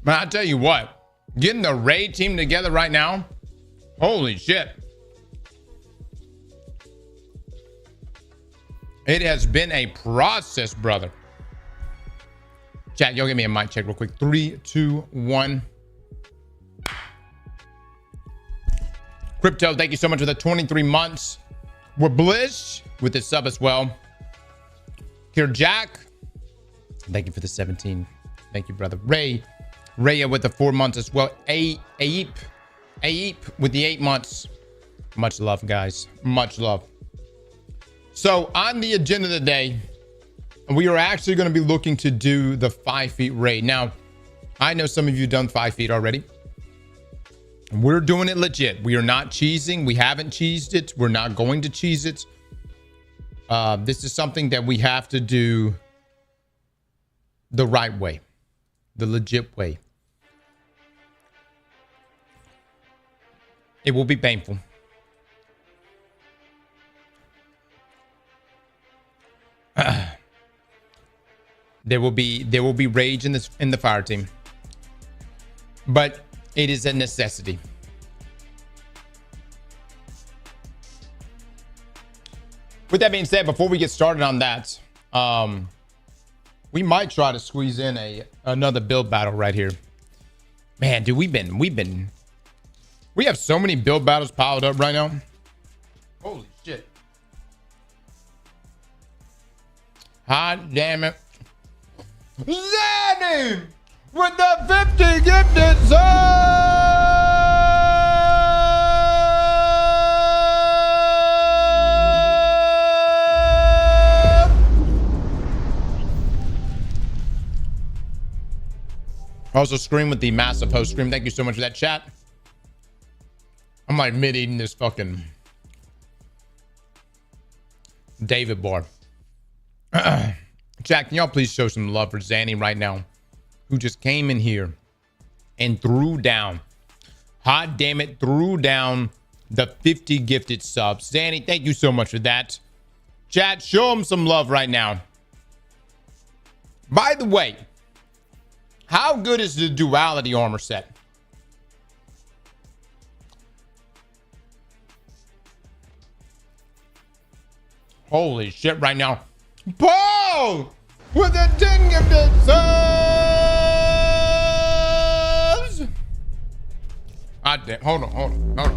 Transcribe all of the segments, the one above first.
Man, I tell you what, getting the raid team together right now, holy shit. It has been a process, brother. Chat, y'all give me a mic check real quick. 3, 2, 1. Crypto, thank you so much for the 23 months. We're Bliss with the sub as well. Here, Jack. Thank you for the 17. Thank you, brother. Raya with the 4 months as well. Ape with the 8 months. Much love, guys. Much love. So on the agenda today, we are actually going to be looking to do the 5 feet raid. Now, I know some of you have done 5 feet already. We're doing it legit. We are not cheesing. We haven't cheesed it. We're not going to cheese it. This is something that we have to do the right way, the legit way. It will be painful. There will be rage in the fire team, but it is a necessity. With that being said, before we get started on that, we might try to squeeze in another build battle right here. Man, dude, we have so many build battles piled up right now. Holy shit. Hot damn it. Zanny with the 50 gifted subs. Also, Scream with the massive host. Scream, thank you so much for that chat. I'm like mid-eating this fucking David bar. Jack, can y'all please show some love for Zanny right now, who just came in here and threw down, hot damn it, threw down the 50 gifted subs. Zanny, thank you so much for that. Chat, show him some love right now. By the way, how good is the duality armor set? Holy shit right now. Paul with the 10 gifted subs. Hold on. All right.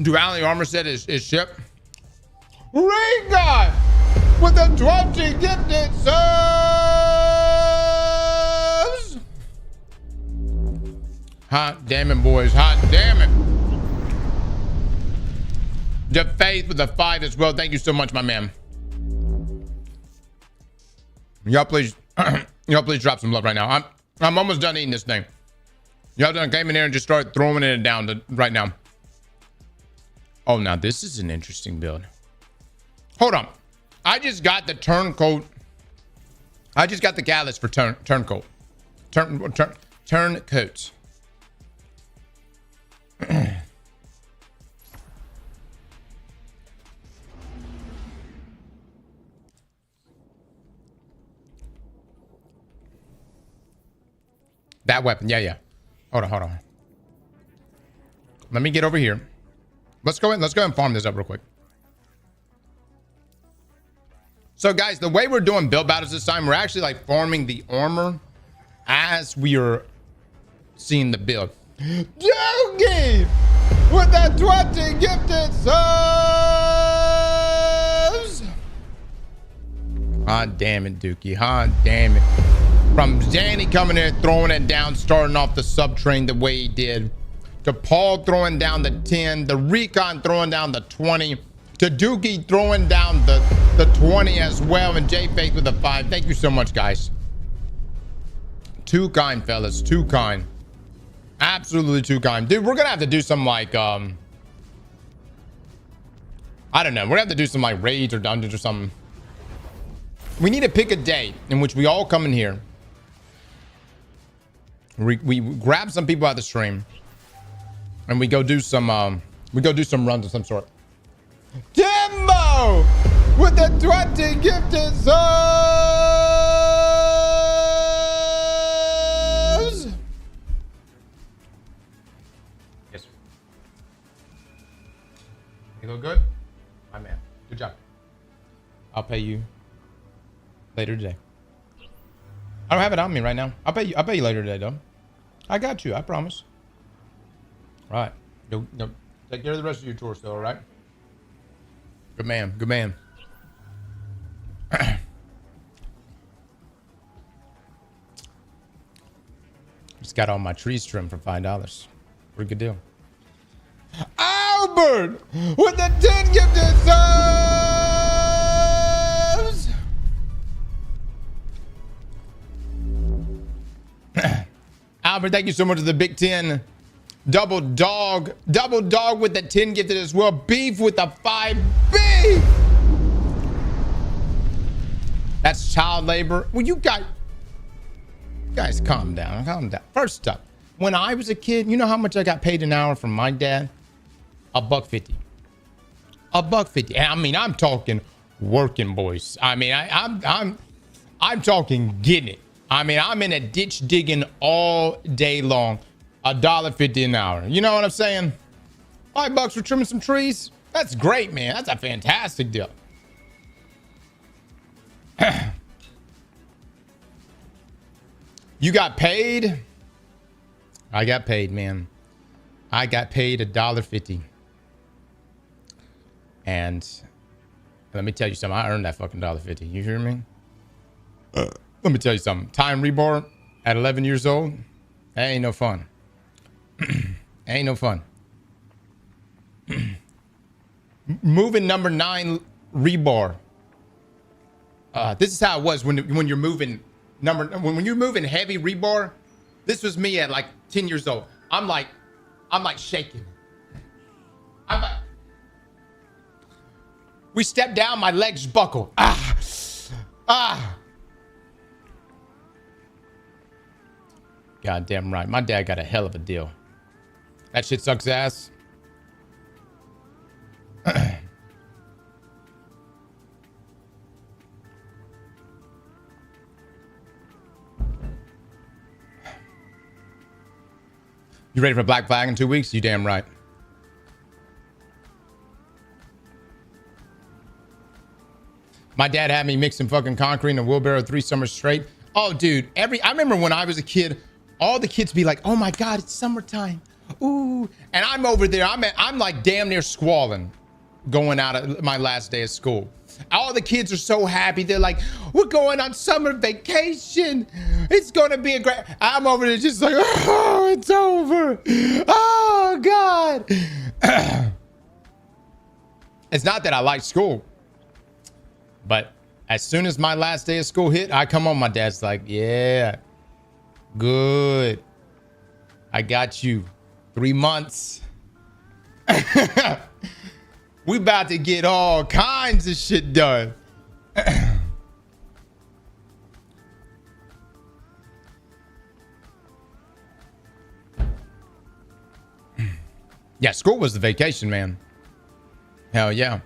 Duality armor set is shipped. Ring guy with the 20 gifted subs. Hot damn it, boys. Hot damn it. The Faith with the 5 as well. Thank you so much, my man. Y'all please drop some love right now. I'm almost done eating this thing. Y'all done came in here and just started throwing it down right now. Oh, now this is an interesting build. Hold on. I just got the turncoat. I just got the catalyst for turncoat. Turncoat. That weapon. Yeah. Hold on. Let me get over here. Let's go and farm this up real quick. So guys, the way we're doing build battles this time, we're actually like farming the armor as we are seeing the build. Doogie with that 20 gifted subs. Hot damn it, Dookie. Hot damn it. From Zanny coming in, throwing it down, starting off the sub train the way he did, to Paul throwing down the 10, the Recon throwing down the 20, to Dookie throwing down the 20 as well, and J Faith with the 5. Thank you so much, guys. Too kind, fellas. Too kind. Absolutely too kind. Dude, we're gonna have to do some like I don't know. We're gonna have to do some like raids or dungeons or something. We need to pick a day in which we all come in here. We grab some people out the stream, and we go do some runs of some sort. Jimbo with the 20 gifted subs. Yes, sir. You look good, my man. Good job. I'll pay you later today. I don't have it on me right now. I'll pay you later today, though. I got you. I promise. All right. Go take care of the rest of your tour still, all right? Good man. Good man. Just got all my trees trimmed for $5. Pretty good deal. Albert with the 10 gifted subs. Albert, thank you so much for the Big 10. Double dog with the 10 gifted as well. Beef with the 5B. That's child labor. Well, you guys calm down. First up, when I was a kid, you know how much I got paid an hour from my dad? $1.50. $1.50. I mean, I'm talking working, boys. I mean, I'm talking getting it. I mean, I'm in a ditch digging all day long. $1.50 an hour. You know what I'm saying? $5 for trimming some trees. That's great, man. That's a fantastic deal. You got paid? I got paid, man. I got paid $1.50. And let me tell you something. I earned that fucking $1.50. You hear me? Let me tell you something. Time rebar at 11 years old, that ain't no fun. Ain't no fun. Moving number 9 rebar. This is how it was when you're moving when you're moving heavy rebar. This was me at like 10 years old. I'm like shaking. I'm like, we step down, my legs buckle. Goddamn right. My dad got a hell of a deal. That shit sucks ass. You ready for Black Flag in 2 weeks? You damn right. My dad had me mixing fucking concrete in a wheelbarrow 3 summers straight. Oh, dude. I remember when I was a kid, all the kids be like, oh my God, it's summertime. Ooh. And I'm over there. I'm like damn near squalling going out of my last day of school. All the kids are so happy. They're like, we're going on summer vacation. It's going to be a great... I'm over there just like, oh, it's over. Oh, God. It's not that I like school. But as soon as my last day of school hit, I come home. My dad's like, yeah, good. I got you. 3 months. We about to get all kinds of shit done. Yeah, school was the vacation, man. Hell yeah.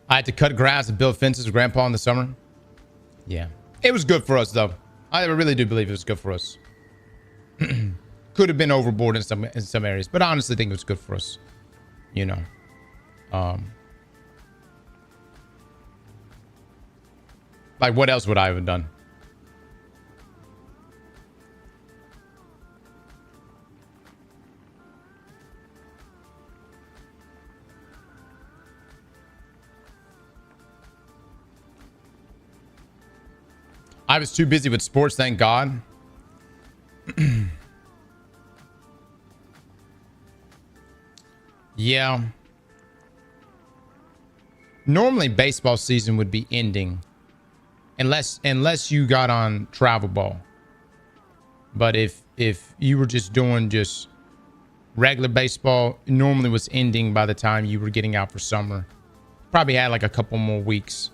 I had to cut grass and build fences with Grandpa in the summer. Yeah. It was good for us, though. I really do believe it was good for us. Could have been overboard in some areas, but I honestly think it was good for us. You know. Like, what else would I have done? I was too busy with sports, thank God. Yeah. Normally baseball season would be ending unless you got on travel ball. But if you were just doing just regular baseball, it normally was ending by the time you were getting out for summer. Probably had like a couple more weeks.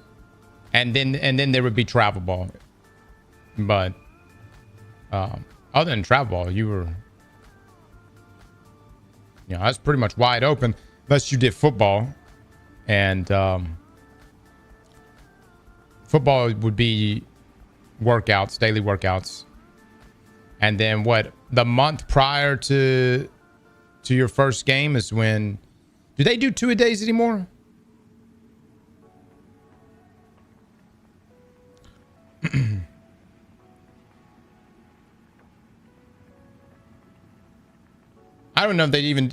And then there would be travel ball. But other than travel ball, you were, that's pretty much wide open unless you did football. And football would be workouts, daily workouts. And then the month prior to your first game is when, do they do 2-a-days anymore? I don't know if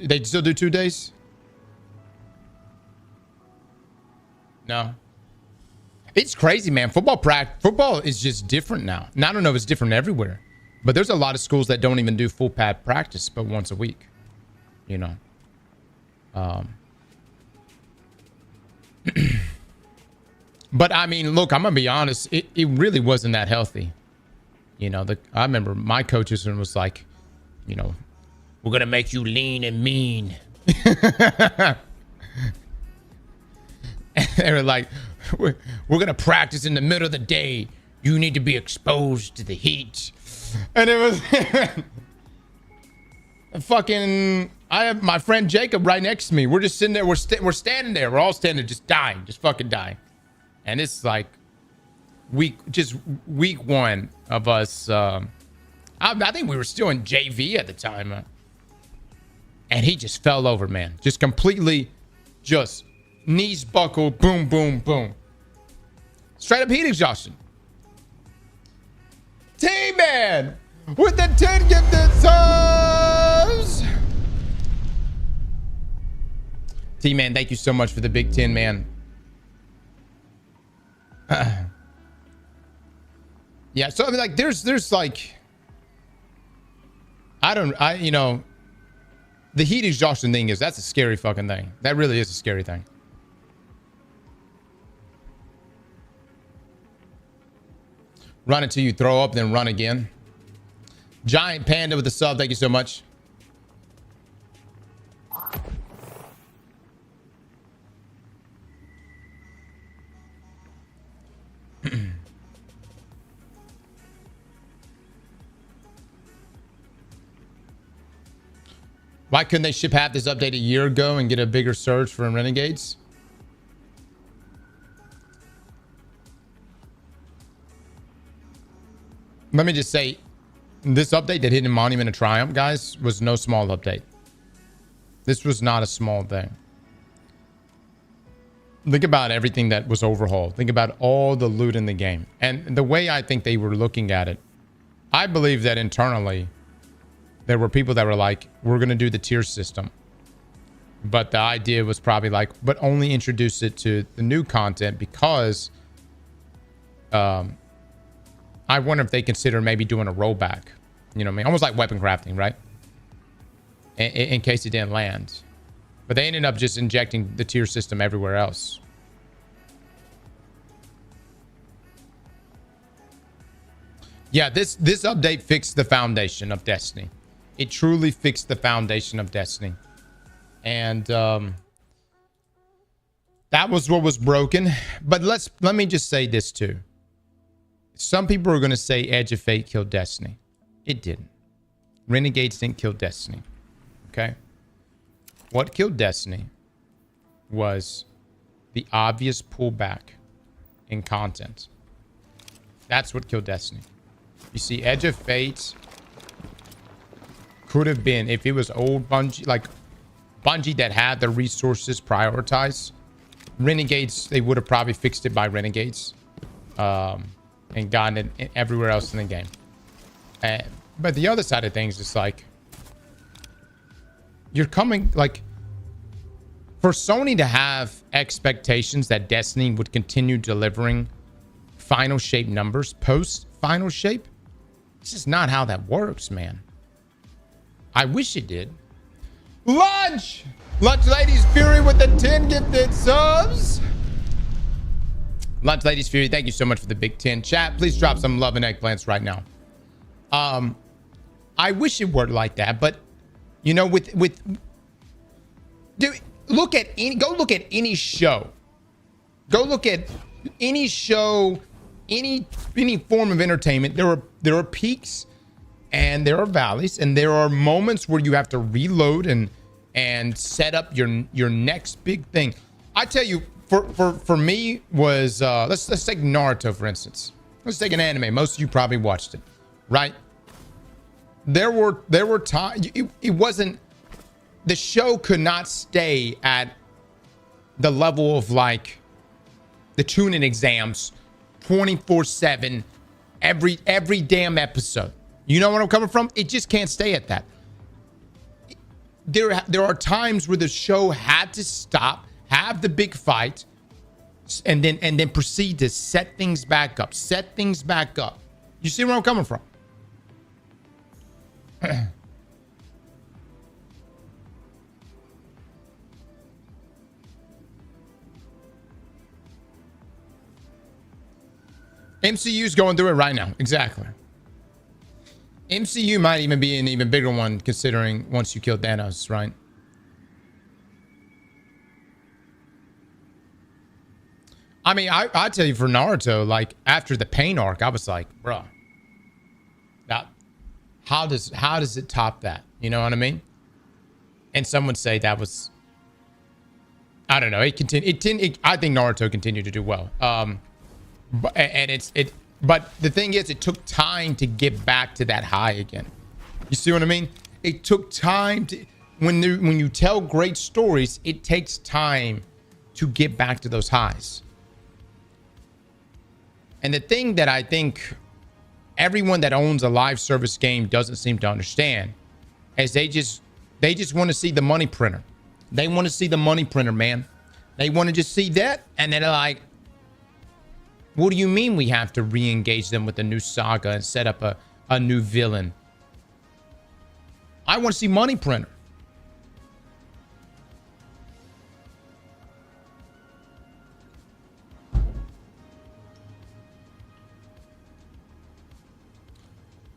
they still do 2 days. No. It's crazy, man. Football is just different now. And I don't know if it's different everywhere, but there's a lot of schools that don't even do full pad practice, but once a week, But I mean, look, I'm gonna be honest. It really wasn't that healthy. I remember my coaches was like, we're gonna make you lean and mean. And they were like, we're gonna practice in the middle of the day. You need to be exposed to the heat. And it was fucking. I have my friend Jacob right next to me. We're just sitting there. We're standing there. We're all standing there, just dying, just fucking dying. And it's like week one of us. I think we were still in JV at the time. And he just fell over, man. Just completely, just knees buckled, boom, boom, boom. Straight up heat exhaustion. T-Man with the 10 gifted subs. T-Man, thank you so much for the big 10, man. Yeah, so I mean, like, there's like, the heat exhaustion thing that's a scary fucking thing. That really is a scary thing. Run until you throw up, then run again. Giant Panda with the sub, thank you so much. Why couldn't they ship half this update a year ago and get a bigger surge from Renegades? Let me just say, this update that hit in Monument of Triumph, guys, was no small update. This was not a small thing. Think about everything that was overhauled. Think about all the loot in the game. And the way I think they were looking at it, I believe that internally, there were people that were like, we're going to do the tier system. But the idea was probably like, but only introduce it to the new content because I wonder if they consider maybe doing a rollback. You know what I mean? Almost like weapon crafting, right? In case it didn't land. But they ended up just injecting the tier system everywhere else. Yeah, this update fixed the foundation of Destiny. It truly fixed the foundation of Destiny. And that was what was broken. But let me just say this too. Some people are going to say Edge of Fate killed Destiny. It didn't. Renegades didn't kill Destiny. Okay? What killed Destiny was the obvious pullback in content. That's what killed Destiny. You see, Edge of Fate could have been, if it was old Bungie, like Bungie that had the resources prioritized, Renegades, they would have probably fixed it by Renegades and gotten it everywhere else in the game. But the other side of things is like, you're coming, like, for Sony to have expectations that Destiny would continue delivering final shape numbers post final shape, this is not how that works, man. I wish it did. Lunch! Lunch Ladies Fury with the 10 gifted subs. Lunch Ladies Fury, thank you so much for the big 10. Chat, please drop some love and eggplants right now. I wish it were like that, but you know, dude, look at any show. Go look at any show, any form of entertainment. There are peaks and there are valleys, and there are moments where you have to reload and set up your next big thing. I tell you, for me was let's take Naruto for instance. Let's take an anime. Most of you probably watched it, right? There were times it wasn't, the show could not stay at the level of like the tune-in exams 24/7 every damn episode. You know where I'm coming from? It just can't stay at that. There are times where the show had to stop, have the big fight, and then proceed to set things back up. You see where I'm coming from? MCU's going through it right now. Exactly. MCU might even be an even bigger one considering once you kill Thanos, right? I mean, I tell you, for Naruto, like after the pain arc, I was like, bruh, that how does it top that? You know what I mean? And some would say that was, I don't know. I think Naruto continued to do well. But the thing is, it took time to get back to that high again. You see what I mean? It took time to, when you tell great stories, it takes time to get back to those highs. And the thing that I think everyone that owns a live service game doesn't seem to understand is they just want to see the money printer. They want to see the money printer, man. They want to just see that, and then they're like, what do you mean we have to re-engage them with a new saga and set up a new villain? I want to see money printer.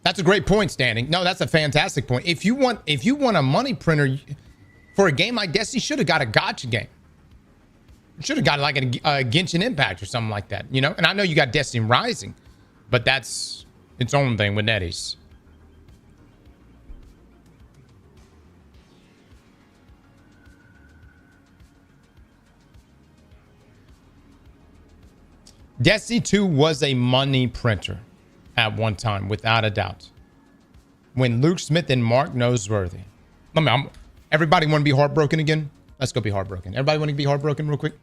That's a great point, Standing. No, that's a fantastic point. If you want a money printer for a game like Destiny, should have got a gacha game. Should have got like a Genshin Impact or something like that, you know? And I know you got Destiny Rising, but that's its own thing with NetEase. Destiny 2 was a money printer at one time, without a doubt. When Luke Smith and Mark Noseworthy. Everybody want to be heartbroken again? Let's go be heartbroken. Everybody want to be heartbroken real quick?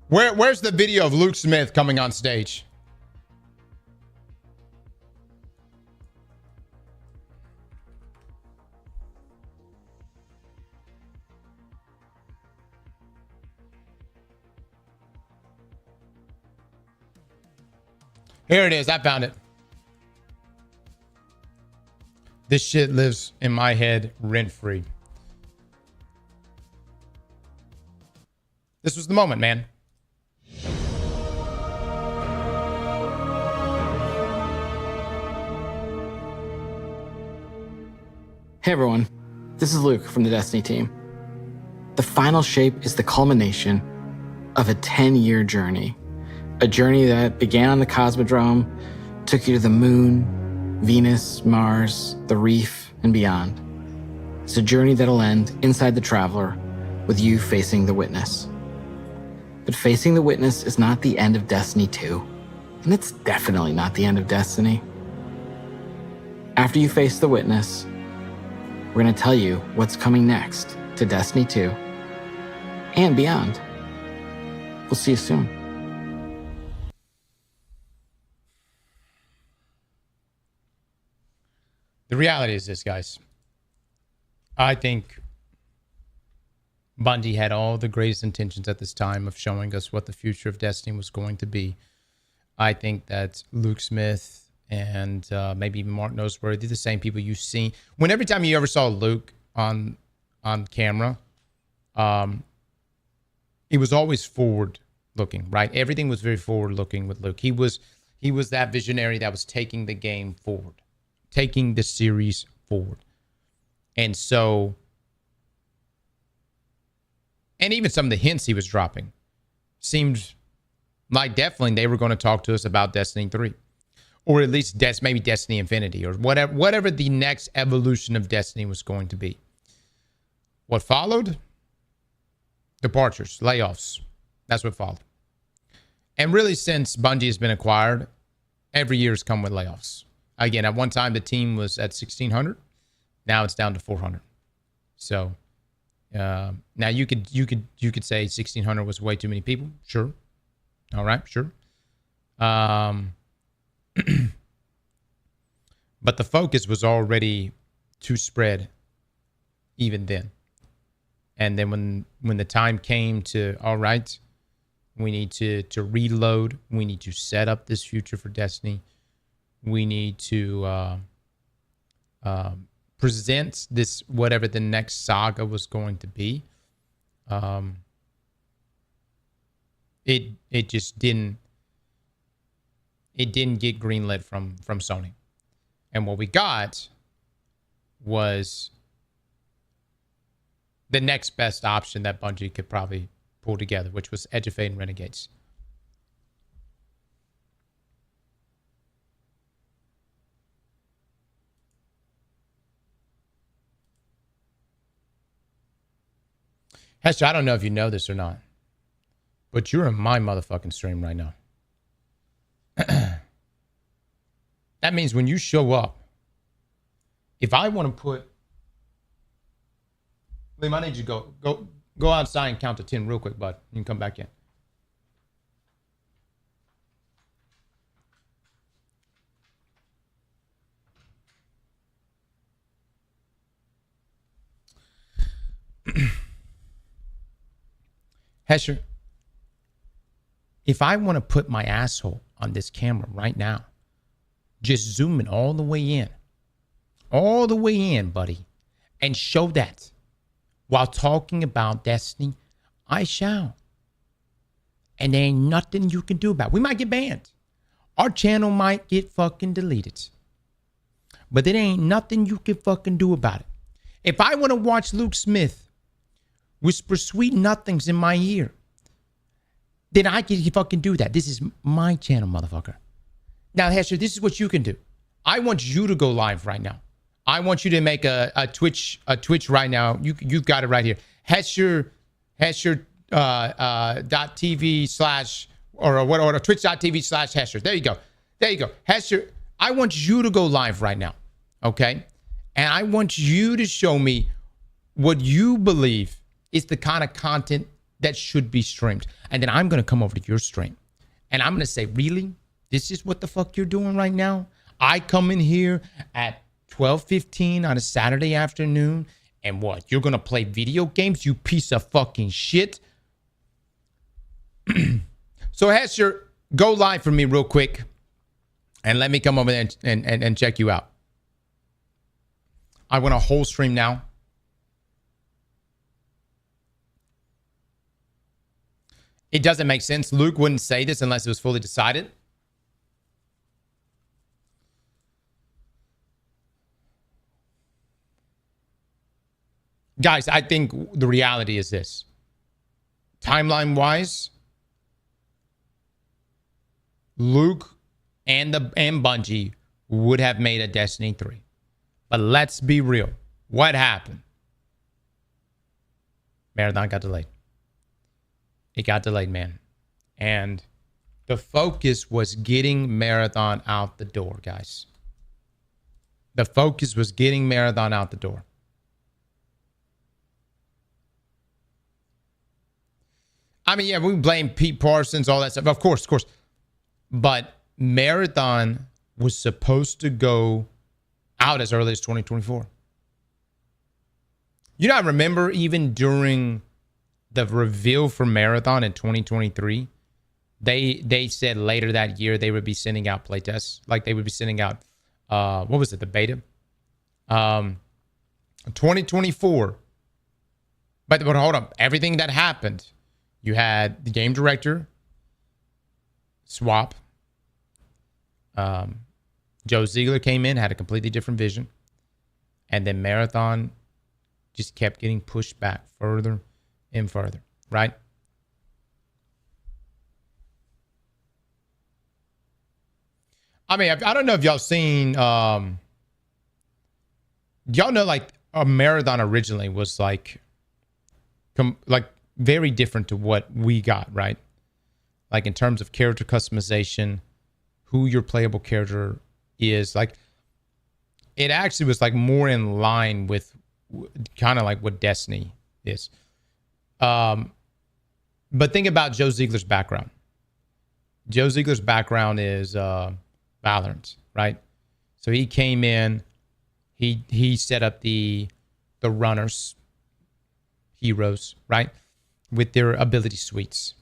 Where's the video of Luke Smith coming on stage? Here it is. I found it. This shit lives in my head rent-free. This was the moment, man. Hey everyone, this is Luke from the Destiny team. The final shape is the culmination of a 10-year journey. A journey that began on the Cosmodrome, took you to the moon, Venus, Mars, the reef, and beyond. It's a journey that'll end inside the Traveler with you facing the Witness. But facing the Witness is not the end of Destiny 2, and it's definitely not the end of Destiny. After you face the Witness, we're going to tell you what's coming next to Destiny 2 and beyond. We'll see you soon. The reality is this, guys. I think Bungie had all the greatest intentions at this time of showing us what the future of Destiny was going to be. I think that Luke Smith and maybe even Mark Noseworthy, the same people you've seen. When every time you ever saw Luke on camera, it was always forward looking, right? Everything was very forward looking with Luke. He was that visionary that was taking the game forward, taking the series forward. And so, and even some of the hints he was dropping seemed like definitely they were going to talk to us about Destiny 3. Or at least maybe Destiny Infinity or whatever the next evolution of Destiny was going to be. What followed? Departures, layoffs. That's what followed. And really, since Bungie has been acquired, every year has come with layoffs. Again, at one time the team was at 1,600. Now it's down to 400. So now you could say 1,600 was way too many people. Sure. All right, sure. But the focus was already too spread even then. And then when the time came to, all right, we need to reload. We need to set up this future for Destiny. We need to present this, whatever the next saga was going to be. It just didn't. It didn't get greenlit from Sony. And what we got was the next best option that Bungie could probably pull together, which was Edge of Fate and Renegades. Hester, I don't know if you know this or not, but you're in my motherfucking stream right now. That means when you show up, if I want to put, Liam, I need you to go outside and count to 10 real quick, bud. You can come back in. Hesher, if I want to put my asshole on this camera right now, just zoom in all the way in, buddy, and show that while talking about Destiny, I shall. And there ain't nothing you can do about it. We might get banned. Our channel might get fucking deleted. But there ain't nothing you can fucking do about it. If I want to watch Luke Smith whisper sweet nothings in my ear, then I can fucking do that. This is my channel, motherfucker. Now, Hester, this is what you can do. I want you to go live right now. I want you to make a Twitch right now. You've got it right here. Hester .tv/ or twitch.tv/Hester. There you go. Hester, I want you to go live right now. Okay? And I want you to show me what you believe is the kind of content that should be streamed. And then I'm going to come over to your stream. And I'm going to say, really? This is what the fuck you're doing right now? I come in here at 12:15 on a Saturday afternoon, and what? You're going to play video games, you piece of fucking shit? So, Hester, go live for me real quick, and let me come over there and check you out. I want a whole stream now. It doesn't make sense. Luke wouldn't say this unless it was fully decided. Guys, I think the reality is this. Timeline-wise, Luke and Bungie would have made a Destiny 3. But let's be real. What happened? Marathon got delayed. It got delayed, man. And the focus was getting Marathon out the door, guys. The focus was getting Marathon out the door. I mean, yeah, we blame Pete Parsons, all that stuff. Of course. But Marathon was supposed to go out as early as 2024. You know, I remember even during the reveal for Marathon in 2023, they said later that year they would be sending out playtests. Like they would be sending out, what was it, the beta? 2024. But hold on. Everything that happened, you had the game director swap. Joe Ziegler came in, had a completely different vision. And then Marathon just kept getting pushed back further and further, right? I mean, I don't know if y'all seen, y'all know like a Marathon originally was like very different to what we got, right? Like in terms of character customization, who your playable character is, like it actually was like more in line with kind of like what Destiny is. But think about Joe Ziegler's background. Joe Ziegler's background is Valorant, right? So he came in, he set up the runners, heroes, right, with their ability suites.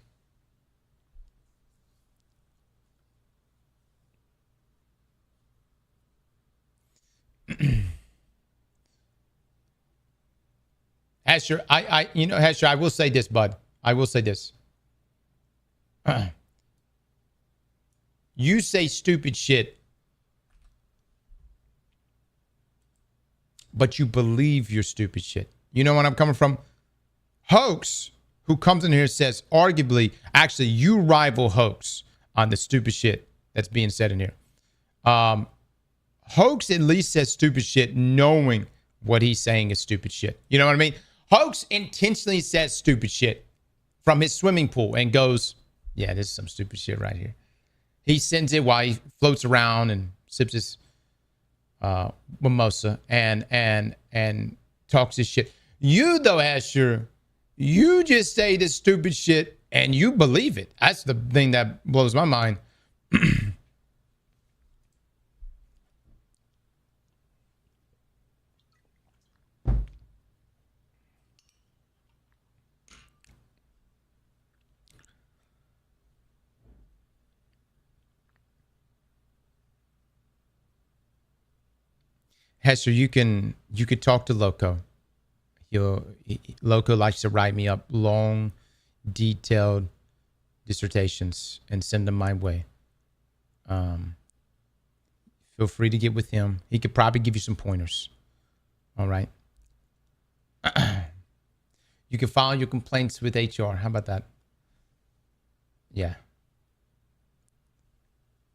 Hesher, Hesher, I will say this, bud. I will say this. You say stupid shit, but you believe your stupid shit. You know what I'm coming from? Hoax, who comes in here and says, arguably, actually, you rival Hoax on the stupid shit that's being said in here. Hoax at least says stupid shit knowing what he's saying is stupid shit. You know what I mean? Hoax intentionally says stupid shit from his swimming pool and goes, yeah, this is some stupid shit right here. He sends it while he floats around and sips his mimosa and talks his shit. You, though, Asher, you just say this stupid shit and you believe it. That's the thing that blows my mind. Hester, you could talk to Loco. Loco likes to write me up long, detailed dissertations and send them my way. Feel free to get with him. He could probably give you some pointers. All right. You can file your complaints with HR. How about that? Yeah.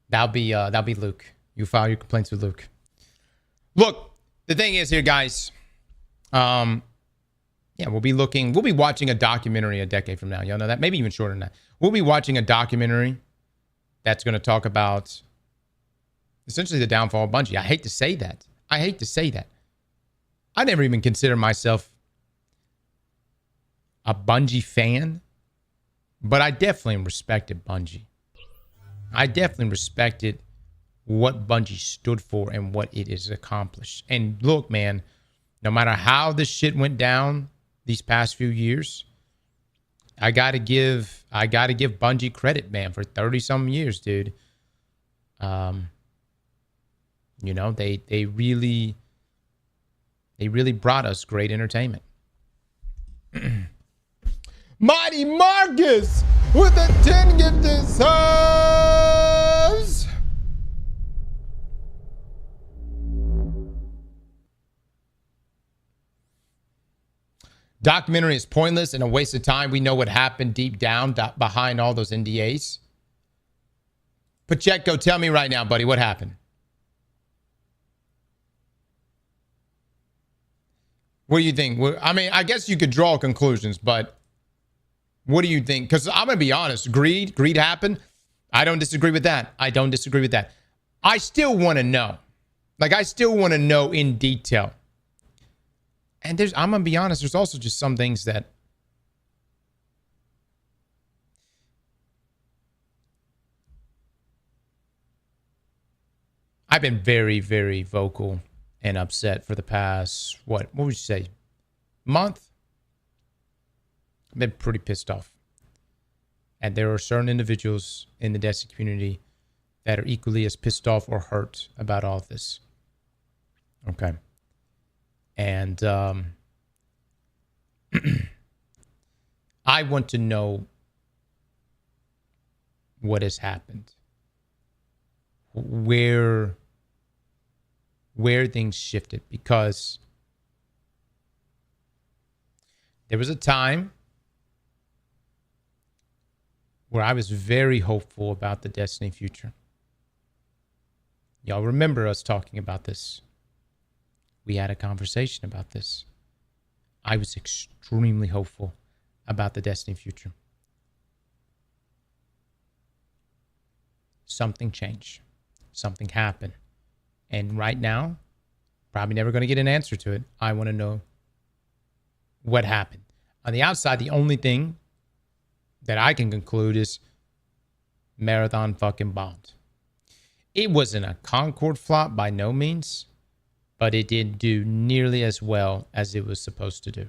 That'll be Luke. You file your complaints with Luke. Look, the thing is here, guys. Yeah, we'll be watching a documentary a decade from now. Y'all know that? Maybe even shorter than that. We'll be watching a documentary that's going to talk about essentially the downfall of Bungie. I hate to say that. I never even consider myself a Bungie fan, but I definitely respected Bungie. I definitely respected what Bungie stood for and what it has accomplished. And look, man, no matter how this shit went down these past few years, I gotta give Bungie credit, man, for 30-something years, dude. You know, they really brought us great entertainment. Mighty Marcus with the 10 gifted subs. Documentary is pointless and a waste of time. We know what happened deep down behind all those NDAs. Pacheco, tell me right now, buddy, what happened? What do you think? I mean, I guess you could draw conclusions, but what do you think? Because I'm going to be honest. Greed happened. I don't disagree with that. I still want to know. Like, I still want to know in detail. And I'm going to be honest, there's also just some things that I've been very, very vocal and upset for the past, what would you say, month, I've been pretty pissed off. And there are certain individuals in the Destiny community that are equally as pissed off or hurt about all of this. Okay. And I want to know what has happened. Where things shifted. Because there was a time where I was very hopeful about the Destiny future. Y'all remember us talking about this. We had a conversation about this. I was extremely hopeful about the Destiny future. Something changed. Something happened. And right now, probably never going to get an answer to it. I want to know what happened. On the outside, the only thing that I can conclude is Marathon fucking bombed. It wasn't a Concord flop by no means, but it didn't do nearly as well as it was supposed to do.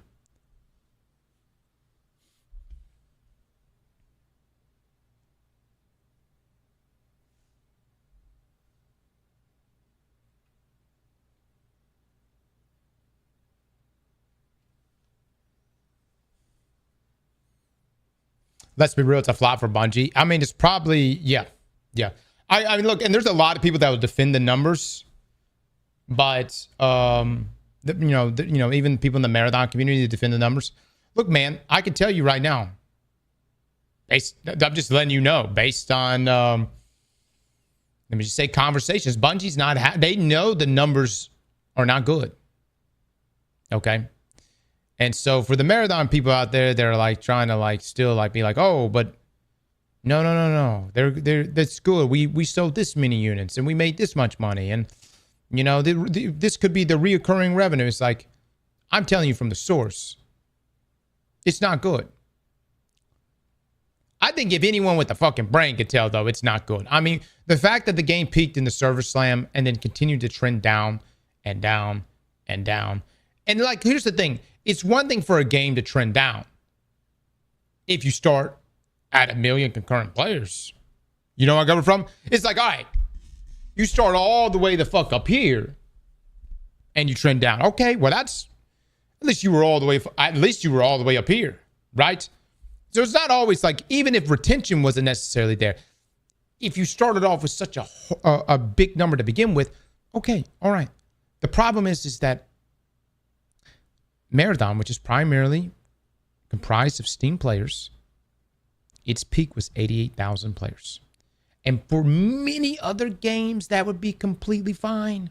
Let's be real, it's a flop for Bungie. I mean, it's probably, yeah. I mean, look, and there's a lot of people that will defend the numbers, but, even people in the Marathon community that defend the numbers. Look, man, I can tell you right now, I'm just letting you know, based on, let me just say conversations, Bungie's not, they know the numbers are not good. Okay. And so for the Marathon people out there, they're like trying to like still like be like, oh, but no. That's good. We sold this many units and we made this much money. And, this could be the reoccurring revenue. It's like, I'm telling you from the source, it's not good. I think if anyone with a fucking brain could tell, though, it's not good. I mean, the fact that the game peaked in the server slam and then continued to trend down and down and down. And like, here's the thing. It's one thing for a game to trend down if you start at 1 million concurrent players. You know where I'm coming from? It's like, all right, you start all the way the fuck up here and you trend down. Okay, well, that's at least you were all the way up here, right? So it's not always like, even if retention wasn't necessarily there, if you started off with such a big number to begin with, okay, all right. The problem is that Marathon, which is primarily comprised of Steam players, its peak was 88,000 players. And for many other games, that would be completely fine.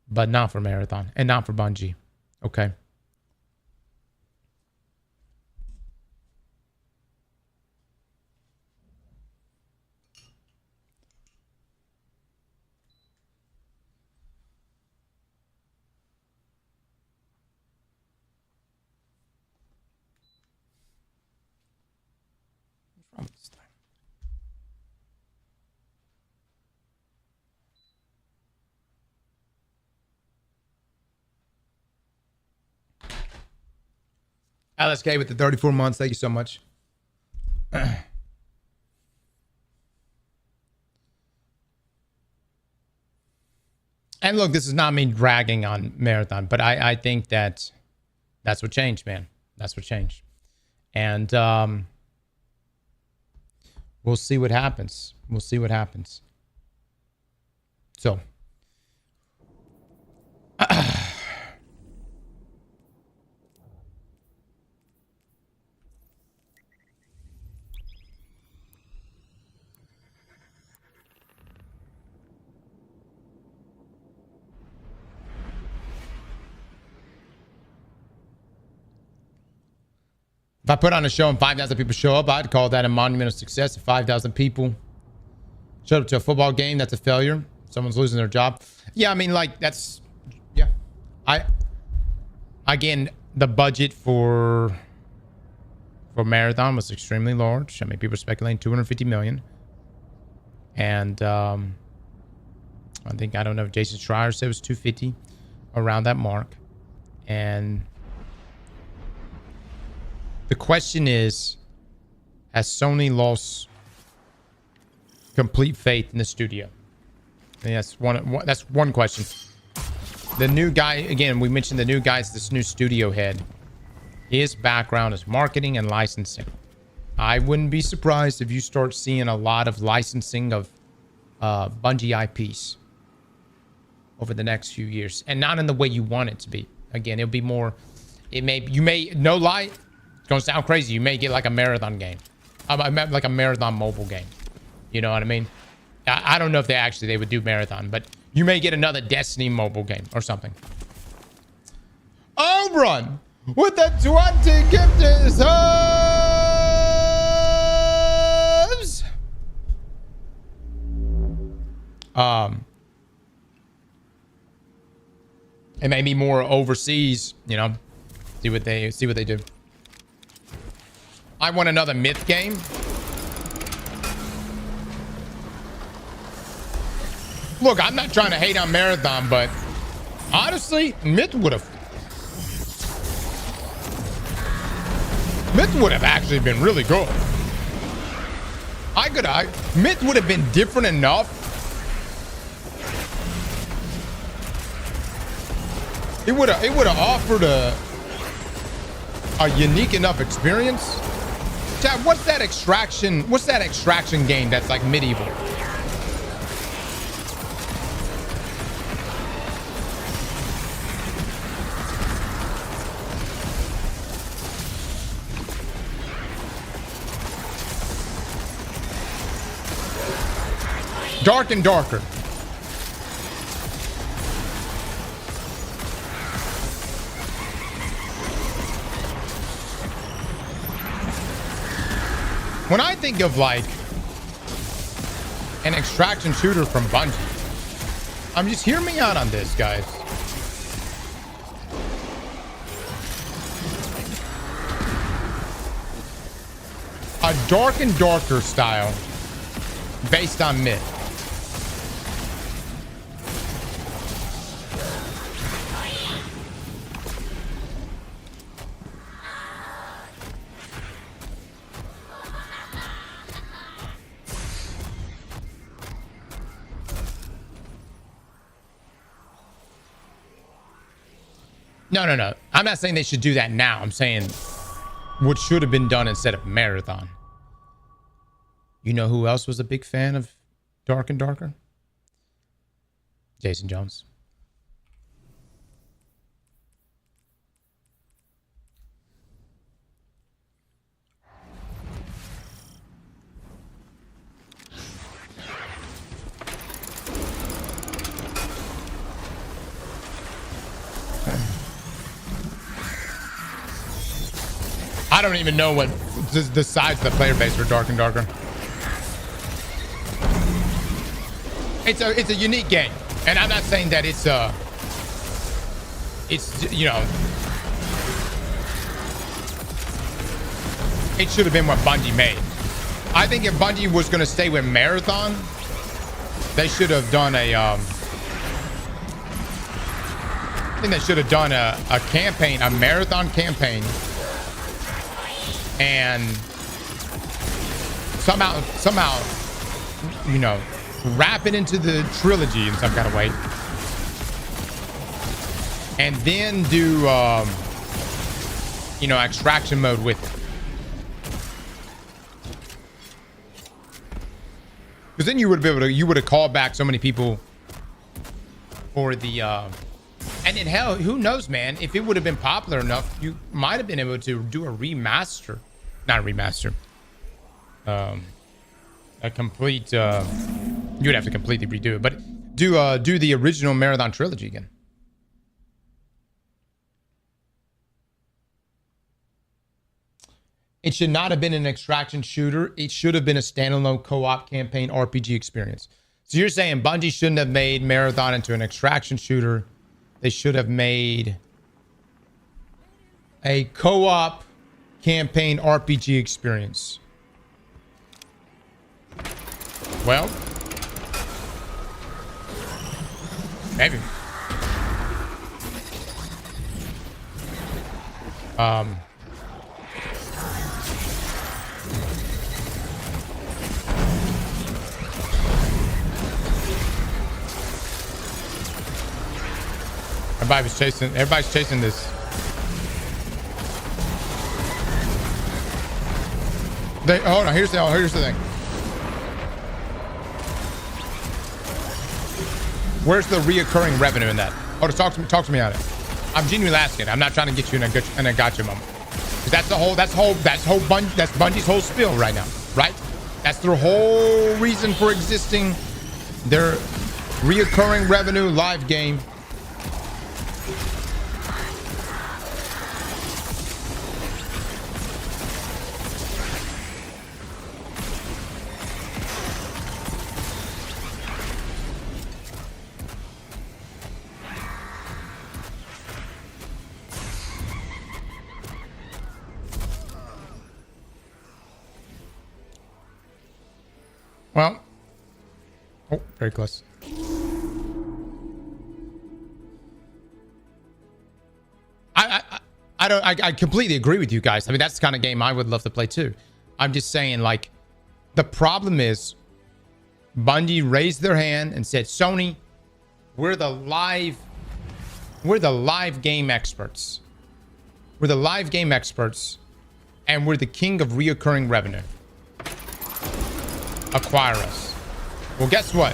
But not for Marathon and not for Bungie. Okay. LSK with the 34 months. Thank you so much. And look, this is not me dragging on Marathon, but I think that that's what changed, man. That's what changed. And we'll see what happens. We'll see what happens. So. If I put on a show and 5,000 people show up, I'd call that a monumental success. If 5,000 people showed up to a football game, that's a failure. Someone's losing their job. Yeah, I mean, like, that's... Yeah. Again, the budget for Marathon was extremely large. I mean, people are speculating 250 million. And I don't know if Jason Schreier said it was 250, around that mark. And the question is, has Sony lost complete faith in the studio? And that's one question. The new guy, again, we mentioned the new guy's this new studio head. His background is marketing and licensing. I wouldn't be surprised if you start seeing a lot of licensing of Bungie IPs over the next few years, and not in the way you want it to be. Again, it'll be more. You may no lie. It's gonna sound crazy. You may get like a marathon game, like a marathon mobile game. You know what I mean? I don't know if they would do marathon, but you may get another Destiny mobile game or something. Oberon with the 20 gifted subs. It may be more overseas, you know. See what they do. I want another Myth game. Look, I'm not trying to hate on Marathon, but honestly, Myth would have actually been really good. Myth would have been different enough. It would have offered a unique enough experience. Chad, what's that extraction game that's like medieval? Dark and Darker. When I think of like an extraction shooter from Bungie, just hear me out on this, guys. A Dark and Darker style based on Myth. No. I'm not saying they should do that now. I'm saying what should have been done instead of Marathon. You know who else was a big fan of Dark and Darker? Jason Jones. I don't even know what the size of the player base for Dark and Darker. It's a unique game, and I'm not saying that it's you know, it should have been what Bungie made. I think if Bungie was going to stay with Marathon, they should have done I think they should have done a campaign, a Marathon campaign, and somehow, you know, wrap it into the trilogy in some kind of way, and then do you know, extraction mode with it, because then you would have called back so many people for the and then hell, who knows, man, if it would have been popular enough, you might have been able to do a remaster, not a remaster, a complete you'd have to completely redo it, but do the original Marathon trilogy again. It should not have been an extraction shooter. It should have been a standalone co-op campaign RPG experience. So you're saying Bungie shouldn't have made Marathon into an extraction shooter. They should have made a co-op campaign RPG experience. Well, maybe. Everybody's chasing this. Hold on, here's the thing. Where's the reoccurring revenue in that? Oh, just talk to me on it. I'm genuinely asking. I'm not trying to get you in a gotcha moment. Because that's Bungie's whole spiel right now, right? That's their whole reason for existing. Their reoccurring revenue live game. Well, oh, very close. I completely agree with you guys. I mean, that's the kind of game I would love to play too. I'm just saying, like, the problem is Bungie raised their hand and said, Sony, we're the live game experts. We're the live game experts, and we're the king of reoccurring revenue. Acquire us. Well, guess what?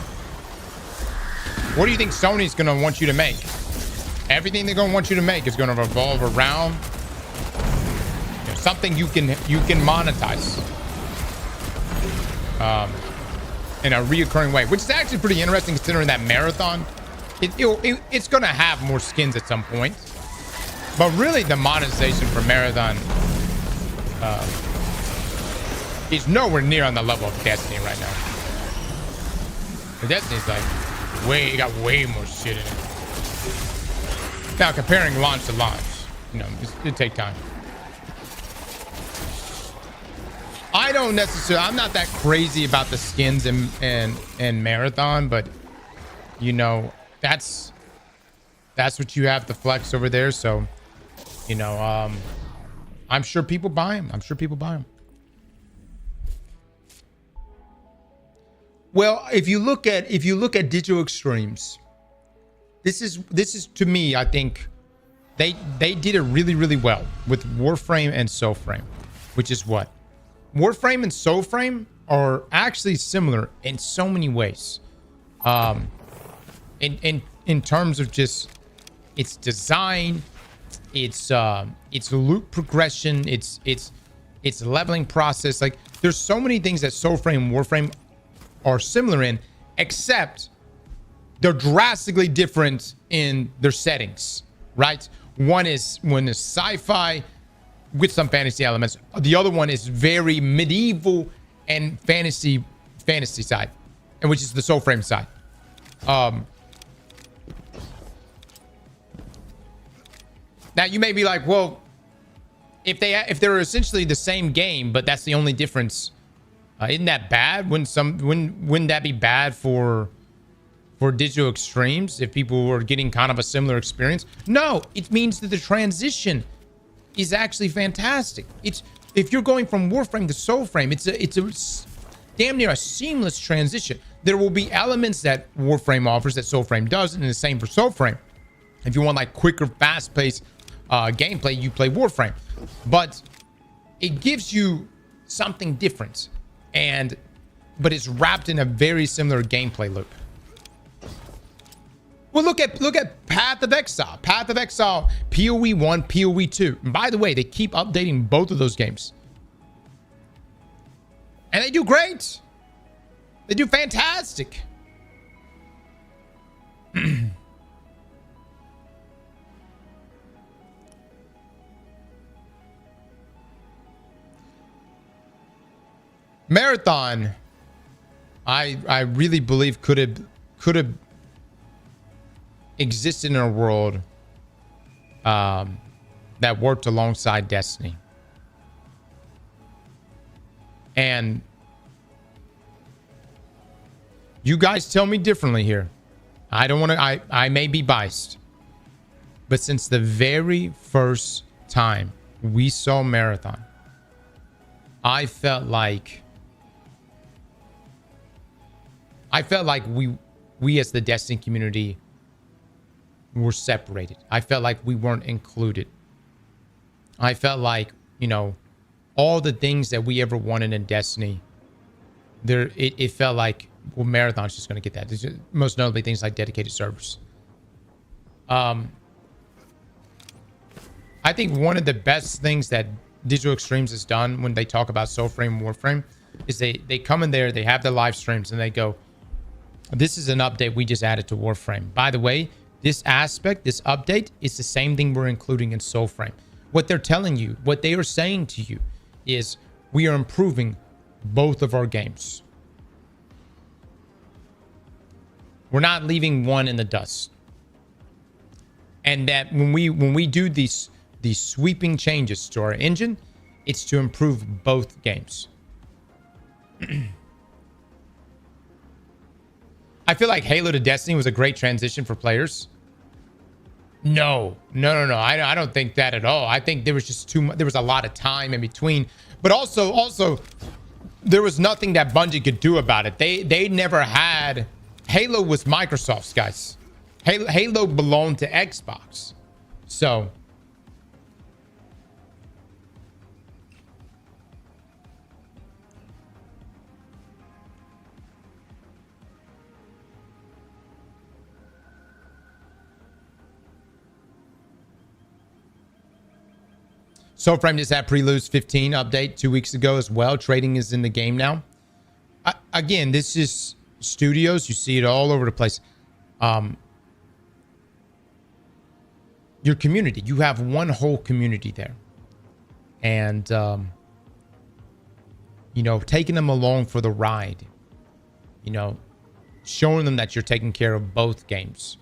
What do you think Sony's going to want you to make? Everything they're going to want you to make is going to revolve around something you can monetize in a reoccurring way, which is actually pretty interesting considering that Marathon. It's going to have more skins at some point, but really the monetization for Marathon is nowhere near on the level of Destiny right now. Destiny's like got way more shit in it. Now comparing launch to launch, you know, it take time. I'm not that crazy about the skins and Marathon, but you know, that's what you have to flex over there. So, you know, I'm sure people buy them. Well, if you look at Digital Extremes, this is to me, I think they did it really, really well with Warframe and Soulframe, which is what Warframe and Soulframe are actually similar in so many ways. In terms of just its design, its loot progression, its leveling process. Like, there's so many things that Soulframe and Warframe are similar in, except they're drastically different in their settings, right? One is sci-fi with some fantasy elements. The other one is very medieval and fantasy side, and which is the Soulframe side. Now you may be like, well, if they're essentially the same game, but that's the only difference, isn't that bad? Wouldn't that be bad for Digital Extremes if people were getting kind of a similar experience? No, it means that the transition is actually fantastic. If you're going from Warframe to Soulframe, it's a damn near a seamless transition. There will be elements that Warframe offers that Soulframe doesn't, and the same for Soulframe. If you want like quicker, fast-paced gameplay, you play Warframe, but it gives you something different, but it's wrapped in a very similar gameplay loop. Well, look at Path of Exile. Path of Exile, PoE 1, PoE 2. And by the way, they keep updating both of those games. And they do great. They do fantastic. Marathon, I really believe could have existed in a world that worked alongside Destiny. And you guys tell me differently here. I don't want to, I may be biased, but since the very first time we saw Marathon, I felt like we as the Destiny community were separated. I felt like we weren't included. I felt like, you know, all the things that we ever wanted in Destiny, it felt like, well, Marathon's just going to get that. Just, most notably, things like dedicated servers. I think one of the best things that Digital Extremes has done when they talk about Soulframe and Warframe is they come in there, they have their live streams, and they go, this is an update we just added to Warframe. By the way, this aspect, this update, is the same thing we're including in Soulframe. What they're telling you, what they are saying to you is we are improving both of our games. We're not leaving one in the dust. And that when we do these sweeping changes to our engine, it's to improve both games. I feel like Halo to Destiny was a great transition for players. No. I don't think that at all. I think there was just there was a lot of time in between, but also there was nothing that Bungie could do about it. They never had. Halo was Microsoft's, guys. Halo belonged to Xbox. So Soulframe just had Preludes 15 update 2 weeks ago as well. Trading is in the game now. Again, this is studios. You see it all over the place. Your community. You have one whole community there. And, you know, taking them along for the ride. You know, showing them that you're taking care of both games.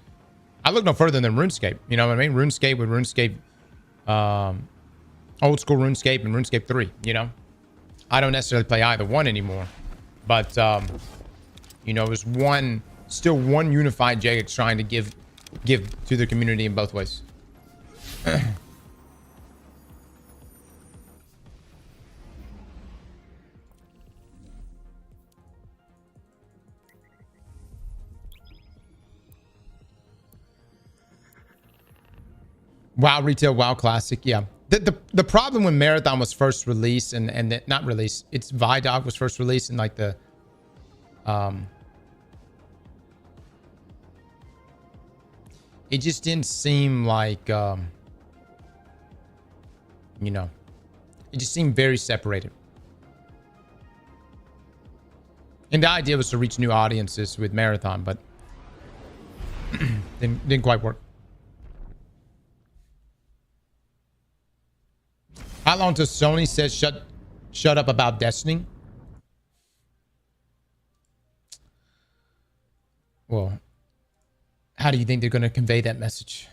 I look no further than RuneScape. You know what I mean? RuneScape with RuneScape... old school RuneScape and RuneScape 3, you know? I don't necessarily play either one anymore. But, you know, it was still one unified Jagex trying to give to the community in both ways. WoW Retail, WoW Classic, yeah. The problem when Marathon was first released and not released, it's Vidog was first released and like the it just didn't seem like you know, it just seemed very separated. And the idea was to reach new audiences with Marathon, but didn't quite work. How long does Sony says shut up about Destiny? Well, how do you think they're going to convey that message?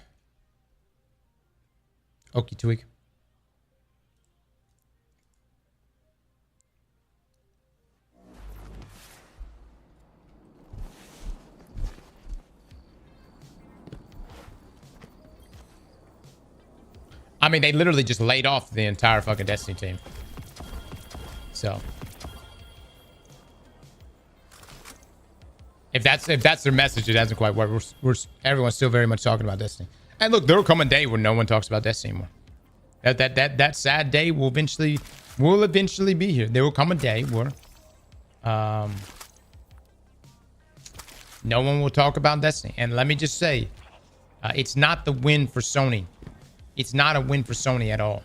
Okie tweak. I mean, they literally just laid off the entire fucking Destiny team. So, if that's their message, it hasn't quite worked. Everyone's still very much talking about Destiny. And look, there will come a day when no one talks about Destiny anymore. That sad day will eventually be here. There will come a day where no one will talk about Destiny. And let me just say, it's not the win for Sony. It's not a win for Sony at all.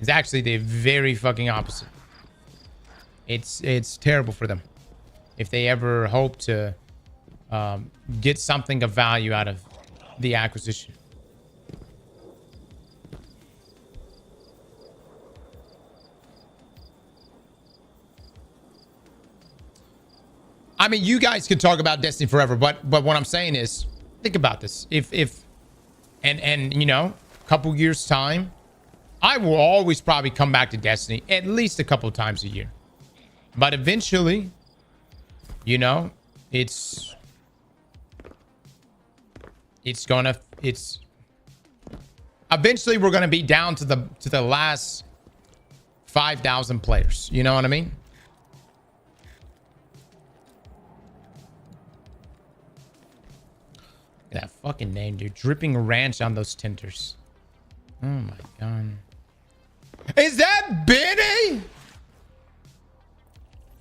It's actually the very fucking opposite. It's terrible for them. If they ever hope to get something of value out of the acquisition. I mean, you guys can talk about Destiny forever, but what I'm saying is, think about this. And you know, a couple years time, I will always probably come back to Destiny at least a couple times a year. But eventually, you know, Eventually, we're going to be down to the last 5,000 players. You know what I mean? That fucking name, dude. Dripping ranch on those tenders. Oh my god. Is that Benny?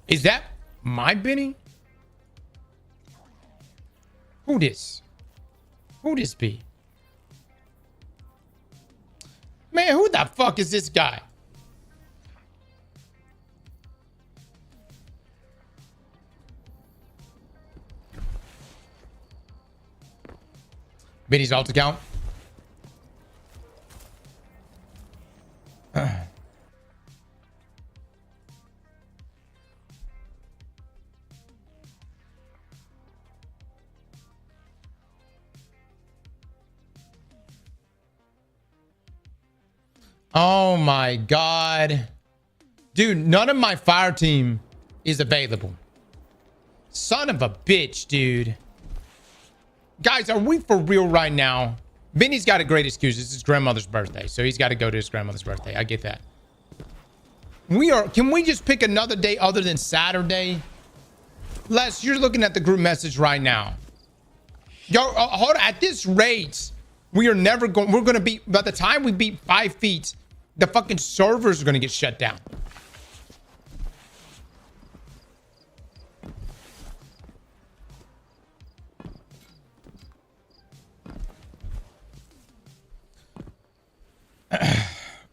Is that my Benny? Who this? Who this be? Man, who the fuck is this guy? Benny's alt account. Oh my god. Dude, none of my fire team is available. Son of a bitch, dude. Guys, are we for real right now? Vinny's got a great excuse. It's his grandmother's birthday, so he's got to go to his grandmother's birthday. I get that. Can we just pick another day other than Saturday? Les, you're looking at the group message right now. Yo, hold on. At this rate, we're going to be, by the time we beat 5 feet, the fucking servers are going to get shut down.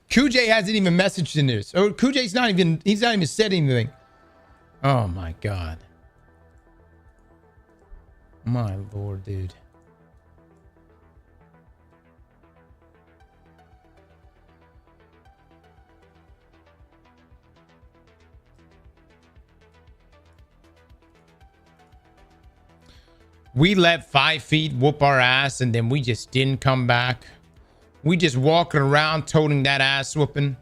QJ hasn't even messaged the news. Or QJ's he's not even said anything. Oh my god. My lord, dude. We let 5 feet whoop our ass and then we just didn't come back. We just walking around toting that ass whooping.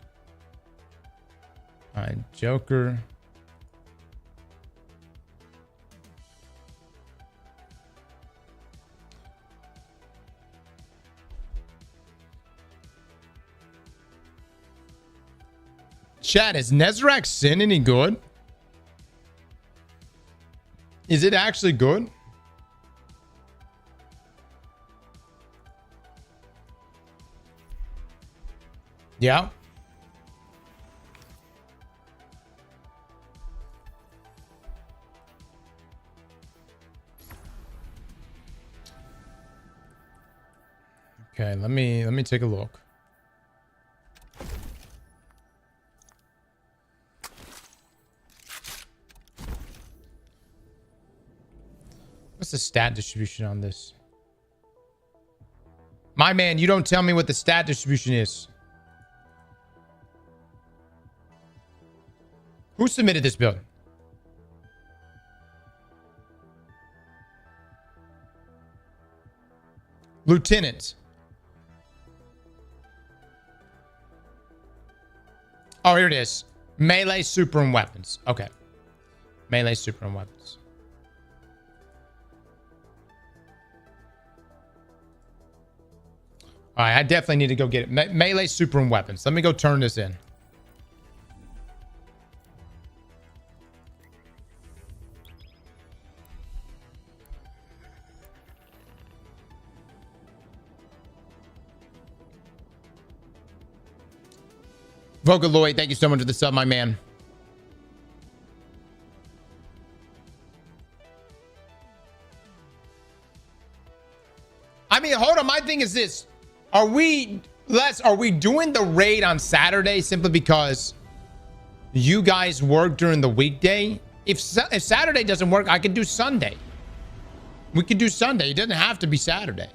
All right, Joker. Chat, is Nezrak Sin any good? Is it actually good? Yeah. Okay, let me take a look. What's the stat distribution on this? My man, you don't tell me what the stat distribution is. Who submitted this build? Lieutenant. Oh, here it is. Melee, super, and weapons. Okay. Melee, super, and weapons. All right, I definitely need to go get it. Melee, super, and weapons. Let me go turn this in. Vocaloid, thank you so much for the sub, my man. I mean, hold on. My thing is this. Are we doing the raid on Saturday simply because you guys work during the weekday? If Saturday doesn't work, I could do Sunday. We could do Sunday. It doesn't have to be Saturday.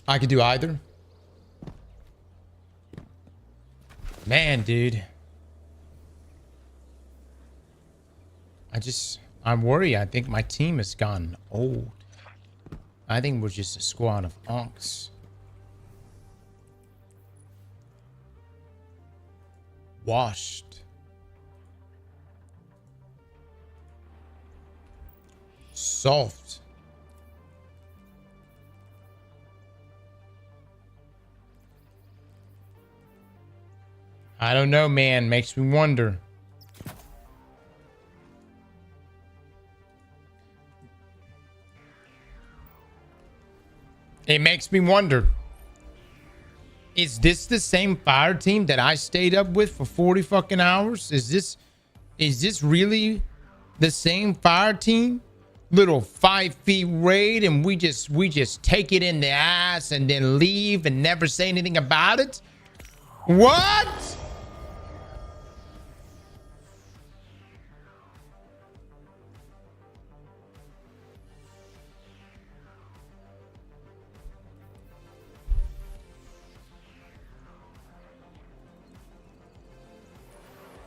I could do either. Man, dude. I'm worried. I think my team has gone old. I think we're just a squad of unks. Washed. Soft. I don't know, man. Makes me wonder. It makes me wonder. Is this the same fire team that I stayed up with for 40 fucking hours? Is this really the same fire team? Little 5 feet raid and we just take it in the ass and then leave and never say anything about it? What?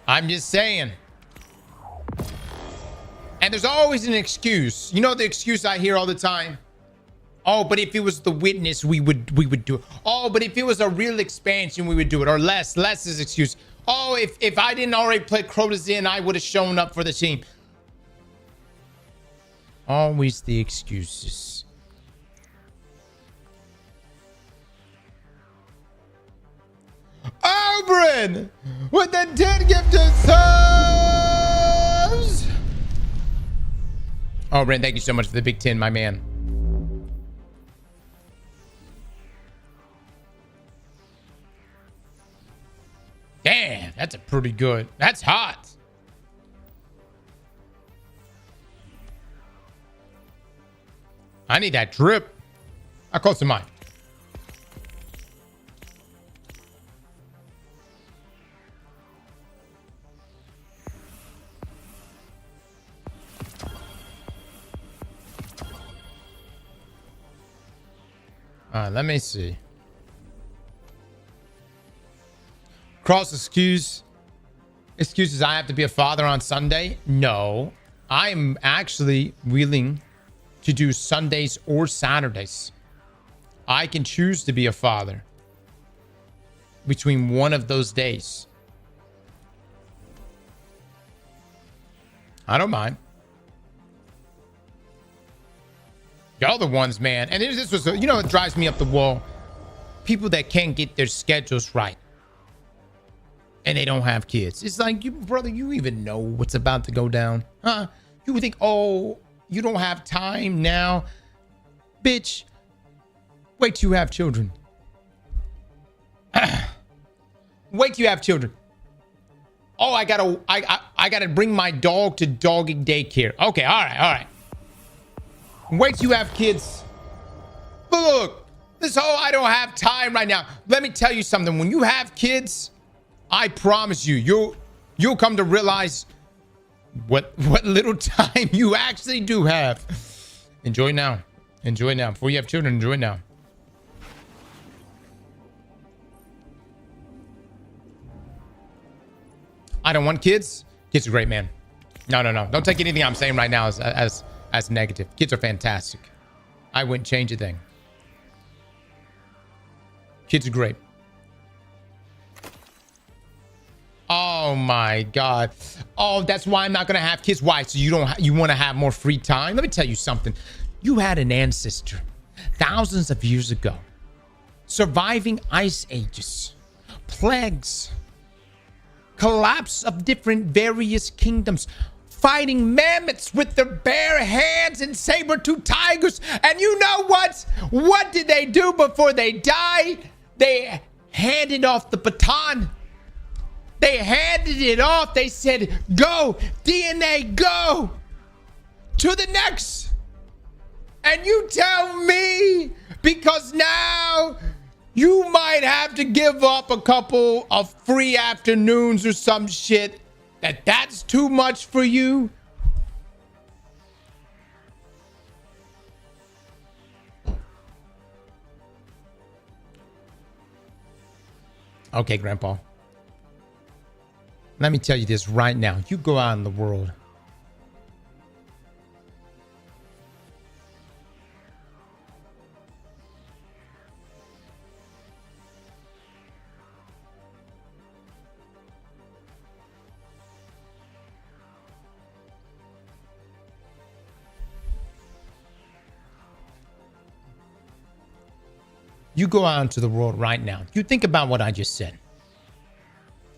I'm just saying. And there's always an excuse. You know the excuse I hear all the time? Oh, but if it was the witness, we would do it. Oh, but if it was a real expansion, we would do it. Or less is excuse. Oh, if I didn't already play Crota's in, I would have shown up for the team. Always the excuses. Oberyn with the 10 gifted subs. Oberyn, thank you so much for the big 10, my man. Damn, that's a pretty good. That's hot. I need that drip. How close am I? Let me see. Cross excuses. I have to be a father on Sunday. No, I'm actually willing to do Sundays or Saturdays. I can choose to be a father between one of those days. I don't mind. Y'all the ones, man. And this was, you know, it drives me up the wall. People that can't get their schedules right. And they don't have kids. It's like, you, brother, you even know what's about to go down. Huh? You would think, oh, you don't have time now. Bitch, wait till you have children. Wait till you have children. Oh, I gotta bring my dog to doggy daycare. Okay, all right. Wait till you have kids. Look, this whole I don't have time right now. Let me tell you something. When you have kids, I promise you, you'll come to realize what little time you actually do have. Enjoy now. Enjoy now. Before you have children, enjoy now. I don't want kids. Kids are great, man. No. Don't take anything I'm saying right now as negative. Kids are fantastic. I wouldn't change a thing. Kids are great. Oh my God. Oh, that's why I'm not gonna have kids. Why? So you want to have more free time? Let me tell you something. You had an ancestor thousands of years ago, surviving ice ages, plagues, collapse of different various kingdoms, fighting mammoths with their bare hands and saber-toothed tigers. And you know what? What did they do before they died? They handed off the baton. They handed it off. They said, go, DNA, go to the next. And you tell me, because now you might have to give up a couple of free afternoons or some shit, that's too much for you? Okay, Grandpa. Let me tell you this right now. You go out in the world. You go out into the world right now. You think about what I just said.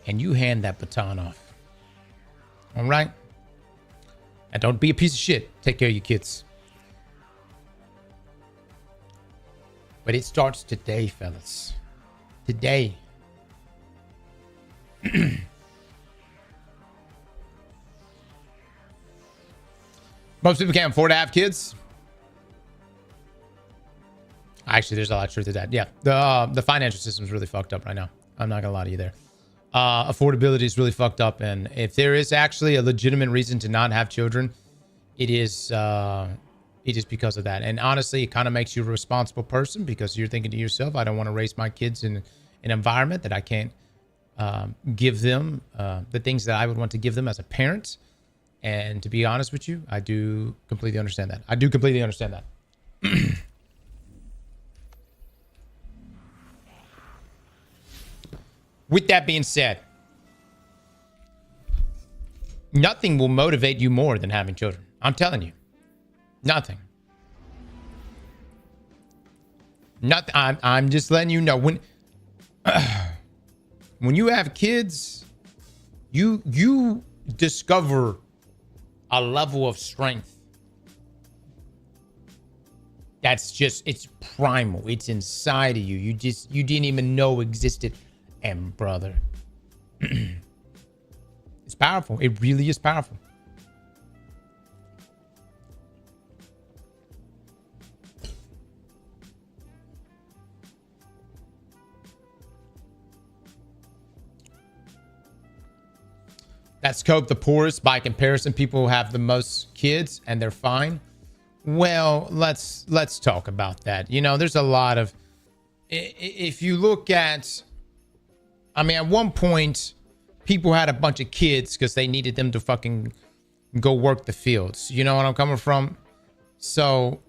And you hand that baton off. All right? And don't be a piece of shit. Take care of your kids. But it starts today, fellas. Today. Most people can't afford to have kids. Actually, there's a lot of truth to that. Yeah, the financial system is really fucked up right now. I'm not gonna lie to you there. Affordability is really fucked up, and if there is actually a legitimate reason to not have children, it is because of that. And honestly, it kind of makes you a responsible person because you're thinking to yourself, I don't want to raise my kids in an environment that I can't give them the things that I would want to give them as a parent. And to be honest with you, I do completely understand that. I do completely understand that. With that being said, nothing will motivate you more than having children. I'm telling you. Nothing. Nothing. I'm just letting you know. When you have kids, you discover a level of strength that's just, it's primal. It's inside of you. You didn't even know existed. And brother, it's powerful. It really is powerful. That's Cope the poorest. By comparison, people who have the most kids and they're fine. Well, let's talk about that. You know, there's a lot of, if you look at, I mean, at one point, people had a bunch of kids because they needed them to fucking go work the fields. You know what I'm coming from? So,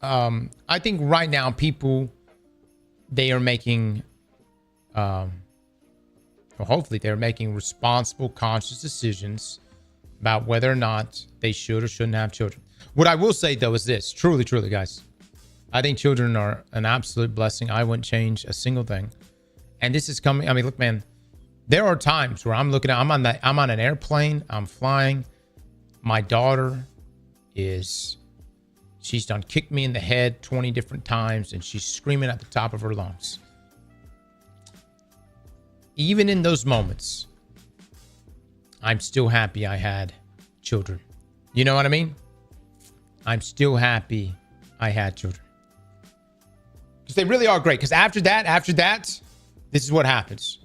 I think right now people, they are making, well, hopefully they're making responsible, conscious decisions about whether or not they should or shouldn't have children. What I will say, though, is this. Truly, guys. I think children are an absolute blessing. I wouldn't change a single thing. And this is coming. I mean, look, man, there are times where I'm looking at, I'm on an airplane. I'm flying. My daughter she's done kicked me in the head 20 different times and she's screaming at the top of her lungs. Even in those moments, I'm still happy I had children. You know what I mean? I'm still happy I had children. Because they really are great. Because after that, this is what happens.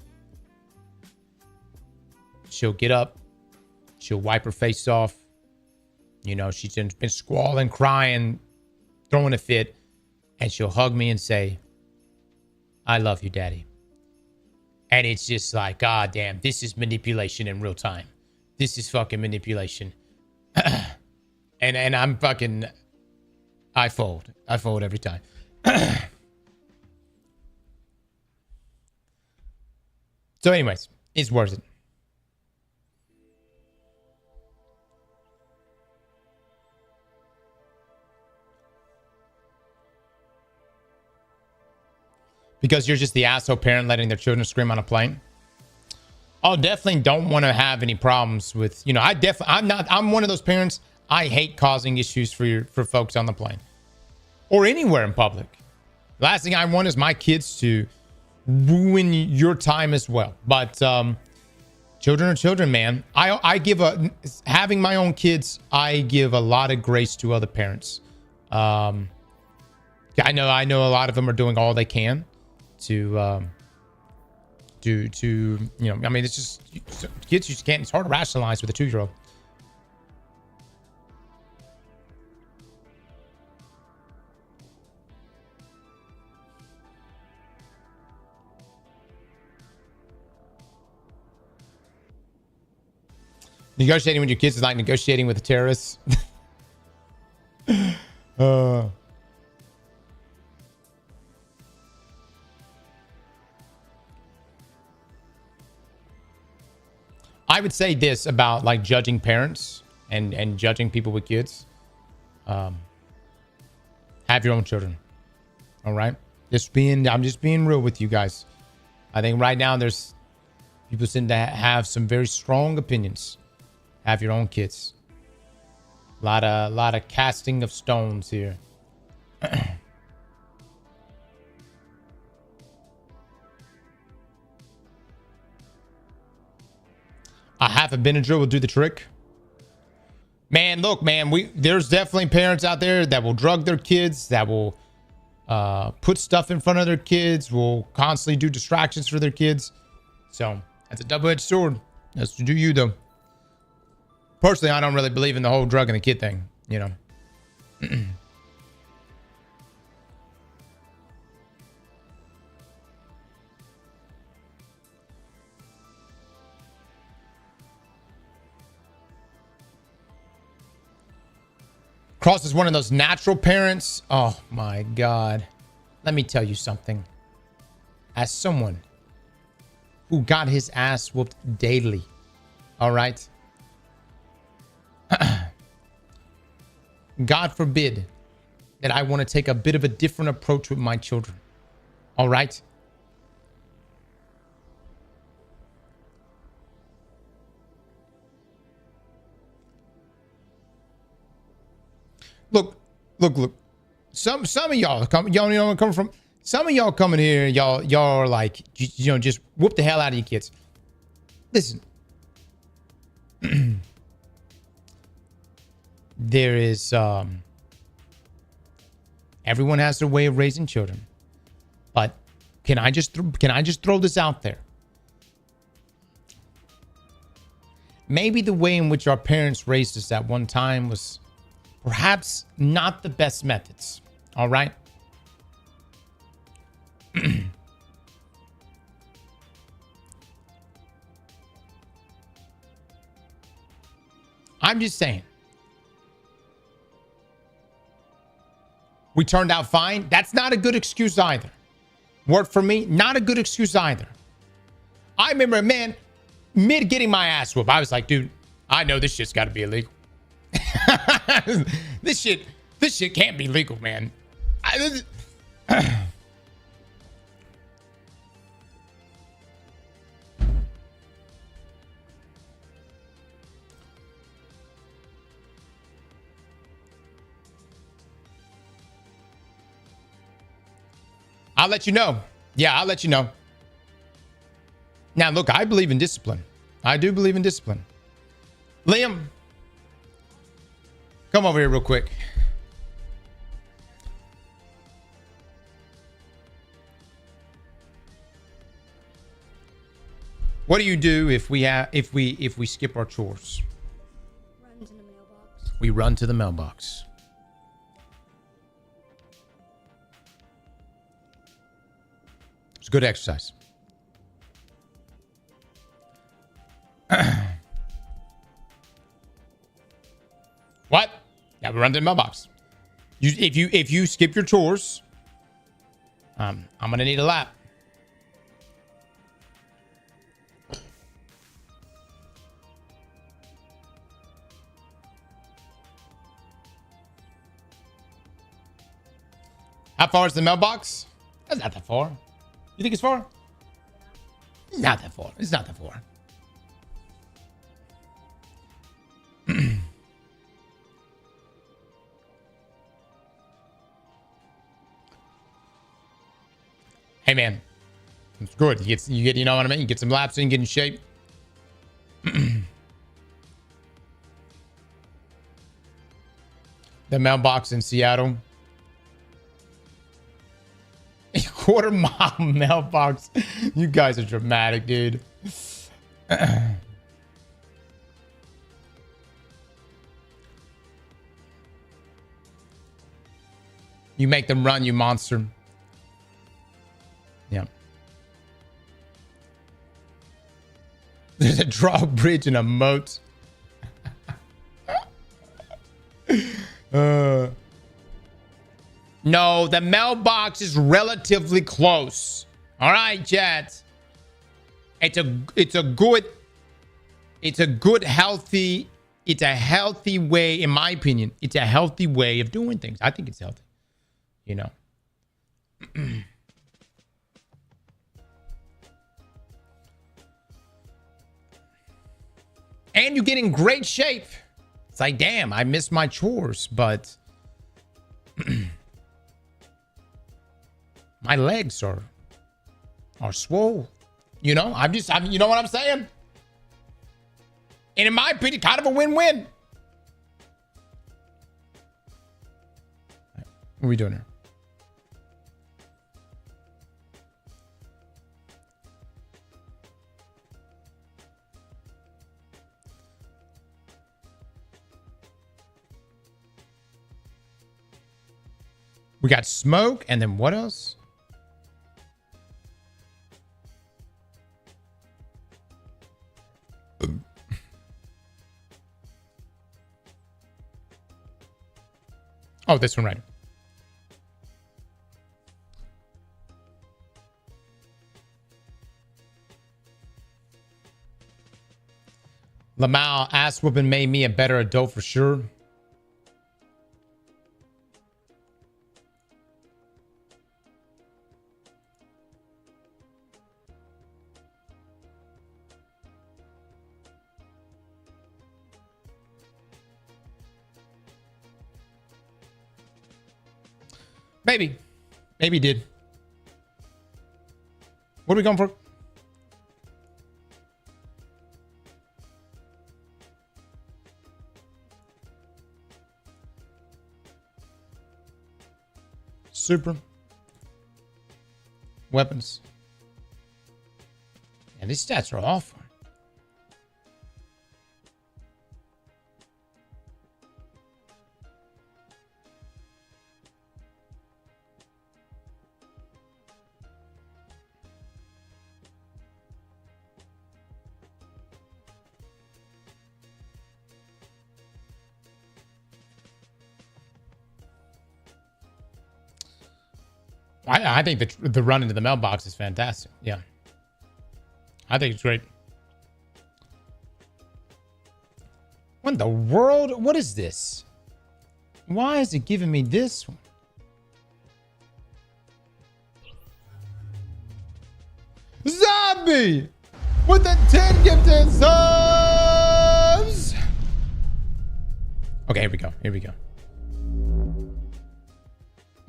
She'll get up. She'll wipe her face off. You know, she's been squalling, crying, throwing a fit. And she'll hug me and say, I love you, Daddy. And it's just like, God damn, this is manipulation in real time. This is fucking manipulation. and I'm fucking, I fold every time. So anyways, it's worth it. Because you're just the asshole parent letting their children scream on a plane. Oh, definitely don't want to have any problems with, you know, I'm one of those parents. I hate causing issues for folks on the plane or anywhere in public. Last thing I want is my kids to ruin your time as well. But children are children, man. I give having my own kids, I give a lot of grace to other parents. I know a lot of them are doing all they can to you know, I mean, it's just kids, you just can't, it's hard to rationalize with a 2-year-old. Negotiating with your kids is like negotiating with a terrorist. I would say this about like judging parents and judging people with kids. Have your own children. All right. I'm just being real with you guys. I think right now there's people seem to have some very strong opinions. Have your own kids. A lot of casting of stones here. A half a Benadryl will do the trick. Man, look, man, there's definitely parents out there that will drug their kids, that will put stuff in front of their kids, will constantly do distractions for their kids. So that's a double-edged sword. That's to do you, though. Personally, I don't really believe in the whole drug and the kid thing, you know. Cross is one of those natural parents. Oh my God. Let me tell you something. As someone who got his ass whooped daily, all right? God forbid that I want to take a bit of a different approach with my children, all right? Look. Some of y'all come, y'all know where I'm coming from. Some of y'all coming here, y'all are like, you know, just whoop the hell out of your kids. Listen, there is everyone has their way of raising children, but can I just throw this out there? Maybe the way in which our parents raised us at one time was perhaps not the best methods. All right. I'm just saying. We turned out fine. That's not a good excuse either. Word for me, not a good excuse either. I remember, man, mid getting my ass whooped, I was like, dude, I know this shit's got to be illegal. This shit can't be legal, man. I'll let you know. Yeah, I'll let you know. Now, look, I believe in discipline. I do believe in discipline. Liam, come over here real quick. What do you do if we skip our chores? Run to the mailbox. We run to the mailbox. It's good exercise. What? Yeah, we run to the mailbox. If you skip your chores, I'm gonna need a lap. How far is the mailbox? That's not that far. You think it's far? It's not that far. It's not that far. Hey man, it's good. You get, you know what I mean? You get some laps in, get in shape. The mailbox in Seattle. A quarter-mile mailbox. You guys are dramatic, dude. You make them run, you monster. Yeah. There's a drawbridge and a moat. No, the mailbox is relatively close. All right, chat. It's a healthy way, in my opinion. It's a healthy way of doing things. I think it's healthy. You know. And you get in great shape. It's like, damn, I missed my chores, but my legs are swole. You know, you know what I'm saying? And in my opinion, kind of a win-win. What are we doing here? We got smoke, and then what else? Oh, this one right. Lamau, ass whooping made me a better adult for sure. Maybe. Maybe he did. What are we going for? Super. Weapons. Yeah, these stats are awful. I think the run into the mailbox is fantastic. Yeah. I think it's great. What in the world? What is this? Why is it giving me this one? Zombie! With the 10 gifted subs! Okay, here we go. Here we go.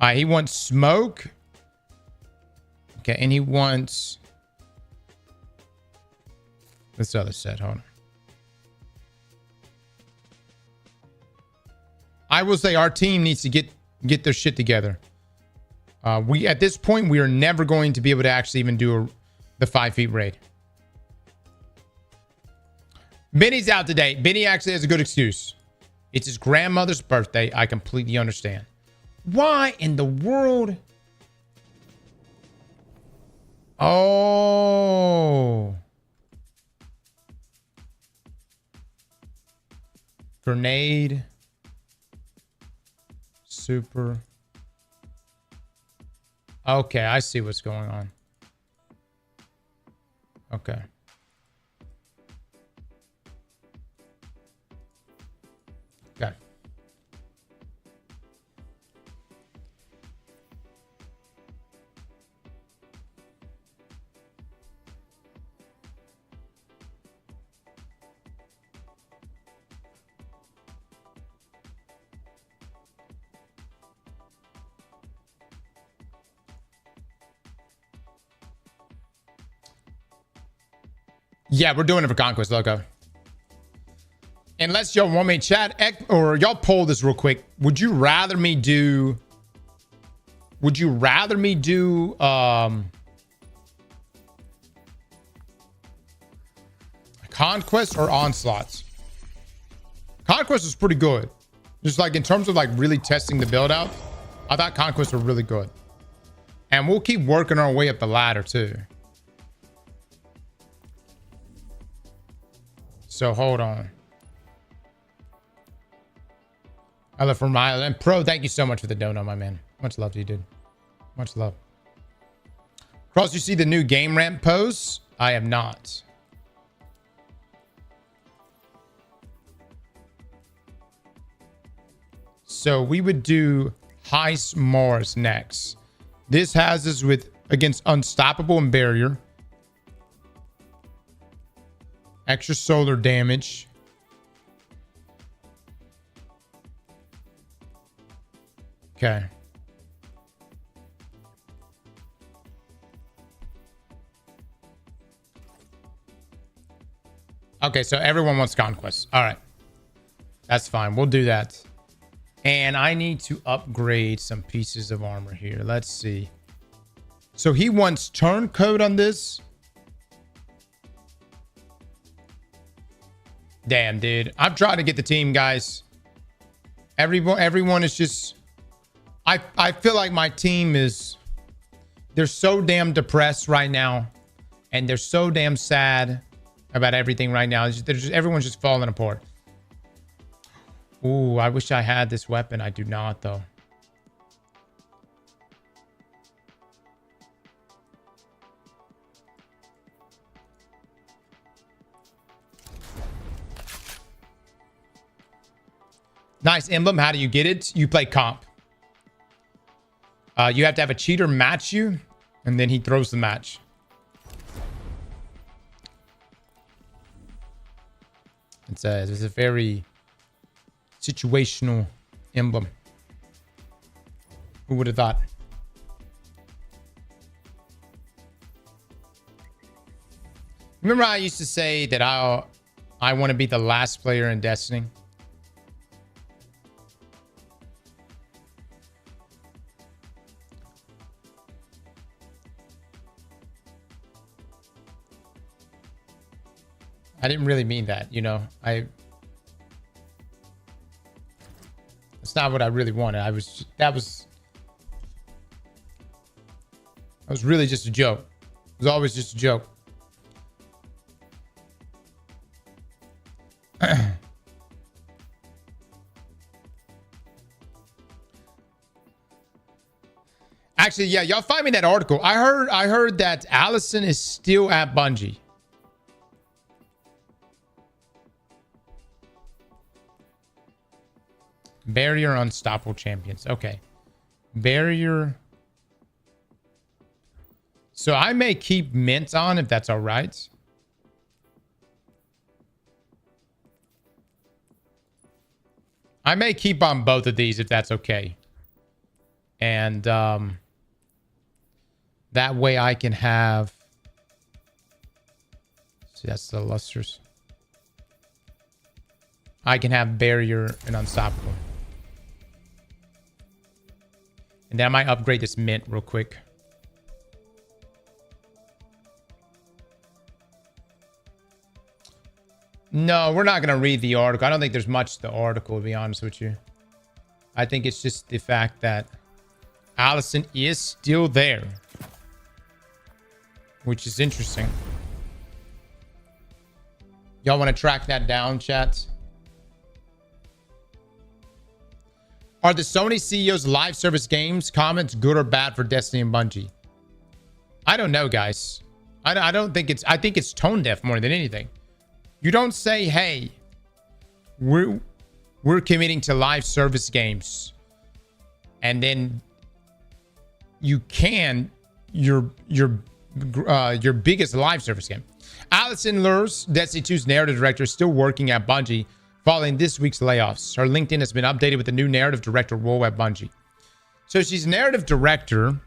All right, he wants smoke. Okay, and he wants this other set. Hold on. I will say our team needs to get their shit together. We at this point we are never going to be able to actually even do the 5 feet raid. Benny's out today. Benny actually has a good excuse. It's his grandmother's birthday. I completely understand. Why in the world? Oh. Grenade. Super. Okay, I see what's going on. Okay. Got it. Yeah, we're doing it for Conquest, logo. Unless y'all want me to chat, or y'all poll this real quick. Would you rather me do Conquest or Onslaughts? Conquest was pretty good. Just like in terms of like really testing the build out, I thought Conquest were really good. And we'll keep working our way up the ladder too. So hold on. I love from my and Pro, thank you so much for the dono, my man. Much love to you, dude. Much love. Cross, you see the new game ramp posts? I have not. So we would do Heist Mars next. This has us with against Unstoppable and Barrier. Extra solar damage. Okay. Okay, so everyone wants Conquest. All right. That's fine. We'll do that. And I need to upgrade some pieces of armor here. Let's see. So he wants turncoat on this. Damn, dude. I'm trying to get the team, guys. Everyone is just... I feel like my team is... They're so damn depressed right now. And they're so damn sad about everything right now. Everyone's just falling apart. Ooh, I wish I had this weapon. I do not, though. Nice emblem. How do you get it? You play comp. You have to have a cheater match you, and then he throws the match. It's a very situational emblem. Who would have thought? Remember I used to say that I want to be the last player in Destiny? I didn't really mean that, you know. It's not what I really wanted. That was really just a joke. It was always just a joke. Actually, yeah, y'all find me that article. I heard that Allison is still at Bungie. Barrier unstoppable champions. Okay. Barrier. So I may keep Mint on if that's all right. I may keep on both of these if that's okay. And that way I can have... See, that's the lusters. I can have barrier and unstoppable. And then I might upgrade this mint real quick. No, we're not going to read the article. I don't think there's much to the article, to be honest with you. I think it's just the fact that Allison is still there. Which is interesting. Y'all want to track that down, chat? Are the Sony CEO's live service games comments good or bad for Destiny and Bungie? I don't know, guys. I don't think it's... I think it's tone deaf more than anything. You don't say, hey, we're committing to live service games. And then you can... your biggest live service game. Allison Lurs, Destiny 2's narrative director, is still working at Bungie following this week's layoffs. Her LinkedIn has been updated with the new narrative director role at Bungie. So she's narrative director.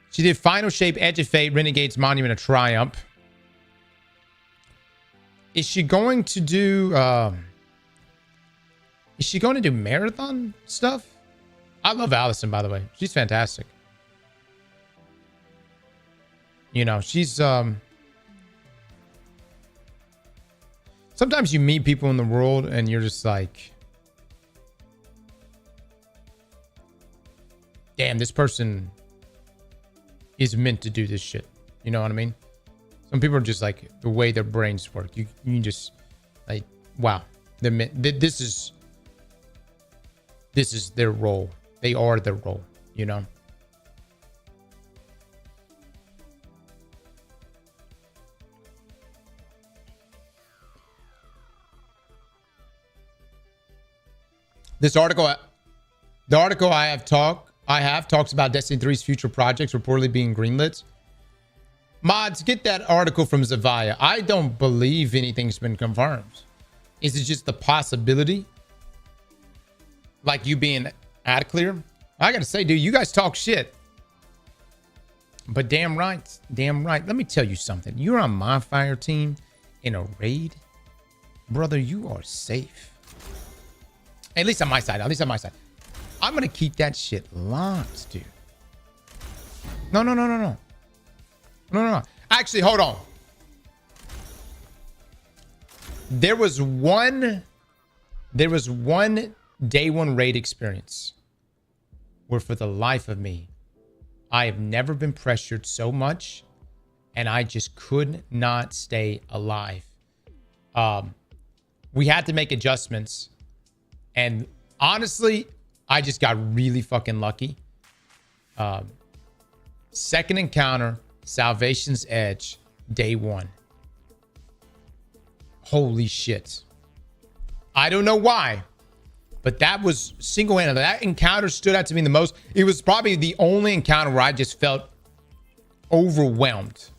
She did Final Shape, Edge of Fate, Renegades, Monument of Triumph. Is she going to do... is she going to do marathon stuff? I love Allison, by the way. She's fantastic. You know, she's... Sometimes you meet people in the world and you're just like... Damn, this person is meant to do this shit. You know what I mean? Some people are just like, the way their brains work. You just... Like, wow. This is their role. They are their role, you know? This article, the article I have talks about Destiny 3's future projects reportedly being greenlit. Mods, get that article from Zavia. I don't believe anything's been confirmed. Is it just the possibility? like you being ad clear. I gotta say, dude, you guys talk shit. But damn right. Damn right. Let me tell you something. You're on my fire team in a raid. Brother, you are safe. At least on my side. At least on my side. I'm gonna keep that shit locked, dude. No. Actually, hold on. There was one day one raid experience where for the life of me, I have never been pressured so much and I just could not stay alive. We had to make adjustments and honestly, I just got really fucking lucky. Second encounter, Salvation's Edge, day one. Holy shit. I don't know why, but that was single-handed. That encounter stood out to me the most. It was probably the only encounter where I just felt overwhelmed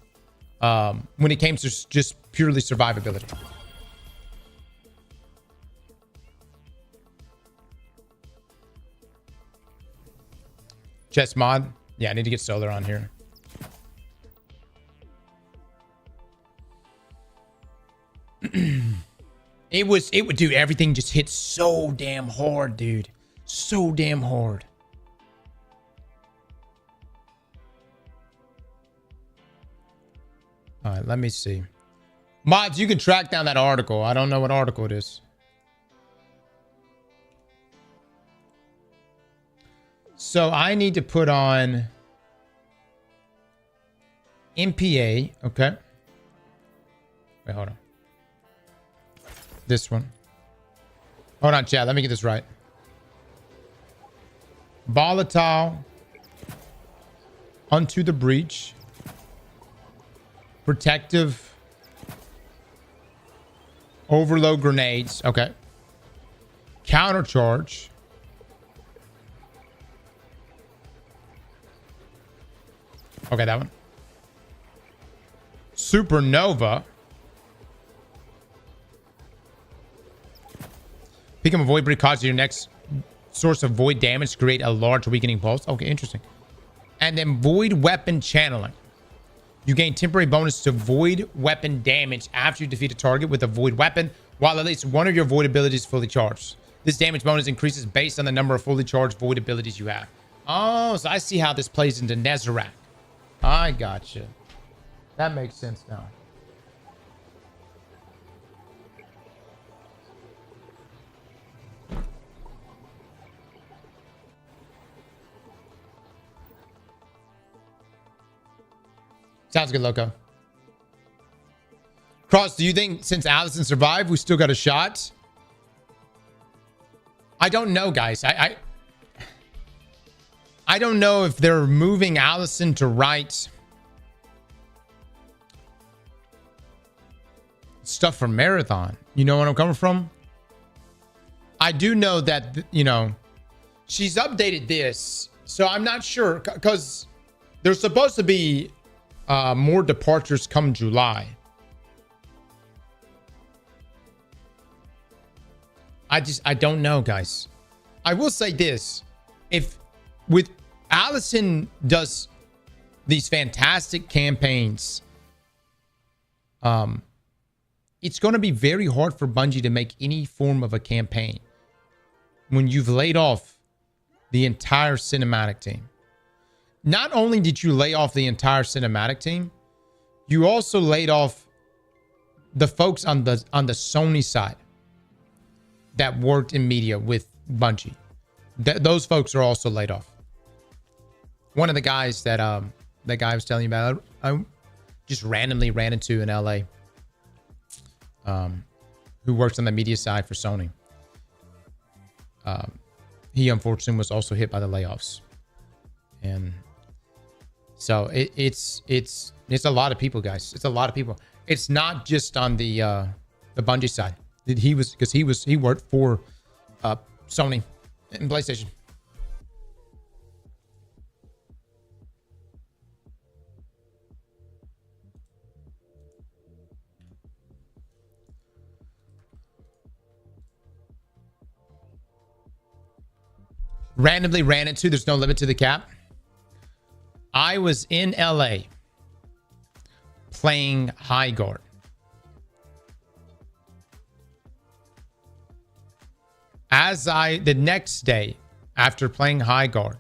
when it came to just purely survivability. Chess mod. Yeah, I need to get solar on here. It would, dude, everything just hit so damn hard, dude. So damn hard. All right, let me see. Mods, you can track down that article. I don't know what article it is. So I need to put on MPA. Okay. Wait, hold on. This one. Hold on, chat. Let me get this right. Volatile. Unto the breach. Protective. Overload grenades. Okay. Countercharge. Okay, that one. Supernova. Become a void break causes your next source of void damage to create a large weakening pulse. Okay, interesting. And then void weapon channeling. You gain temporary bonus to void weapon damage after you defeat a target with a void weapon, while at least one of your void abilities is fully charged. This damage bonus increases based on the number of fully charged void abilities you have. Oh, so I see how this plays into Nezarec. I gotcha. That makes sense now. Sounds good, Loco. Cross, do you think since Allison survived, we still got a shot? I don't know, guys. I don't know if they're moving Allison to right. Stuff for Marathon. You know where I'm coming from? I do know that, you know, she's updated this. So I'm not sure because there's supposed to be more departures come July. I don't know, guys. I will say this. If with Allison does these fantastic campaigns, it's going to be very hard for Bungie to make any form of a campaign when you've laid off the entire cinematic team. Not only did you lay off the entire cinematic team, you also laid off the folks on the Sony side that worked in media with Bungie. Those folks are also laid off. One of the guys that that guy was telling you about, I just randomly ran into in LA, who works on the media side for Sony. He unfortunately was also hit by the layoffs, and so it's a lot of people, guys. It's a lot of people. It's not just on the Bungie side. He worked for Sony and PlayStation. randomly ran into, there's no limit to the cap. I was in LA playing high guard. The next day after playing high guard,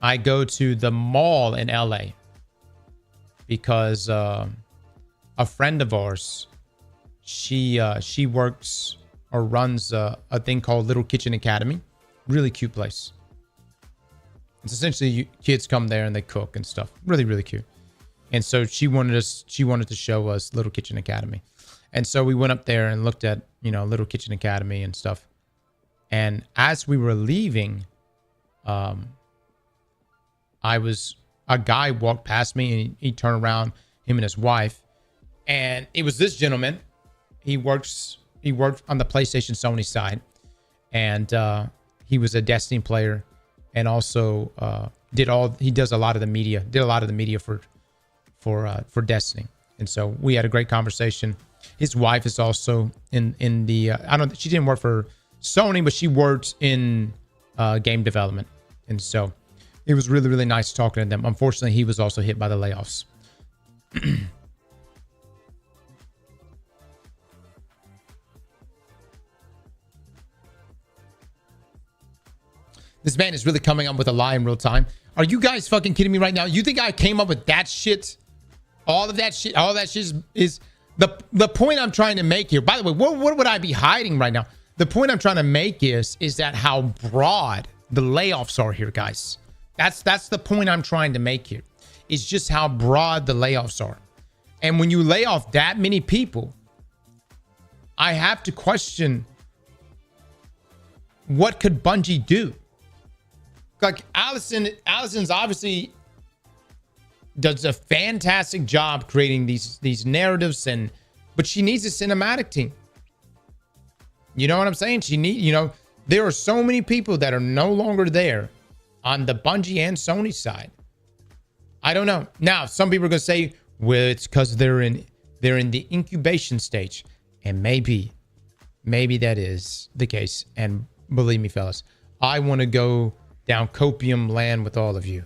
I go to the mall in LA because a friend of ours, she works or runs a thing called Little Kitchen Academy. Really cute place. It's essentially kids come there and they cook and stuff. Really, really cute. And so she wanted to show us Little Kitchen Academy. And so we went up there and looked at, Little Kitchen Academy and stuff. And as we were leaving, a guy walked past me and he turned around, him and his wife. And it was this gentleman. He worked on the PlayStation Sony side. And he was a Destiny player and also he does a lot of the media for Destiny. And so we had a great conversation. His wife is also in the she didn't work for Sony, but she worked in game development. And so it was really, really nice talking to them. Unfortunately, he was also hit by the layoffs. This man is really coming up with a lie in real time. Are you guys fucking kidding me right now? You think I came up with that shit? All that shit is the point I'm trying to make here. By the way, what would I be hiding right now? The point I'm trying to make is that how broad the layoffs are here, guys. That's the point I'm trying to make here. It's just how broad the layoffs are. And when you lay off that many people, I have to question, what could Bungie do? Like Allison's obviously does a fantastic job creating these narratives, but she needs a cinematic team. You know what I'm saying? There are so many people that are no longer there on the Bungie and Sony side. I don't know. Now, some people are gonna say, well, it's because they're in the incubation stage, and maybe that is the case. And believe me, fellas, I want to go down copium land with all of you.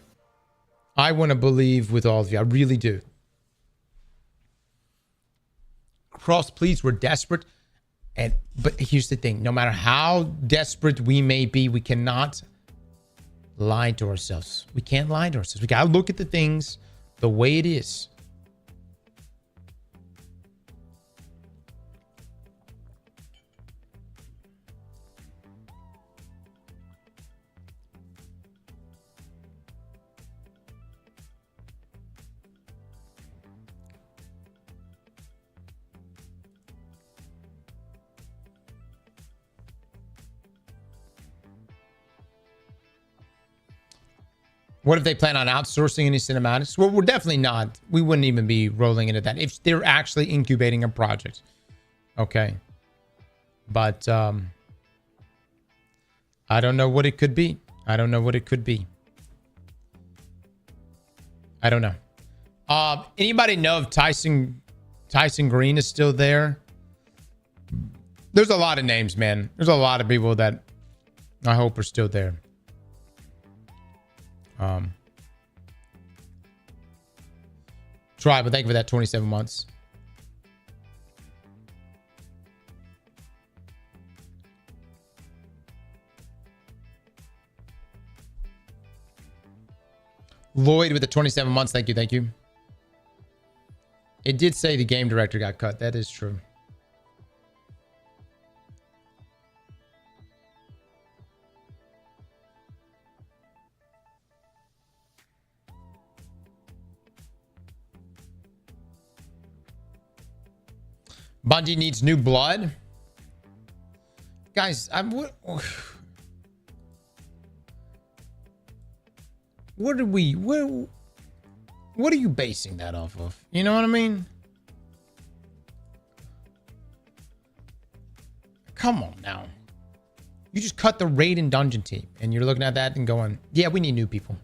I want to believe with all of you. I really do. Cross, please, we're desperate. But here's the thing. No matter how desperate we may be, we cannot lie to ourselves. We can't lie to ourselves. We got to look at the things the way it is. What if they plan on outsourcing any cinematics? Well, we're definitely not. We wouldn't even be rolling into that if they're actually incubating a project. Okay. But I don't know what it could be. I don't know. Anybody know if Tyson Green is still there? There's a lot of names, man. There's a lot of people that I hope are still there. Try, but thank you for that 27 months. Lloyd with the 27 months. Thank you. It did say the game director got cut. That is true. Bungie needs new blood. Guys, what are you basing that off of? You know what I mean? Come on now. You just cut the raid and dungeon team and you're looking at that and going, yeah, we need new people.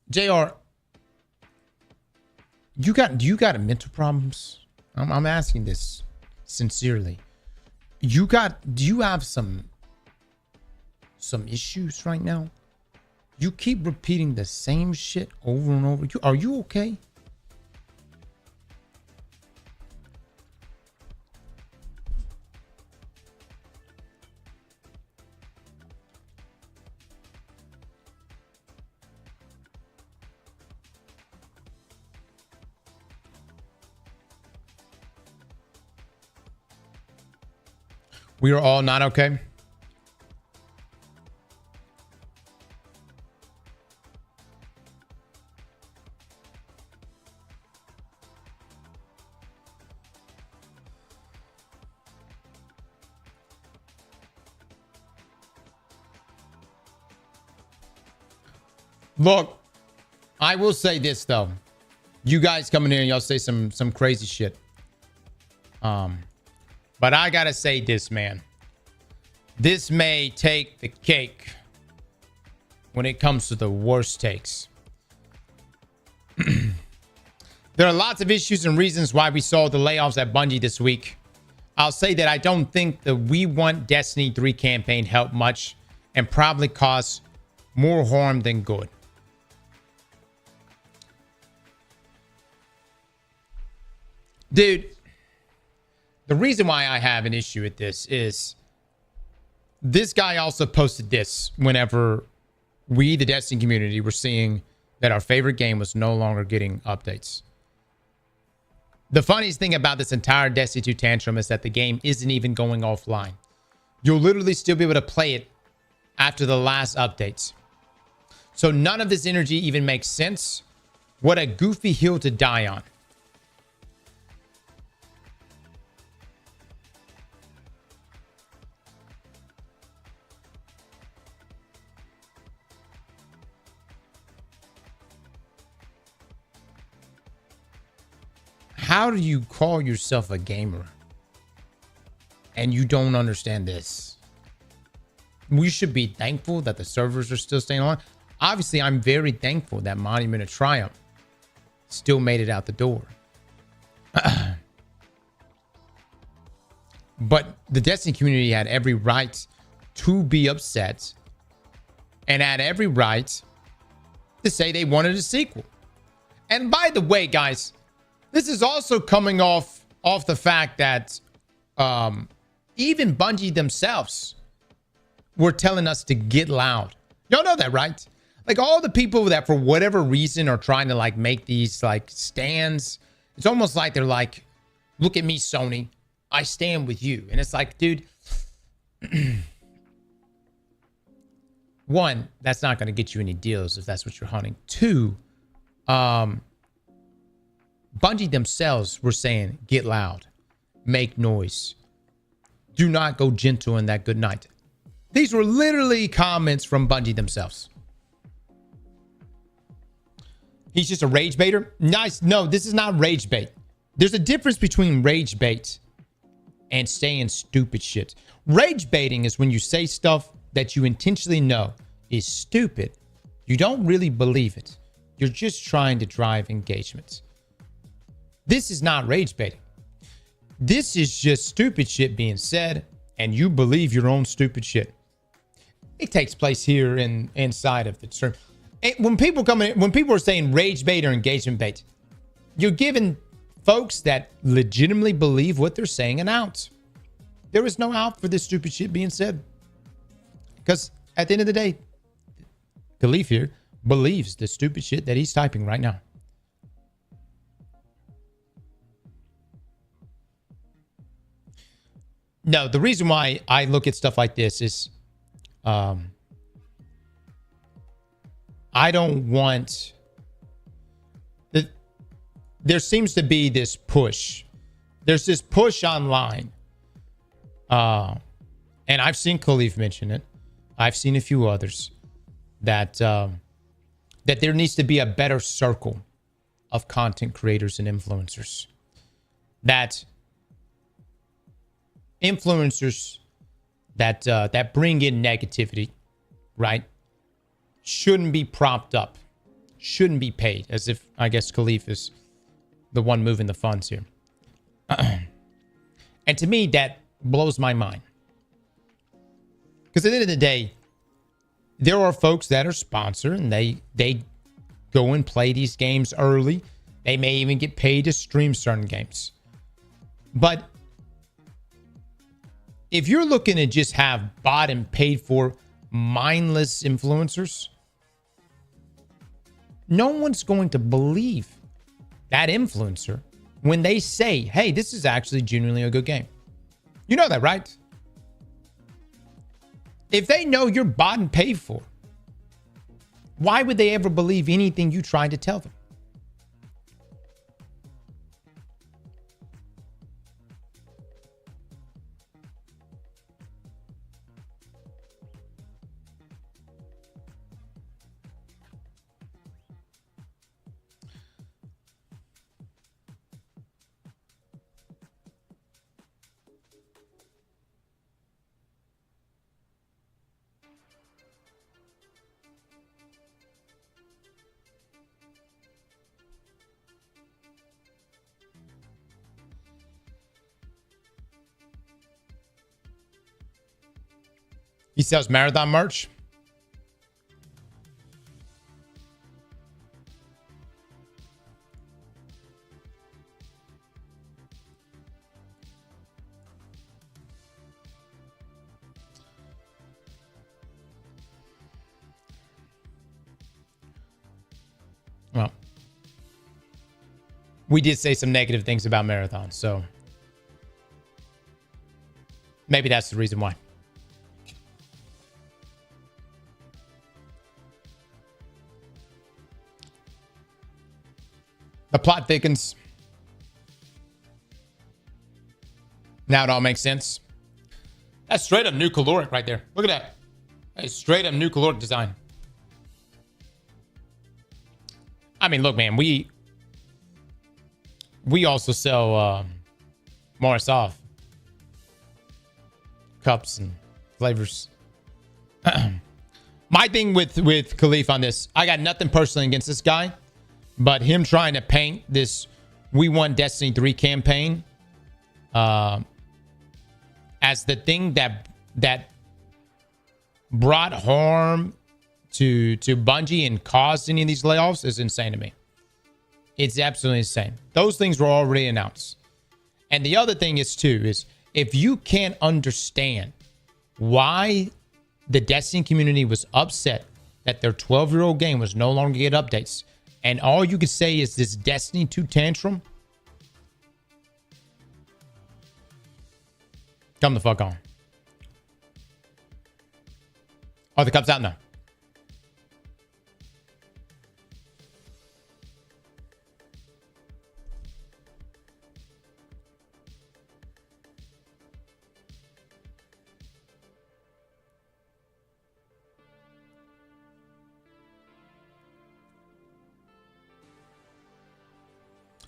JR, do you got mental problems? I'm asking this sincerely. Do you have some issues right now? You keep repeating the same shit over and over. Are you okay? We are all not okay. Look, I will say this though. You guys coming in and y'all say some crazy shit. But I gotta say this, man. This may take the cake when it comes to the worst takes. There are lots of issues and reasons why we saw the layoffs at Bungie this week. I'll say that I don't think the We Want Destiny 3 campaign helped much and probably caused more harm than good. Dude, the reason why I have an issue with this is this guy also posted this whenever we, the Destiny community, were seeing that our favorite game was no longer getting updates. The funniest thing about this entire Destiny 2 tantrum is that the game isn't even going offline. You'll literally still be able to play it after the last updates. So none of this energy even makes sense. What a goofy hill to die on. How do you call yourself a gamer and you don't understand this? We should be thankful that the servers are still staying on. Obviously, I'm very thankful that Monument of Triumph still made it out the door. But the Destiny community had every right to be upset and had every right to say they wanted a sequel. And by the way, guys, this is also coming off the fact that even Bungie themselves were telling us to get loud. Y'all know that, right? Like all the people that for whatever reason are trying to like make these like stands. It's almost like they're like, look at me, Sony. I stand with you. And it's like, dude, one, that's not going to get you any deals if that's what you're hunting. Two, Bungie themselves were saying, get loud, make noise. Do not go gentle in that good night. These were literally comments from Bungie themselves. He's just a rage baiter. Nice. No, this is not rage bait. There's a difference between rage bait and saying stupid shit. Rage baiting is when you say stuff that you intentionally know is stupid. You don't really believe it. You're just trying to drive engagement. This is not rage baiting. This is just stupid shit being said, and you believe your own stupid shit. It takes place here inside of the term. When people are saying rage bait or engagement bait, you're giving folks that legitimately believe what they're saying an out. There is no out for this stupid shit being said. Because at the end of the day, Khalif here believes the stupid shit that he's typing right now. No, the reason why I look at stuff like this is I don't want... There seems to be this push. There's this push online. And I've seen Khalif mention it. I've seen a few others. That there needs to be a better circle of content creators and influencers. That influencers that bring in negativity, right, shouldn't be propped up, shouldn't be paid, as if, I guess, Khalif is the one moving the funds here. And to me, that blows my mind. Because at the end of the day, there are folks that are sponsored, and they go and play these games early. They may even get paid to stream certain games. But if you're looking to just have bought and paid for mindless influencers, no one's going to believe that influencer when they say, hey, this is actually genuinely a good game. You know that, right? If they know you're bought and paid for, why would they ever believe anything you try to tell them? He sells marathon merch. Well, we did say some negative things about marathons, so maybe that's the reason why. The plot thickens. Now it all makes sense. That's straight up new caloric right there. Look at that. That's straight up new caloric design. I mean, look, man, we also sell Morrisov cups and flavors. My thing with Khalif on this, I got nothing personally against this guy. But him trying to paint this We Want Destiny 3 campaign as the thing that brought harm to Bungie and caused any of these layoffs is insane to me. It's absolutely insane. Those things were already announced. And the other thing is if you can't understand why the Destiny community was upset that their 12-year-old game was no longer get updates, and all you can say is this Destiny 2 tantrum, come the fuck on. Oh, the cup's out now.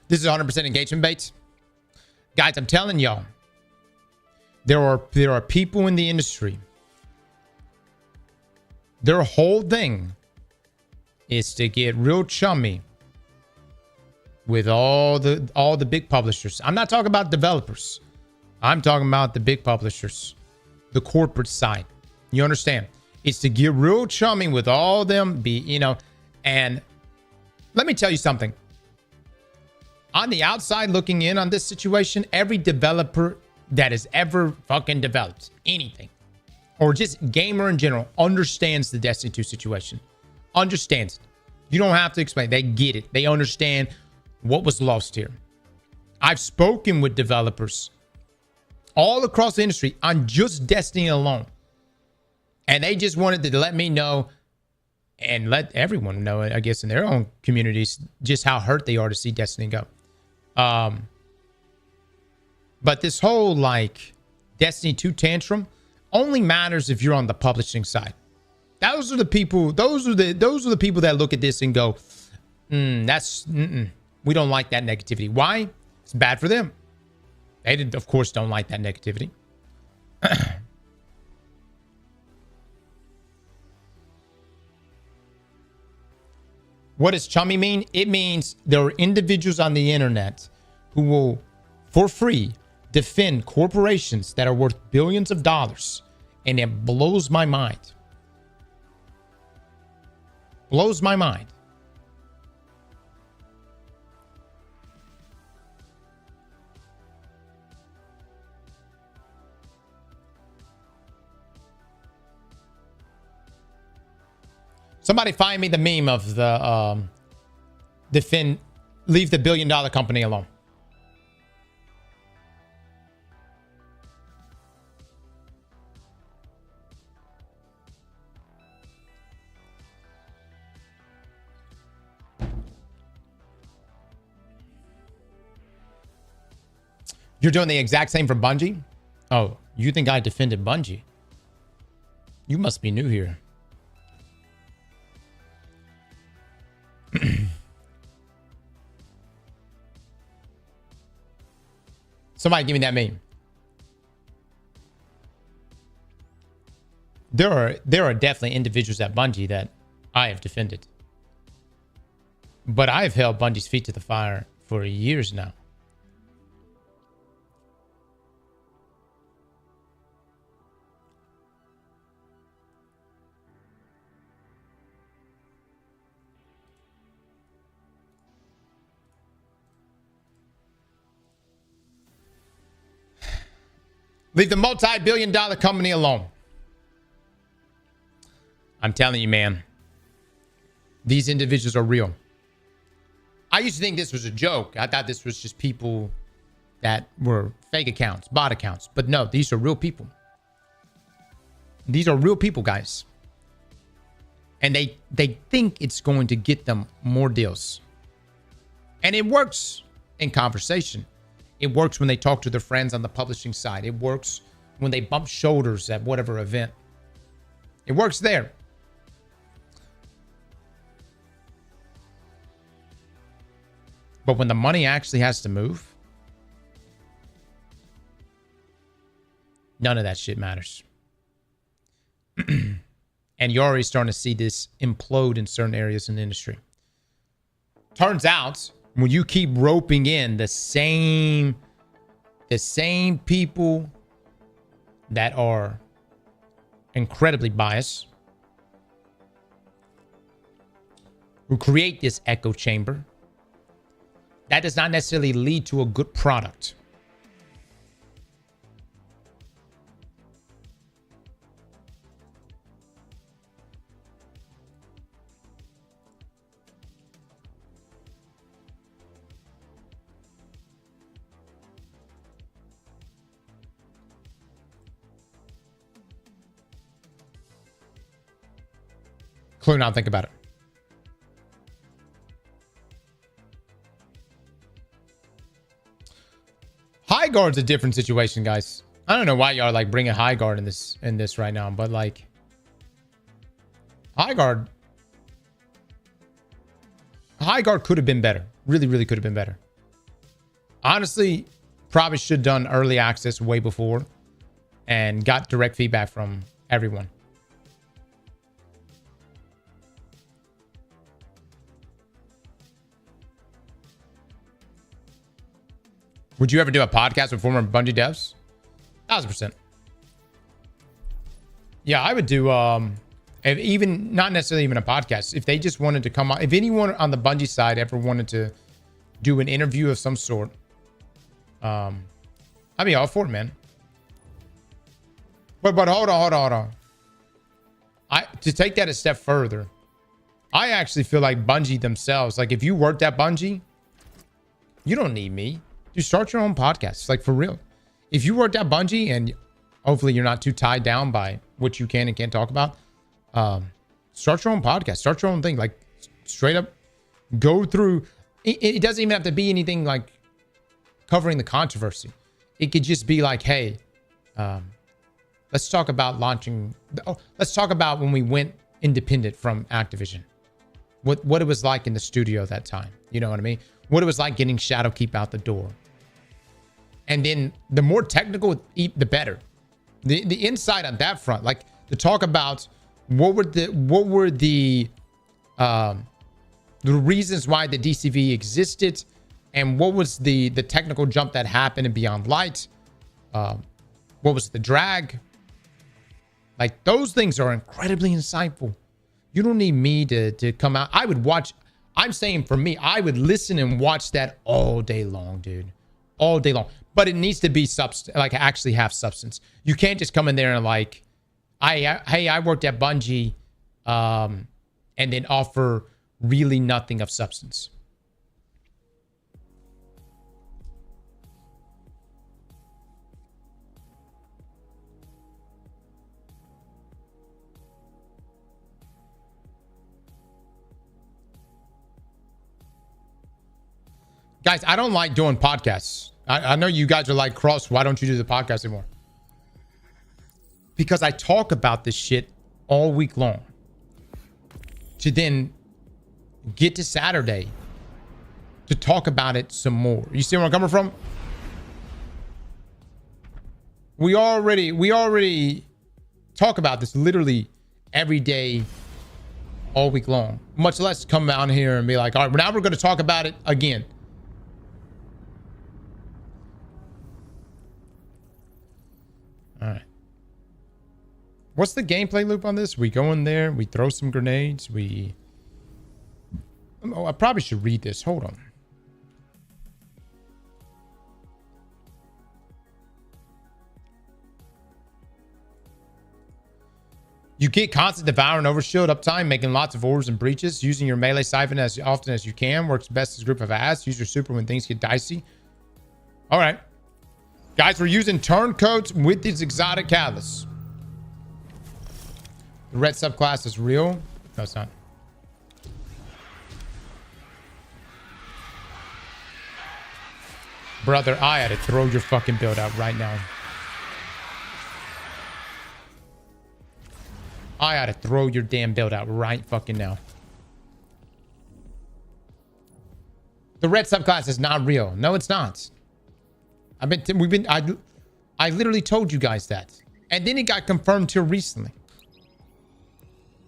This is 100% engagement bait. Guys, I'm telling y'all, there are people in the industry. Their whole thing is to get real chummy with all the big publishers. I'm not talking about developers. I'm talking about the big publishers, the corporate side. You understand? It's to get real chummy with all them, and let me tell you something. On the outside looking in on this situation, every developer that has ever fucking developed anything, or just gamer in general, understands the Destiny 2 situation. Understands it. You don't have to explain. They get it. They understand what was lost here. I've spoken with developers all across the industry on just Destiny alone. And they just wanted to let me know and let everyone know, I guess, in their own communities, just how hurt they are to see Destiny go. But this whole Destiny 2 tantrum only matters if you're on the publishing side. Those are the people that look at this and go, we don't like that negativity. Why? It's bad for them. They, of course, don't like that negativity. What does chummy mean? It means there are individuals on the internet who will, for free, defend corporations that are worth billions of dollars. And it blows my mind. Blows my mind. Somebody find me the meme of the leave the billion-dollar company alone. You're doing the exact same for Bungie? Oh, you think I defended Bungie? You must be new here. Somebody give me that meme. There are definitely individuals at Bungie that I have defended. But I've held Bungie's feet to the fire for years now. Leave the multi-billion-dollar company alone. I'm telling you, man. These individuals are real. I used to think this was a joke. I thought this was just people that were fake accounts, bot accounts. But no, these are real people. These are real people, guys. And they think it's going to get them more deals. And it works in conversation. It works when they talk to their friends on the publishing side. It works when they bump shoulders at whatever event. It works there. But when the money actually has to move, none of that shit matters. And you're already starting to see this implode in certain areas in the industry. Turns out, when you keep roping in the same people that are incredibly biased, who create this echo chamber, that does not necessarily lead to a good product. Clue now, think about it. High guard's a different situation, guys. I don't know why y'all like bringing high guard in this right now, but like high guard could have been better. Really could have been better. Honestly, probably should have done early access way before and got direct feedback from everyone. Would you ever do a podcast with former Bungie devs? 1000%. Yeah, I would do, if even not necessarily even a podcast. If they just wanted to come on, if anyone on the Bungie side ever wanted to do an interview of some sort, I'd be all for it, man. But hold on. To take that a step further, I actually feel like Bungie themselves, like if you worked at Bungie, you don't need me. You start your own podcast, like for real. If you worked at Bungie and hopefully you're not too tied down by what you can and can't talk about, start your own podcast, start your own thing. Like straight up go through. It doesn't even have to be anything like covering the controversy. It could just be like, hey, let's talk about launching. Let's talk about when we went independent from Activision. What it was like in the studio at that time. You know what I mean? What it was like getting Shadowkeep out the door. And then the more technical, the better. The insight on that front, like to talk about what were the the reasons why the DCV existed, and what was the technical jump that happened in Beyond Light. What was the drag? Like, those things are incredibly insightful. You don't need me to come out. I would watch. I'm saying for me, I would listen and watch that all day long, dude. All day long. But it needs to be like actually have substance. You can't just come in there and like, hey, I worked at Bungie, and then offer really nothing of substance. Guys, I don't like doing podcasts. I know you guys are like, Cross, why don't you do the podcast anymore? Because I talk about this shit all week long. To then get to Saturday to talk about it some more. You see where I'm coming from? We already talk about this literally every day, all week long. Much less come down here and be like, all right, now we're going to talk about it again. All right. What's the gameplay loop on this? We go in there, we throw some grenades, oh, I probably should read this. Hold on. You get constant devour and overshield uptime, making lots of orbs and breaches. Using your melee siphon as often as you can. Works best as a group of ass. Use your super when things get dicey. All right. Guys, we're using turncoats with these exotic catalysts. The red subclass is real. No, it's not. Brother, I had to throw your fucking build out right now. I had to throw your damn build out right fucking now. The red subclass is not real. No, it's not. I literally told you guys that. And then it got confirmed till recently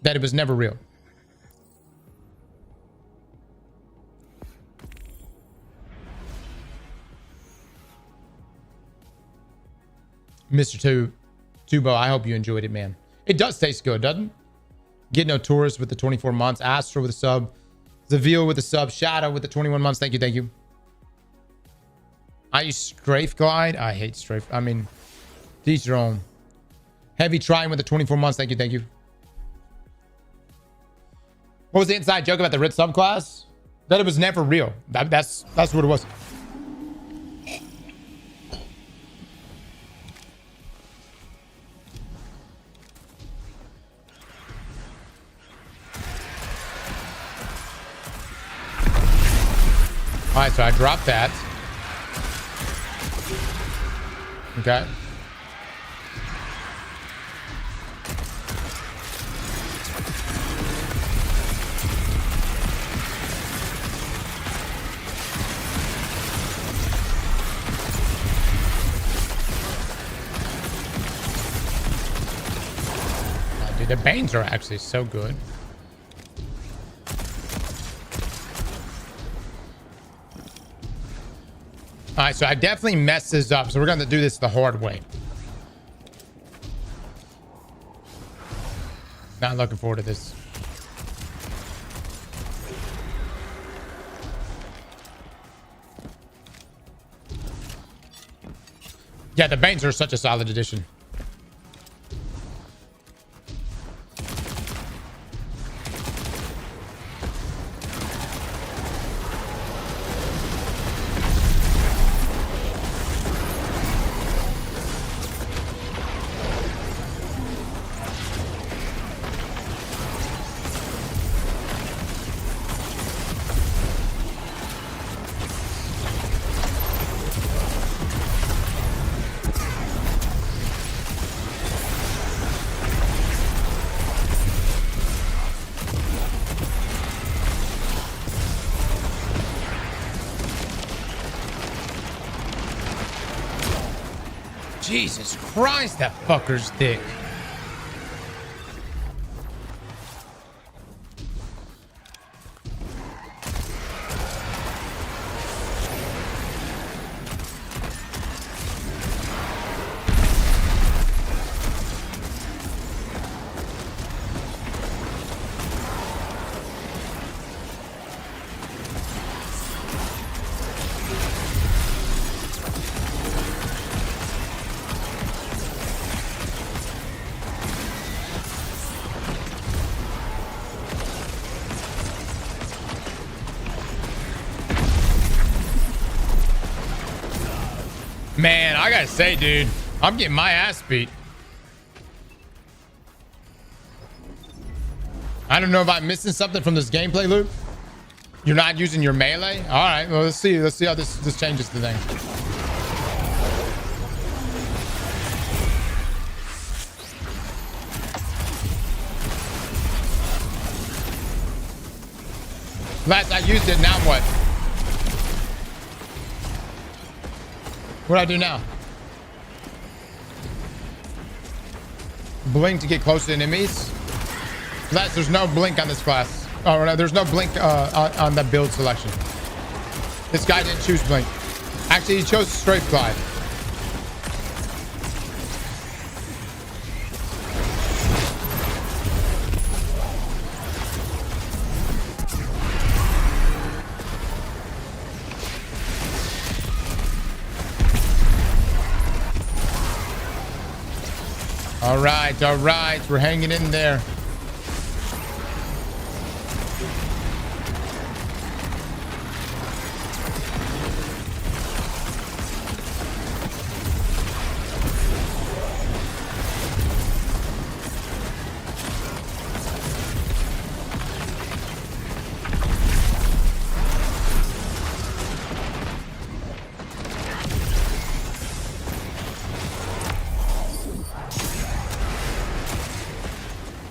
that it was never real. Mr. Tubo, I hope you enjoyed it, man. It does taste good, doesn't it? Get no tourists with the 24 months. Astro with a sub. Zavil with a sub. Shadow with the 21 months. Thank you, thank you. I use Strafe Glide. I hate Strafe. I mean, teach your own. Heavy Trying with the 24 months. Thank you, thank you. What was the inside joke about the red subclass? That it was never real. That's what it was. All right, so I dropped that. Okay. Oh, dude, the Banes are actually so good. All right, so I definitely messed this up. So we're going to do this the hard way. Not looking forward to this. Yeah, the Banes are such a solid addition. Jesus Christ, that fucker's thick. Man, I gotta say, dude, I'm getting my ass beat. I don't know if I'm missing something from this gameplay loop. You're not using your melee? All right, well, let's see. Let's see how this changes the thing. Last I used it, now what? What do I do now? Blink to get close to enemies. Last, there's no blink on this class. Oh, no, there's no blink on the build selection. This guy didn't choose blink. Actually, he chose strafe glide. All right, we're hanging in there.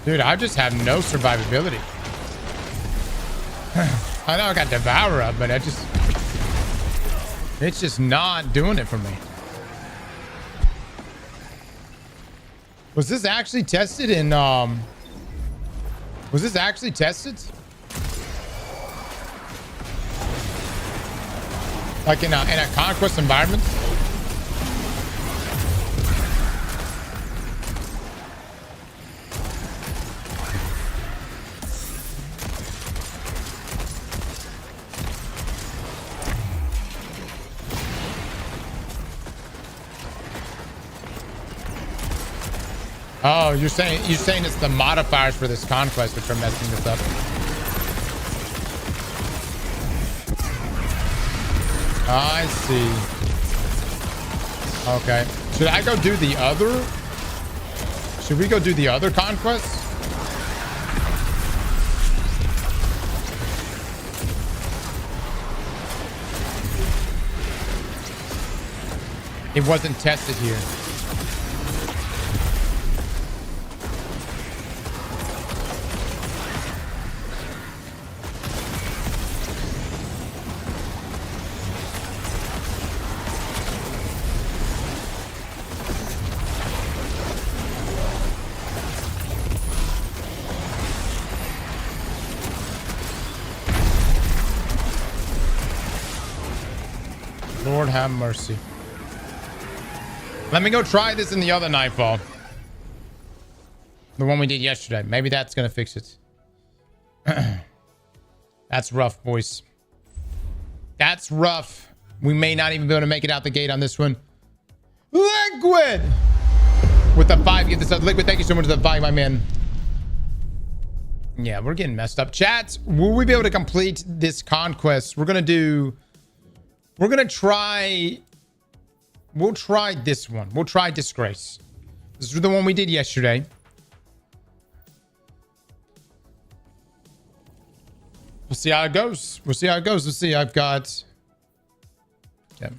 Dude, I just have no survivability. I know I got Devour up, but it's just not doing it for me. Was this actually tested in, was this actually tested? Like in a Conquest environment? Oh, you're saying it's the modifiers for this Conquest which are messing this up. I see. Okay. Should I go do the other? Should we go do the other Conquest? It wasn't tested here. Lord have mercy. Let me go try this in the other Nightfall. The one we did yesterday. Maybe that's going to fix it. That's rough, boys. That's rough. We may not even be able to make it out the gate on this one. Liquid! With the 5, get this up. Liquid, thank you so much for the 5, my man. Yeah, we're getting messed up. Chat, will we be able to complete this Conquest? We're going to try... We'll try this one. We'll try Disgrace. This is the one we did yesterday. We'll see how it goes. We'll see how it goes. Let's see. I've got... Yeah.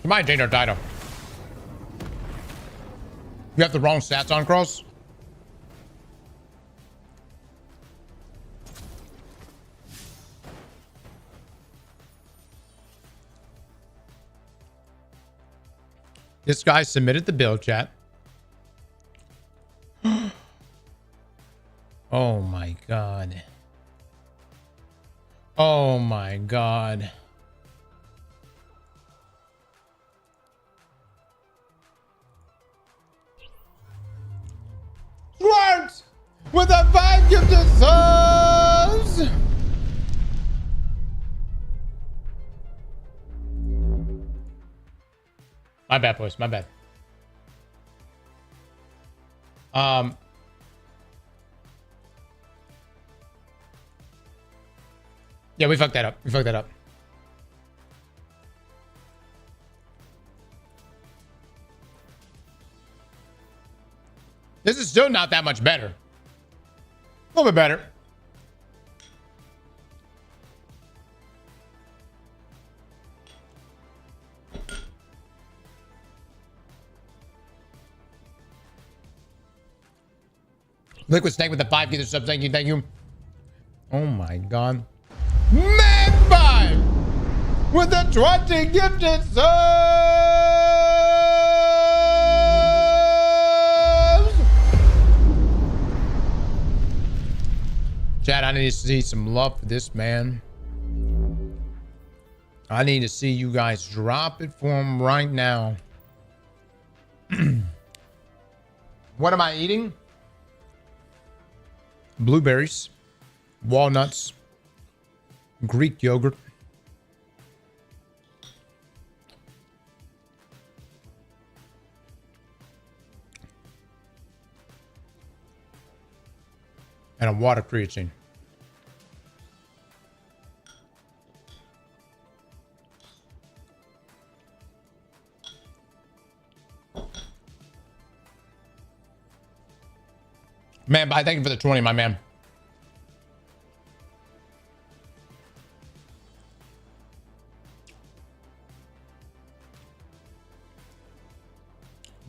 Come on, change our title. You have the wrong stats on, Cross. This guy submitted the bill, chat. Oh my god. Oh my god. Works with a 5 gifted subs. My bad, boys. My bad. Yeah, we fucked that up. We fucked that up. This is still not that much better. A little bit better. Liquid Snake with the 5 gifted subs. Thank you. Thank you. Oh my god. Man with the 20 gifted subs. Chad, I need to see some love for this man. I need to see you guys drop it for him right now. What am I eating? Blueberries, walnuts, Greek yogurt, and a water creatine. Man, I thank you for the 20, my man.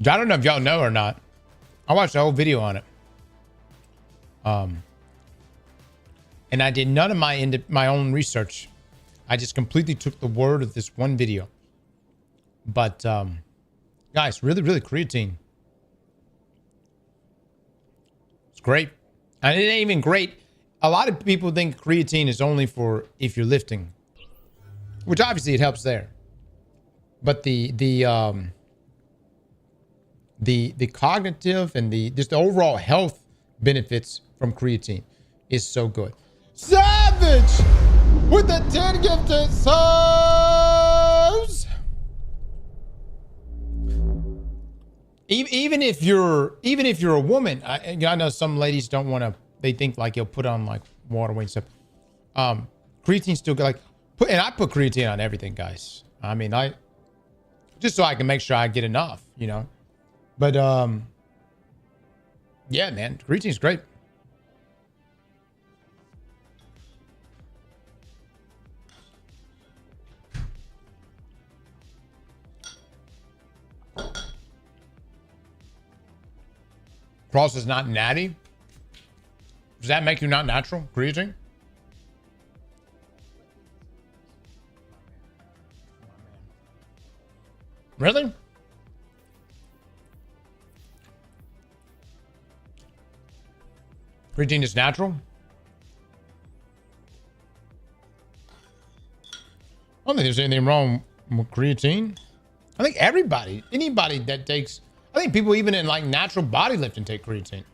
I don't know if y'all know or not. I watched the whole video on it. And I did none of my own research. I just completely took the word of this one video. But guys, really, creatine. It's great. And it ain't even great. A lot of people think creatine is only for if you're lifting, which obviously it helps there. But the cognitive and just the overall health benefits from creatine is so good. Savage with the 10 gifted subs. Even if you're a woman, I know some ladies don't want to. They think like you'll put on like water weight stuff. Creatine still good. And I put creatine on everything, guys. I mean, just so I can make sure I get enough, you know. But yeah, man, creatine's great. Cross is not natty. Does that make you not natural? Creatine? Really? Creatine is natural? I don't think there's anything wrong with creatine. I think anybody that takes, I think people even in like natural bodybuilding take creatine.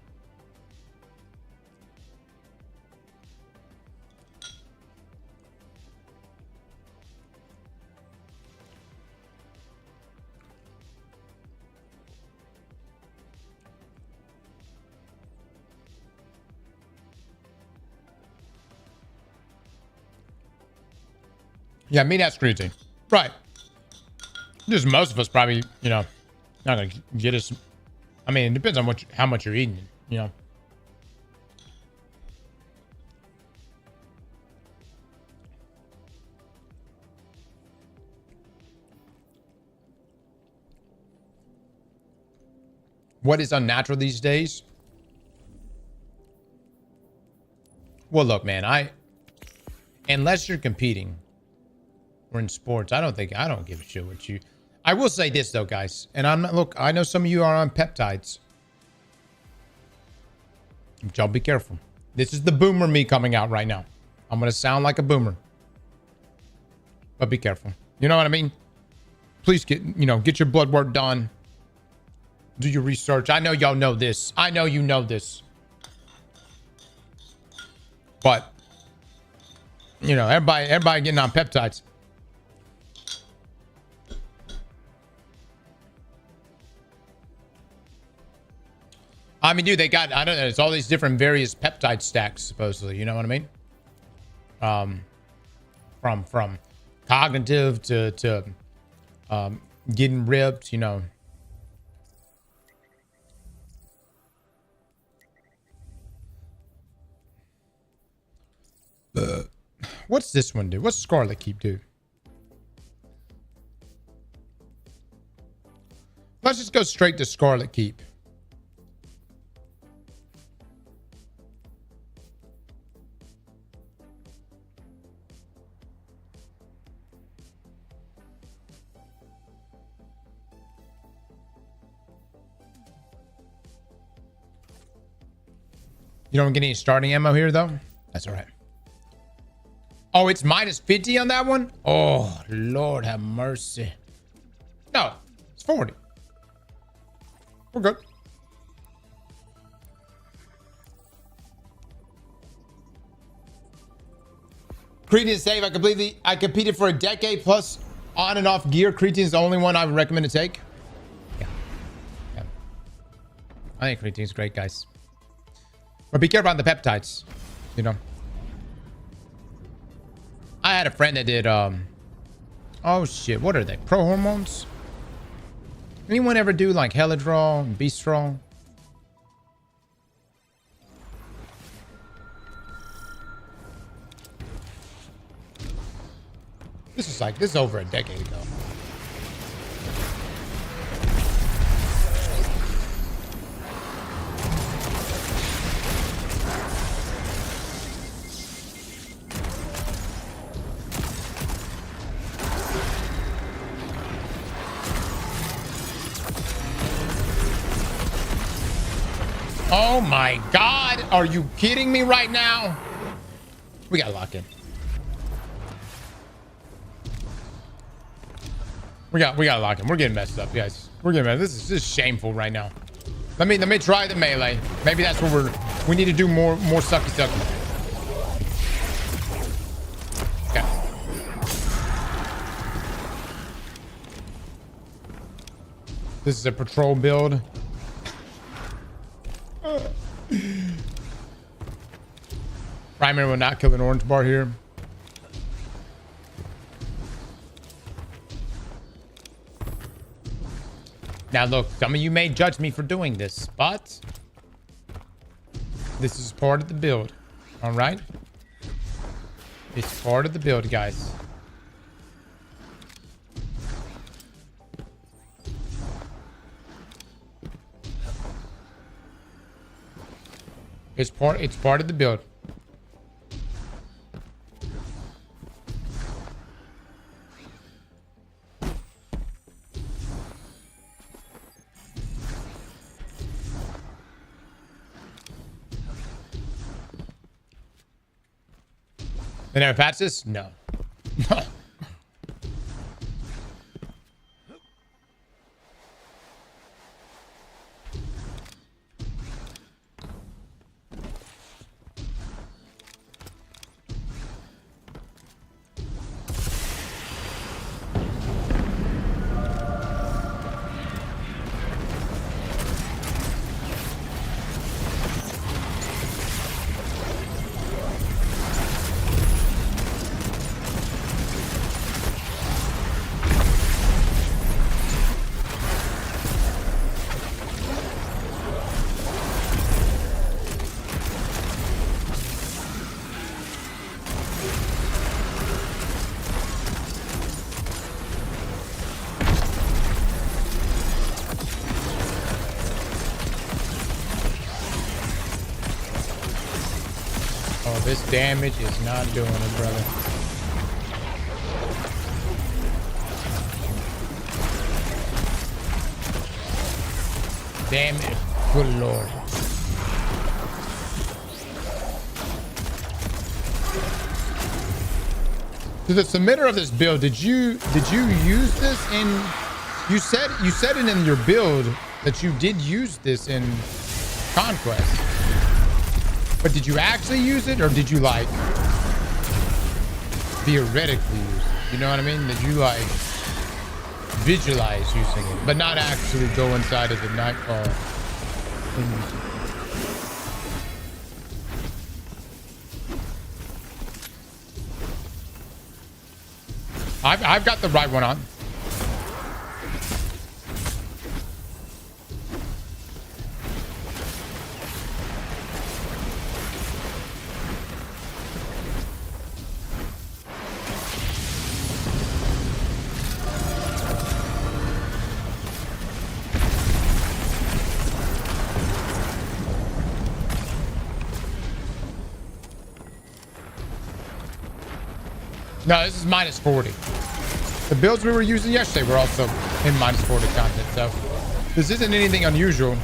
Yeah, me, that's creatine. Right. Just most of us probably, you know, not gonna get us. I mean, it depends on how much you're eating, you know. What is unnatural these days? Well, look, man, unless you're competing or in sports, I don't give a shit what you. I will say this though, guys, and I'm not. Look, I know some of you are on peptides, but y'all be careful. This is the boomer me coming out right now. I'm gonna sound like a boomer, but be careful. You know what I mean? Please get your blood work done. Do your research. I know y'all know this. I know you know this. But, everybody getting on peptides. I mean, dude, they got, I don't know, it's all these different various peptide stacks, supposedly. You know what I mean? From cognitive to getting ripped, What's this one do? What's Scarlet Keep do? Let's just go straight to Scarlet Keep. You don't get any starting ammo here, though? That's all right. Oh, it's minus 50 on that one? Oh, Lord have mercy. No, it's 40. We're good. Cretan save. I competed for a decade plus on and off gear. Cretan is the only one I would recommend to take. Yeah. I think Cretan's great, guys. But be careful on the peptides, I had a friend that did, oh shit, what are they? Pro hormones? Anyone ever do like Helidrol and Beastrol? This is over a decade ago. Oh my God. Are you kidding me right now? We gotta lock in. We gotta lock in. We're getting messed up, guys. We're getting messed up. This is shameful right now. Let me try the melee. Maybe that's what we need to do more sucky. Okay. This is a patrol build. Primary will not kill an orange bar here. Now look, some of you may judge me for doing this, but this is part of the build. All right? It's part of the build, guys. It's part of the build. They never patched this? No. Oh, this damage is not doing it, brother. Damn it. Good lord. To the submitter of this build, did you use this in? You said it in your build that you did use this in Conquest, but did you actually use it, or did you like theoretically use it? You know what I mean? Did you like visualize using it, but not actually go inside of the Nightfall and use it? I've got the right one on. No, this is minus 40. The builds we were using yesterday were also in minus 40 content, so this isn't anything unusual.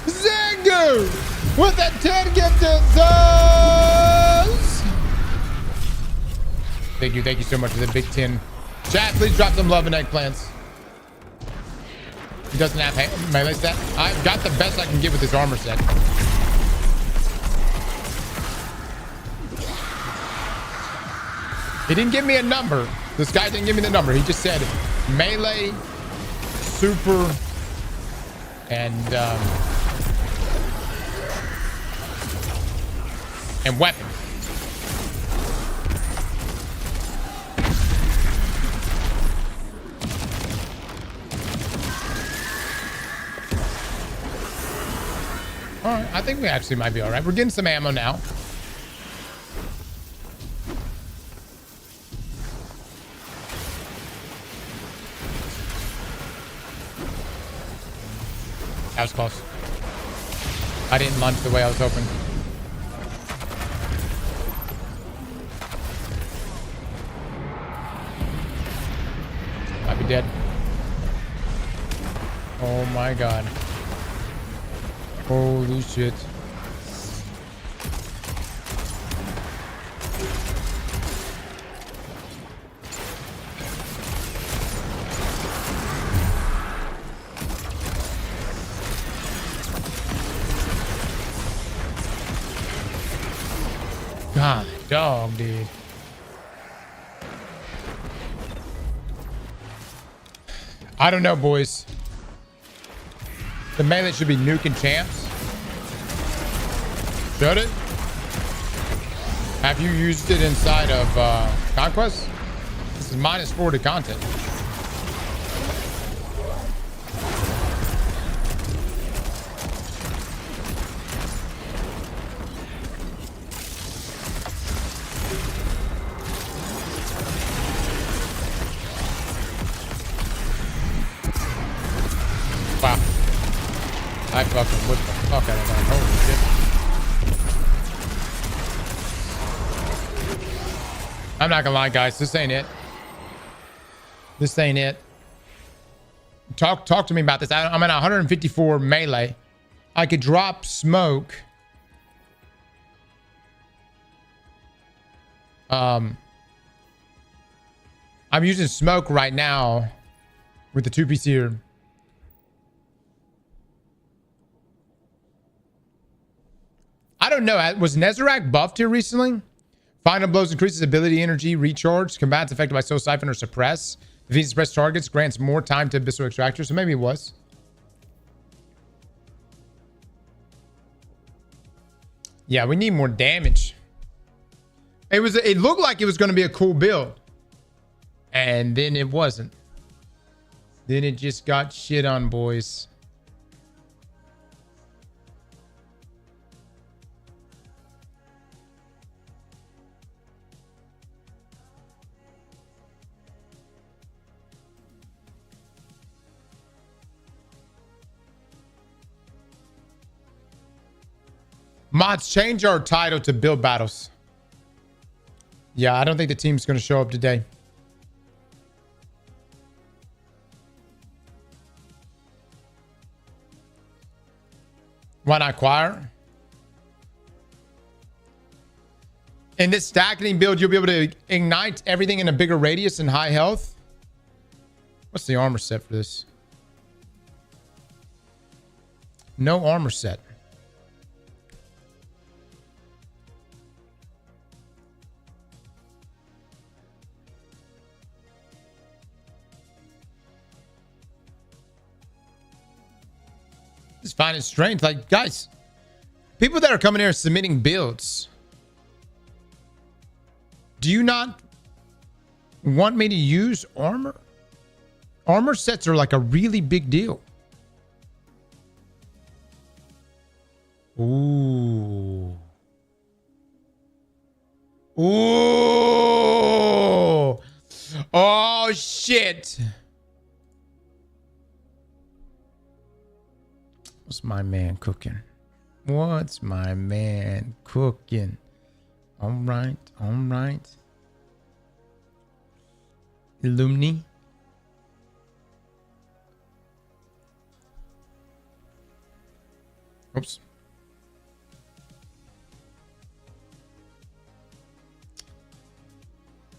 Zango with that 10 gifted subs. Thank you so much for the big 10. Chat, please drop some love and eggplants. He doesn't have melee set. I've got the best I can get with this armor set. He didn't give me a number. This guy didn't give me the number. He just said melee, super, and weapon. All right, I think we actually might be all right. We're getting some ammo now. That was close. I didn't launch the way I was hoping. Might be dead. Oh my god. Holy shit. God, dog, dude. I don't know, boys. The melee should be nuking champs. Should it? Have you used it inside of Conquest? This is minus 40 content. Wow. I fucking whipped the fuck out of that. Holy shit. I'm not gonna lie, guys. This ain't it. This ain't it. Talk to me about this. I'm at 154 melee. I could drop smoke. I'm using smoke right now with the 2-piece here. I don't know. Was Nezarec buffed here recently? Final blows increases ability, energy, recharge. Combats affected by soul siphon or suppress. Defeats suppressed targets. Grants more time to abyssal extractor. So maybe it was. Yeah, we need more damage. It looked like it was going to be a cool build. And then it wasn't. Then it just got shit on, boys. Mods, change our title to build battles. Yeah, I don't think the team's going to show up today. Why not choir? In this stacking build, you'll be able to ignite everything in a bigger radius and high health. What's the armor set for this? No armor set. Just finding strength. Like, guys, people that are coming here submitting builds, do you not want me to use armor? Armor sets are like a really big deal. Ooh. Ooh. Oh, shit. What's my man cooking? What's my man cooking? All right. All right. Illumni. Oops.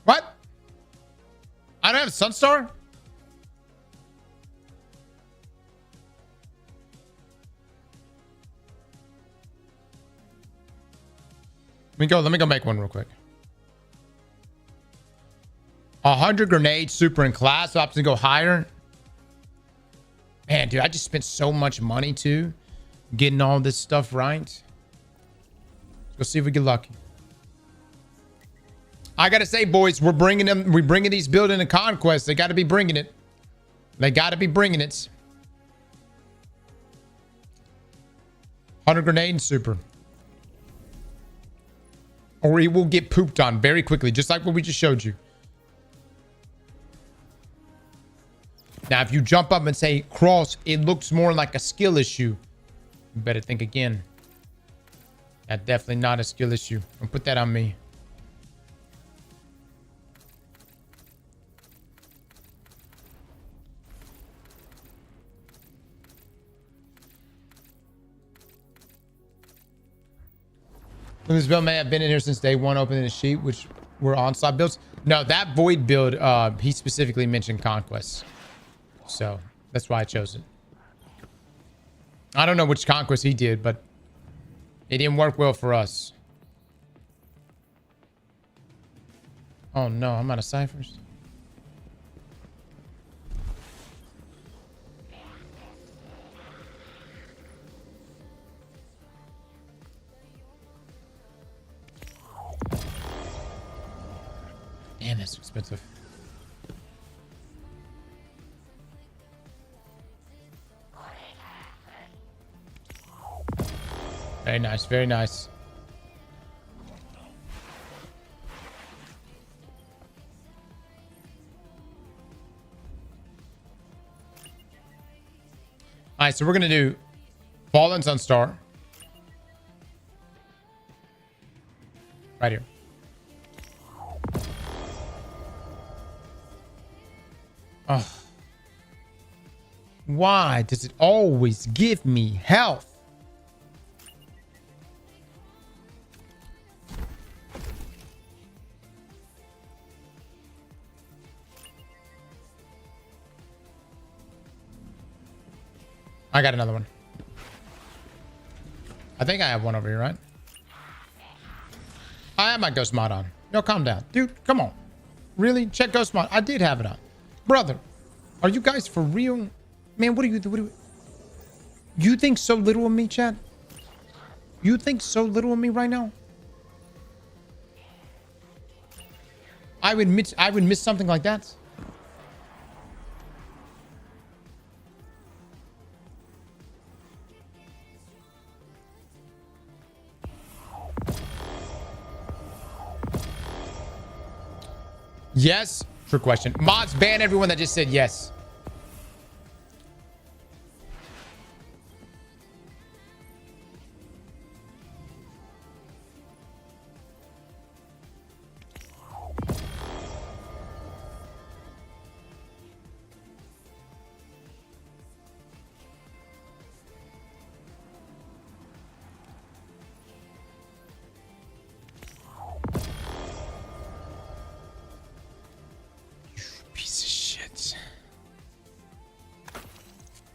What? I don't have Sunstar? Let me go make one real quick. 100 grenades, super in class. Opts to go higher. Man, dude, I just spent so much money too, getting all this stuff right. Let's go see if we get lucky. I gotta say, boys, we're bringing these builds into Conquest. They gotta be bringing it. They gotta be bringing it. 100 grenade and super. Or he will get pooped on very quickly, just like what we just showed you. Now, if you jump up and say cross, it looks more like a skill issue. You better think again. That's definitely not a skill issue. Don't put that on me. This build may have been in here since day one, opening the sheet, which were onslaught builds. No, that void build, he specifically mentioned Conquest. So that's why I chose it. I don't know which Conquest he did, but it didn't work well for us. Oh no, I'm out of ciphers. Damn, that's expensive. Very nice, very nice. All right, so we're gonna do Fallen Sunstar. Right here. Oh. Why does it always give me health? I got another one. I think I have one over here, right? I have my ghost mod on. Yo, calm down. Dude, come on. Really? Check ghost mod. I did have it on. Brother, are you guys for real? Man, what do you... You think so little of me, chat? You think so little of me right now? I would miss something like that. Yes. Trick question. Mods, ban everyone that just said yes.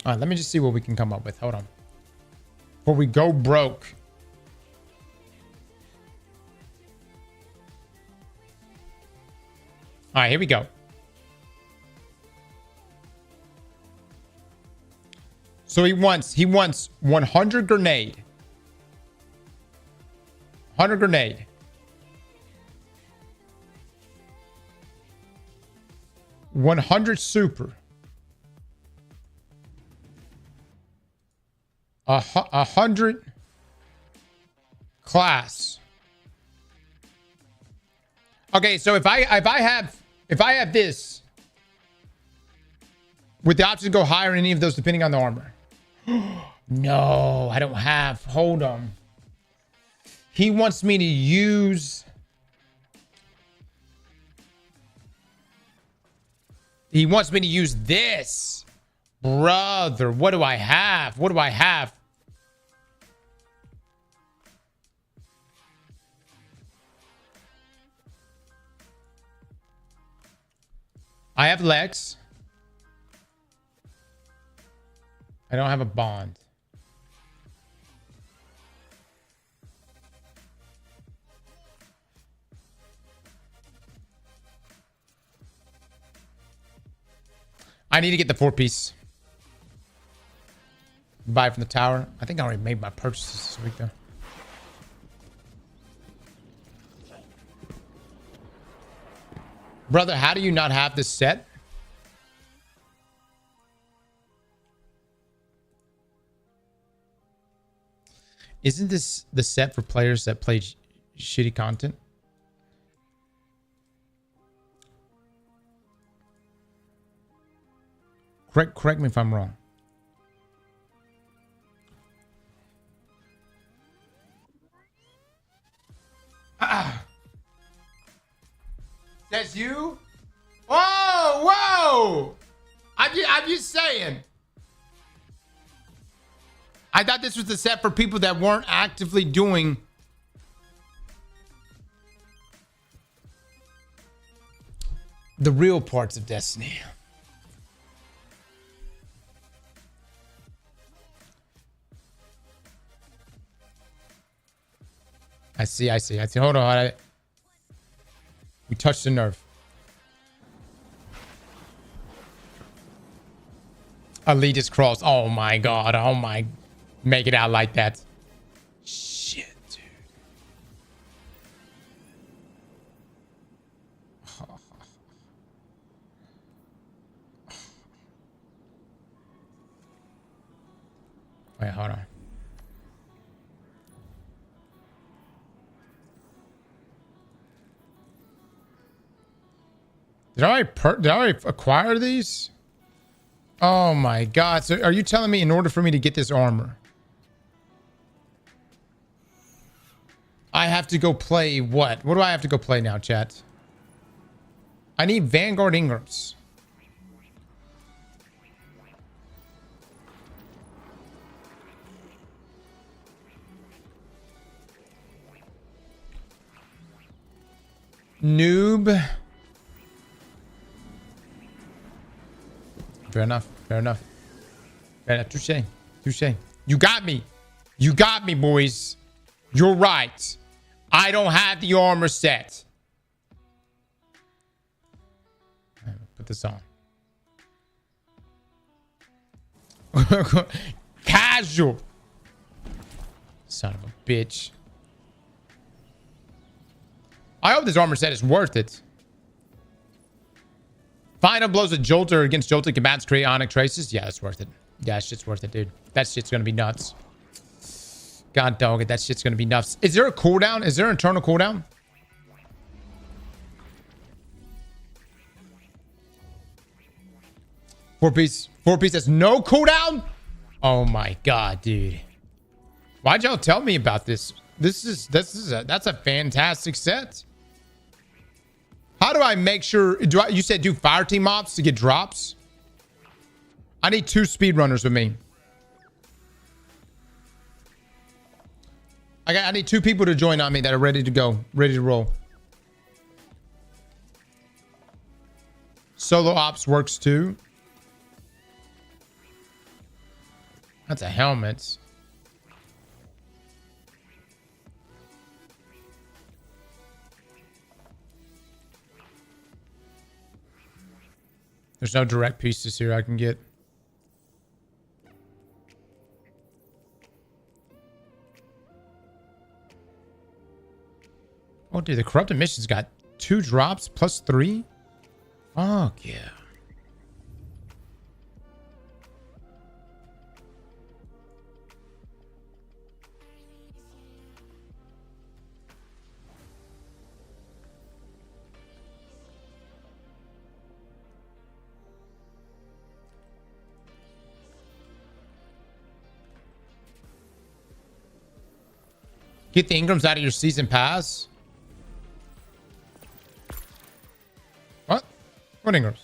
All right, let me just see what we can come up with. Hold on. Before we go broke. All right, here we go. So he wants 100 grenade. 100 grenade. $100 super. 100 class. Okay, so if I have this with the option to go higher in any of those depending on the armor. No, I don't have. Hold on. He wants me to use. He wants me to use this. Brother, what do I have? What do I have? I have Lex. I don't have a bond. I need to get the 4-piece. Buy from the tower. I think I already made my purchases this week though. Brother, how do you not have this set? Isn't this the set for players that play shitty content? Correct me if I'm wrong. That's you? Whoa! I'm just saying. I thought this was the set for people that weren't actively doing the real parts of Destiny. I see. Hold on. We touched the nerve. Aztecross. Oh my god. Oh my. Make it out like that. Shit, dude. Wait, hold on. Did I acquire these? Oh my god. So are you telling me in order for me to get this armor, I have to go play what? What do I have to go play now, chat? I need Vanguard Ingrams. Noob. Fair enough. Touche. You got me, boys. You're right. I don't have the armor set. Put this on. Casual. Son of a bitch. I hope this armor set is worth it. Final blows a jolter against jolted combatants create ionic traces. Yeah, that's worth it. Yeah, that shit's worth it, dude. That shit's gonna be nuts. God dog it, that shit's gonna be nuts. Is there a cooldown? Is there an internal cooldown? Four piece has no cooldown? Oh my god, dude. Why'd y'all tell me about this? That's a fantastic set. How do I make sure? You said do fire team ops to get drops? I need 2 speedrunners with me. I need 2 people to join on me that are ready to go, ready to roll. Solo ops works too. That's a helmet. There's no direct pieces here I can get. Oh, dude, the corrupted mission's got 2 drops plus 3. Fuck yeah. Get the Ingrams out of your season pass. What? What Ingrams?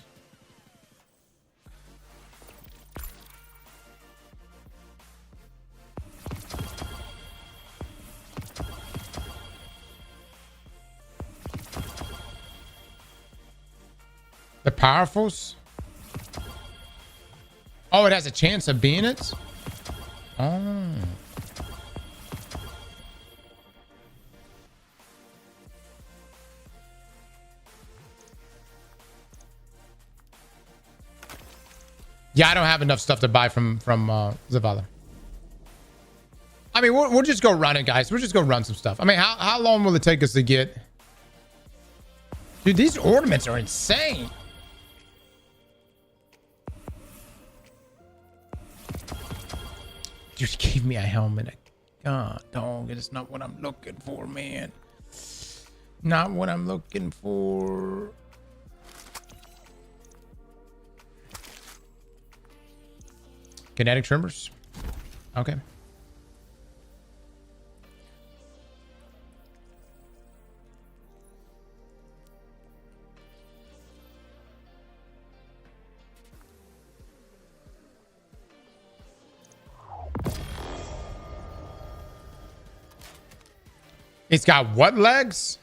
The powerfuls? Oh, it has a chance of being it? Oh. Yeah, I don't have enough stuff to buy from Zavala. I mean, we'll just go run it, guys. We'll just go run some stuff. I mean, how long will it take us to get? Dude, these ornaments are insane. Dude, he gave me a helmet. God, dog, it's not what I'm looking for, man. Not what I'm looking for. Kinetic trimmers. Okay. It's got what legs?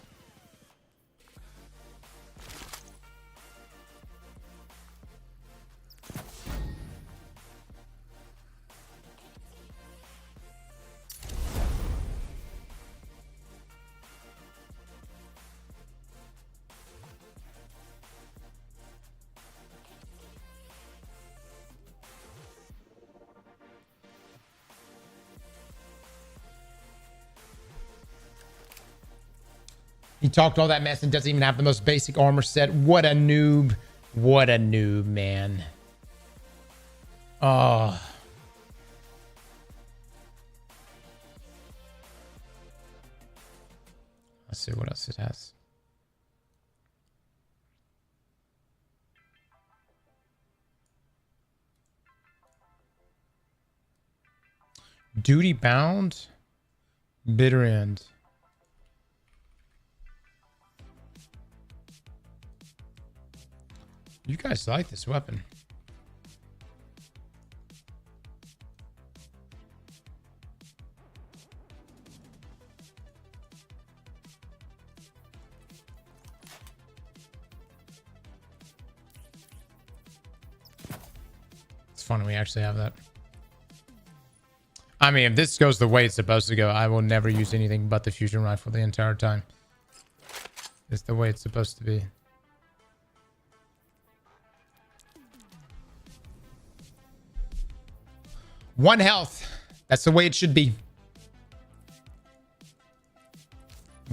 He talked all that mess and doesn't even have the most basic armor set. What a noob. What a noob, man. Oh. Let's see what else it has. Duty bound. Bitter end. You guys like this weapon. It's funny we actually have that. I mean, if this goes the way it's supposed to go, I will never use anything but the fusion rifle the entire time. It's the way it's supposed to be. One health. That's the way it should be.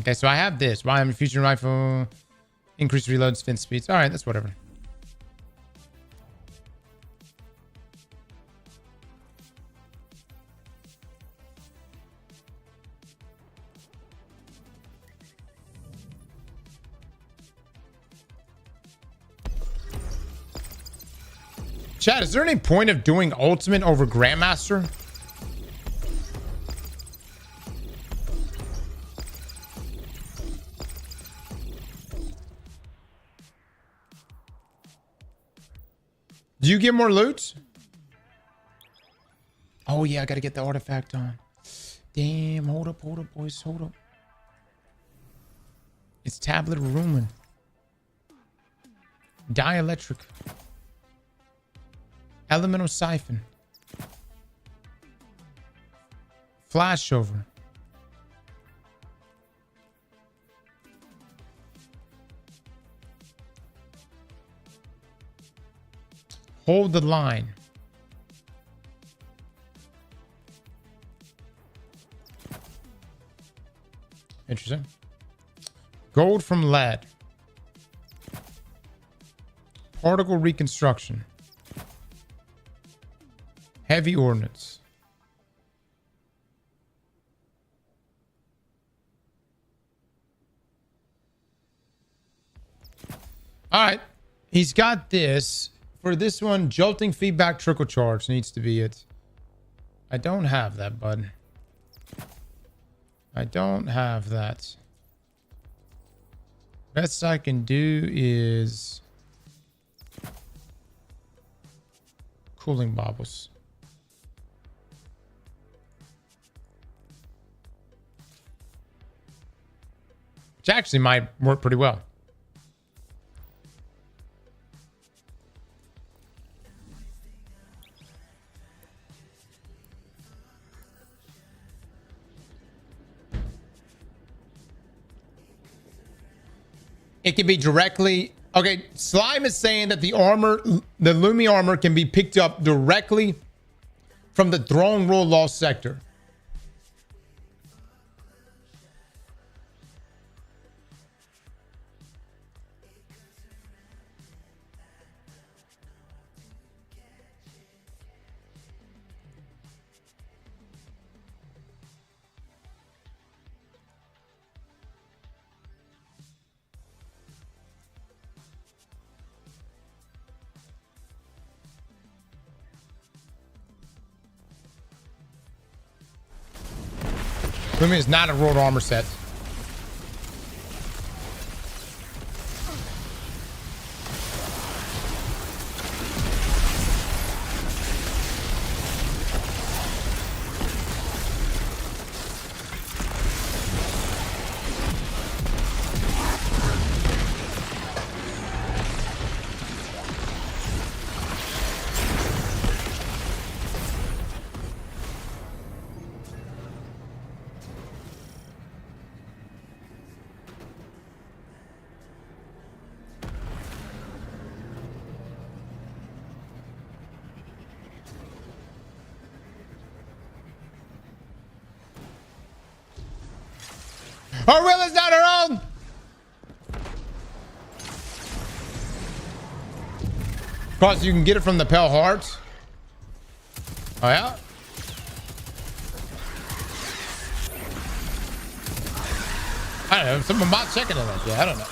Okay, so I have this. Why I'm a fusion rifle. Increased reload, spin speeds. All right, that's whatever. Chat, is there any point of doing ultimate over Grandmaster? Do you get more loot? Oh yeah, I gotta get the artifact on. Damn, hold up, boys, hold up. It's Tablet of Rumen. Dielectric. Elemental Siphon. flash over. Hold the line. Interesting. Gold from lead. Particle reconstruction. Heavy ordnance. All right. He's got this. For this one, jolting feedback trickle charge needs to be it. I don't have that, bud. I don't have that. Best I can do is cooling baubles. Which actually might work pretty well. It can be directly. Okay, Slime is saying that the armor, the Lumi armor, can be picked up directly from the throne roll lost sector. Lumi is not a rolled armor set. Her will is not her own. Cross, you can get it from the Pale Hearts. Oh, yeah? I don't know. Someone bought checking on that. Yeah, I don't know.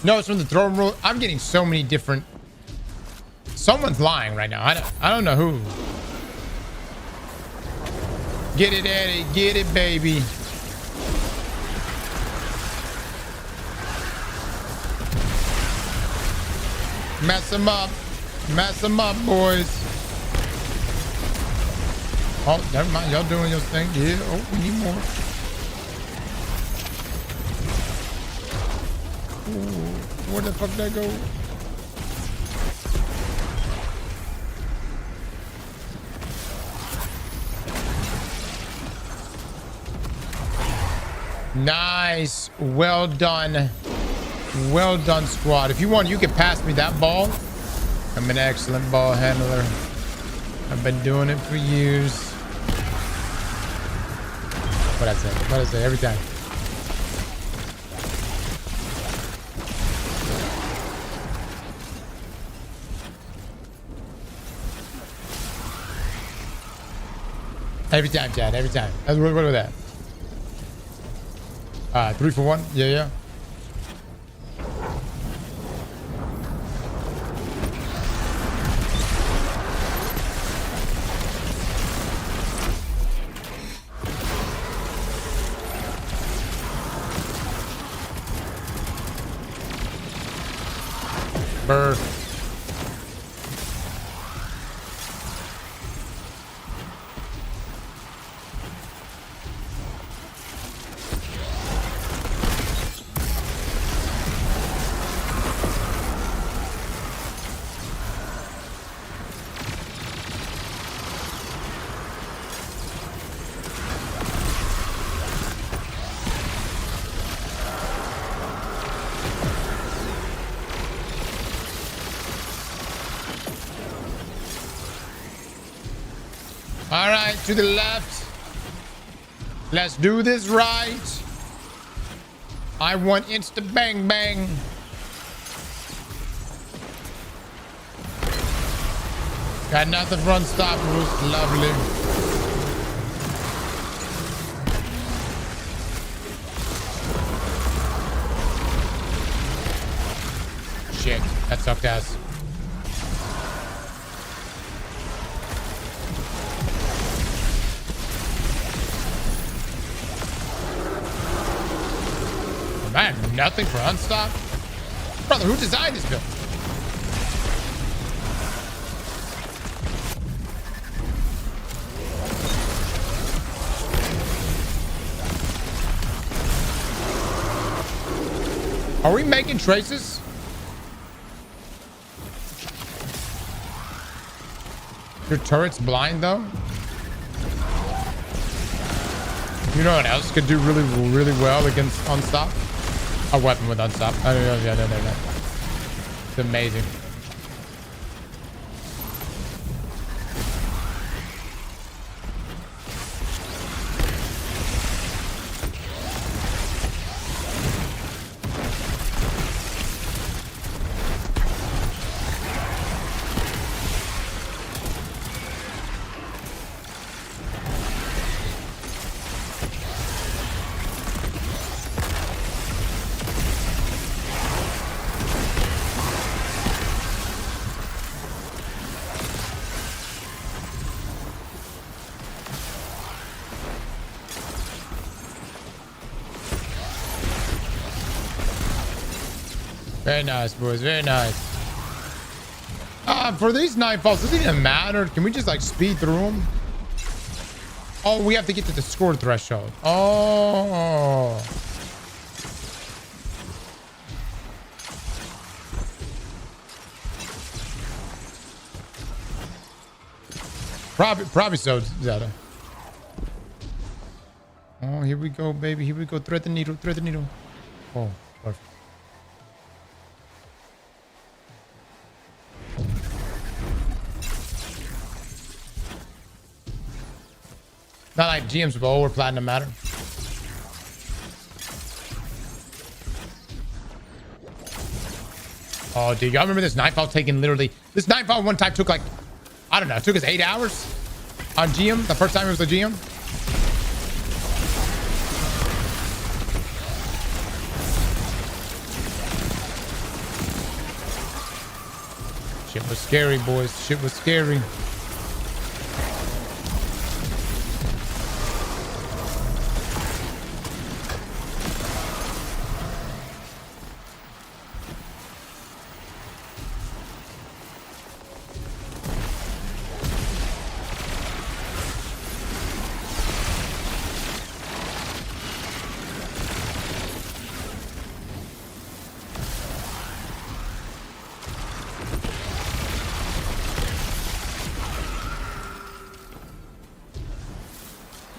No, it's from the throne room. I'm getting so many different. Someone's lying right now. I don't know who. Get it, Eddie. Get it, baby. Mess them up. Mess them up, boys. Oh, never mind. Y'all doing your thing. Yeah. Oh, we need more. Ooh, where the fuck that go? Nice. Well done. Well done, squad. If you want, you can pass me that ball. I'm an excellent ball handler. I've been doing it for years. What I say every time. Every time, Chad. Every time. What was that? 3 for 1. Yeah. Burr. All right, to the left. Let's do this right. I want insta bang bang. Got nothing for unstoppables. Lovely. Shit, that sucked ass. I have nothing for unstop. Brother, who designed this build? Are we making traces? Your turret's blind though? You know what else could do really, really well against unstop? A weapon with unstop. Oh, no. It's amazing. Very nice, boys. Very nice. For these nightfalls, does it even matter? Can we just like speed through them? Oh, we have to get to the score threshold. Oh. Probably so, Zeta. Oh, here we go, baby. Here we go. Thread the needle. Thread the needle. Oh, perfect. Not like GM's gold or platinum matter. Oh, dude, y'all remember this nightfall taking literally... This nightfall one time took like... I don't know. It took us 8 hours on GM. The first time it was the GM. Shit was scary, boys. Shit was scary.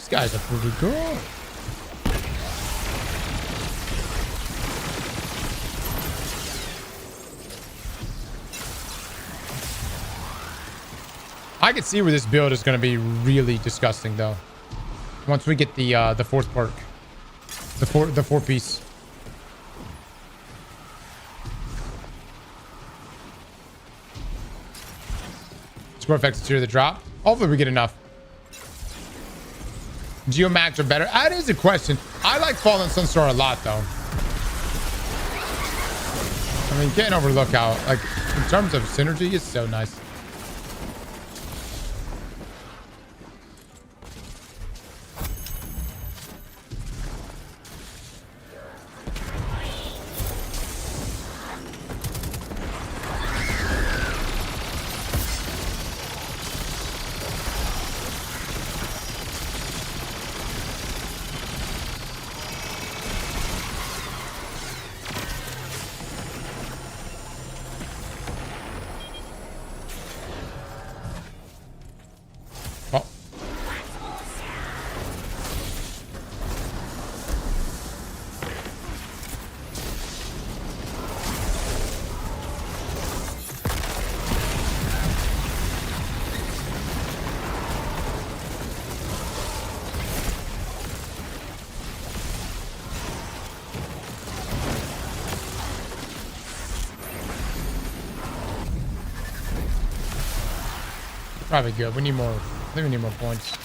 Guys are pretty good. I can see where this build is going to be really disgusting, though. Once we get the fourth perk, the four piece. Score effects to the drop. Hopefully, we get enough. Geomags are better. That is a question. I like Fallen Sunstar a lot, though. I mean, can't overlook how, like, in terms of synergy, it's so nice. Probably good. We need more. I think we need more points.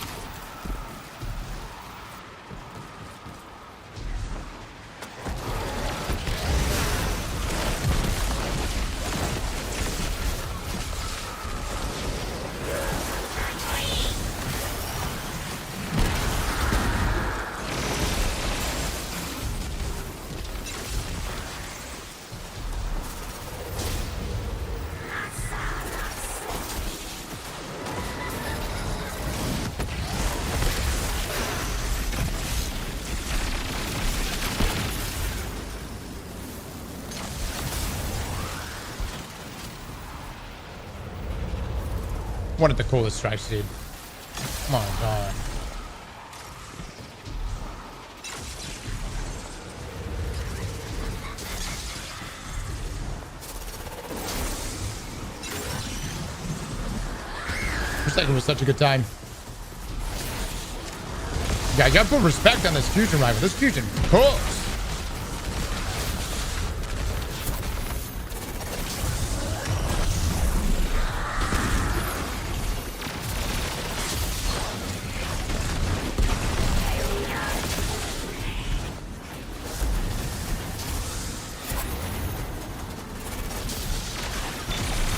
One of the coolest strikes, dude. Come on, God. Looks like it was such a good time. Yeah, you gotta put respect on this fusion rifle. This fusion cooks.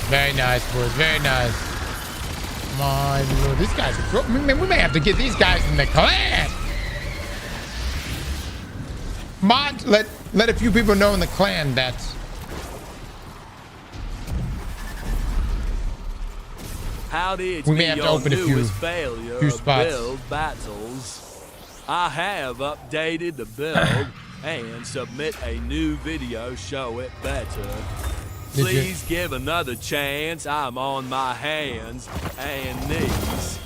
Very nice, boys. Very nice. My lord, these guys are cool. Man, we may have to get these guys in the clan. Mod, let a few people know in the clan that Howdy, it's we may me, have to your open a few failure spots. build battles. I have updated the build and submit a new video show it better. Please give another chance. I'm on my hands and knees.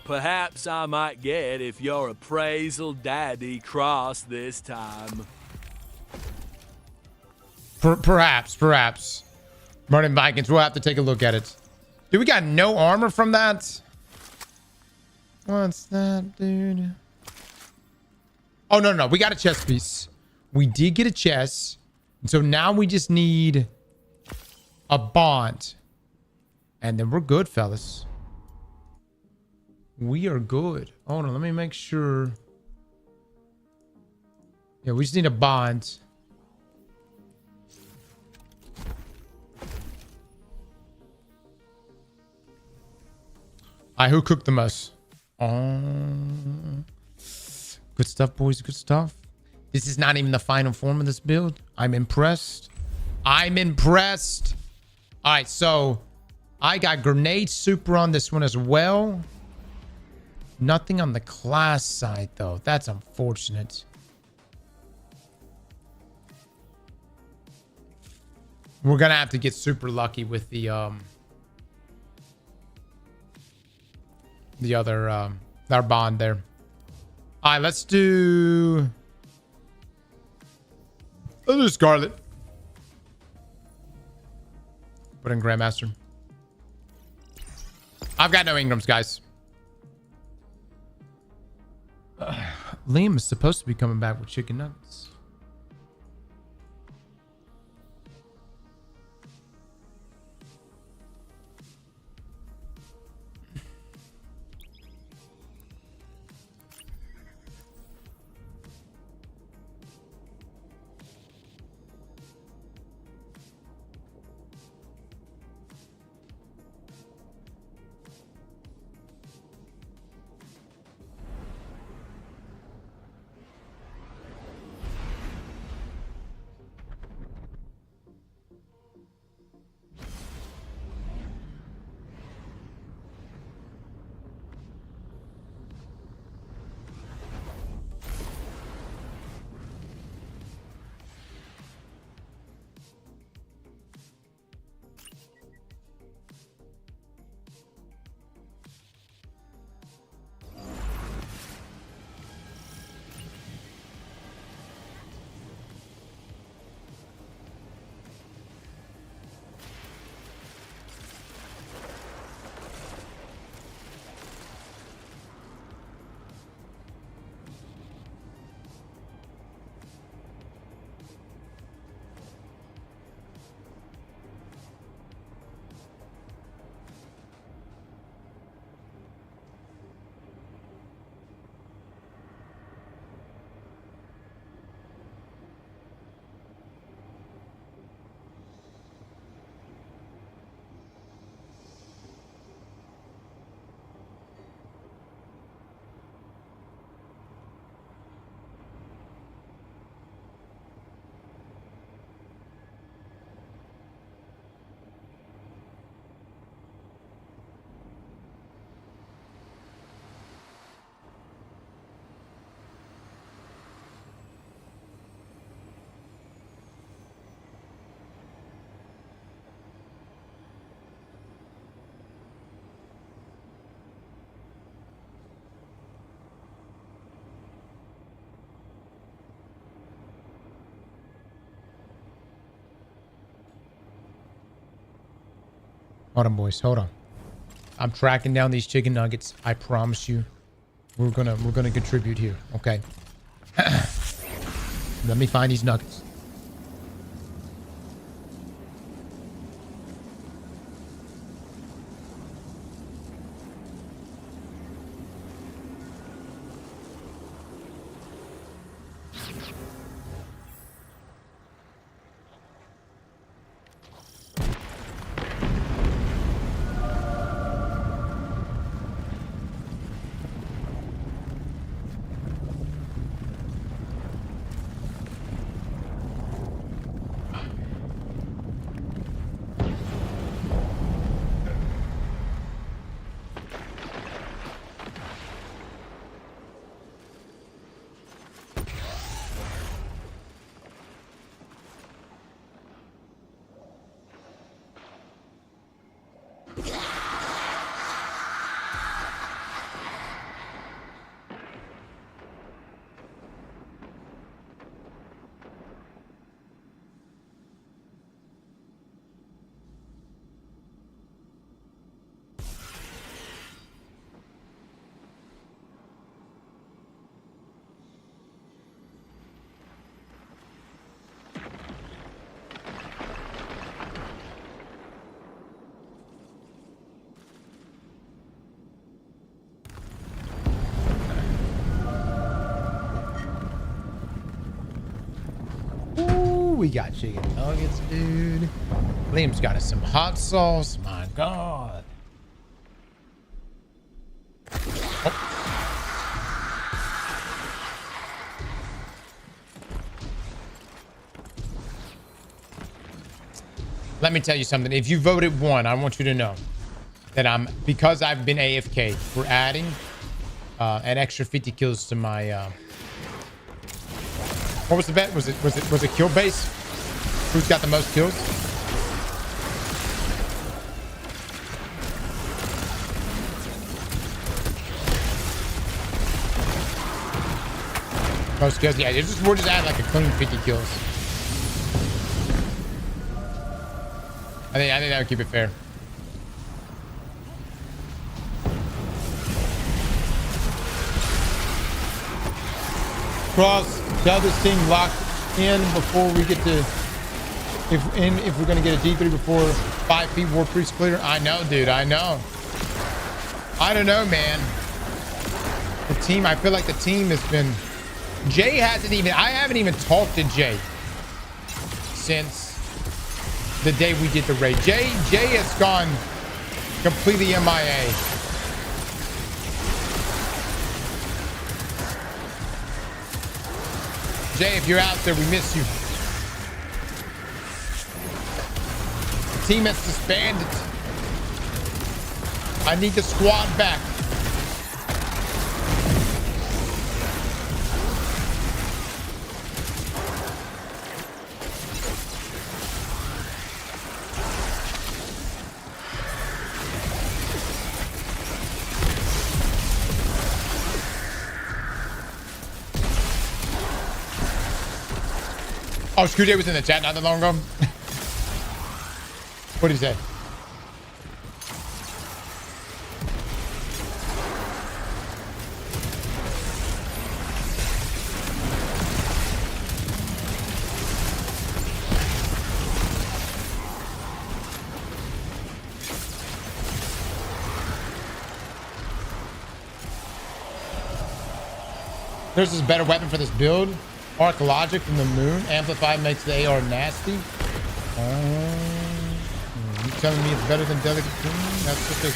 Perhaps I might get if your appraisal daddy crossed this time. Perhaps. Burning Vikings, we'll have to take a look at it. Dude, we got no armor from that. What's that, dude? Oh, no. We got a chest piece. We did get a chest. And so now we just need a bond. And then we're good, fellas. We are good. Hold on, let me make sure. Yeah, we just need a bond. Who cooked the most? Good stuff, boys. Good stuff. This is not even the final form of this build. I'm impressed. All right, so I got grenade super on this one as well. Nothing on the class side, though. That's unfortunate. We're gonna have to get super lucky with the other our bond there. All right, let's do Scarlet. Put in Grandmaster. I've got no Ingrams, guys. Liam is supposed to be coming back with chicken nuggets. Hold on, boys. Hold on. I'm tracking down these chicken nuggets. I promise you. We're gonna contribute here. Okay. Let me find these nuggets. We got chicken nuggets, dude. Liam's got us some hot sauce. My God. Oh. Let me tell you something. If you voted 1, I want you to know that because I've been AFK, we're adding an extra 50 kills to my what was the bet? Was it kill base? Who's got the most kills? Most kills, yeah. We'll just add like a clean 50 kills. I think that would keep it fair. Cross, got this thing locked in before we get to, if we're gonna get a D3 before 5 feet War Priest clear. I know, dude. I know. I don't know, man. The team, I feel like the team has been. Jay hasn't even. I haven't even talked to Jay since the day we did the raid. Jay has gone completely MIA. Jay, if you're out there, we miss you. The team has disbanded. I need the squad back. Oh, Screwj was in the chat not that long ago. What did he say? There's this better weapon for this build. Arc Logic from the moon. Amplify makes the AR nasty. You telling me it's better than Delicate Tune? That's just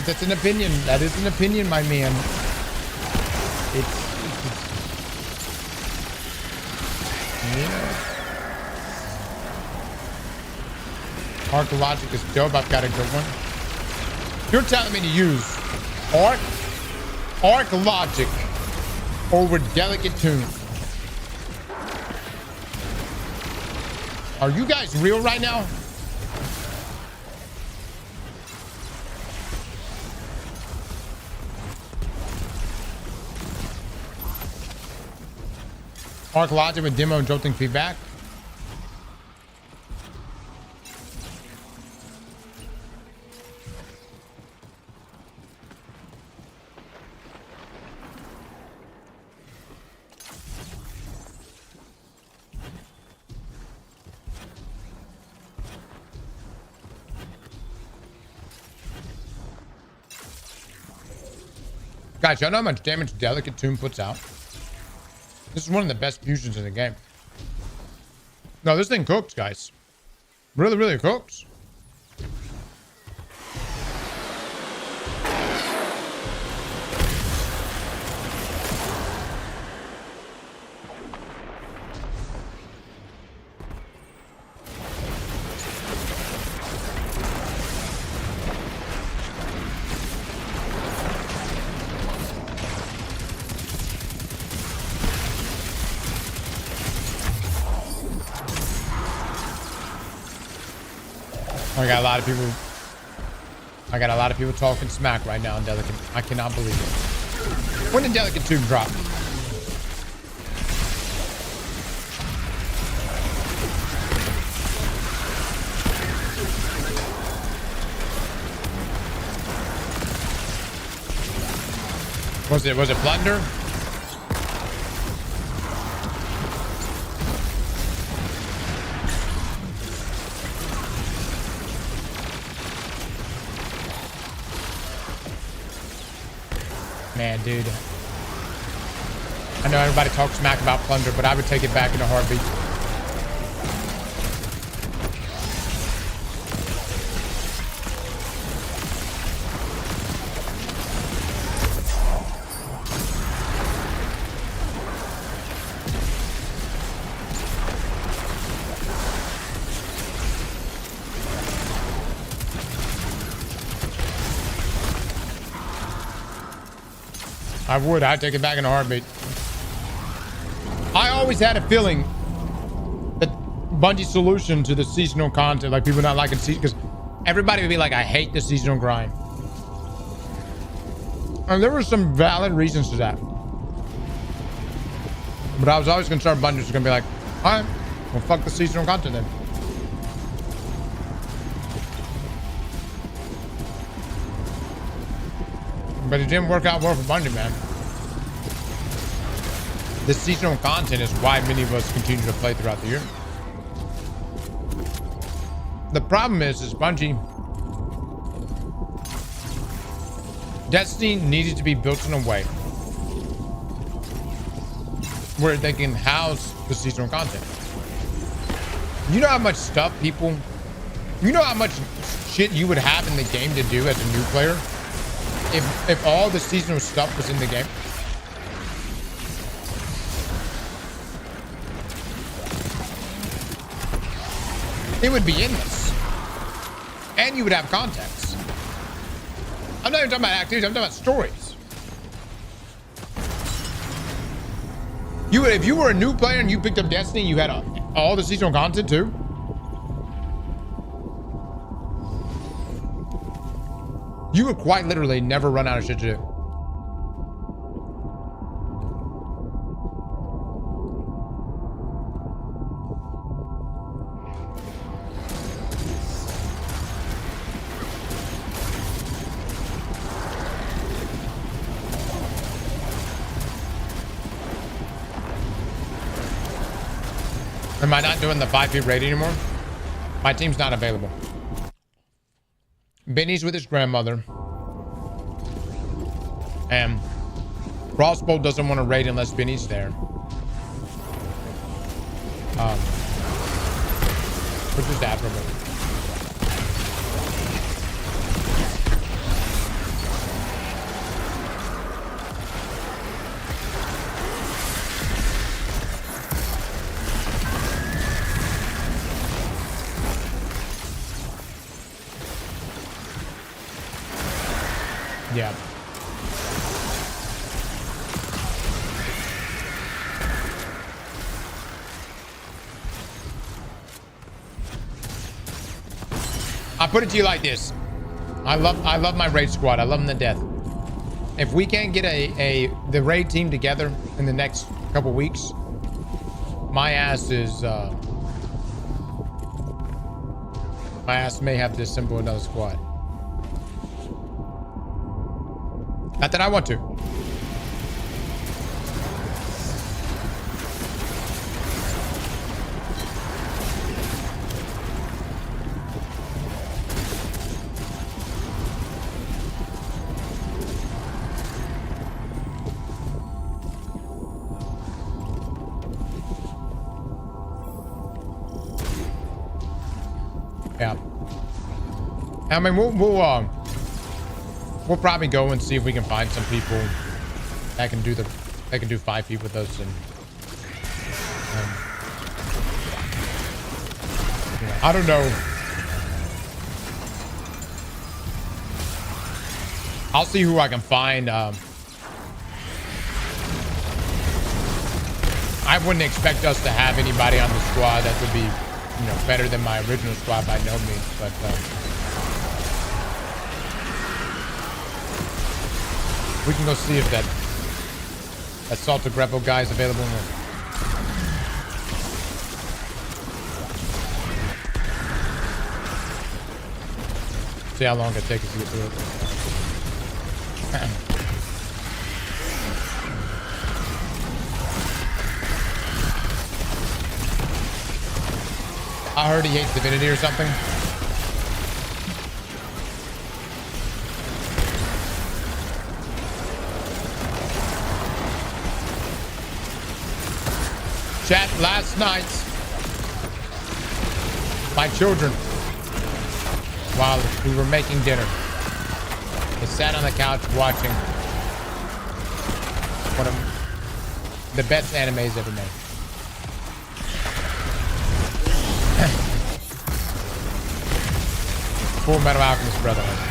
that's an opinion. That is an opinion, my man. It's yeah. Arc Logic is dope. I've got a good one. You're telling me to use Arc Logic over Delicate Tune. Are you guys real right now? Arc Logic with demo and jolting feedback. Guys, y'all know how much damage Delicate Tomb puts out? This is one of the best fusions in the game. No, this thing cooks, guys. Really, really cooks. I got a lot of people. I got a lot of people talking smack right now on Delicate. I cannot believe it. When did Delicate Tomb drop? Was it Plunder? Man, dude. I know everybody talks smack about Plunder, but I would take it back in a heartbeat. I would. I'd take it back in a heartbeat. I always had a feeling that Bungie's solution to the seasonal content, like people not liking season, because everybody would be like, I hate the seasonal grind. And there were some valid reasons to that. But I was always concerned Bungie was going to be like, all right, well, fuck the seasonal content then. But it didn't work out well for Bungie, man. The seasonal content is why many of us continue to play throughout the year. The problem is Bungie, Destiny needed to be built in a way where they can house the seasonal content. You know how much stuff people, you know how much shit you would have in the game to do as a new player if all the seasonal stuff was in the game? It would be endless. And you would have context. I'm not even talking about activities, I'm talking about stories. If you were a new player and you picked up Destiny, you had all the seasonal content too. You would quite literally never run out of shit to do. Am I not doing the 5-feet raid anymore? My team's not available. Benny's with his grandmother. And Crossbow doesn't want to raid unless Benny's there. Which is admirable. Yeah. I put it to you like this. I love my raid squad. I love them to death. If we can't get the raid team together in the next couple weeks, my ass may have to assemble another squad. Not that I want to. I mean, we'll probably go and see if we can find some people that can do 5 feet with us, and I don't know. I'll see who I can find. I wouldn't expect us to have anybody on the squad that would be, better than my original squad by no means, but we can go see if that Salted Grapple guy is available. See how long it takes us to get through it. I heard he hates Divinity or something. Chat, last night, my children, while we were making dinner, they sat on the couch watching one of the best animes ever made. Full Metal Alchemist Brotherhood.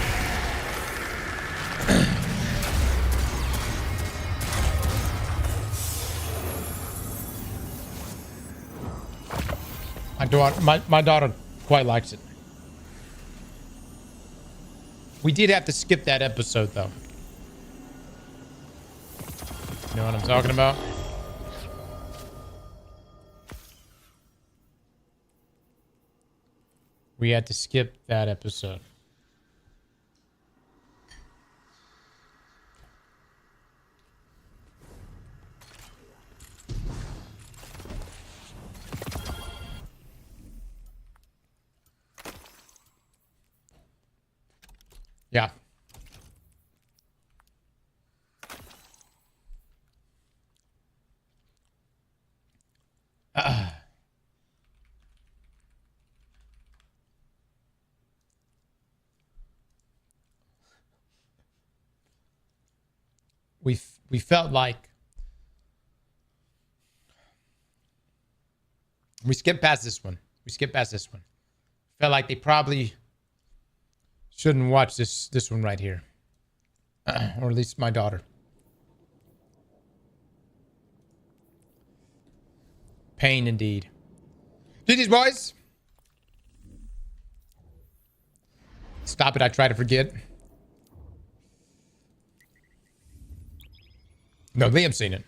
My daughter quite likes it. We did have to skip that episode, though. You know what I'm talking about? We had to skip that episode. Yeah. We felt like we skipped past this one. Felt like they probably shouldn't watch this one right here. Or at least my daughter. Pain indeed. GG's, boys. Stop it, I try to forget. No, Liam's seen it.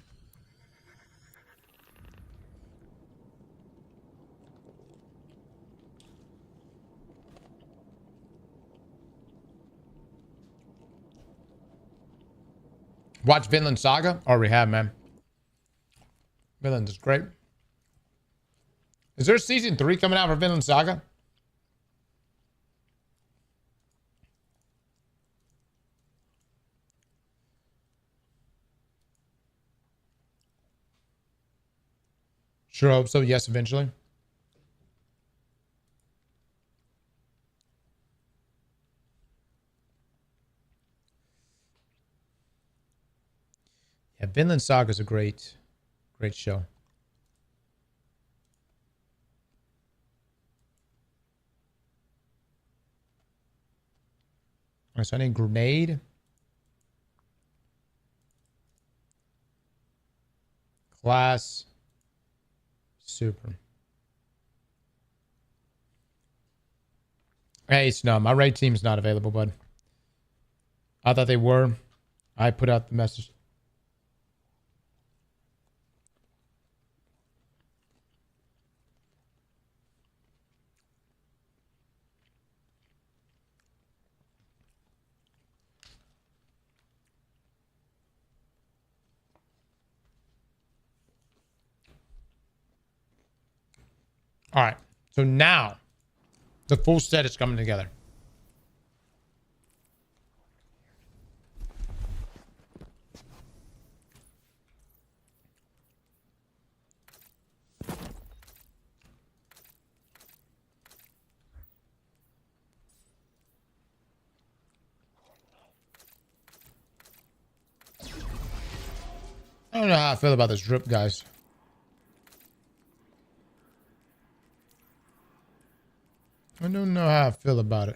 Watch Vinland Saga? Already have, man. Vinland is great. Is there season 3 coming out for Vinland Saga? Sure hope so. Yes, eventually. Yeah, Vinland Saga is a great show. All right, so I need grenade. Class. Super. Hey, Snum, my raid team's not available, bud. I thought they were. I put out the message. All right. So now the full set is coming together. don't know how I feel about this drip, guys. I don't know how I feel about it.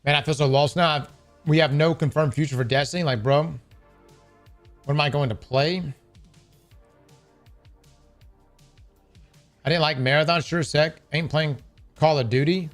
Man, I feel so lost now. We have no confirmed future for Destiny. Like, bro, what am I going to play? I didn't like Marathon. Sure as heck. Ain't playing Call of Duty.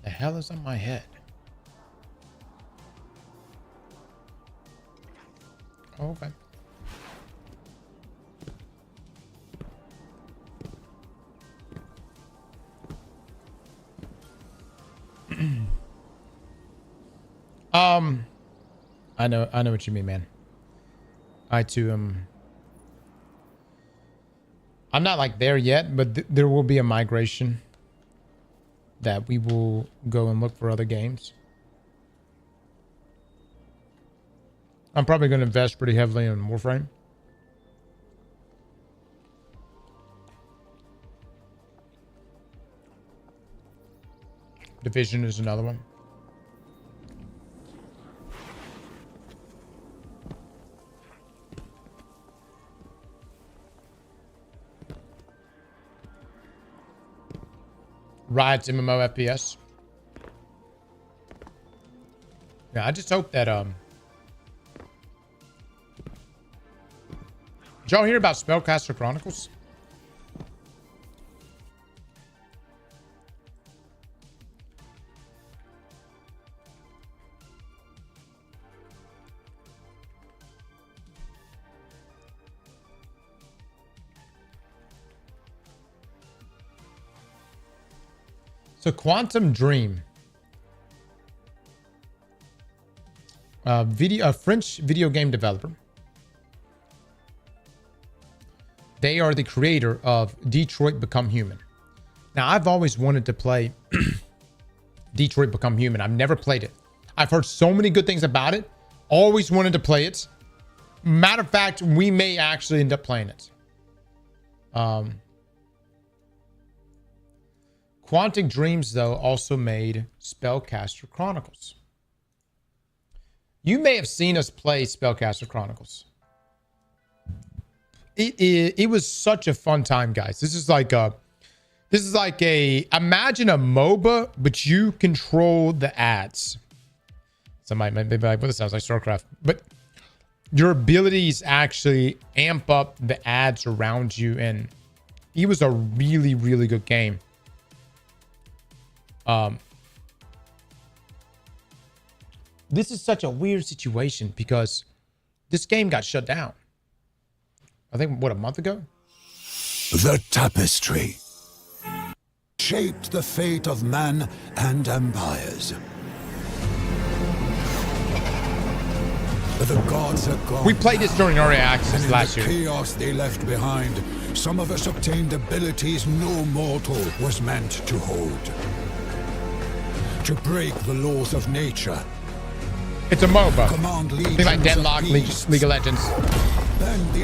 The hell is on my head? Oh, okay. I know what you mean, man. I too am. I'm not like there yet, but there will be a migration that we will go and look for other games. I'm probably going to invest pretty heavily in Warframe. Division is another one. Riot's MMO FPS. Yeah, I just hope that did y'all hear about Spellcaster Chronicles? So Quantum Dream, a French video game developer. They are the creator of Detroit Become Human. Now, I've always wanted to play Detroit Become Human. I've never played it. I've heard so many good things about it. Always wanted to play it. Matter of fact, we may actually end up playing it. Quantic Dreams, though, also made Spellcaster Chronicles. You may have seen us play Spellcaster Chronicles. It was such a fun time, guys. This is like a imagine a MOBA, but you control the ads. Somebody may be like, well, this sounds like StarCraft, but your abilities actually amp up the ads around you, and it was a really, really good game. This is such a weird situation because this game got shut down. I think, what, a month ago? The tapestry shaped the fate of man and empires. The gods are gone. We played this during early access and last year. In the chaos they left behind, some of us obtained abilities no mortal was meant to hold. To break the laws of nature. It's a MOBA. Command Think like Deadlock, League of Legends.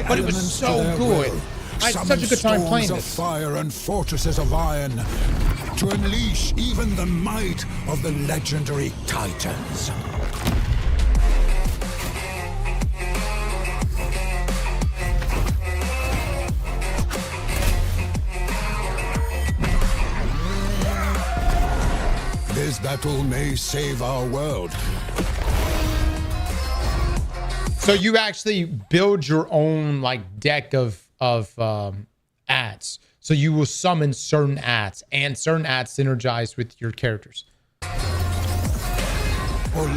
But it was so good. I had such a good time playing this. Of fire and fortresses of iron to unleash even the might of the legendary Titans. This battle may save our world. So you actually build your own like deck of ads. So you will summon certain ads, and certain ads synergize with your characters. Or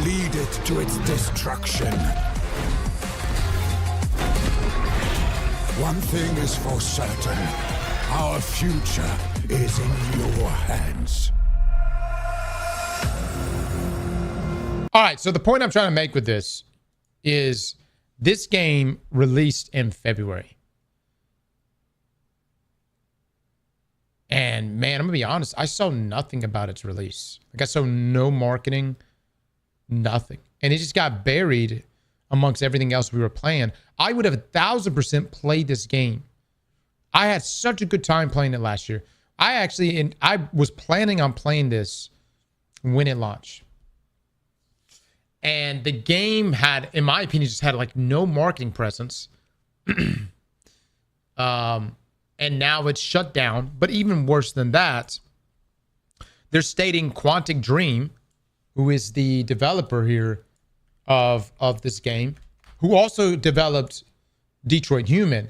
lead it to its destruction. One thing is for certain. Our future is in your hands. All right, so the point I'm trying to make with this is this game released in February. And man, I'm gonna be honest, I saw nothing about its release. Like I saw no marketing, nothing. And it just got buried amongst everything else we were playing. I would have 1,000% played this game. I had such a good time playing it last year. I was planning on playing this when it launched. And the game had, in my opinion, just had like no marketing presence. And now it's shut down. But even worse than that, they're stating Quantic Dream, who is the developer here of this game, who also developed Detroit Human,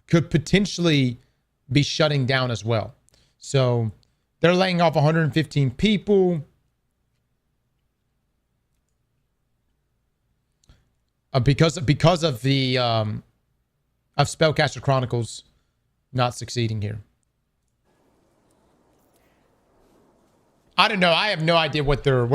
could potentially be shutting down as well. So they're laying off 115 people. Because of the of Spellcaster Chronicles not succeeding here. I don't know. I have no idea what their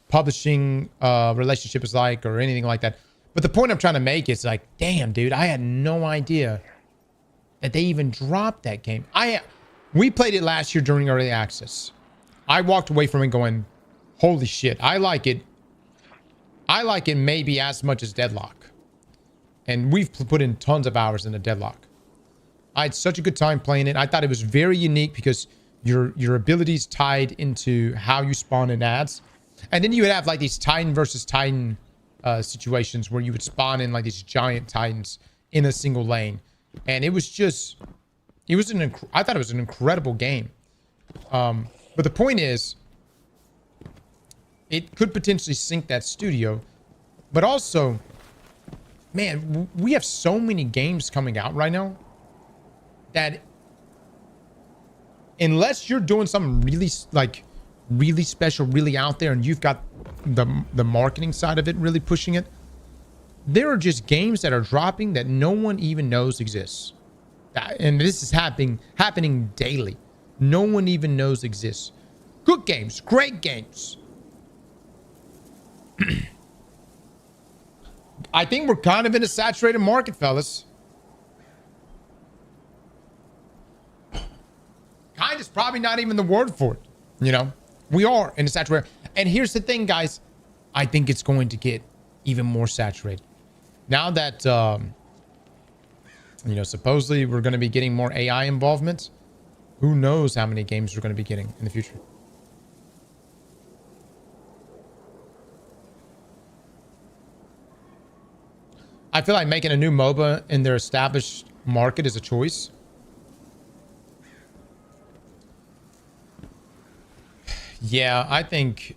publishing relationship is like or anything like that. But the point I'm trying to make is like, damn, dude, I had no idea that they even dropped that game. We played it last year during early access. I walked away from it going, holy shit, I like it. I like it maybe as much as Deadlock. And we've put in tons of hours into Deadlock. I had such a good time playing it. I thought it was very unique because your abilities tied into how you spawn in ads. And then you would have like these Titan versus Titan situations where you would spawn in like these giant Titans in a single lane. And it was just, I thought it was an incredible game. But the point is, it could potentially sink that studio. But also, man, we have so many games coming out right now that unless you're doing something really special, really out there, and you've got the marketing side of it really pushing it, there are just games that are dropping that no one even knows exists. And this is happening daily. No one even knows exists. Good games, great games. I think we're kind of in a saturated market, fellas. Kind is probably not even the word for it. You know, we are in a saturated. And here's the thing, guys. I think it's going to get even more saturated. Now that, supposedly we're going to be getting more AI involvement. Who knows how many games we're going to be getting in the future. I feel like making a new MOBA in their established market is a choice. Yeah, I think...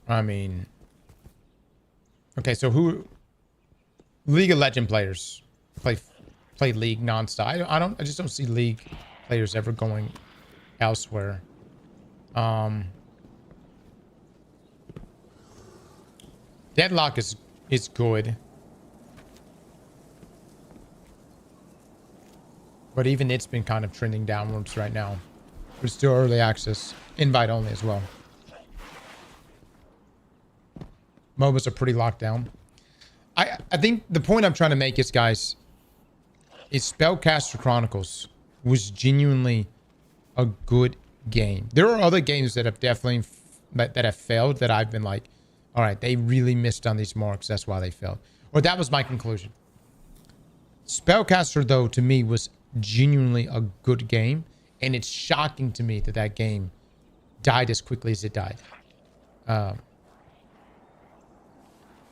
Okay, so who... League of Legends players play League nonstop. I just don't see League players ever going elsewhere. Deadlock is good. But even it's been kind of trending downwards right now. It's still early access. Invite only as well. MOBAs are pretty locked down. I think the point I'm trying to make is, guys, is Spellcaster Chronicles was genuinely a good game. There are other games that have definitely that have failed that I've been like, all right, they really missed on these marks. That's why they failed. Or that was my conclusion. Spellcaster, though, to me was genuinely a good game. And it's shocking to me that that game died as quickly as it died.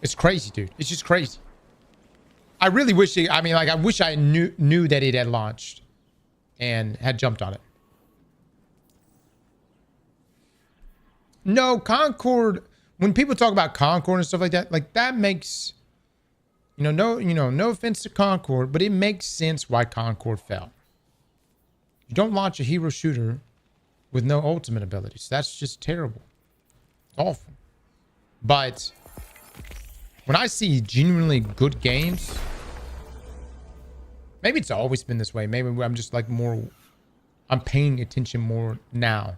It's crazy, dude. It's just crazy. I really wish I wish I knew that it had launched and had jumped on it. No, Concord. When people talk about Concord and stuff like that makes, no offense to Concord, but it makes sense why Concord fell. You don't launch a hero shooter with no ultimate abilities. That's just terrible. It's awful. But when I see genuinely good games, maybe it's always been this way. Maybe I'm just like I'm paying attention more now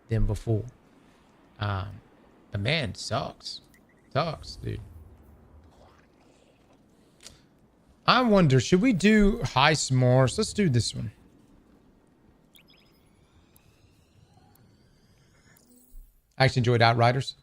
than before. The man sucks. Sucks, dude. I wonder, should we do High S'mores? Let's do this one. I actually enjoyed Outriders.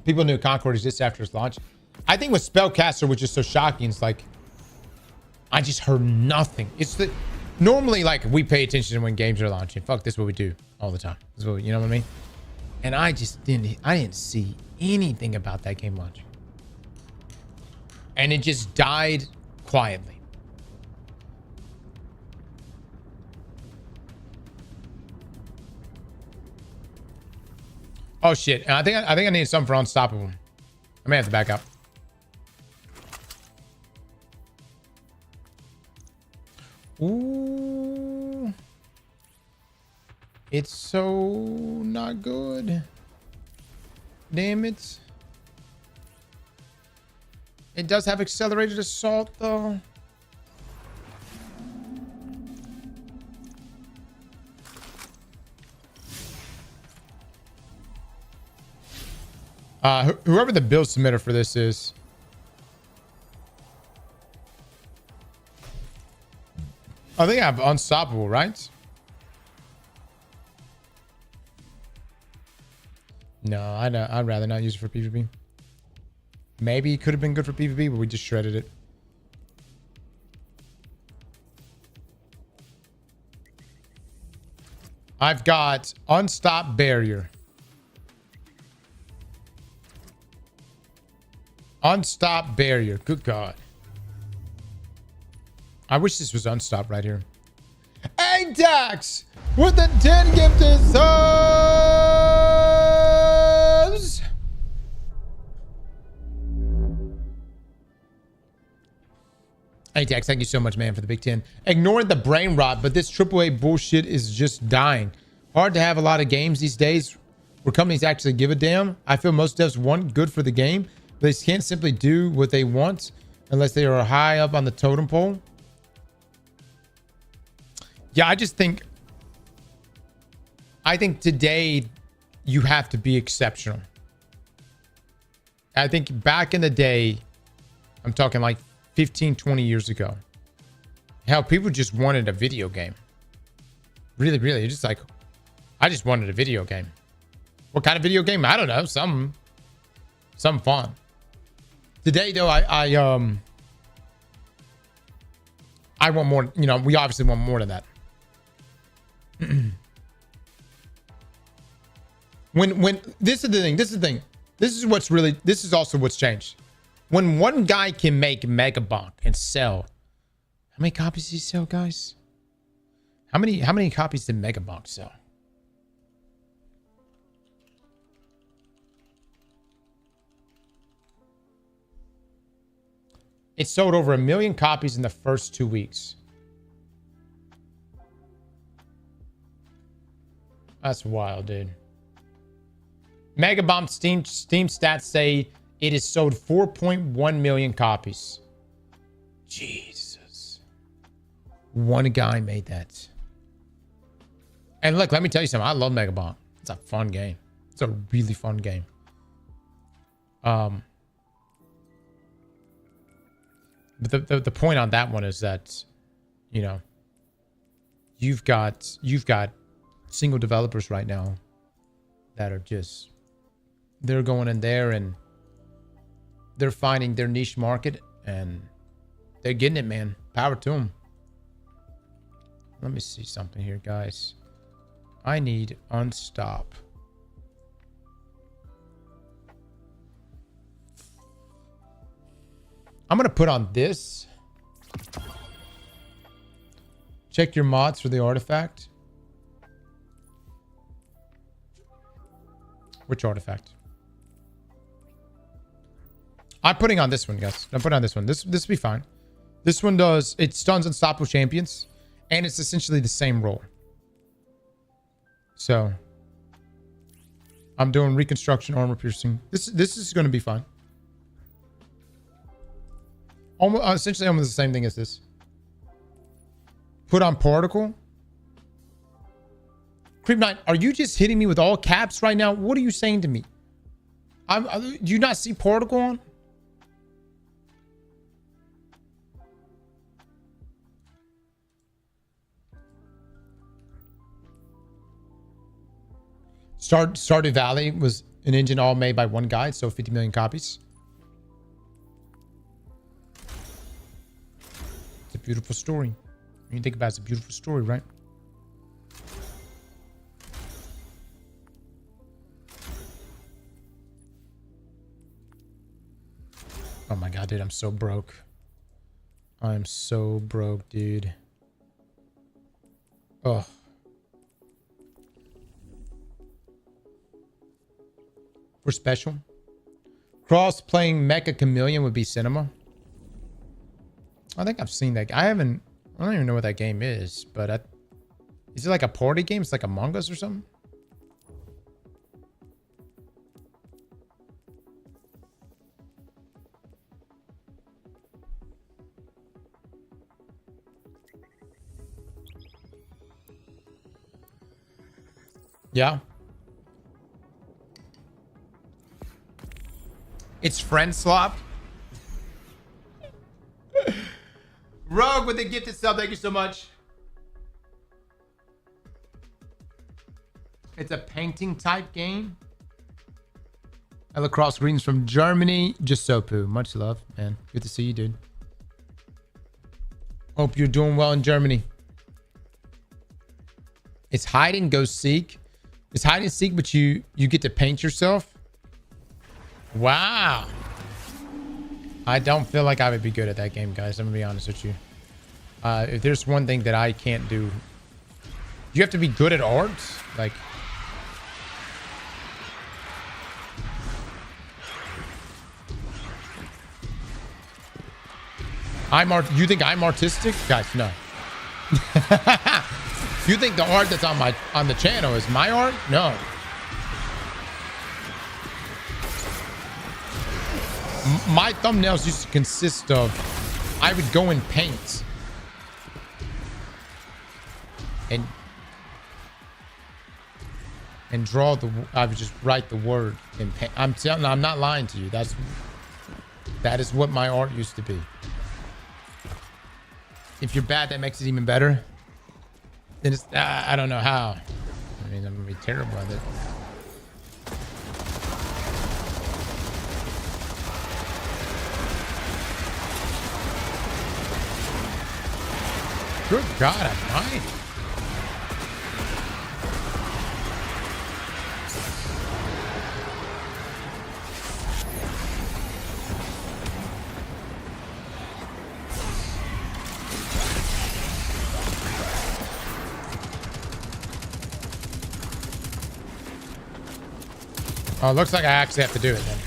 People knew Concord exists after its launch. I think with Spellcaster, which is so shocking, it's like I just heard nothing. It's the normally like we pay attention when games are launching. Fuck, this is what we do all the time. This is what you know what I mean? And I didn't see anything about that game launching. And it just died quietly. Oh shit! And I think I need something for Unstoppable. I may have to back up. Ooh, it's so not good. Damn it! It does have accelerated assault though. Whoever the build submitter for this is. I think I have Unstoppable, right? No, I'd rather not use it for PvP. Maybe it could have been good for PvP, but we just shredded it. I've got Unstop Barrier. Unstop Barrier. Good God. I wish this was Unstop right here. Hey, Dax! With the 10 gifted subs! Hey, Dax, thank you so much, man, for the big 10. Ignoring the brain rot, but this AAA bullshit is just dying. Hard to have a lot of games these days where companies actually give a damn. I feel most devs want good for the game, but they can't simply do what they want unless they are high up on the totem pole. Yeah, I think today you have to be exceptional. I think back in the day, I'm talking like 15, 20 years ago, hell, people just wanted a video game. Really, really. Just like, I just wanted a video game. What kind of video game? I don't know. Some fun. Today, though, I want more. You know, we obviously want more than that. when this is the thing. This is also what's changed. When one guy can make Megabonk and sell, how many copies did he sell, guys? How many copies did Megabonk sell? It sold over 1 million copies in the first 2 weeks. That's wild, dude. Megabomb Steam stats say it has sold 4.1 million copies. Jesus. One guy made that. And look, let me tell you something. I love Megabomb. It's a fun game. It's a really fun game. But the point on that one is that, you know, you've got single developers right now that are just, they're going in there and they're finding their niche market and they're getting it, man. Power to them. Let me see something here, guys. I need Unstop. I'm going to put on this. Check your mods for the artifact. Which artifact? I'm putting on this one, guys. I'm putting on this one. This will be fine. This one does, it stuns unstoppable champions, and it's essentially the same role. So I'm doing reconstruction, armor piercing. This is going to be fine. Almost, essentially almost the same thing as this. Put on particle. Creep Knight, are you just hitting me with all caps right now? What are you saying to me? Do you not see particle on? Stardew Valley was an engine all made by one guy, so 50 million copies. It's a beautiful story. When you think about it, it's a beautiful story, right? Oh my god, dude, I'm so broke. I am so broke, dude. Oh. We're special. Cross playing Mecha Chameleon would be cinema. I think I've seen that. I don't even know what that game is, but is it like a party game? It's like Among Us or something? Yeah. It's friend slop. Rogue with the gifted sub. Thank you so much. It's a painting type game. Aztecross greetings from Germany. Giuseppe. Much love, man. Good to see you, dude. Hope you're doing well in Germany. It's hide and go seek. It's hide and seek, but you get to paint yourself. Wow. I don't feel like I would be good at that game, guys. I'm gonna be honest with you. If there's one thing that I can't do, you have to be good at art. Like, you think I'm artistic? Guys, no. You think the art that's on the channel is my art? No. My thumbnails used to consist of, I would go and paint and draw I would just write the word in paint. I'm not lying to you. That is what my art used to be. If you're bad, that makes it even better. Then it's, I don't know how. I mean, I'm gonna be terrible at it. Good God almighty. Oh, it looks like I actually have to do it then.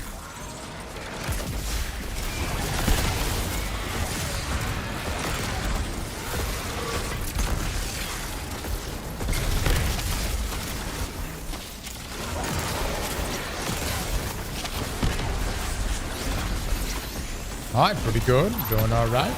All right, pretty good. Doing all right.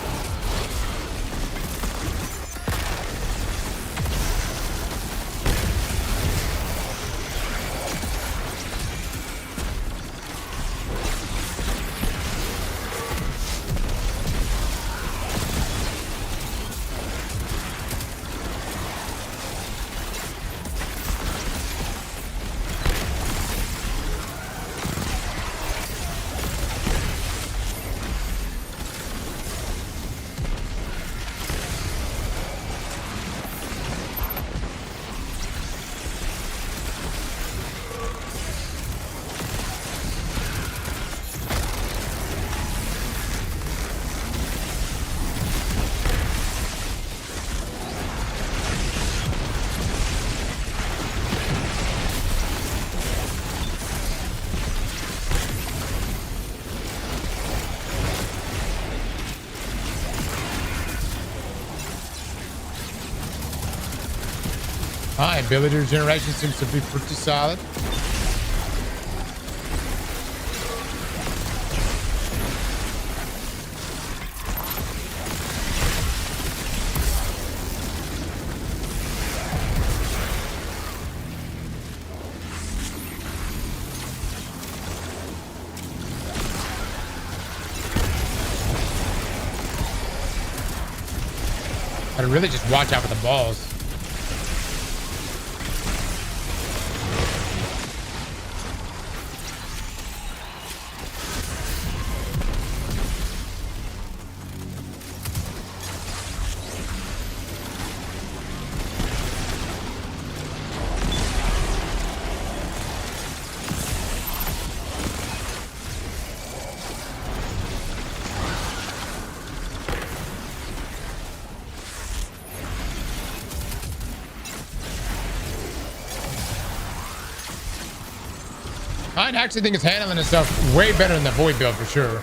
Ability regeneration seems to be pretty solid. Gotta really just watch out for the balls. I actually think it's handling itself way better than the Void build for sure.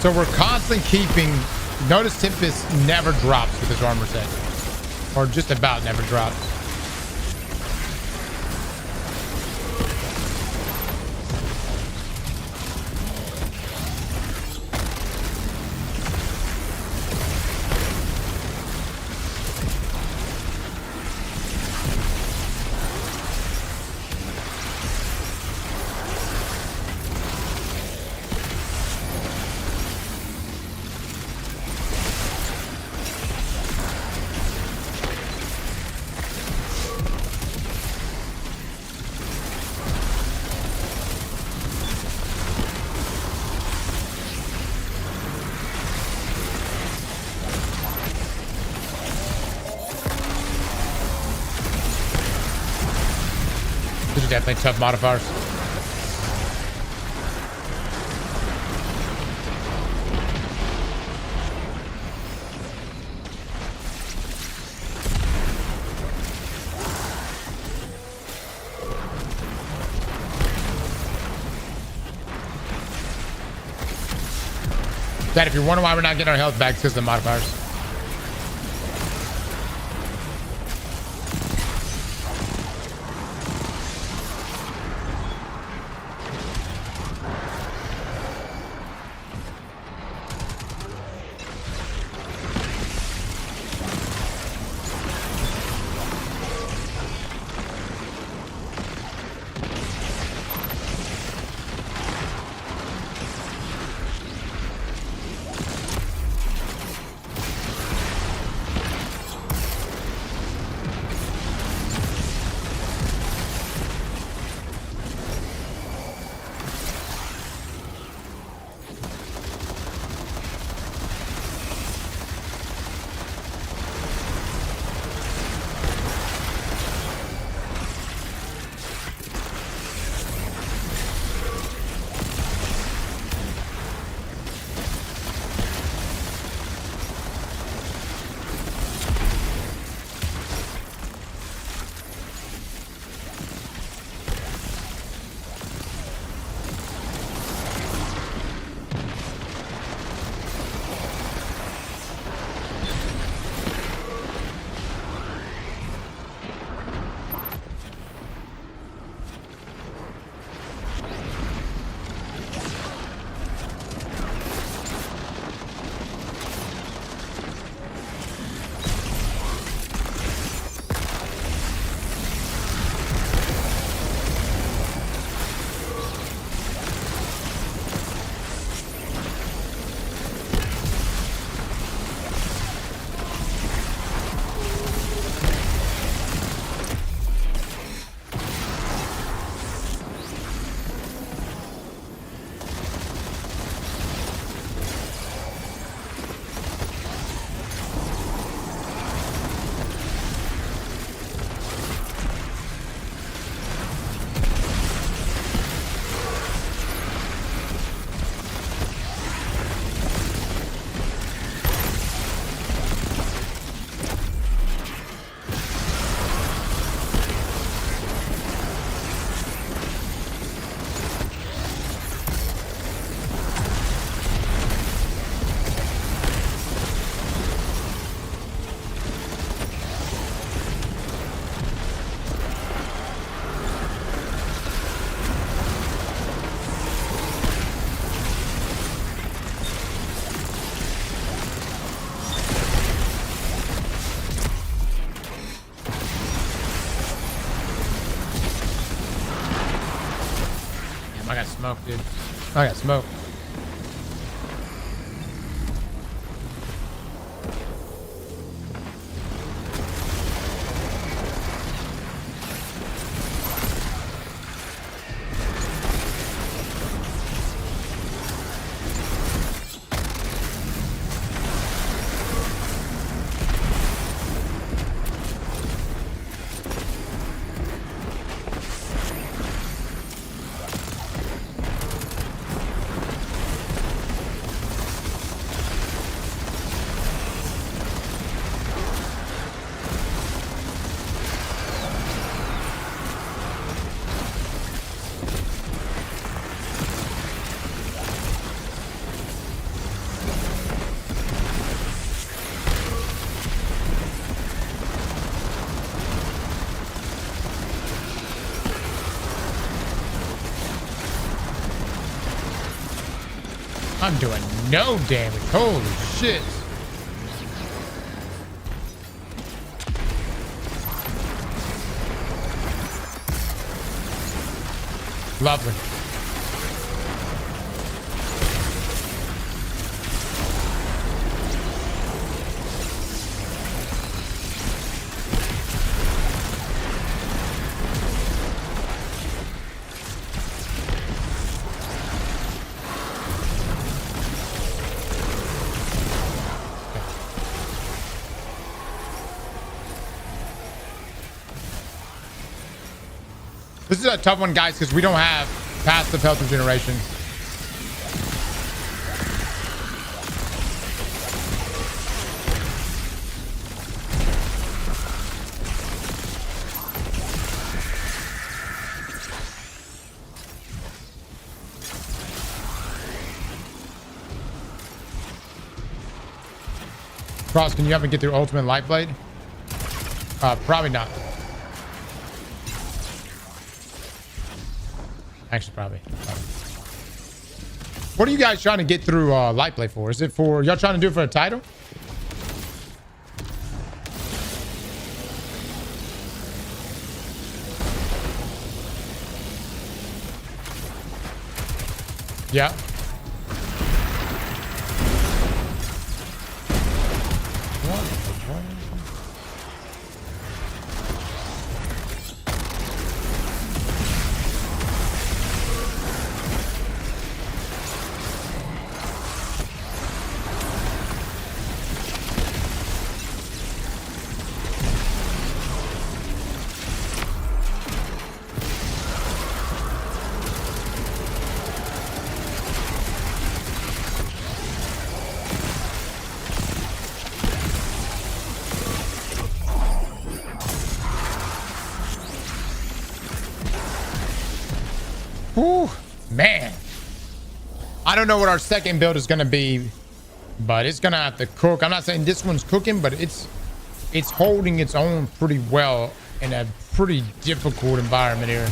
So we're constantly keeping, notice Tempest never drops with his armor set, or just about never drops. These are definitely tough modifiers. Dad, if you're wondering why we're not getting our health back, it's because of the modifiers. got smoked, dude. I got smoked. I'm doing no damage. Holy shit. Lovely. This is a tough one, guys, because we don't have passive health regeneration. Cross, can you help me get through Ultimate Light Blade? Probably not. Actually, probably. What are you guys trying to get through Light Blade for? Is it for y'all trying to do it for a title? Yeah. Whew, man. I don't know what our second build is going to be, but it's going to have to cook. I'm not saying this one's cooking, but it's holding its own pretty well in a pretty difficult environment here.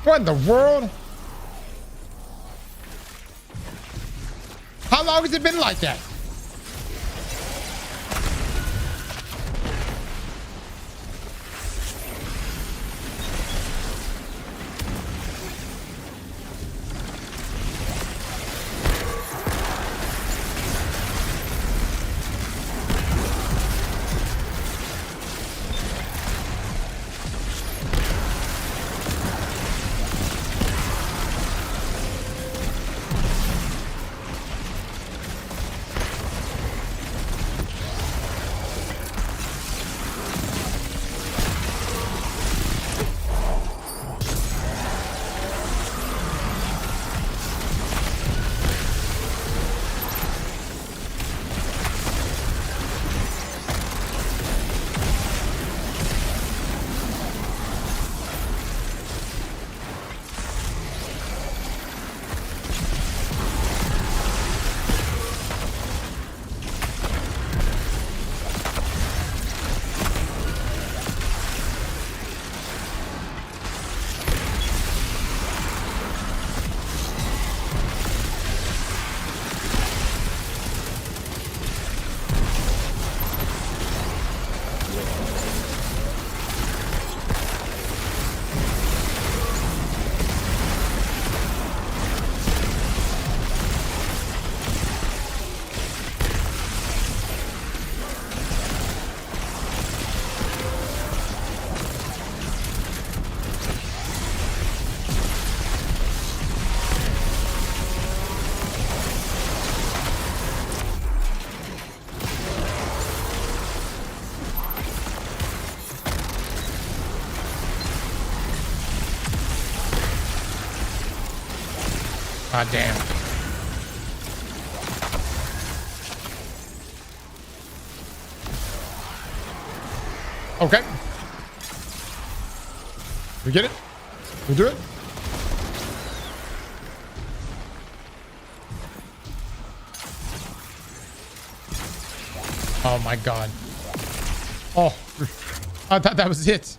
What in the world? How long has it been like that? God damn. Okay. We get it? We do it? Oh my God. Oh, I thought that was it.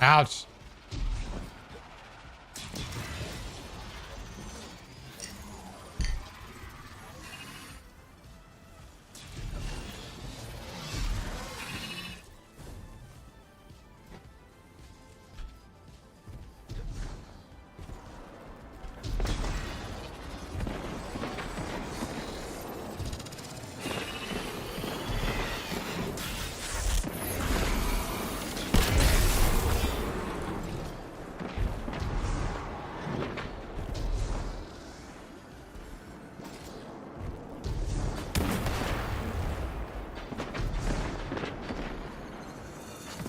Ouch.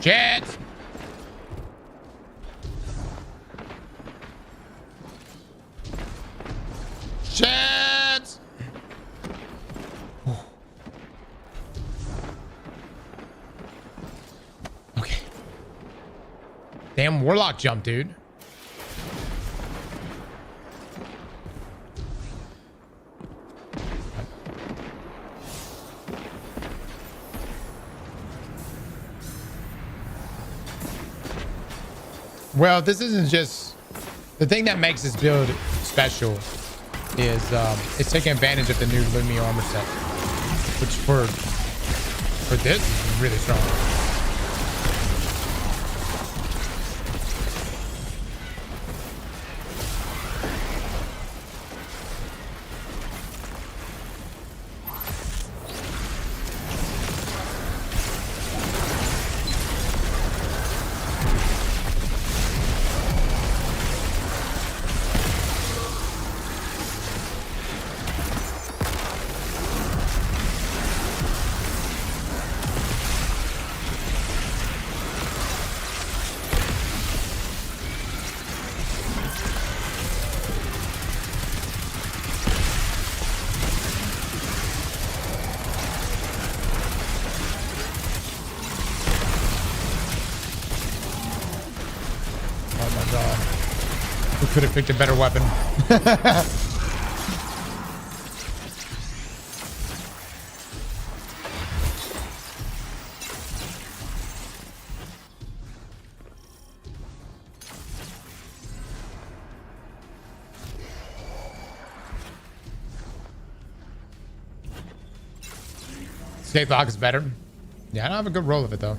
Shit! Shit! Okay. Damn warlock jump, dude. Well, this isn't just the thing that makes this build special is it's taking advantage of the new Lumi armor set, which for this is really strong. We could have picked a better weapon. Skatebox is better. Yeah, I don't have a good roll of it though.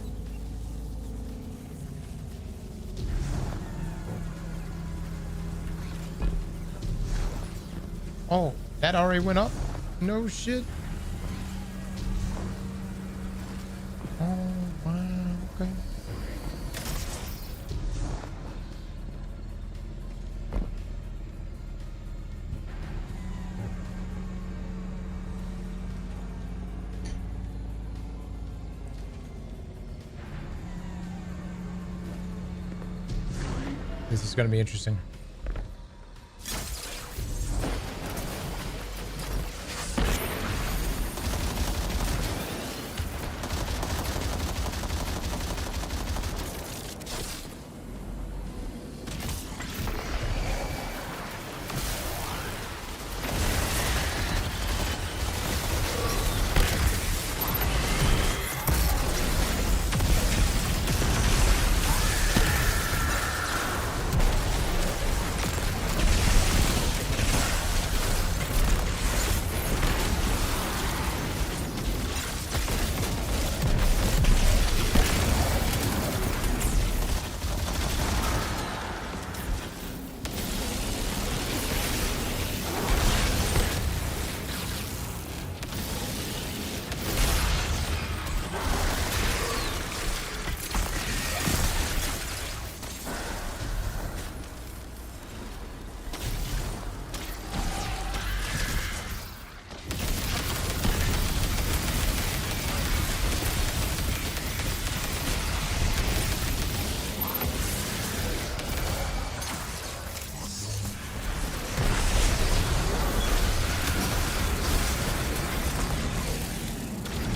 Oh, that already went up? No shit. Oh, wow, okay. This is going to be interesting.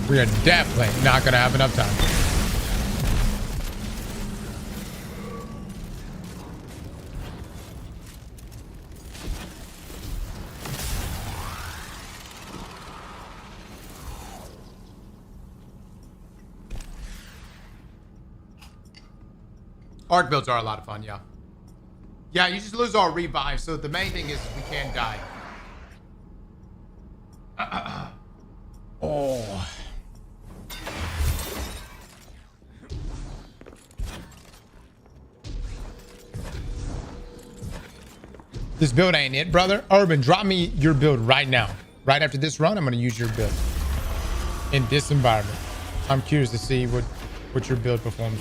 We are definitely not going to have enough time. Arc builds are a lot of fun, yeah. Yeah, you just lose our revive, so the main thing is we can't die. Oh. This build ain't it, brother. Urban, drop me your build right now. Right after this run, I'm going to use your build in this environment. I'm curious to see what your build performs.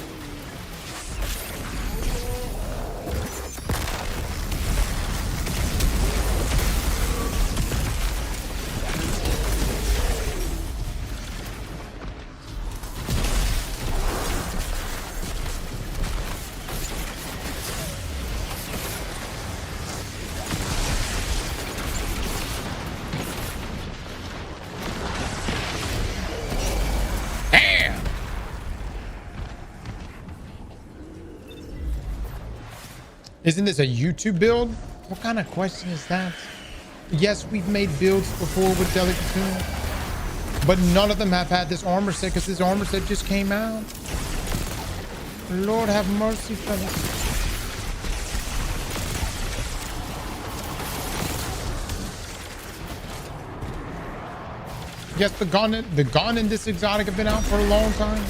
Isn't this a YouTube build? What kind of question is that? Yes, we've made builds before with Delicatessen, but none of them have had this armor set because this armor set just came out. Lord have mercy, fellas. Yes, the gun and this exotic have been out for a long time.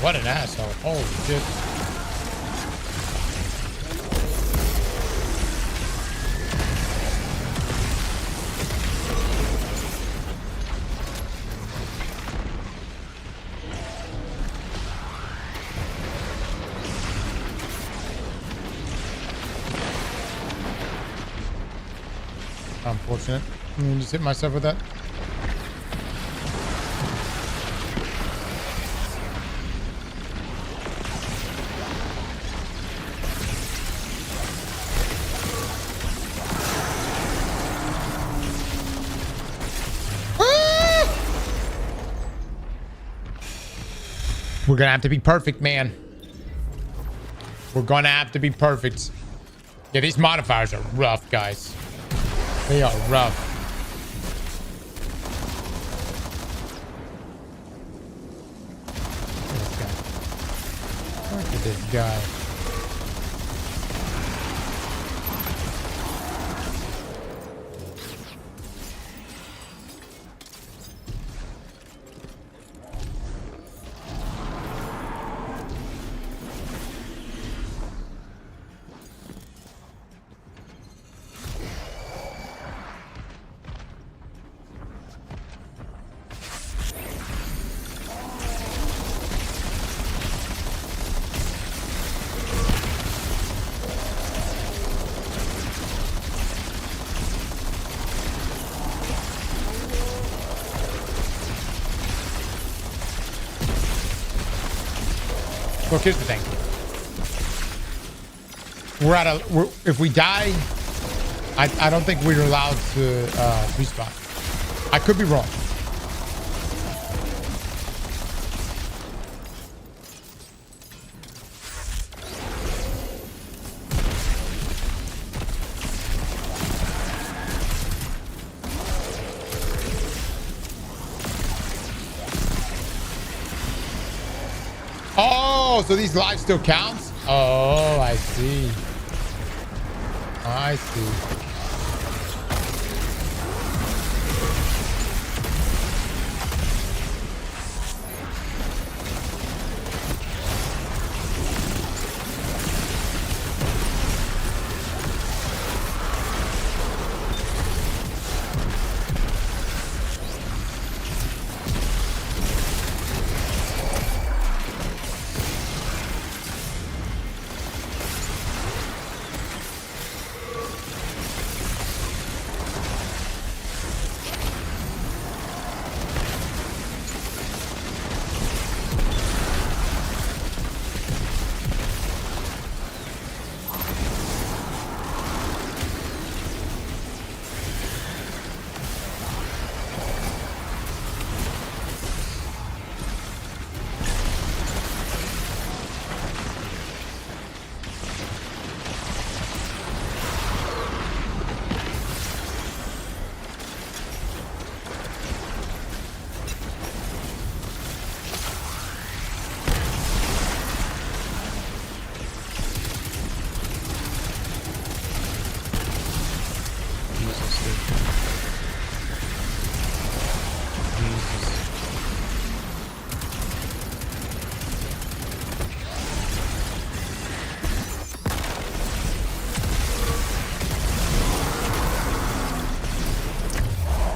What an asshole. Holy shit. unfortunate. I mean, just hit myself with that. We're gonna have to be perfect, man. We're gonna have to be perfect. Yeah, these modifiers are rough, guys. They are rough. Look at this guy. Look, here's the thing. If we die, I don't think we're allowed to respawn. I could be wrong. Oh, so these lives still count? Oh, I see. I see.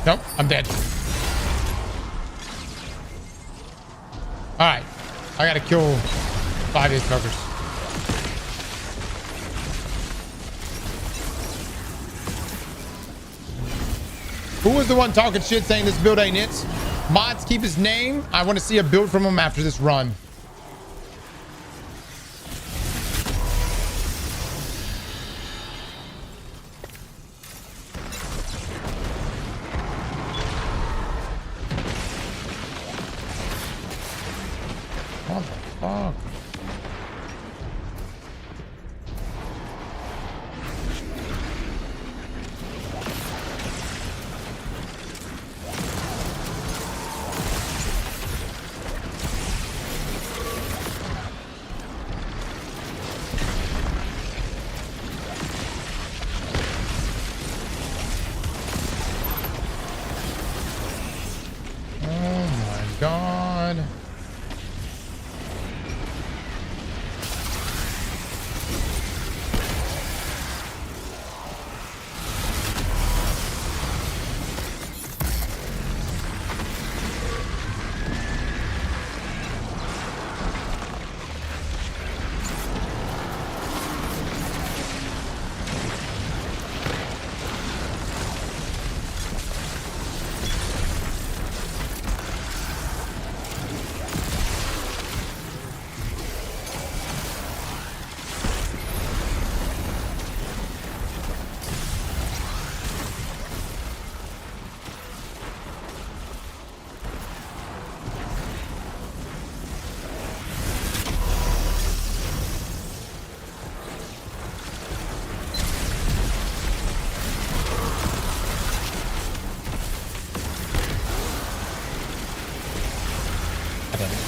Nope, I'm dead. Alright. I gotta kill 5 of these fuckers. Who was the one talking shit saying this build ain't it? Mods, keep his name. I want to see a build from him after this run. What the fuck? Oh my god.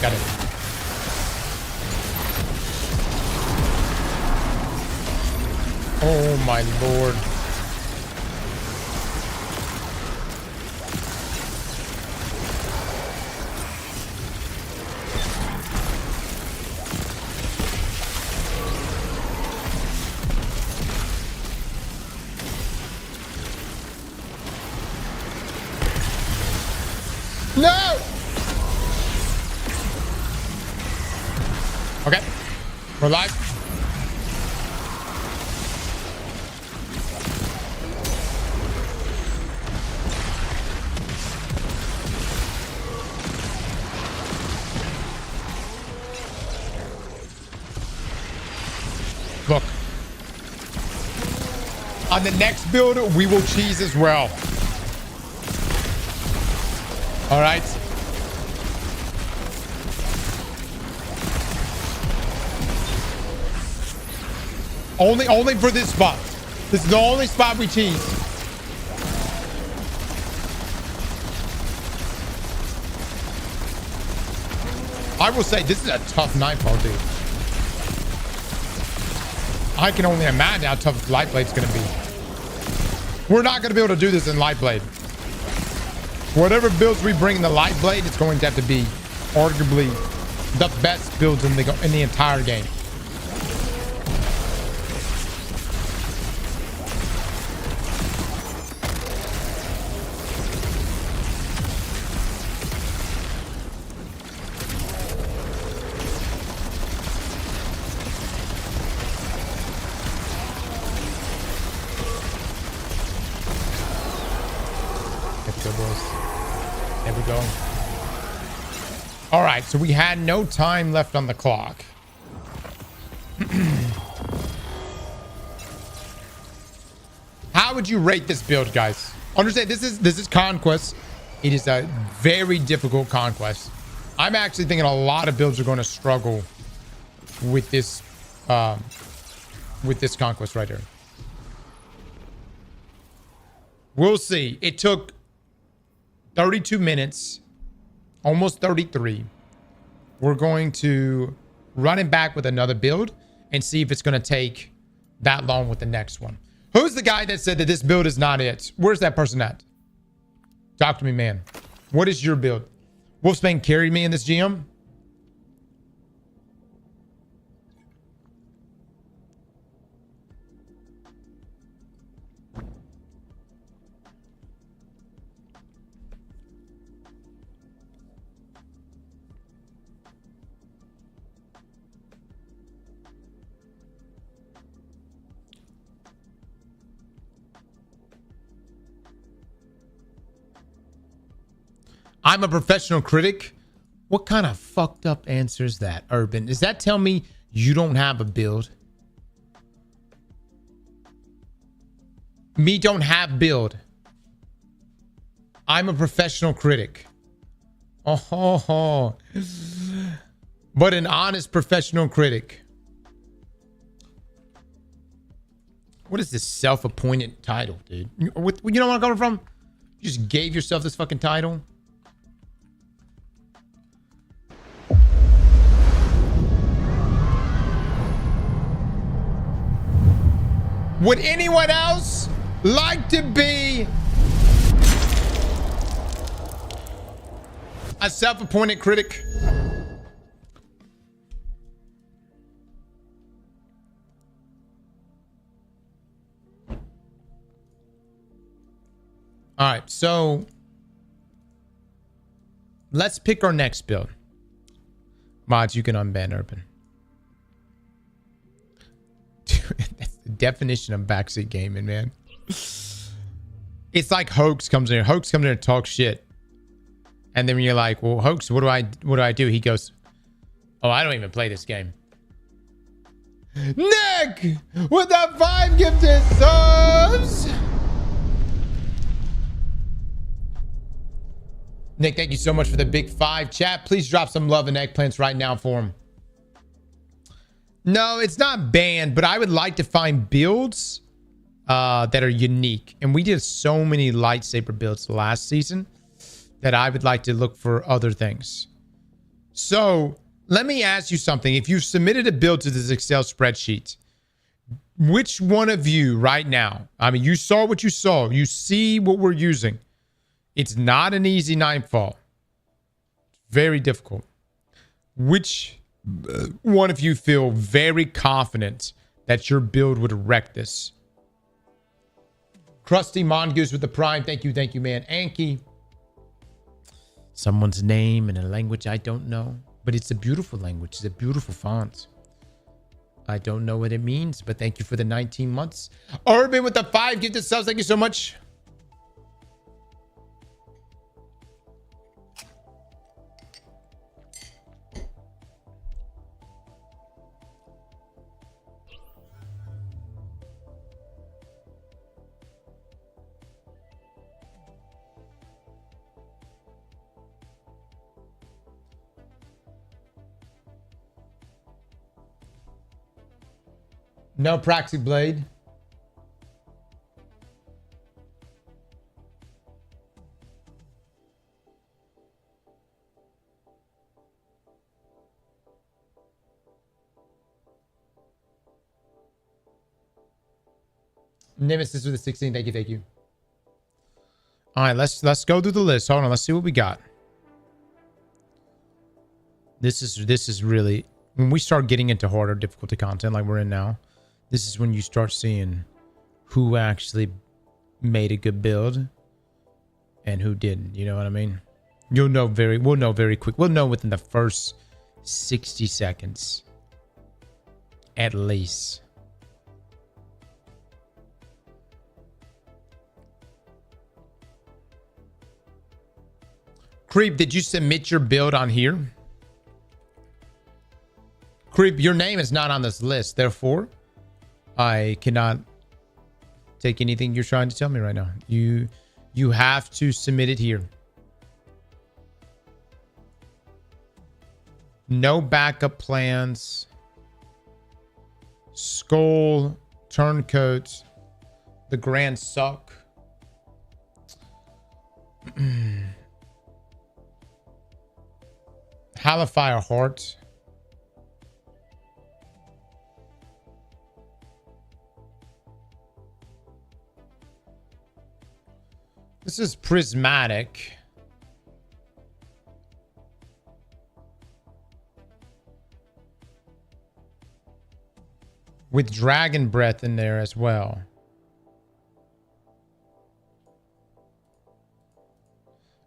Got it. Oh my lord. No! Okay. We're live. Look. On the next build, we will cheese as well. All right. Only for this spot. This is the only spot we cheese. I will say this is a tough nightfall, dude. I can only imagine how tough Lightblade's gonna be. We're not gonna be able to do this in Lightblade. Whatever builds we bring in the Lightblade, it's going to have to be arguably the best builds in the entire game. There we go. All right, so we had no time left on the clock. How would you rate this build, guys? Understand, this is Conquest. It is a very difficult Conquest. I'm actually thinking a lot of builds are going to struggle with this Conquest right here. We'll see. It took 32 minutes, almost 33. We're going to run it back with another build and see if it's going to take that long with the next one. Who's the guy that said that this build is not it? Where's that person at? Talk to me, man. What is your build? Wolfsbane carried me in this GM. I'm a professional critic. What kind of fucked up answer is that, Urban? Does that tell me you don't have a build? Me don't have build. I'm a professional critic. Oh, but an honest professional critic. What is this self-appointed title, dude? You know where I'm coming from? You just gave yourself this fucking title. Would anyone else like to be a self-appointed critic? All right, so let's pick our next build. Mods, you can unban Urban. That's the definition of backseat gaming, man. It's like Hoax comes in here. Hoax comes in here and talks shit. And then when you're like, well, Hoax, what do I do? He goes, oh, I don't even play this game. Nick with the 5 gifted subs. Nick, thank you so much for the big 5. Chat, please drop some love and eggplants right now for him. No, it's not banned, but I would like to find builds that are unique. And we did so many lightsaber builds last season that I would like to look for other things. So let me ask you something. If you submitted a build to this Excel spreadsheet, which one of you right now, I mean, you saw what you saw. You see what we're using. It's not an easy nightfall. Very difficult. Which one of you feel very confident that your build would wreck this? Krusty Mongoose with the prime. Thank you, man. Anki. Someone's name in a language I don't know. But it's a beautiful language. It's a beautiful font. I don't know what it means, but thank you for the 19 months. Urban with the 5 gifted subs. Thank you so much. No Praxi Blade. Nemesis with the 16. Thank you. All right, let's go through the list. Hold on, let's see what we got. This is really when we start getting into harder difficulty content like we're in now. This is when you start seeing who actually made a good build and who didn't. You know what I mean? We'll know very quick. We'll know within the first 60 seconds. At least. Creep, did you submit your build on here? Creep, your name is not on this list. Therefore, I cannot take anything you're trying to tell me right now. You have to submit it here. No backup plans. Skull, turncoat, the grand suck. Halifire heart. This is prismatic. With dragon breath in there as well.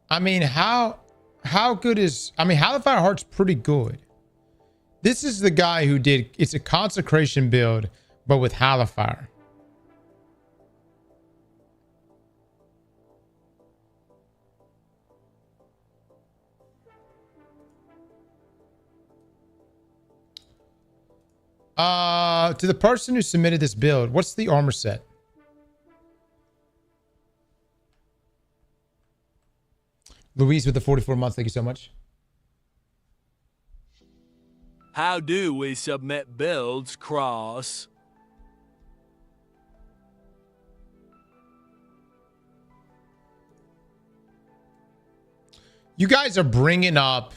I mean, how good is... I mean, Halifire Heart's pretty good. This is the guy who did... It's a consecration build, but with Halifire. To the person who submitted this build, what's the armor set? Louise with the 44 months, thank you so much. How do we submit builds, Cross? You guys are bringing up...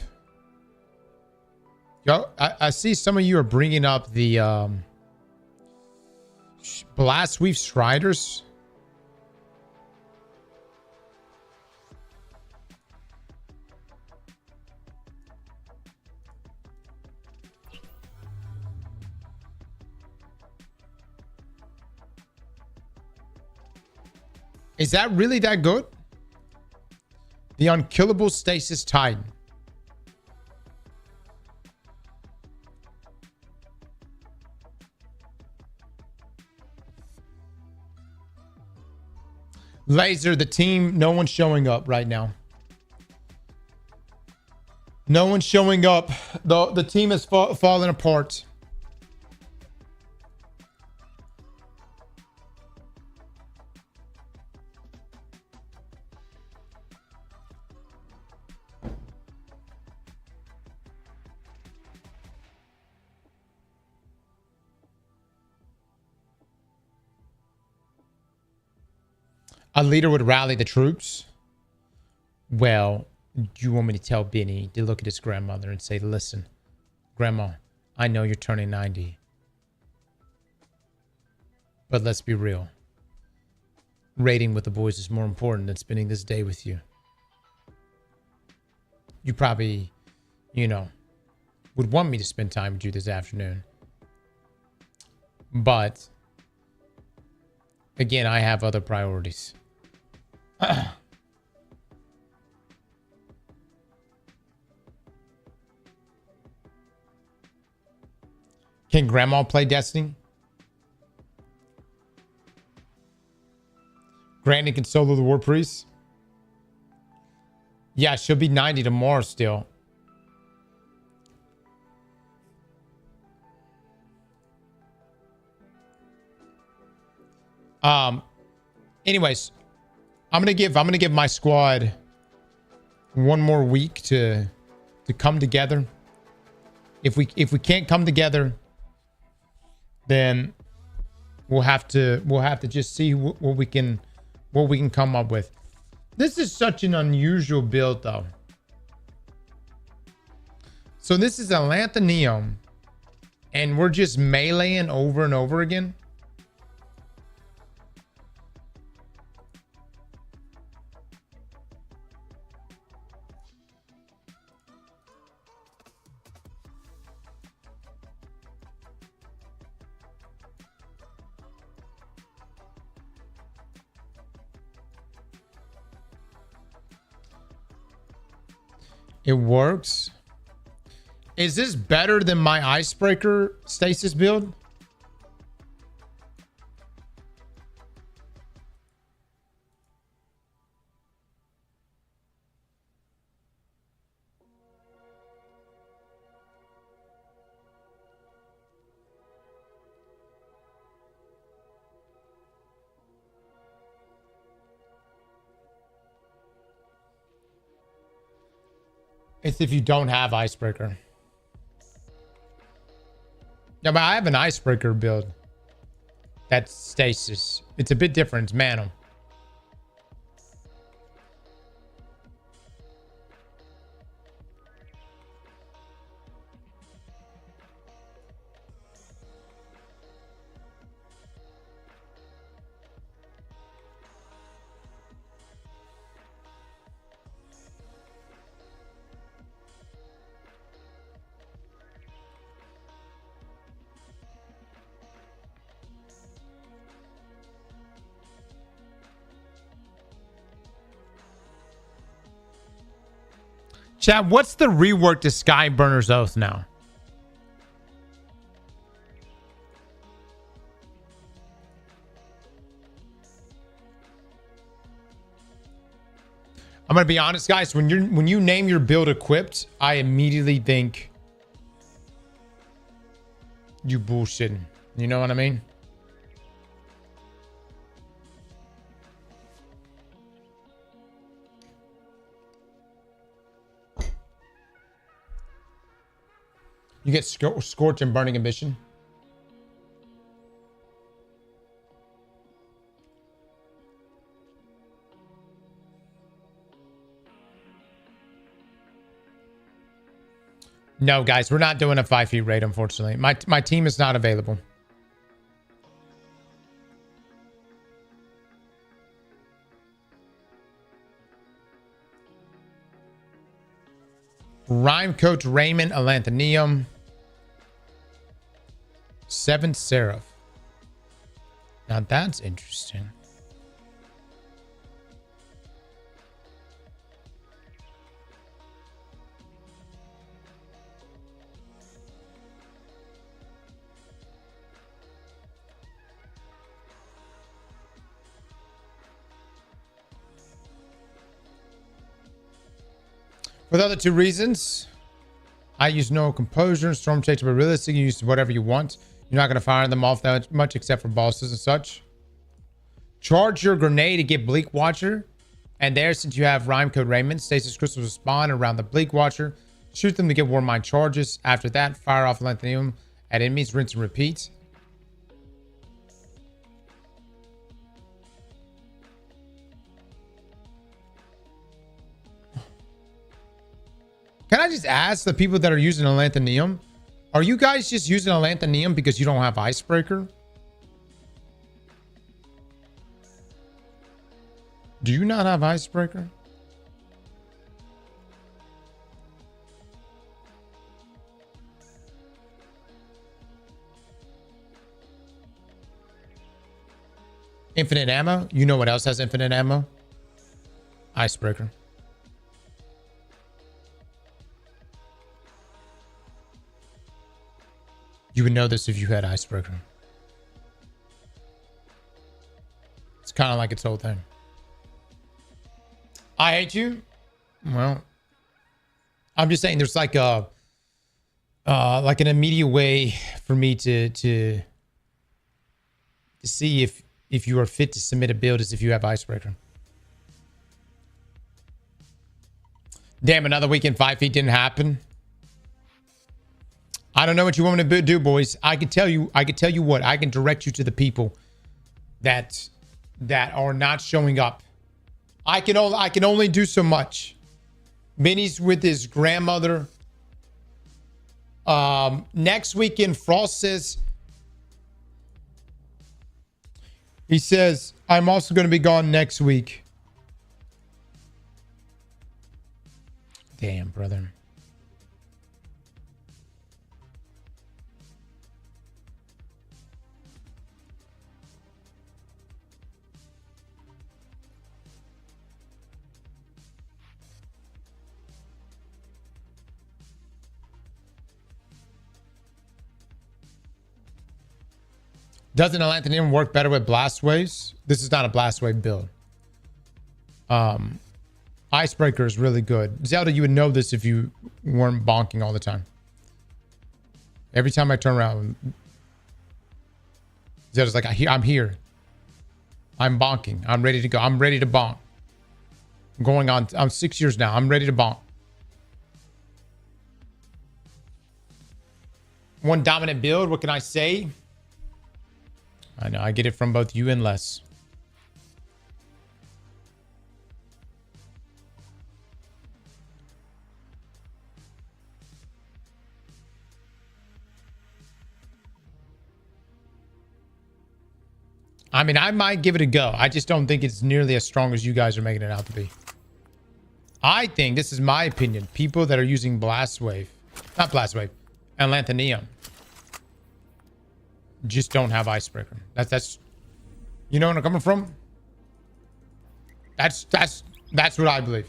Yo, I see some of you are bringing up the Blastweave Striders. Is that really that good? The Unkillable Stasis Titan. Laser, the team, no one's showing up right now. No one's showing up. The team is falling apart. A leader would rally the troops. Well, Do you want me to tell Benny to look at his grandmother and say, listen, Grandma, I know you're turning 90. But let's be real. Raiding with the boys is more important than spending this day with you. You probably, you know, would want me to spend time with you this afternoon. But, again, I have other priorities. Can Grandma play Destiny? Granny can solo the War Priest? Yeah, she'll be 90 tomorrow still. Anyways, I'm gonna give my squad one more week to come together. If we can't come together, then we'll have to just see what we can come up with. This is such an unusual build though. So this is a Lanthanium and we're just meleeing over and over again. It works. Is this better than my Icebreaker stasis build? It's if you don't have Icebreaker. Yeah, but I have an Icebreaker build. That's stasis. It's a bit different. It's Manum. Chat, what's the rework to Skyburner's Oath now? I'm gonna be honest, guys. When you name your build equipped, I immediately think you bullshitting. You know what I mean? You get Scorch and Burning Ambition. No, guys, we're not doing a 5 feet raid, unfortunately. My team is not available. Rhyme Coach Raymond Alanthanium. 7 Seraph. Now that's interesting. For the other two reasons, I use no composure and storm chase, but realistically, you use whatever you want. You're not going to fire them off that much except for bosses and such. Charge your grenade to get Bleak Watcher. And there, since you have Rhyme Code Raymond, Stasis Crystals will spawn around the Bleak Watcher. Shoot them to get Warmind charges. After that, fire off Lanthanium at enemies, rinse and repeat. I just ask the people that are using Atlanthanium, are you guys just using Atlanthanium because you don't have Icebreaker? Do you not have Icebreaker? Infinite ammo? You know what else has infinite ammo? Icebreaker. You would know this if you had Icebreaker. It's kind of like its whole thing. I hate you? Well, I'm just saying there's like a like an immediate way for me to see if you are fit to submit a build is if you have Icebreaker. Damn, another weekend 5 feet didn't happen. I don't know what you want me to do, boys. I can tell you what. I can direct you to the people that are not showing up. I can only do so much. Minnie's with his grandmother. Next weekend, Frost says, he says, I'm also going to be gone next week. Damn, brother. Doesn't Atlanthanium work better with blast waves? This is not a blast wave build. Icebreaker is really good. Zelda, you would know this if you weren't bonking all the time. Every time I turn around, Zelda's like, I'm here. I'm bonking. I'm ready to go. I'm ready to bonk. I'm going on. I'm 6 years now. I'm ready to bonk. One dominant build. What can I say? I know. I get it from both you and Les. I mean, I might give it a go. I just don't think it's nearly as strong as you guys are making it out to be. I think, this is my opinion, people that are using Blast Wave, not Blast Wave, and Atlanthanium just don't have Icebreaker. That's you know where I'm coming from? That's what I believe.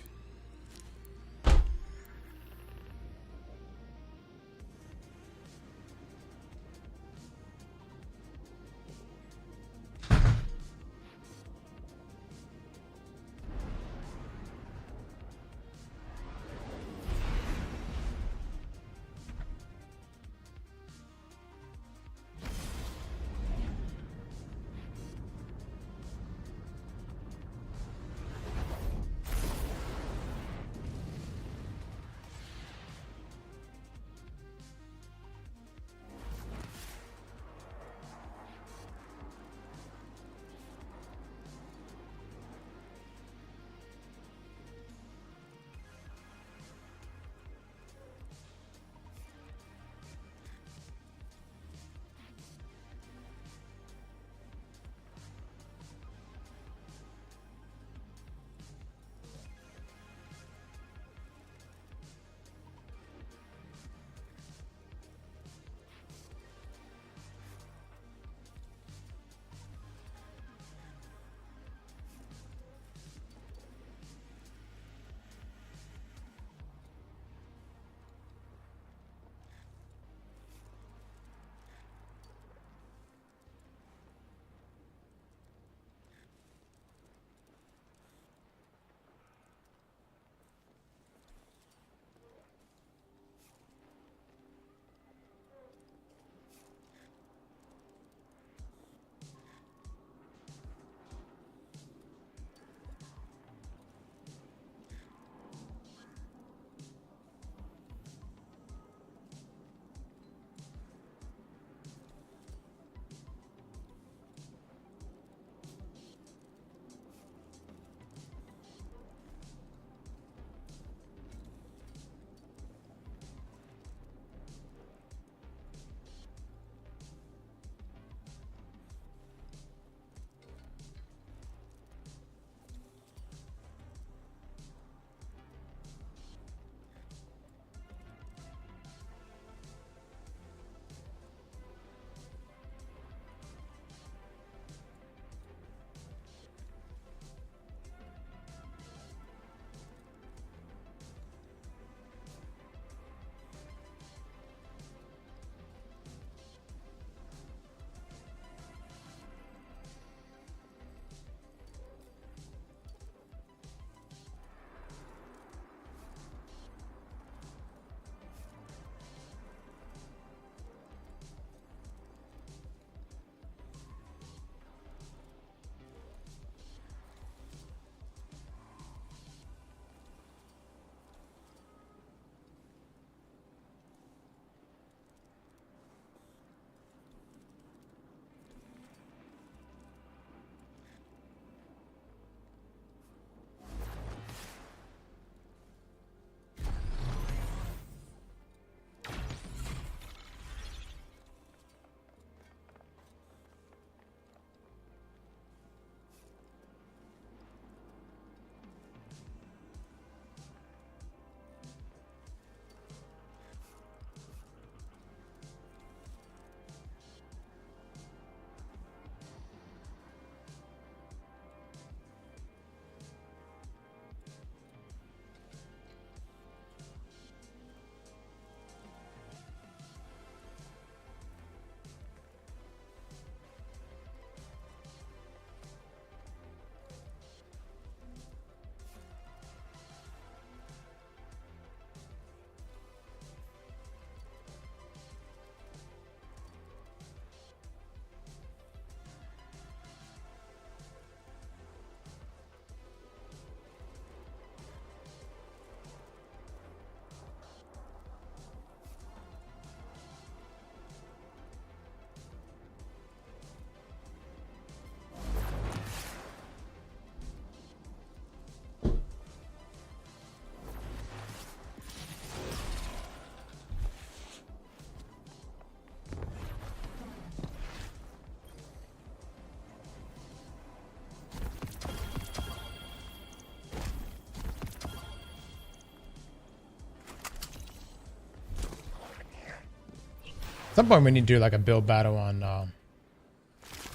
At some point we need to do like a build battle on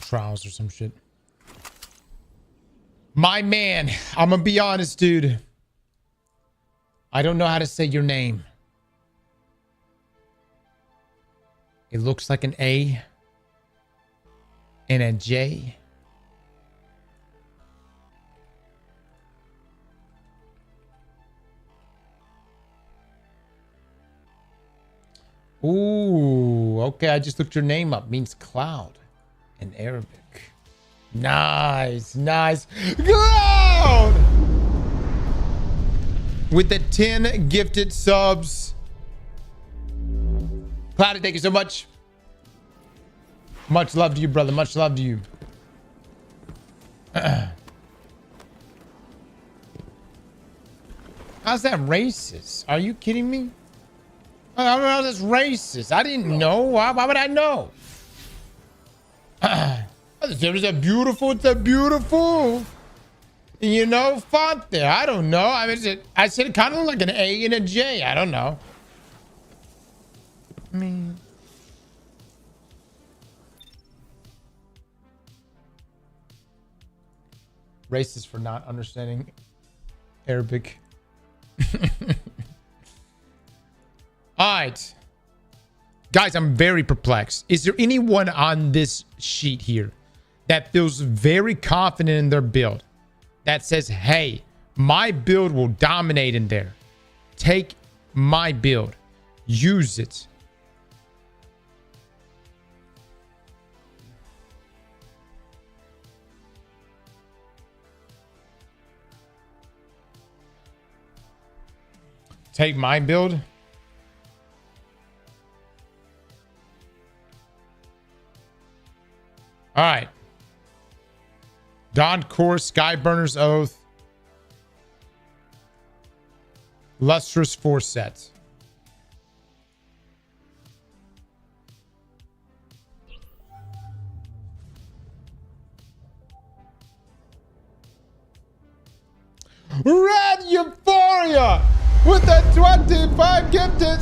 trials or some shit. My man, I'm gonna be honest, dude. I don't know how to say your name. It looks like an A and a J. Ooh, okay. I just looked your name up. Means cloud in Arabic. Nice, nice. Cloud! With the 10 gifted subs. Cloud, thank you so much. Much love to you, brother. Much love to you. How's that racist? Are you kidding me? I don't know. That's racist. I didn't know. Why would I know? It's a beautiful, you know, font there. I don't know. I mean, I said it kind of like an A and a J. I don't know. I mean, racist for not understanding Arabic. All right. Guys, I'm very perplexed. Is there anyone on this sheet here that feels very confident in their build? That says, hey, my build will dominate in there. Take my build. Use it. Take my build. All right. Dawn Course, Skyburner's Oath. Lustrous 4 sets. Red Euphoria with the 25 gifted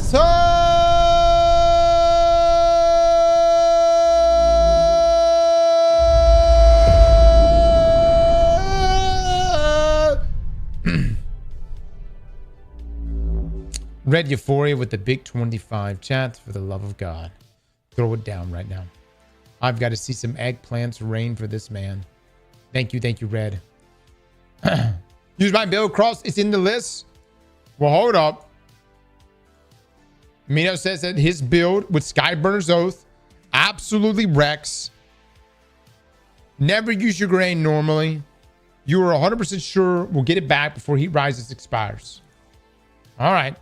Red Euphoria with the big 25. Chat, for the love of God. Throw it down right now. I've got to see some eggplants rain for this man. Thank you, Red. Use my build cross. It's in the list. Well, hold up. Mino says that his build with Skyburner's Oath absolutely wrecks. Never use your grain normally. You are 100% sure we'll get it back before Heat Rises expires. All right.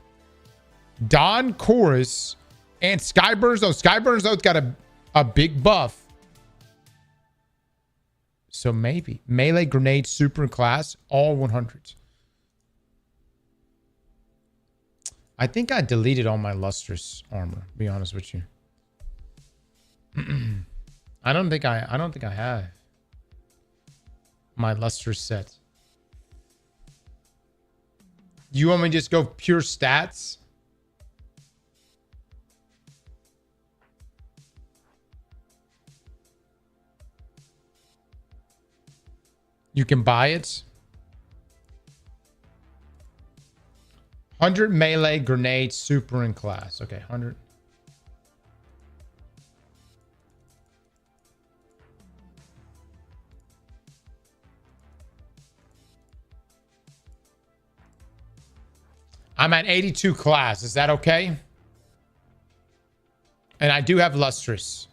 Dawn Chorus and Skyburner's Oath. Skyburner's Oath got a big buff. So maybe. Melee, grenade, super, and class. All 100s. I think I deleted all my lustrous armor, to be honest with you. I don't think I have my lustrous set. You want me to just go pure stats? You can buy it. 100 melee, grenade, super, and class. Okay, 100. I'm at 82 class. Is that okay? And I do have lustrous.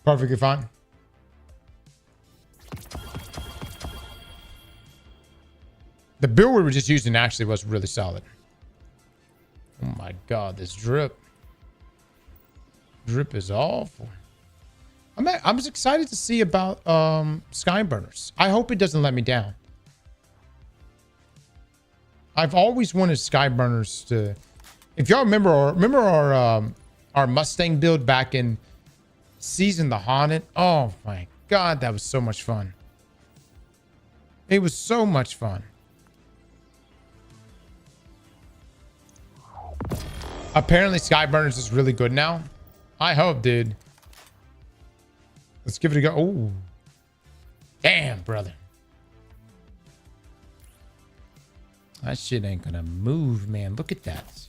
Perfectly fine. The build we were just using actually was really solid. Oh my God, this drip. Drip is awful. I'm just excited to see about Skyburners. I hope it doesn't let me down. I've always wanted Skyburners to. If y'all remember our Mustang build back in Season the Haunted. Oh my God, that was so much fun. It was so much fun. Apparently Skyburners is really good now. I hope, dude. Let's give it a go. Oh, damn, brother. That shit ain't gonna move, man. Look at that.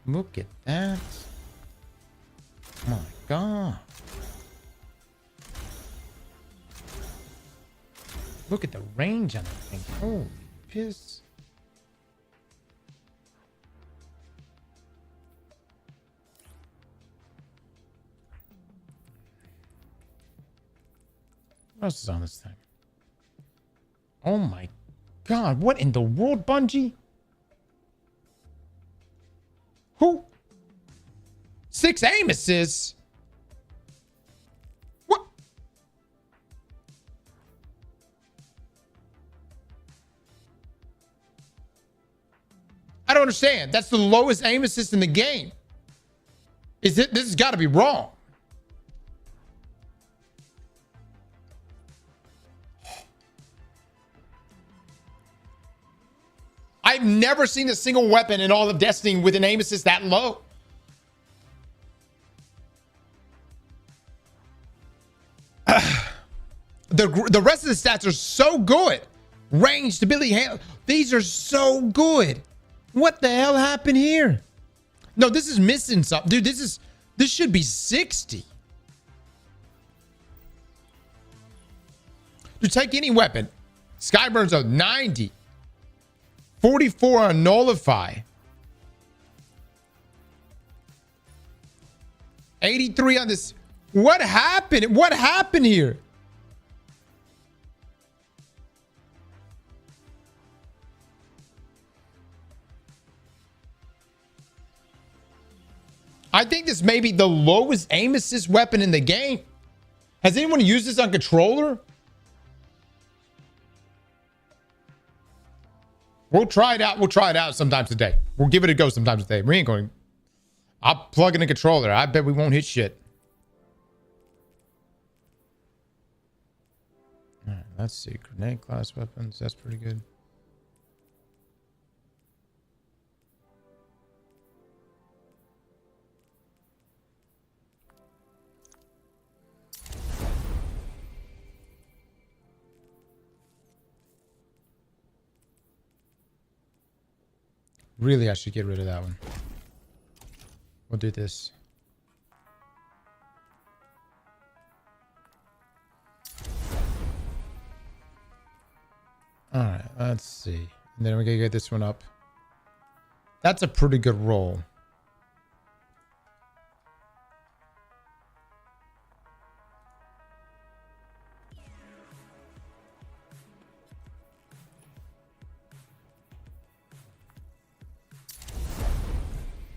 Look at that. Oh my God. Look at the range on that thing. Oh, piss. What else is on this thing? Oh my God. What in the world, Bungie? Who? 6 aim assists? What? I don't understand. That's the lowest aim assist in the game. This has got to be wrong. I've never seen a single weapon in all of Destiny with an aim assist that low. The rest of the stats are so good. Range, stability, handle. These are so good. What the hell happened here? No, this is missing something. Dude, this should be 60. To take any weapon. Skyburns are 90. 44 on Nullify. 83 on this. What happened? What happened here? I think this may be the lowest aim assist weapon in the game. Has anyone used this on controller? We'll try it out. We'll try it out sometime today. We'll give it a go sometime today. We ain't going. I'll plug in a controller. I bet we won't hit shit. All right, let's see. Grenade class weapons. That's pretty good. Really, I should get rid of that one. We'll do this. All right, let's see. And then we're gonna get this one up. That's a pretty good roll.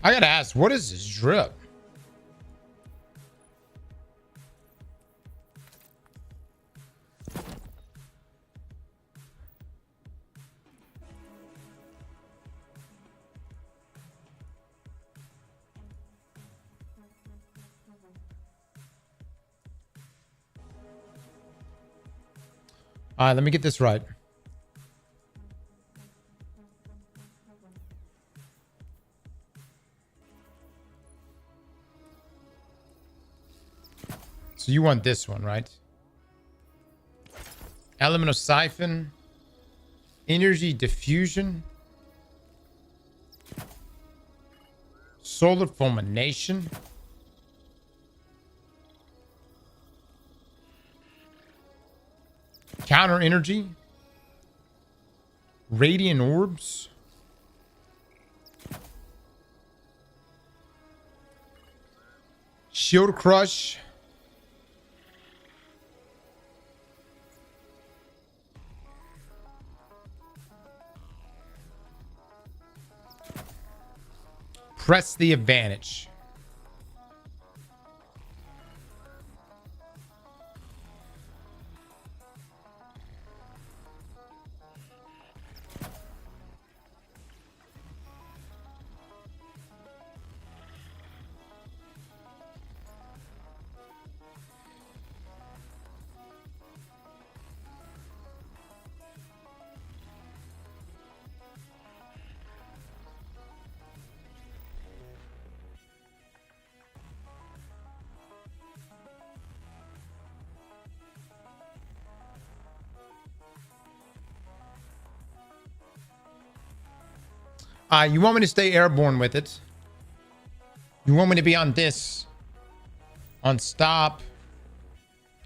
I gotta ask, what is this drip? All right, let me get this right. So you want this one, right? Element of siphon, energy diffusion, solar fulmination, counter energy, radiant orbs, shield crush, press the advantage. You want me to stay airborne with it? You want me to be on this? On stop,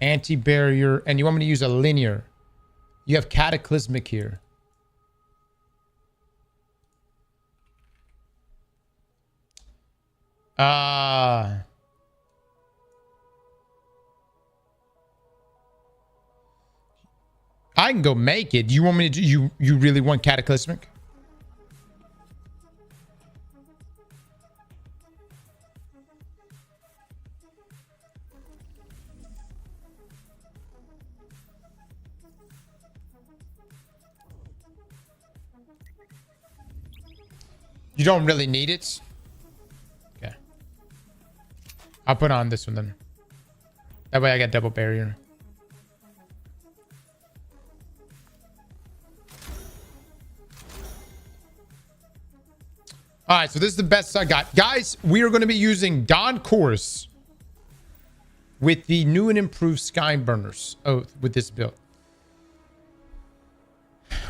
anti-barrier, and you want me to use a linear. You have cataclysmic here. I can go make it. You want me to do, you really want cataclysmic? You don't really need it. Okay. I'll put on this one then. That way I got double barrier. All right, so this is the best I got. Guys, we are going to be using Dawn Course with the new and improved Sky Burners. Oh, with this build.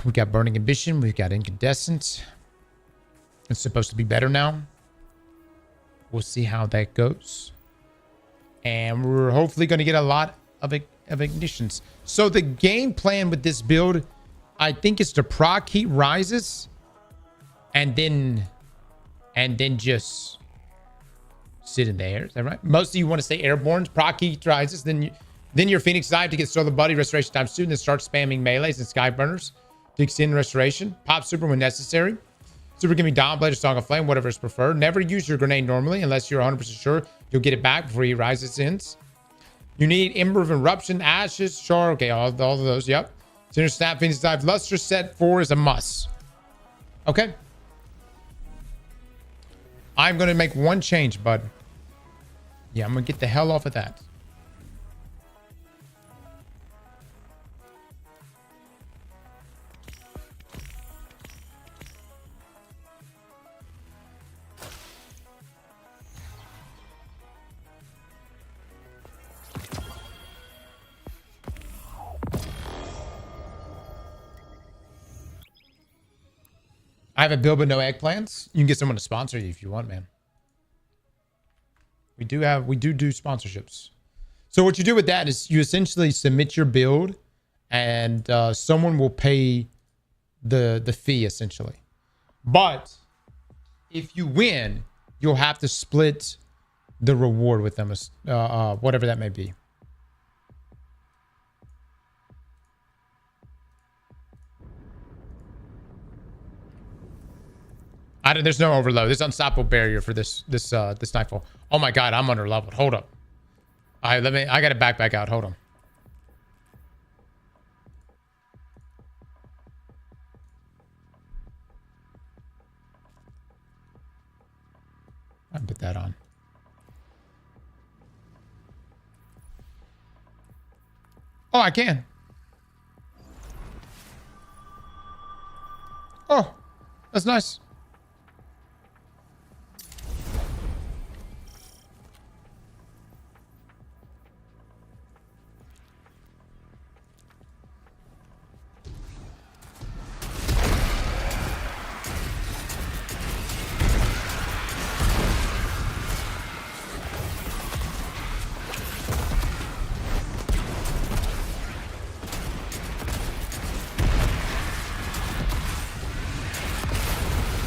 We got Burning Ambition. We've got Incandescent. It's supposed to be better now. We'll see how that goes. And we're hopefully going to get a lot of ignitions. So the game plan with this build, I think, is to proc heat rises and then just sit in the air. Is that right? Most of you want to stay airborne. Proc heat rises. Then your Phoenix dive to get Solar Buddy restoration time soon. Then start spamming melees and Sky Burners to extend restoration. Pop super when necessary. Super give me Dawn Blade or Song of Flame, whatever is preferred. Never use your grenade normally unless you're 100% sure you'll get it back before he rises ends. You need Ember of Eruption, Ashes, Char. Okay, all of those. Yep. Sinner Snap, Phoenix Dive, Luster set 4 is a must. Okay. I'm going to make one change, bud. Yeah, I'm going to get the hell off of that. I have a build with no eggplants. You can get someone to sponsor you if you want, man. We do sponsorships. So what you do with that is you essentially submit your build and someone will pay the fee essentially. But if you win, you'll have to split the reward with them, whatever that may be. There's no overload. There's unstoppable barrier for this nightfall. Oh my god, I'm under leveled. Hold up. All right, I gotta back out. Hold on. I put that on. Oh, I can. Oh, that's nice.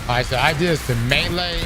Alright, so I did this to melee.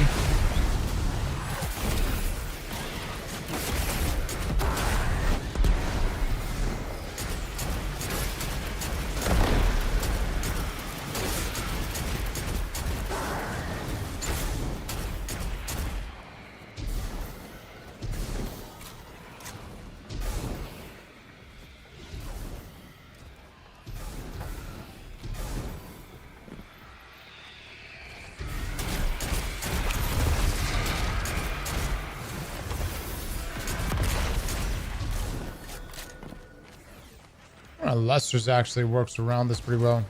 Luster's actually works around this pretty well.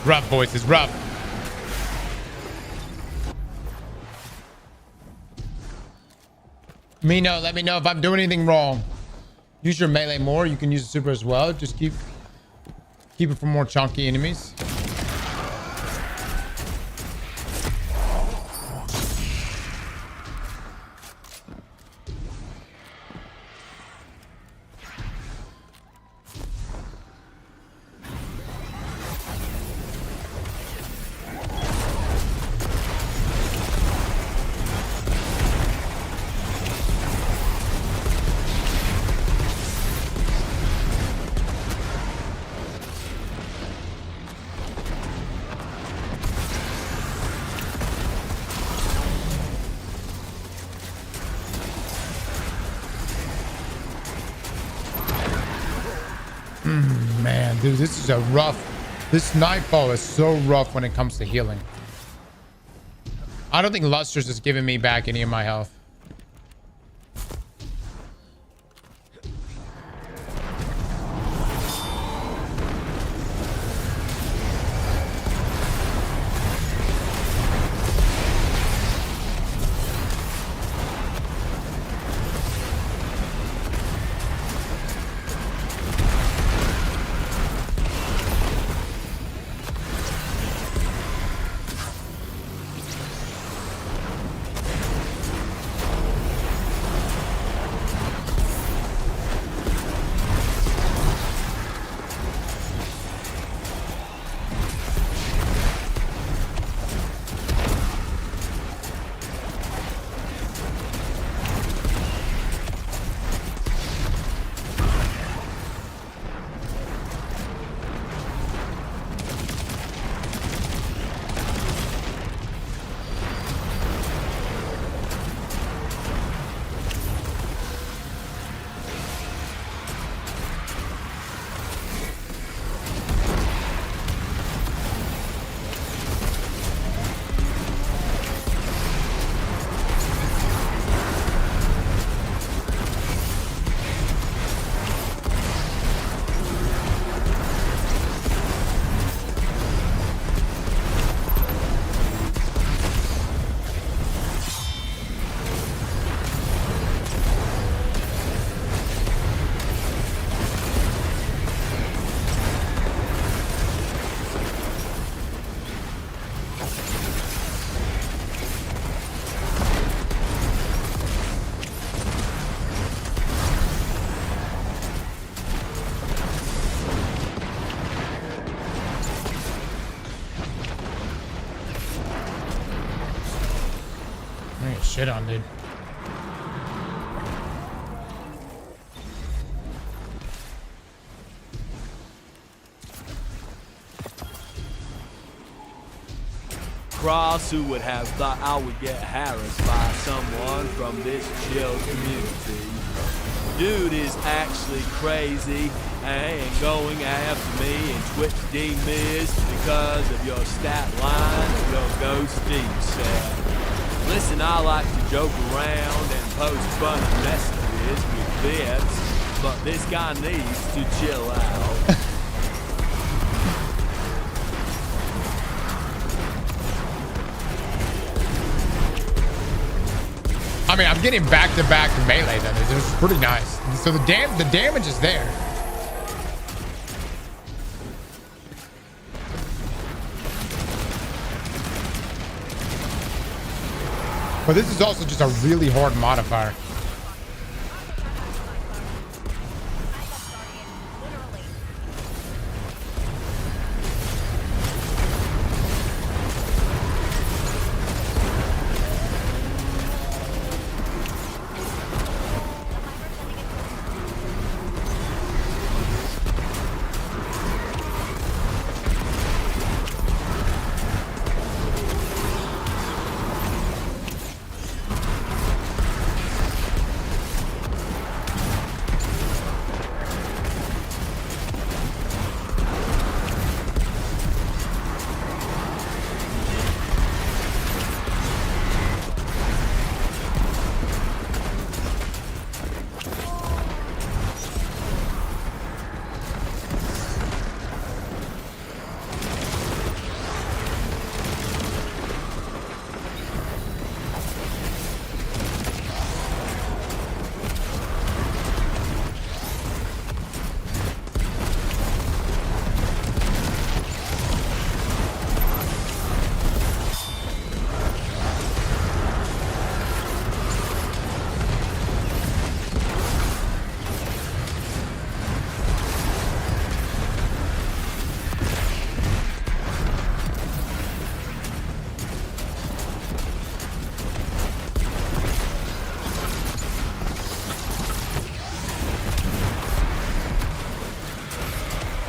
Rough, boys. It's rough. Mino, let me know if I'm doing anything wrong. Use your melee more. You can use the super as well. Just keep it for more chunky enemies. Man, dude, this is a rough. This nightfall is so rough when it comes to healing. I don't think Luster's is giving me back any of my health. Shit on, dude. Cross, who would have thought I would get harassed by someone from this chill community. Dude is actually crazy and going after me in Twitch D-Miz because of your stat line and your ghost deep set. Listen, I like to joke around and post funny messages with bits, but this guy needs to chill out. I mean, I'm getting back-to-back melee then. This is pretty nice. So the damage is there. But this is also just a really hard modifier.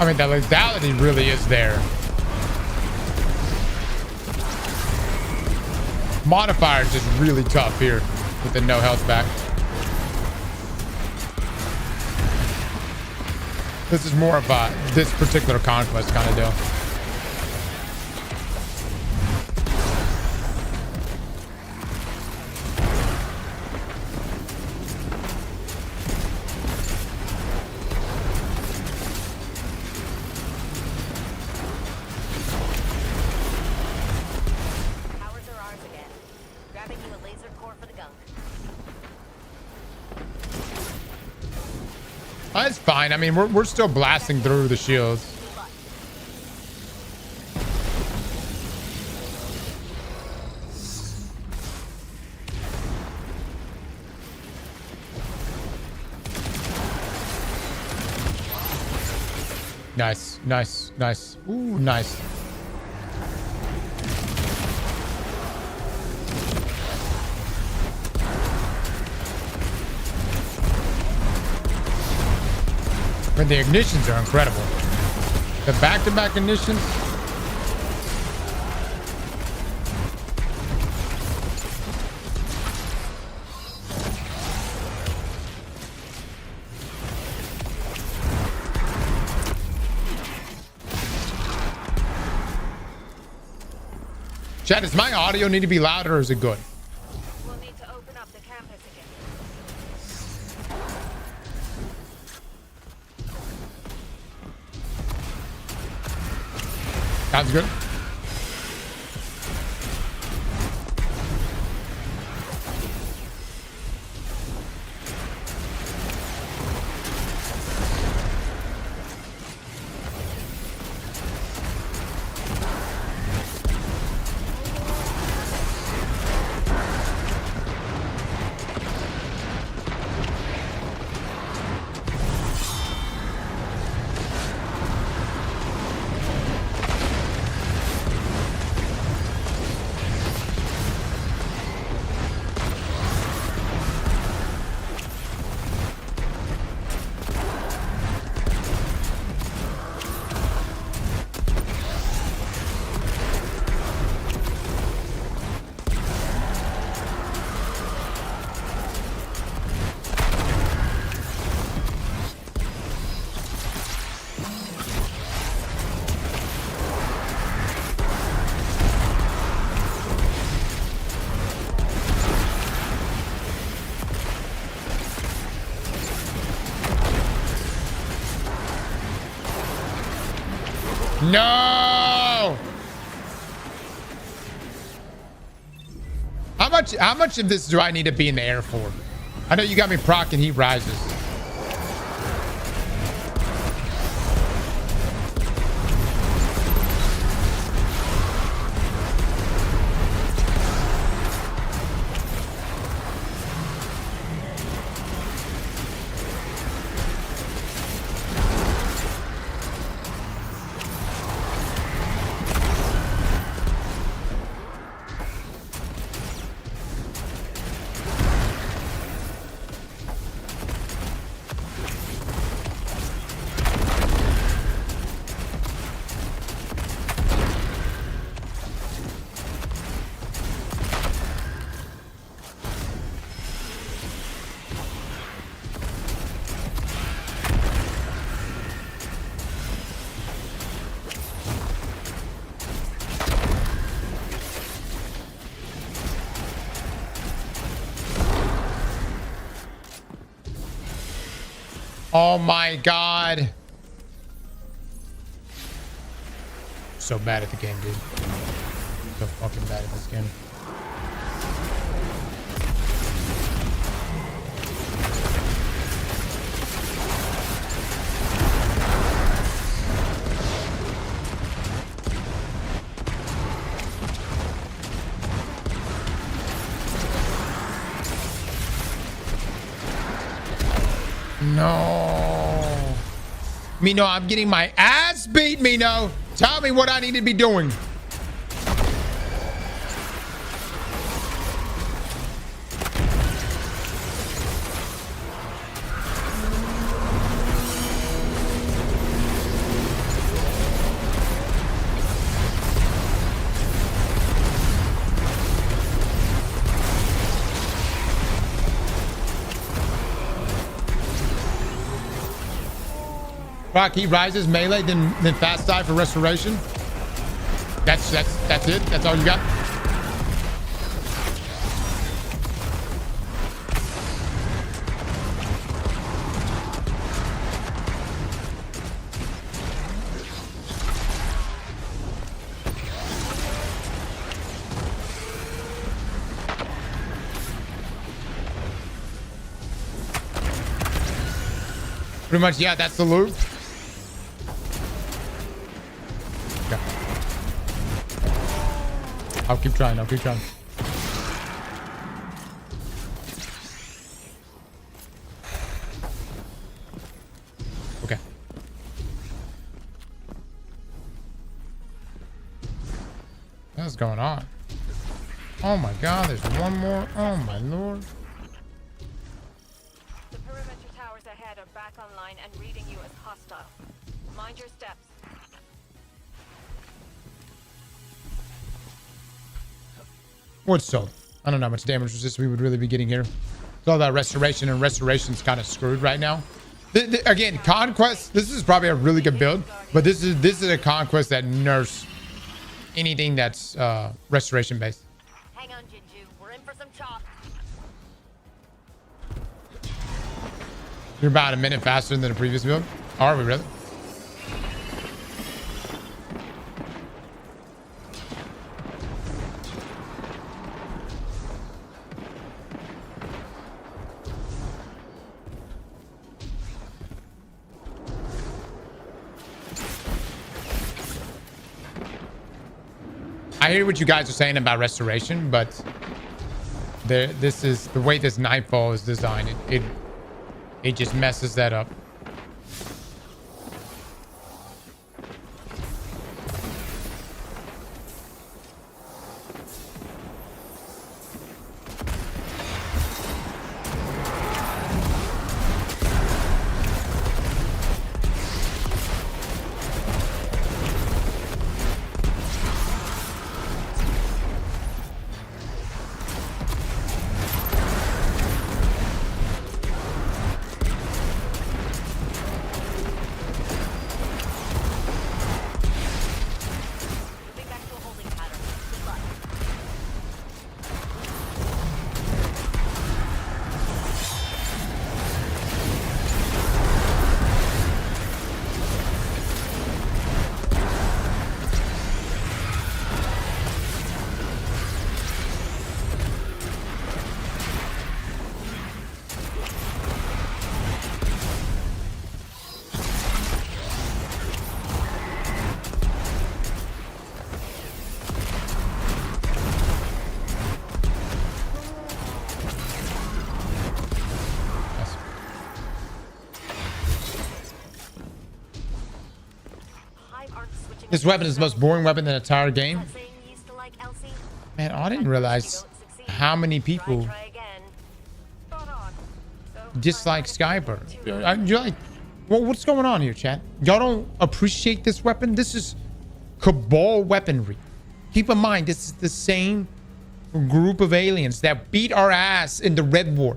I mean, the lethality really is there. Modifier is just really tough here with the no health back. This is more of a this particular Conquest kind of deal. That's fine. I mean, we're still blasting through the shields. Nice, nice, nice. Ooh, nice. But the ignitions are incredible. The back-to-back ignitions. Chat, does my audio need to be louder or is it good? We'll need to open up the campus again. Sounds good. No! How much of this do I need to be in the air for? I know you got me proccing heat rises. Oh my god. So bad at the game, dude. So fucking bad at this game. No. Mino, I'm getting my ass beat, Mino. Tell me what I need to be doing. Rock, he rises melee, then fast dive for restoration. That's it. That's all you got. Pretty much, yeah, that's the loop. Okay. I'll keep trying. Okay. What's going on? Oh my god, there's one more. Oh my lord. The perimeter towers ahead are back online and reading you as hostile. Mind your steps. What's so? I don't know how much damage resist we would really be getting here. It's all that restoration, and restoration's kind of screwed right now. Again, Conquest, this is probably a really good build, but this is a Conquest that nerfs anything that's restoration based. Hang on, Jinju. We're in for some chop. You're about a minute faster than the previous build. Are we really? I hear what you guys are saying about restoration, but this is the way this Nightfall is designed. It just messes that up. Moving back to a holding pattern. Good luck. Hive aren't switching. This weapon is the most boring weapon in the entire game. That saying you used to like, Elsie? Man, I didn't realize how many people Try again. Spot on. So dislike Skybird. You're like, well, what's going on here, chat? Y'all don't appreciate this weapon? This is Cabal weaponry. Keep in mind, this is the same group of aliens that beat our ass in the Red War.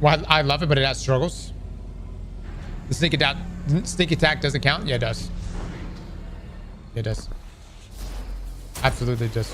Well, I love it, but it has struggles. The sneak attack doesn't count? Yeah, it does. It does. Absolutely does.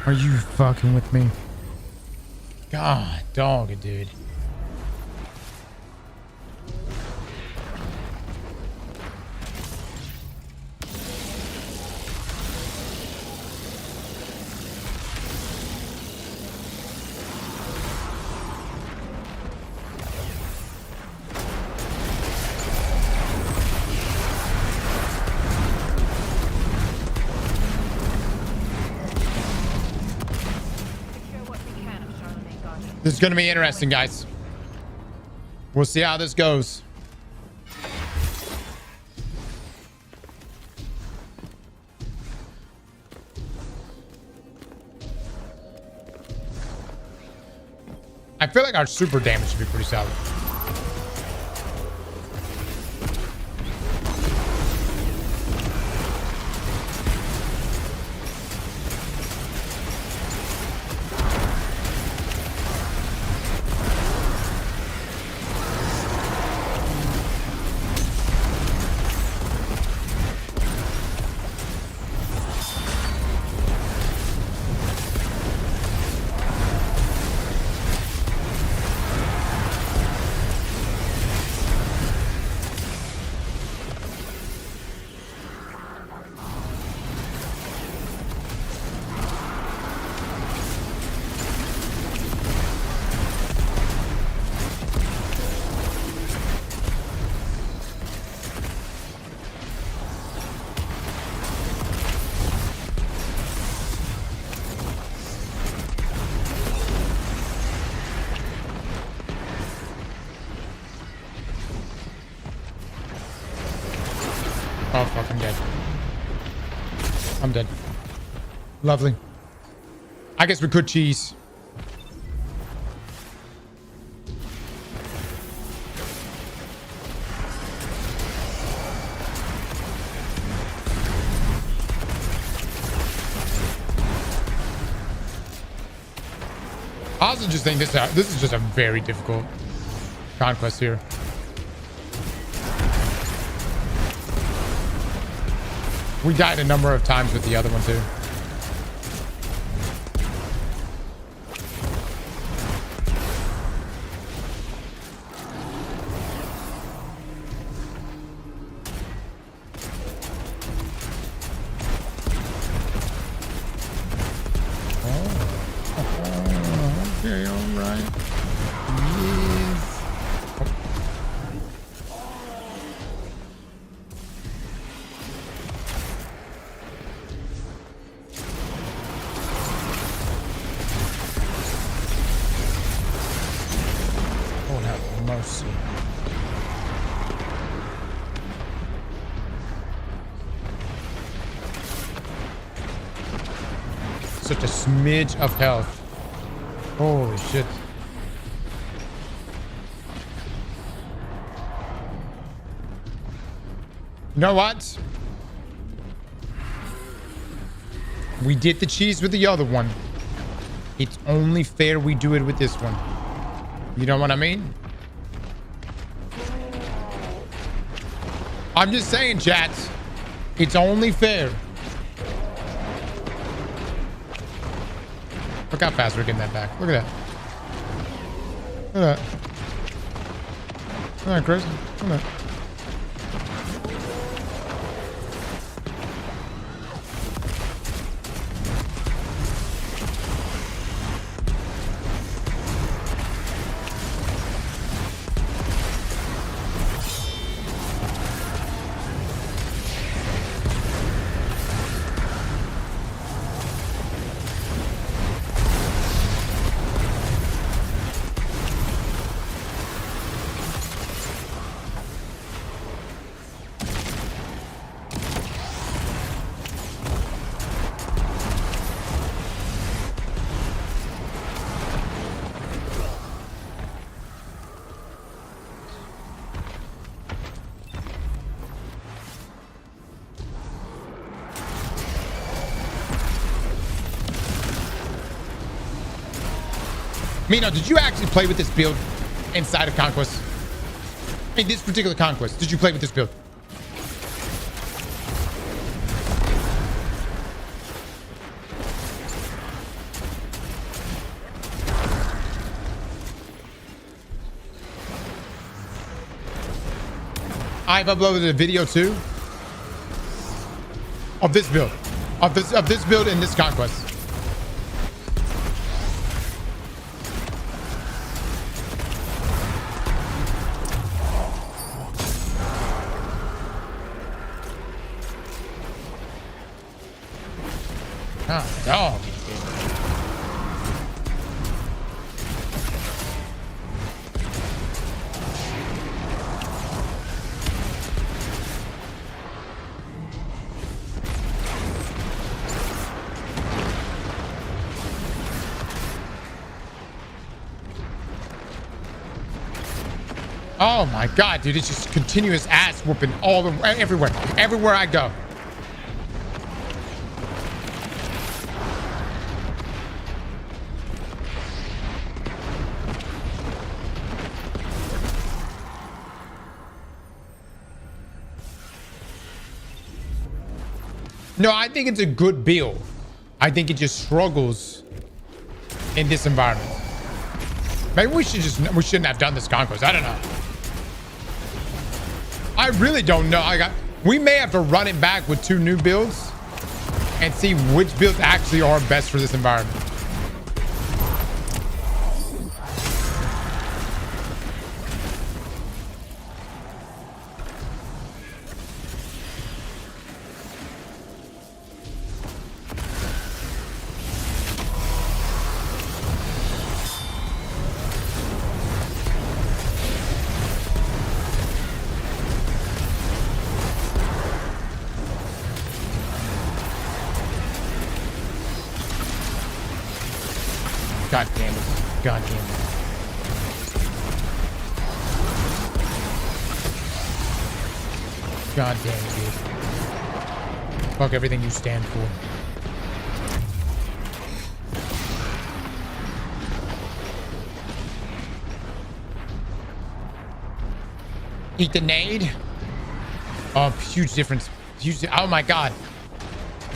Are you fucking with me? God, dog, dude. This is going to be interesting, guys. We'll see how this goes. I feel like our super damage should be pretty solid. Oh, fuck, I'm dead. I'm dead. Lovely. I guess we could cheese. I also just think this is just a very difficult conquest here. We died a number of times with the other one too. Oh, okay, all right. Yes. Oh, have mercy. Such a smidge of health. Holy shit. You know what? We did the cheese with the other one. It's only fair we do it with this one. You know what I mean? I'm just saying, chat. It's only fair. Look how fast we're getting that back. Look at that. Look at that. Look at that, Chris. Look at that. Mino, did you actually play with this build inside of Conquest? In this particular Conquest, did you play with this build? I've uploaded a video too of this build, of this build in this conquest. Oh, dog. Oh my god, dude, it's just continuous ass whooping everywhere I go. No, I think it's a good build. I think it just struggles in this environment. Maybe we shouldn't have done this conquest. I don't know. I really don't know. We may have to run it back with 2 new builds and see which builds actually are best for this environment. God damn it. God damn it. God damn it, dude. Fuck everything you stand for. Eat the nade. Oh, huge difference. Huge. Oh my god.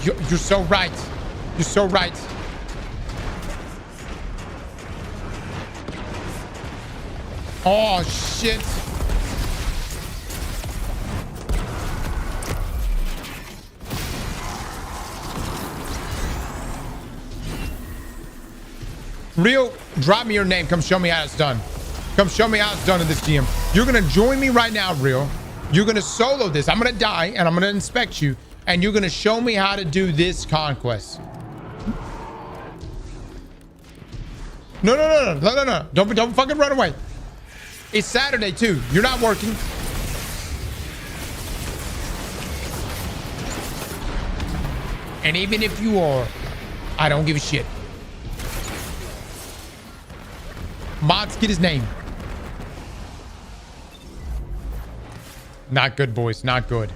You're so right. You're so right. Oh, shit. Real, drop me your name. Come show me how it's done. Come show me how it's done in this GM. You're going to join me right now, Real. You're going to solo this. I'm going to die, and I'm going to inspect you, and you're going to show me how to do this conquest. No. Don't fucking run away. It's Saturday too. You're not working. And even if you are, I don't give a shit. Mods, get his name. Not good, boys. Not good.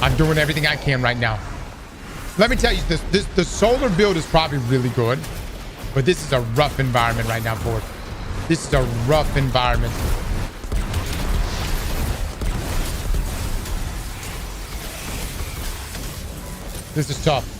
I'm doing everything I can right now. Let me tell you, the solar build is probably really good, but this is a rough environment right now for it. This is a rough environment. This is tough.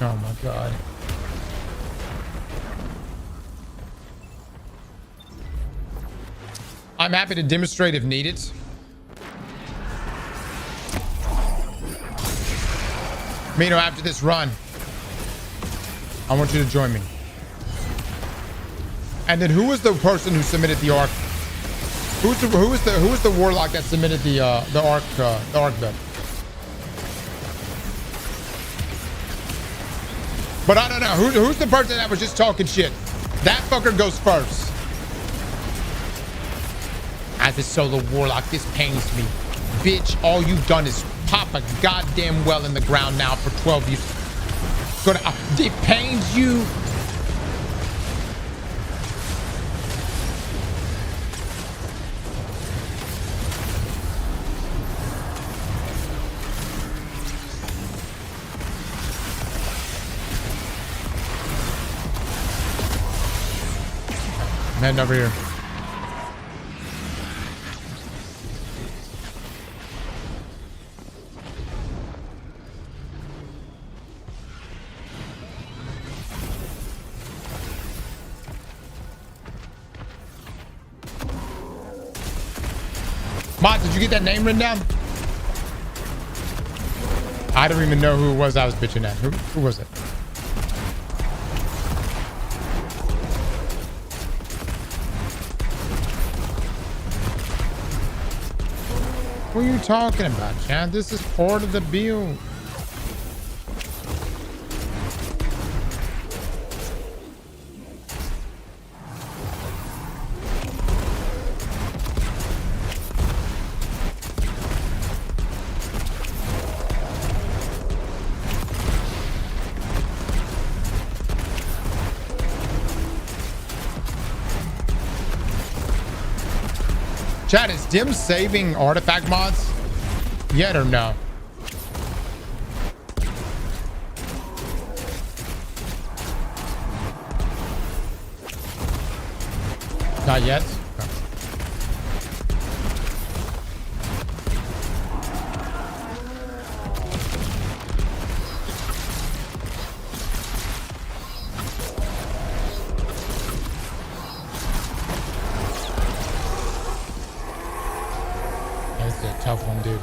Oh my god. I'm happy to demonstrate if needed. Mino, after this run, I want you to join me. And then who was the person who submitted the arc? Who was the warlock that submitted the arc build? But I don't know. Who's the person that was just talking shit? That fucker goes first. As a solo warlock, this pains me. Bitch, all you've done is pop a goddamn well in the ground now for 12 years. It pains you. heading over here. Mod, did you get that name written down? I don't even know who it was I was bitching at. Who was it? What are you talking about, Chad? This is part of the build. Chad, is Dim saving artifact mods yet or no? Not yet. Okay. That's a tough one, dude.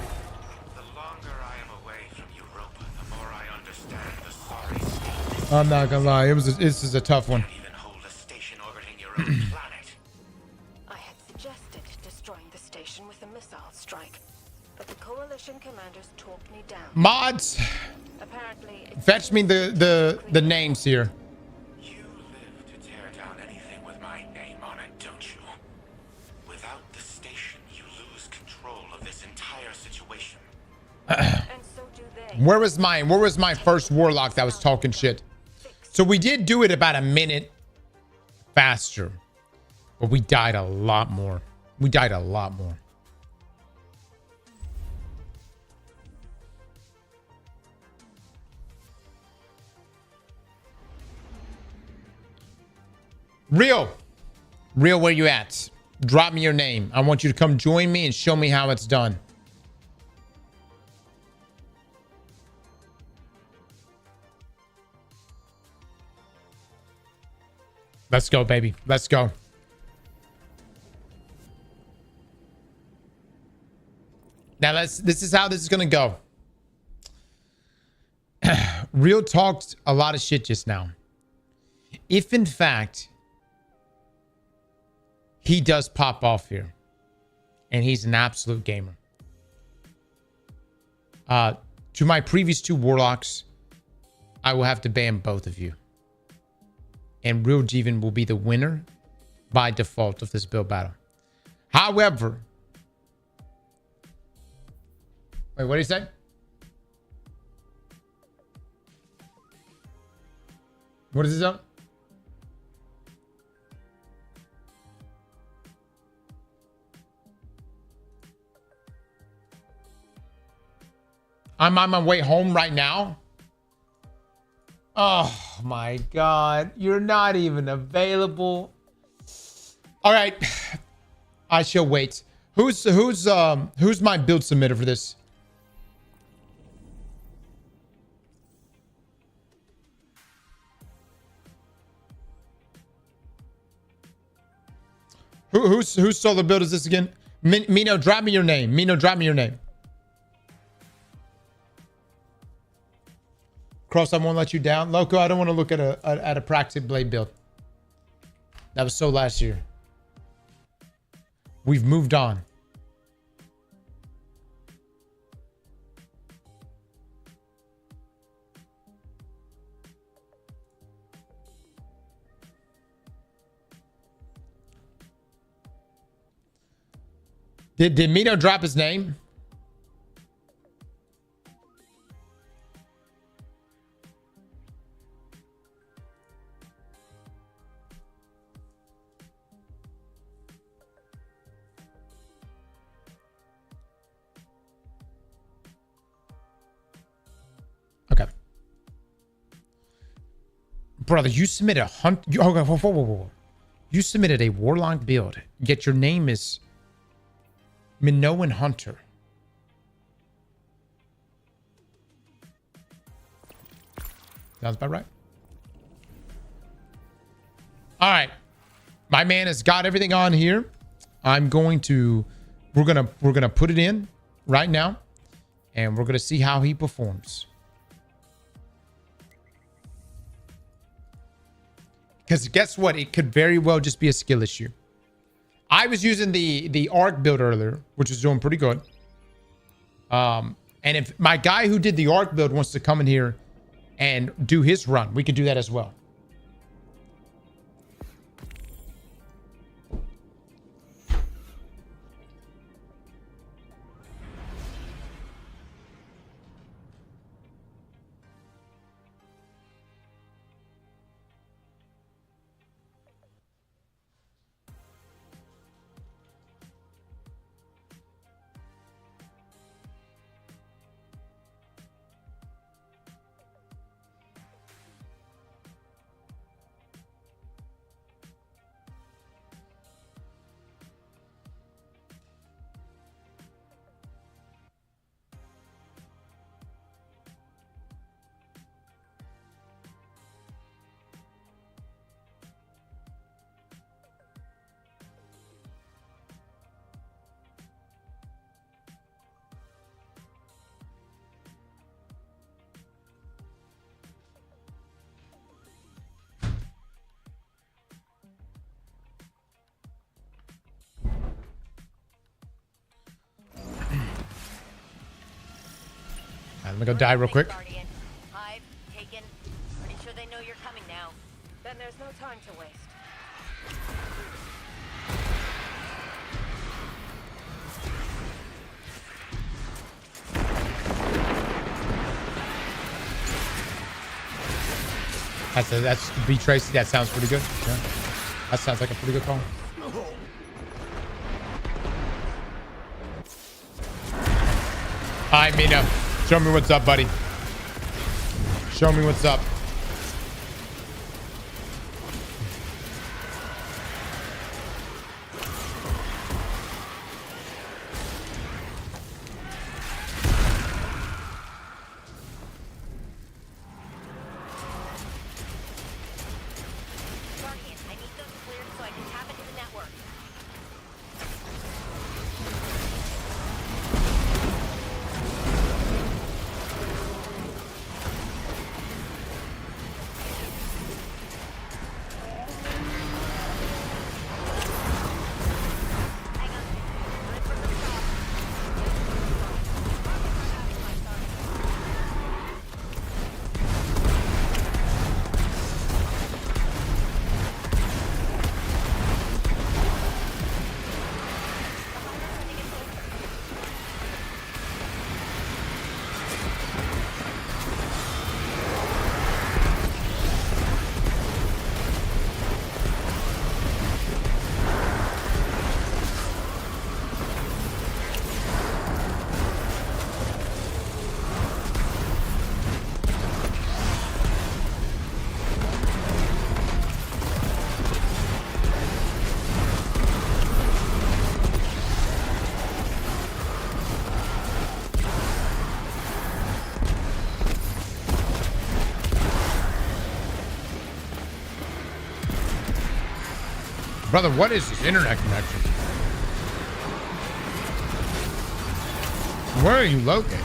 The longer I am away from Europa, the more I understand the sorry state. I'm not gonna lie, this is a tough one. Even hold a station orbiting your own planet. I had suggested destroying the station with a missile strike, but the coalition commanders talked me down. Mods, Apparently, it's fetch me the names here. You live to tear down anything with my name on it, don't you? Without the station, you lose control of this entire situation. and so do they. Where was my first warlock that was talking shit? So we did do it about a minute faster, but we died a lot more. We died a lot more. Real, where you at? Drop me your name. I want you to come join me and show me how it's done. Let's go, baby. Let's go. Now this is how this is gonna go. Real talked a lot of shit just now. If in fact he does pop off here and he's an absolute gamer. To my previous two warlocks, I will have to ban both of you. And Real Jeevan will be the winner by default of this build battle. However, wait, what did he say? What is this up? I'm on my way home right now. Oh my God, you're not even available. All right, I shall wait. Who's my build submitter for this? Whose solo build is this again? Mino, drop me your name. Mino, drop me your name. Cross, I won't let you down. Loco, I don't want to look at a Praxis Blade build. That was so last year. We've moved on. Did Mino drop his name? Okay. Brother, you submitted a hunt. Okay, whoa. You submitted a Warlock build, yet your name is Minoan Hunter. Sounds about right. All right. My man has got everything on here. We're gonna put it in right now, and we're gonna see how he performs. Because guess what? It could very well just be a skill issue. I was using the Arc build earlier, which was doing pretty good. And if my guy who did the Arc build wants to come in here and do his run, we could do that as well. Let me go die real quick. Hive, taken. Pretty sure they know you're coming now. Then there's no time to waste. That's B Tracy. That sounds pretty good. Yeah. That sounds like a pretty good call. All right, Mina. Show me what's up, buddy. Show me what's up. Guardian, I need those cleared so I can tap into the network. Brother, what is this internet connection? Where are you located?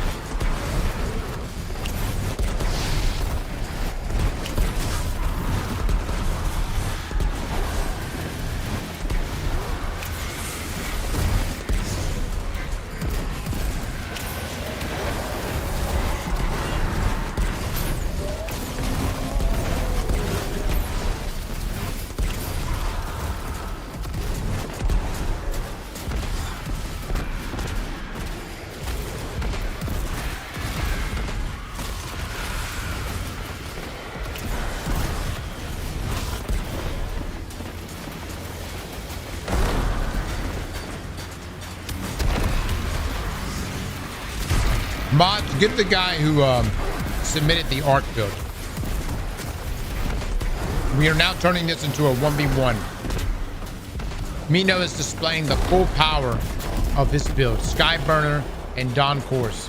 Mods, get the guy who submitted the Arc build. We are now turning this into a 1v1. Mino is displaying the full power of his build. Skyburner and Dawn Course.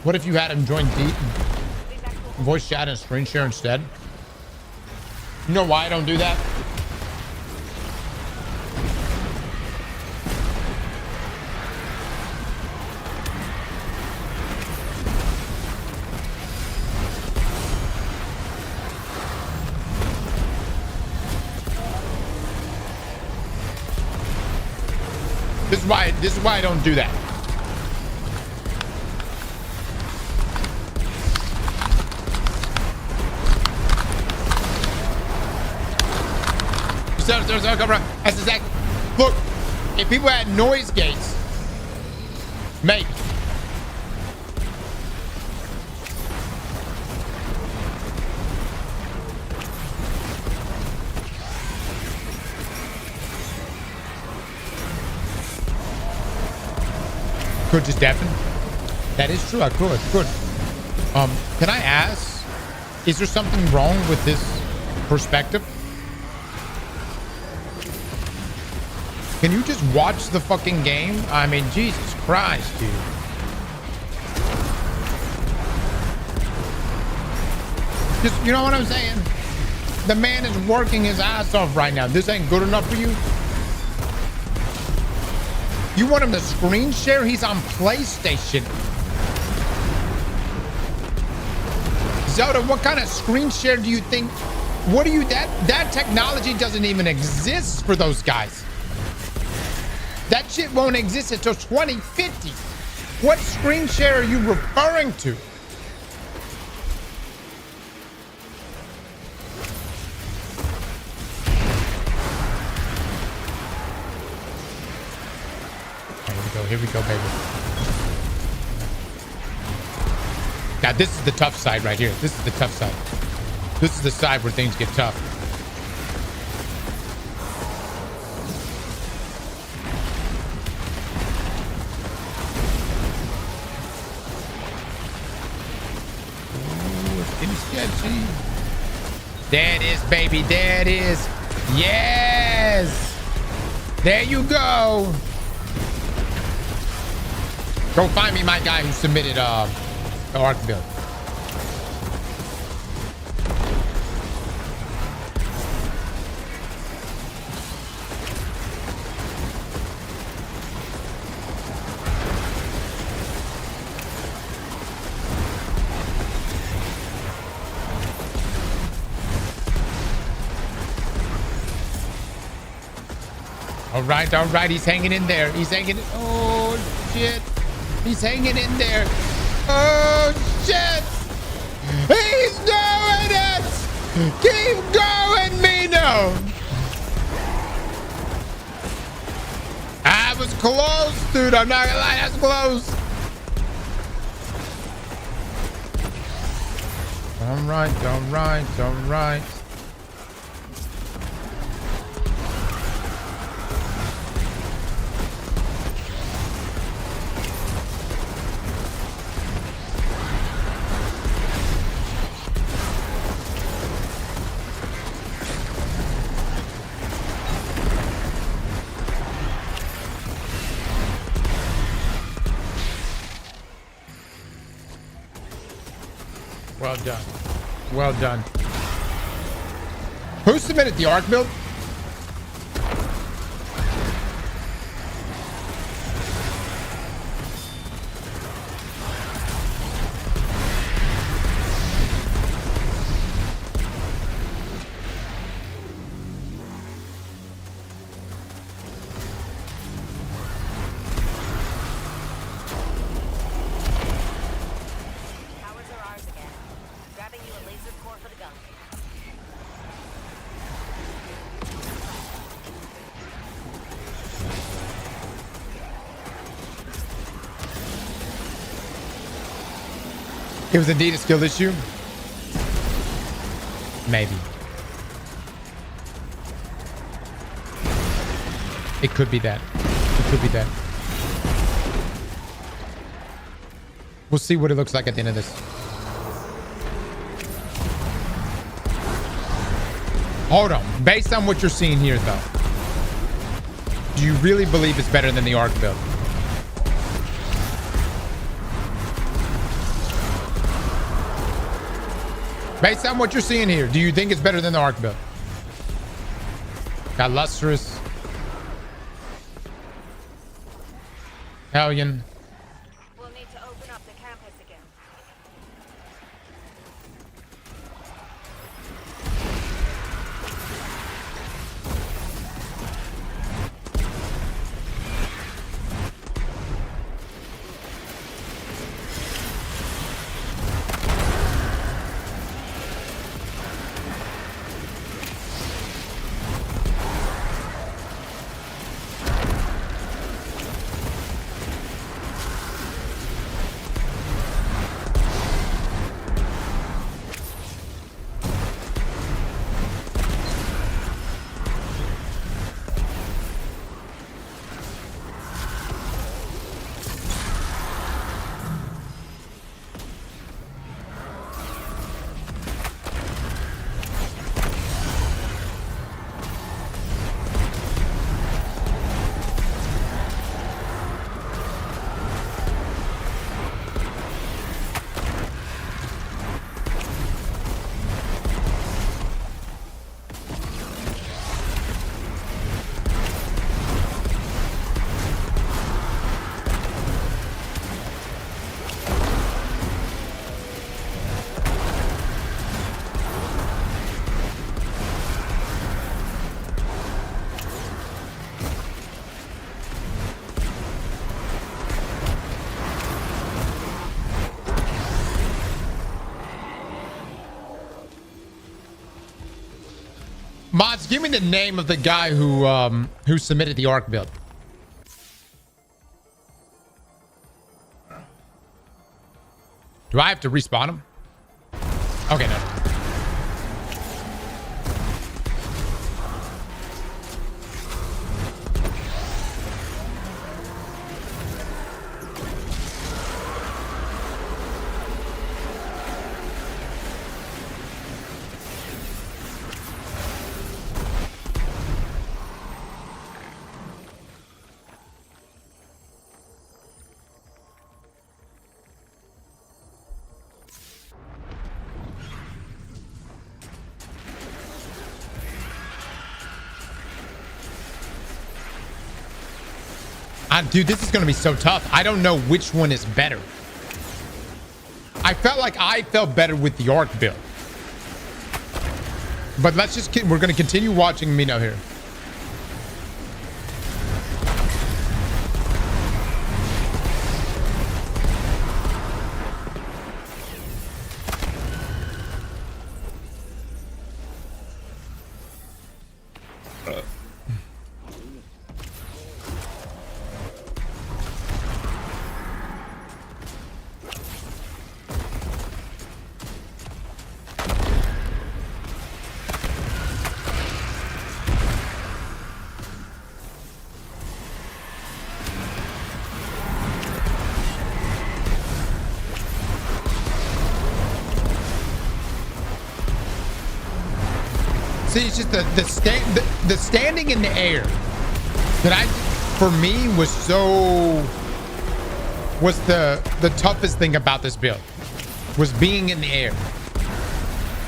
What if you had him join voice chat and screen share instead? You know why I don't do that? This is why I don't do that. That's exact. Look, if people had noise gates, maybe. Could just deafen. That is true. I could. Can I ask? Is there something wrong with this perspective? Can you just watch the fucking game? I mean, Jesus Christ, dude. Just, you know what I'm saying? The man is working his ass off right now. This ain't good enough for you? You want him to screen share? He's on PlayStation. Zelda, what kind of screen share do you think? What do you, that technology doesn't even exist for those guys. That shit won't exist until 2050. What screen share are you referring to? Here we go, baby. Now, this is the tough side right here. This is the tough side. This is the side where things get tough. Ooh, it's getting sketchy. There it is, baby. There it is. Yes. There you go. Go find me my guy who submitted the arc build. All right, he's hanging in there. He's hanging in. Oh, shit. He's hanging in there. Oh, shit. He's doing it. Keep going, Mino. I was close, dude. I'm not gonna lie. That's close. All right. Well done. Who submitted the arc build? It was indeed a skill issue. Maybe. It could be that. It could be that. We'll see what it looks like at the end of this. Hold on. Based on what you're seeing here, though, do you really believe it's better than the Arc build? Based on what you're seeing here, do you think it's better than the Arc build? Got Lustrous. Hellion. We'll need to open up the campus again. Mods, give me the name of the guy who submitted the Arc build. Do I have to respawn him? Okay, no. Dude, this is going to be so tough. I don't know which one is better. I felt like I felt better with the Arc build. But let's just we're going to continue watching Mino here. See, it's just the standing in the air that for me was the toughest thing about this build was being in the air.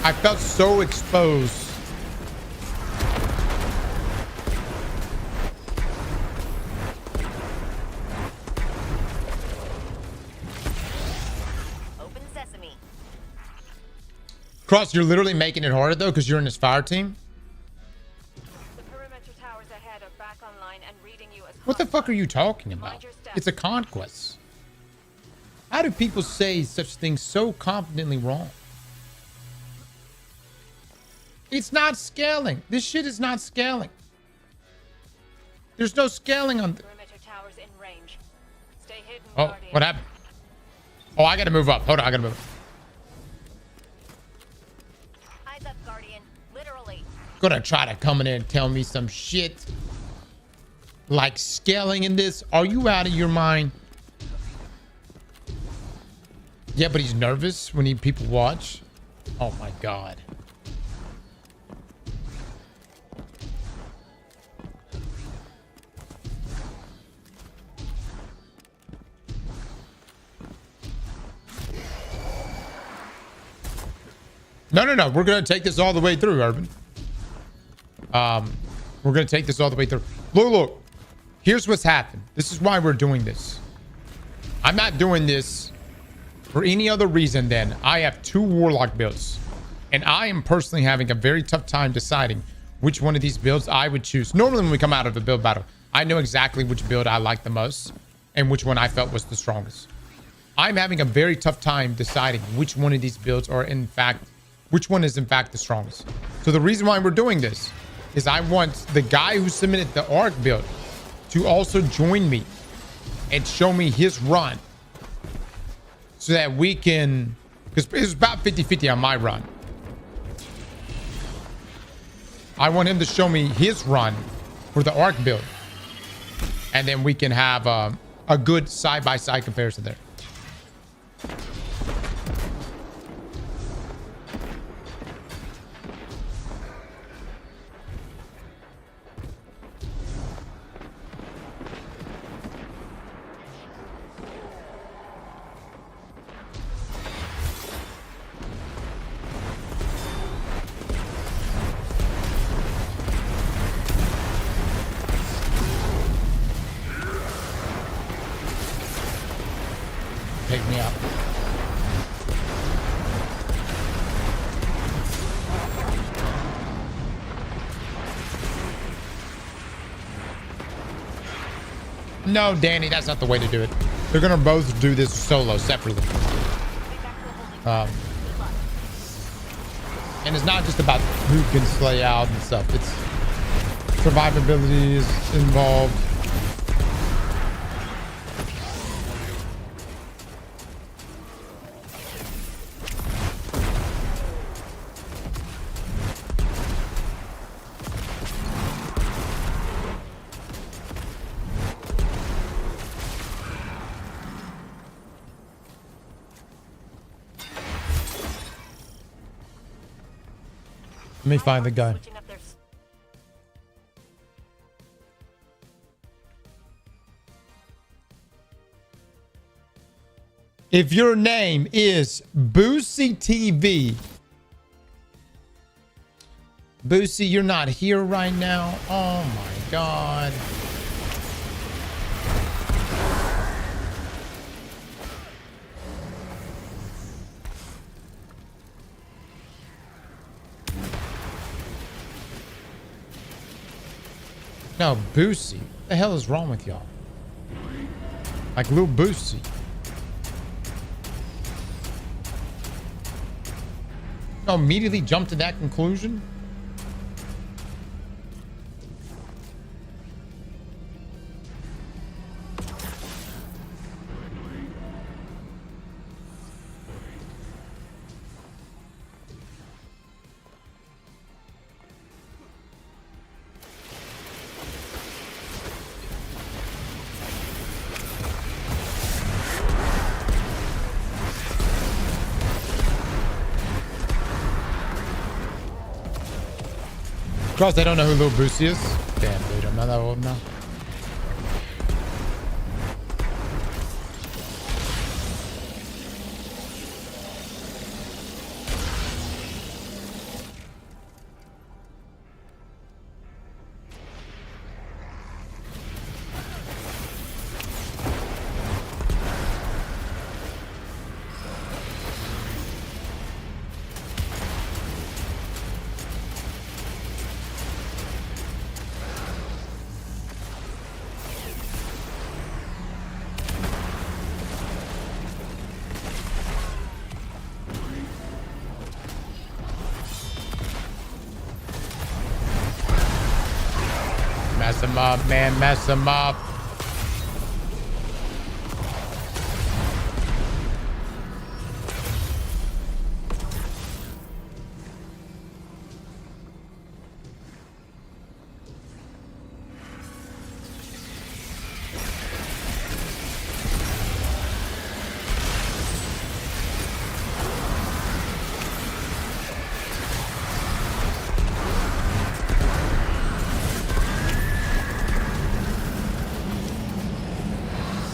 I felt so exposed. Open sesame. Cross, you're literally making it harder though because you're in this fire team. The perimeter towers ahead are back online and reading you as What the fuck are you talking about? It's a conquest. How do people say such things so confidently wrong? It's not scaling. This shit is not scaling. There's no scaling on. perimeter towers in range. Stay hidden, Oh, Guardian. what happened? Oh, I gotta move up. Hold on, I gotta move up. Eyes up, Guardian. Literally. Gonna try to come in there and tell me some shit like scaling in this. Are you out of your mind? Yeah, but he's nervous when people watch. Oh my God. No. We're going to take this all the way through, Urban. We're going to take this all the way through. Look. Here's what's happened. This is why we're doing this. I'm not doing this for any other reason than I have 2 Warlock builds. And I am personally having a very tough time deciding which one of these builds I would choose. Normally when we come out of a build battle, I know exactly which build I like the most and which one I felt was the strongest. I'm having a very tough time deciding which one of these builds are which one is in fact the strongest. So the reason why we're doing this is I want the guy who submitted the Arc build to also join me and show me his run so that we can, because it was about 50-50 on my run. I want him to show me his run for the Arc build. And then we can have a good side-by-side comparison there. Take me out. No, Danny, that's not the way to do it. They're gonna both do this solo, separately. And it's not just about who can slay out and stuff. It's survivability is involved. Let me find the guy. If your name is Boosie TV, Boosie, you're not here right now. Oh my God. No, Boosie. What the hell is wrong with y'all? Like Lil Boosie. No, immediately jump to that conclusion? Cross, they don't know who Lil Boosie is? Damn, dude, I'm not that old now. Mess him up, man. Mess him up.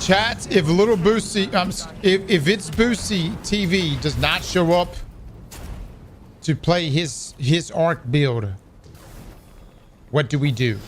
Chat, if little Boosie, if it's Boosie TV does not show up to play his arc build, what do we do?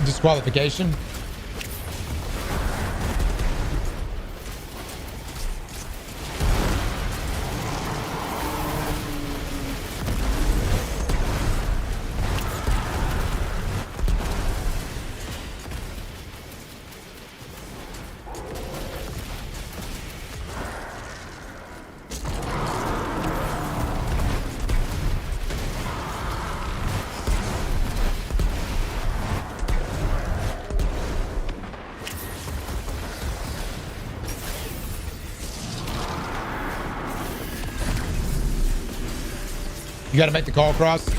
Disqualification. You got to make the call across.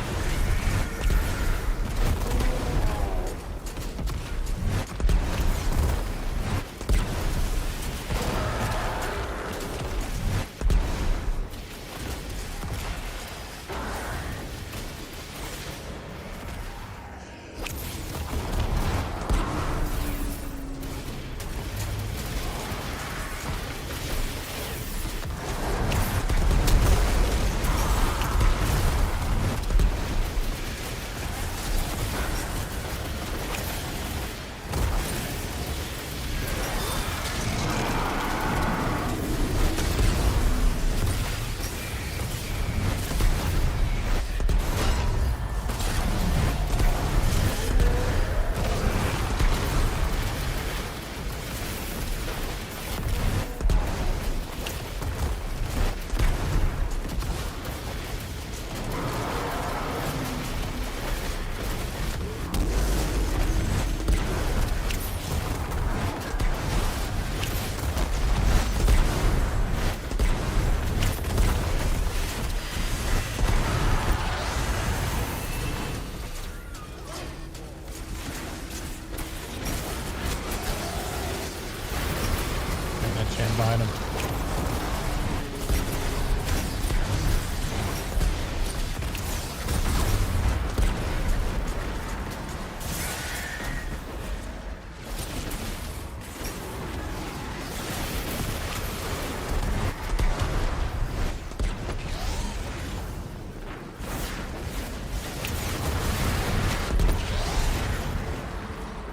Behind him.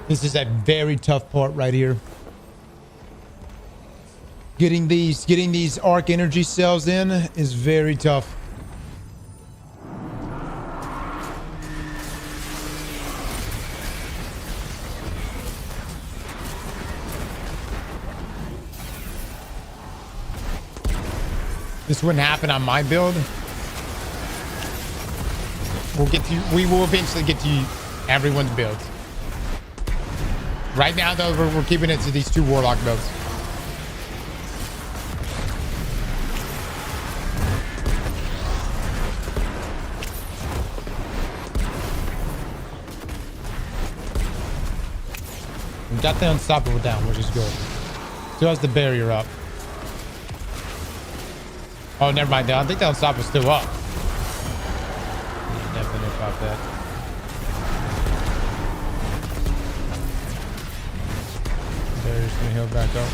This is a very tough part right here. Getting these arc energy cells in is very tough. This wouldn't happen on my build. We will eventually get to everyone's builds. Right now though, we're keeping it to these two warlock builds. Got the unstoppable down, which is good. Still has the barrier up. Oh, never mind. I think the unstoppable's still up. Definitely about that. Barrier's gonna heal back up.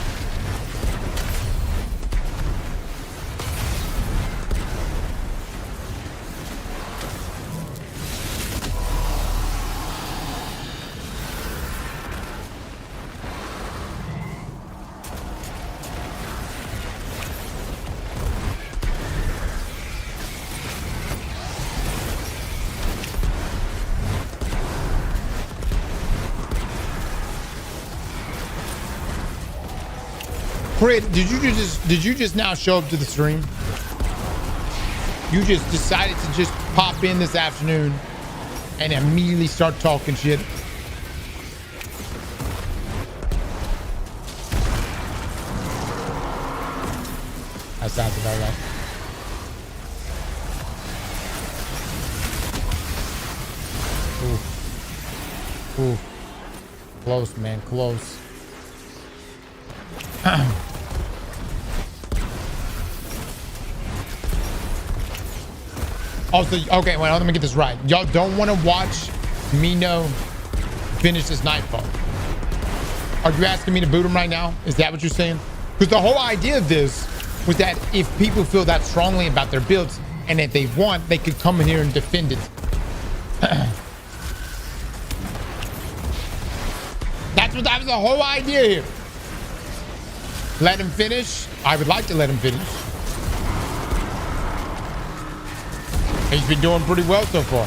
Crit, did you just now show up to the stream? You just decided to just pop in this afternoon and immediately start talking shit. That sounds about right. Ooh. Ooh. Close, man. Close. Also, okay, well, let me get this right. Y'all don't want to watch Mino finish this Nightfall. Are you asking me to boot him right now? Is that what you're saying? Because the whole idea of this was that if people feel that strongly about their builds and if they want, they could come in here and defend it. That was the whole idea here. Let him finish. I would like to let him finish. He's been doing pretty well so far.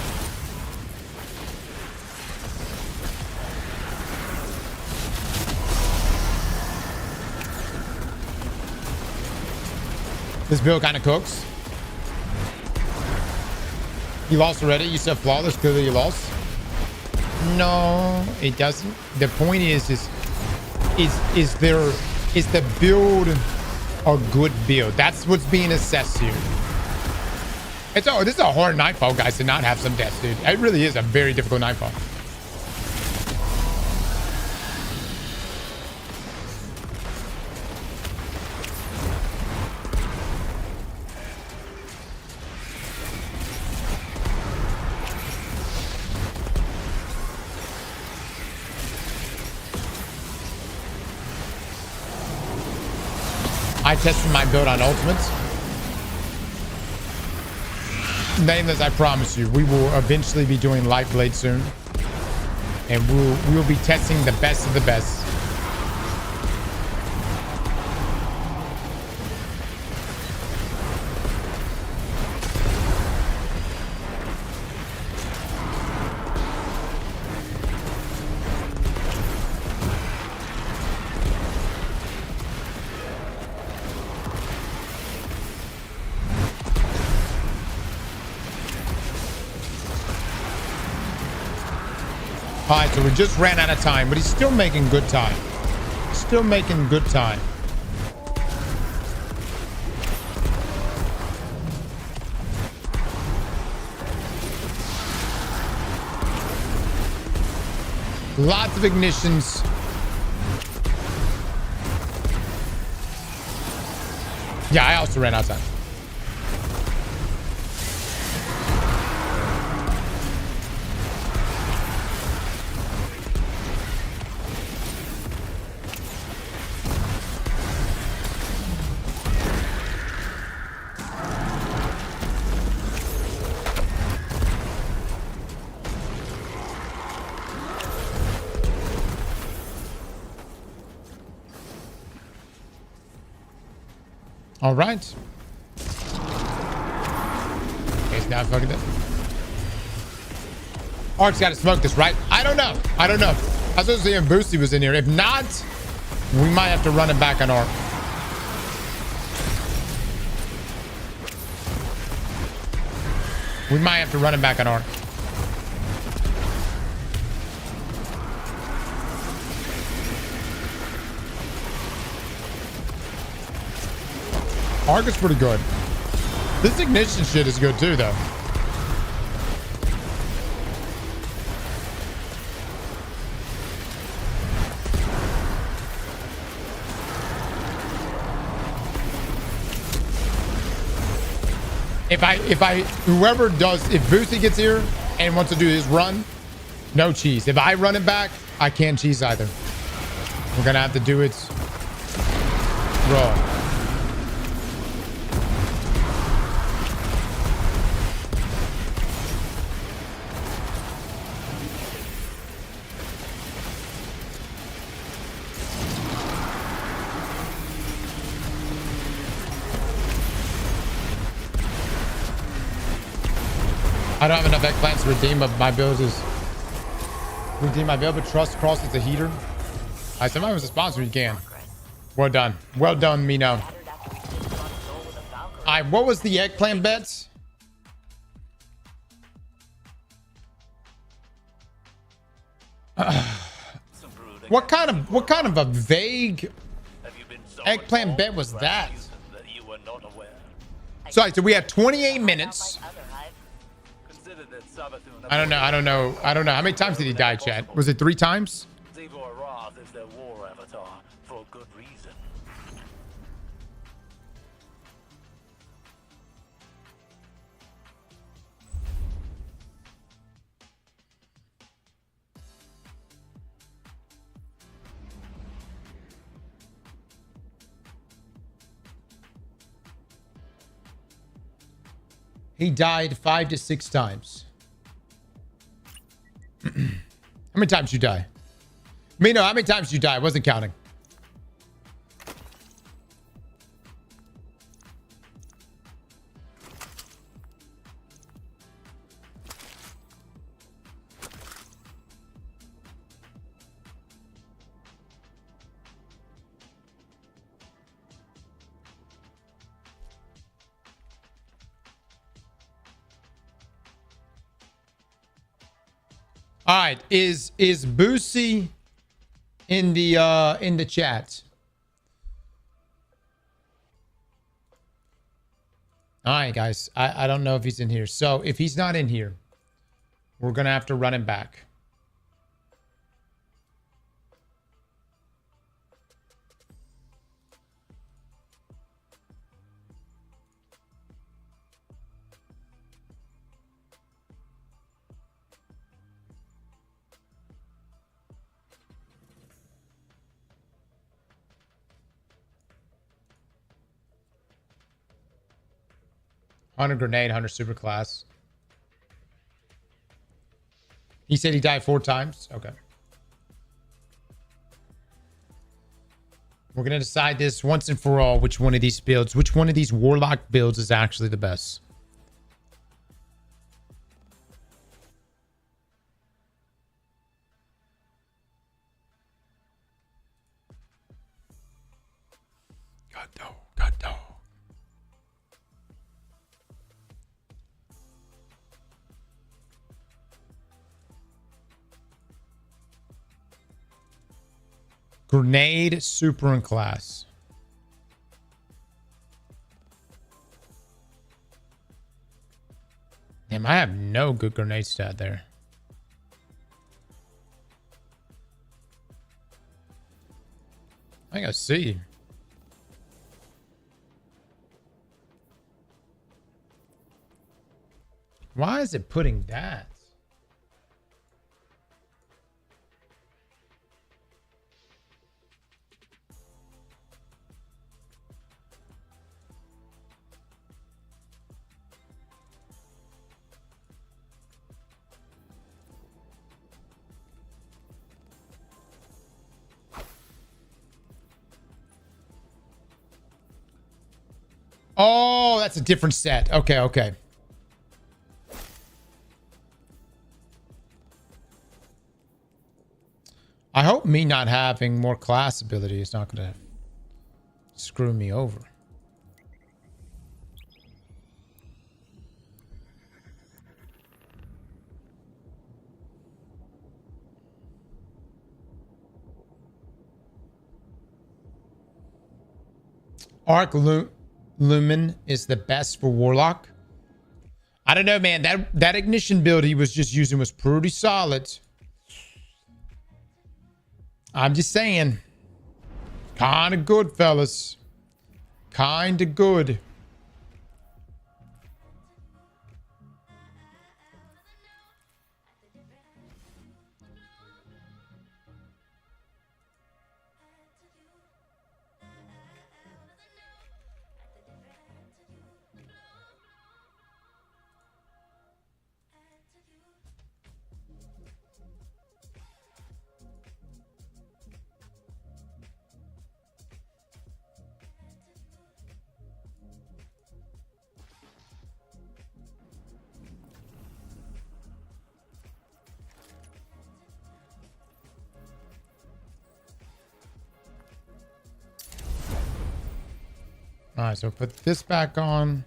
This build kind of cooks. You lost already? You said flawless, clearly you lost. No, it doesn't. The point is the build a good build? That's what's being assessed here. This is a hard Nightfall, guys, to not have some deaths, dude. It really is a very difficult Nightfall. I tested my build on Ultimates. Nameless, I promise you, we will eventually be doing Lightblade soon. And we'll be testing the best of the best. All right, so we just ran out of time, but he's still making good time. Still making good time. Lots of ignitions. Yeah, I also ran out of time. All right. It's now fucking it. Ark's got to smoke this, right? I don't know. I don't know. I was supposed to see if Boosty was in here. If not, we might have to run it back on Ark. We might have to run it back on Ark. Ark is pretty good. This ignition shit is good too, though. If Boosty gets here and wants to do his run, no cheese. If I run it back, I can't cheese either. We're gonna have to do it raw. I don't have enough eggplants to redeem my build but Trust Cross is a heater. Somebody was a sponsor, you can. Well done. Well done, Mino. All right, what was the eggplant bets? What kind of a vague eggplant bet was that? Sorry, so we had 28 minutes. I don't know. How many times did he die, chat? Was it 3 times? He died 5 to 6 times. How many times you die? Mino, how many times you die? I wasn't counting. All right, is Boosie in the chat? All right, guys. I don't know if he's in here. So if he's not in here, we're gonna have to run him back. Hunter grenade, Hunter superclass. He said he died 4 times. Okay. We're gonna decide this once and for all. Which one of these builds, which one of these warlock builds is actually the best? God no, God no. Grenade, super in class. Damn, I have no good grenade stat there. I think I see. Why is it putting that? Oh, that's a different set. Okay, okay. I hope me not having more class ability is not going to screw me over. Lumen is the best for Warlock. I don't know, man. That ignition build he was just using was pretty solid. I'm just saying. Kind of good, fellas. Kind of good. All right, so put this back on.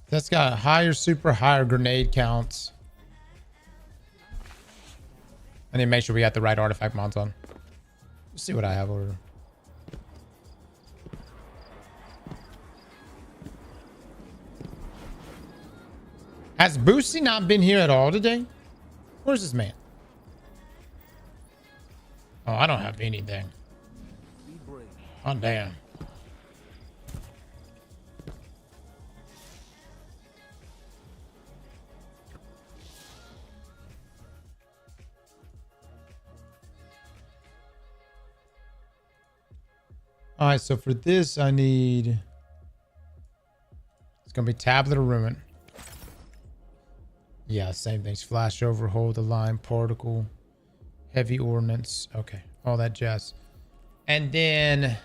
That's got higher super, higher grenade counts. I need to make sure we got the right artifact mods on. Let's see what I have over. Has Boosie not been here at all today? Where's this man? Oh, I don't have anything. Oh, damn. All right, so for this, I need... It's going to be Tablet or Ruin. Yeah, same things. Flash over, hold the line, particle, heavy ordnance. Okay, all that jazz. And then...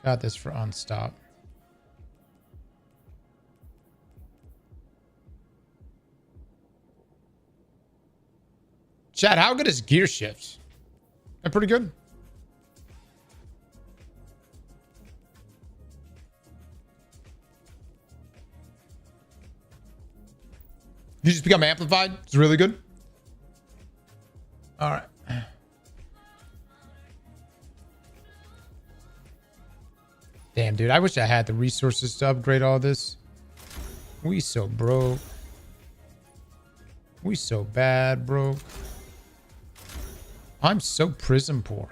Got this for unstop. Chad, how good is gear shifts? They're pretty good. You just become amplified? It's really good. All right. Damn, dude. I wish I had the resources to upgrade all this. We so broke. We so bad, broke. I'm so prison poor.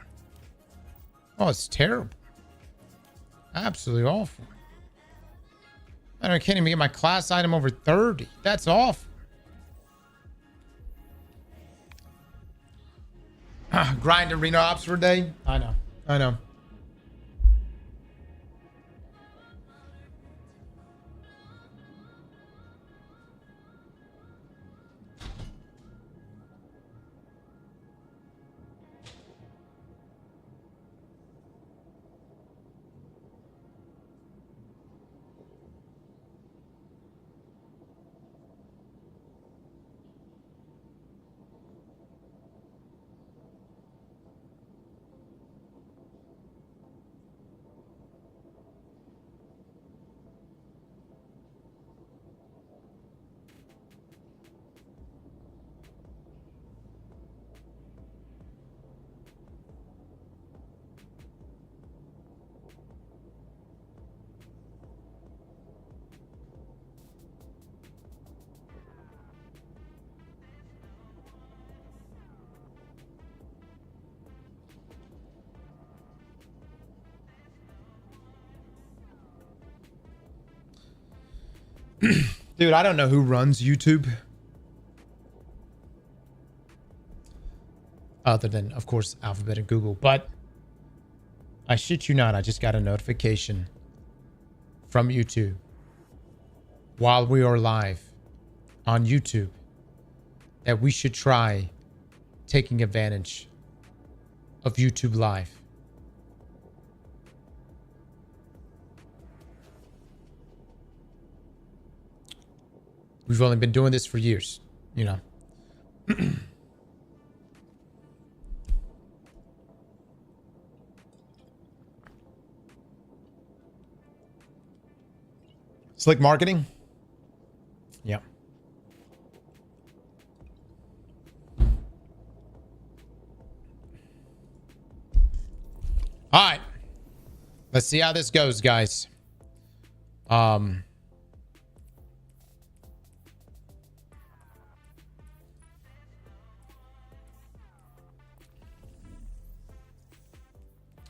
Oh, it's terrible. Absolutely awful. I can't even get my class item over 30. That's awful. Grind arena ops for a day. I know. I know. Dude, I don't know who runs YouTube. Other than, of course, Alphabet and Google. But I shit you not, I just got a notification from YouTube while we are live on YouTube that we should try taking advantage of YouTube Live. We've only been doing this for years, you know. Slick marketing? Yeah. All right. Let's see how this goes, guys.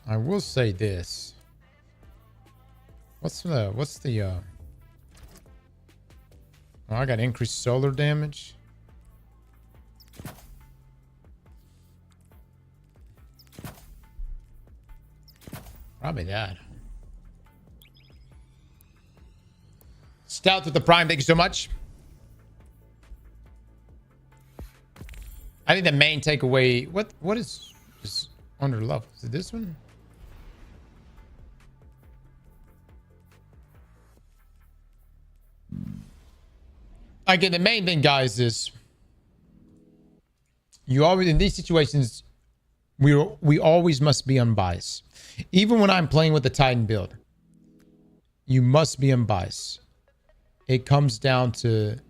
I will say this. What's the oh, I got increased solar damage. Probably that. Stout with the prime, thank you so much. I think the main takeaway, what is under level? Is it this one? Again, the main thing, guys, is you always, in these situations, we always must be unbiased. Even when I'm playing with the Titan build, you must be unbiased. It comes down to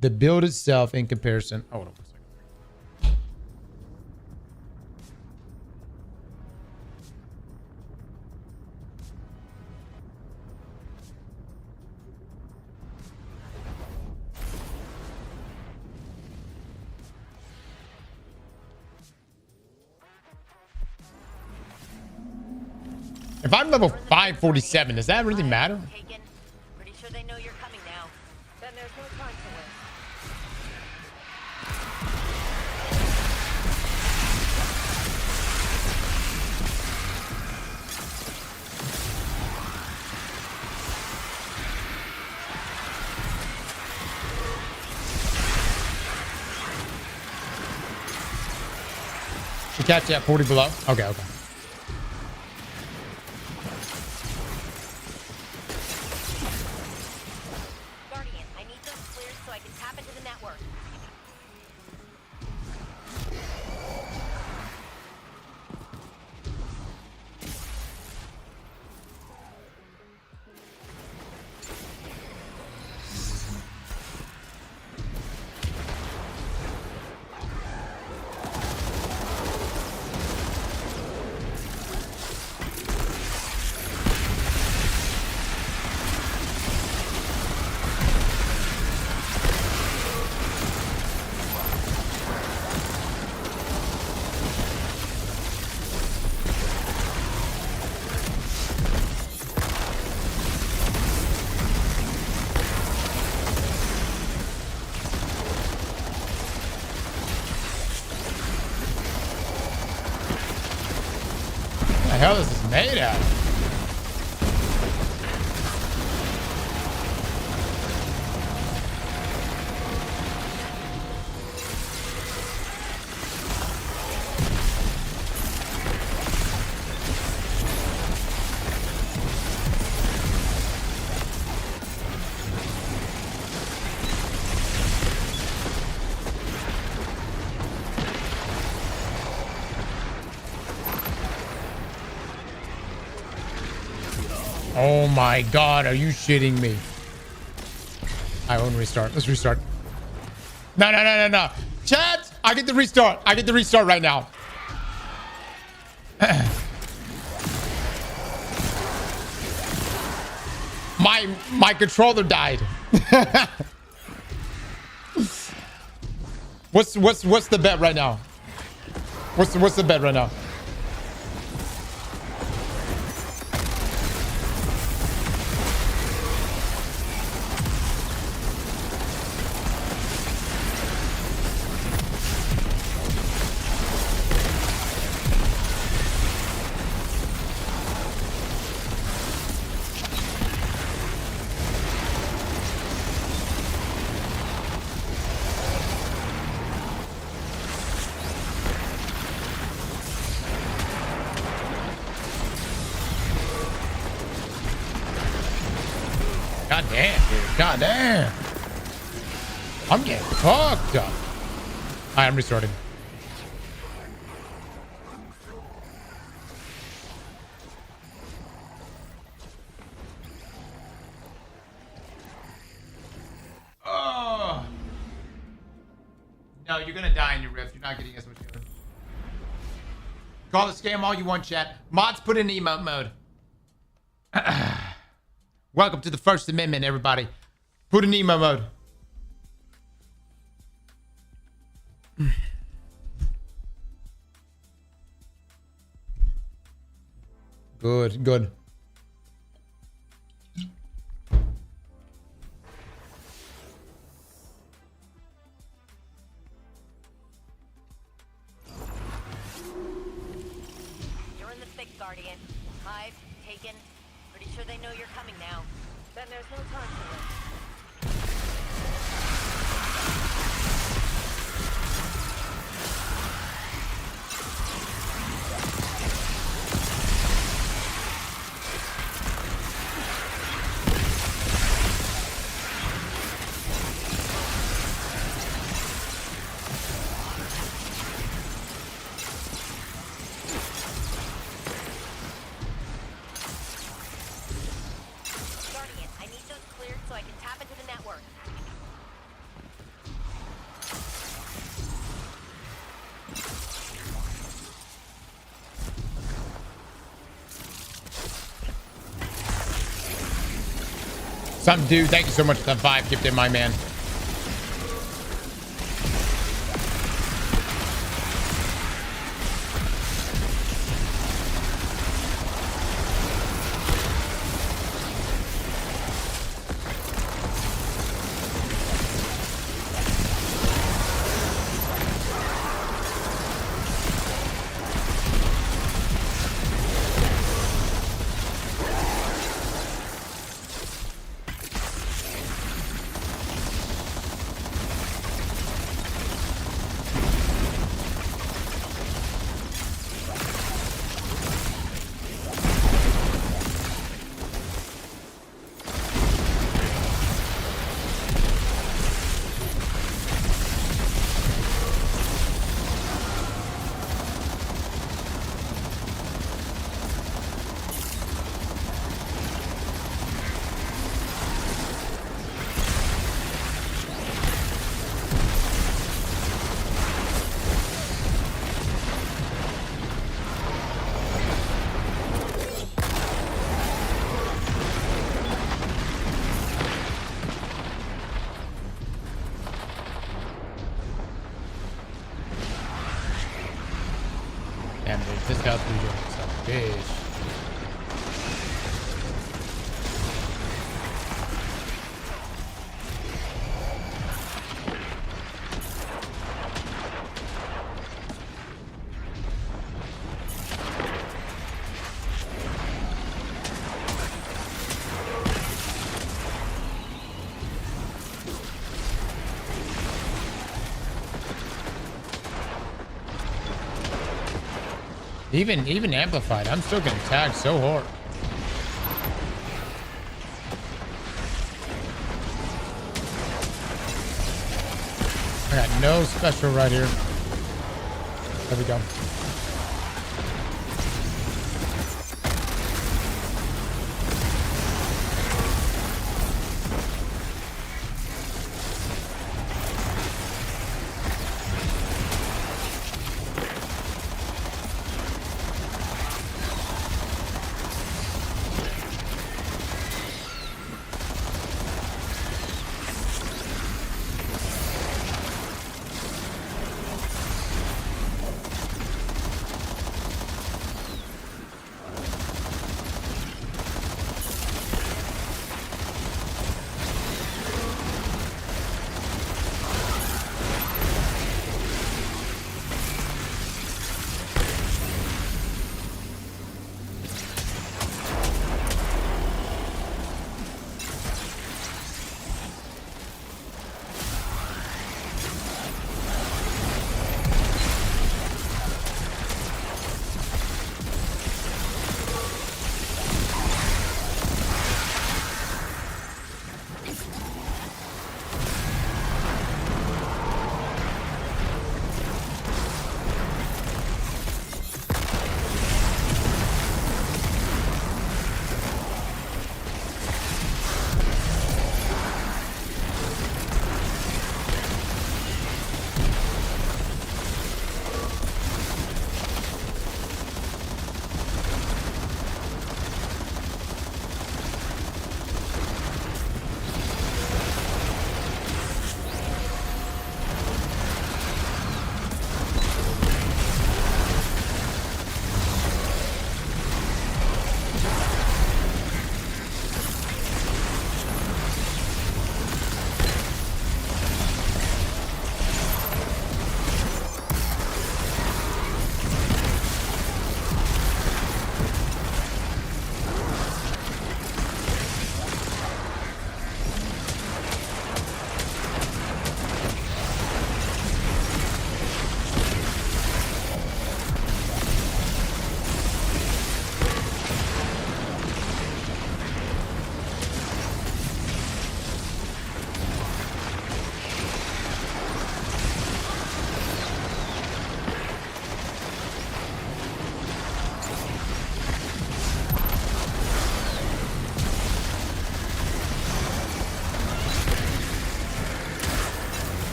the build itself in comparison. Hold on. If I'm level 547, does that really matter? Pretty sure they know you're coming now. Then there's no time to waste. She catch you at 40 below? Okay, okay. Guardian, I need those cleared so I can tap into the network. What the hell is this made out of? Oh my god, are you shitting me? I won't restart. Let's restart. No. Chat! I get the restart. I get the restart right now. My controller died. What's the bet right now? What's the bet right now? God damn, dude. God damn. I'm getting fucked up. I am restarting. Oh. No, you're gonna die in your rift. You're not getting as much damage. Call the scam all you want, chat. Mods, put in emote mode. Welcome to the First Amendment, everybody. Put in emo mode. Good. You're in the thick, Guardian. Hive, taken. Pretty sure they know you're coming now. Then there's no time to wait. network. Some dude, thank you so much for the 5 gifted, my man. Damn, dude, this health regen is a bitch. Even amplified, I'm still getting tagged so hard. I got no special right here. There we go.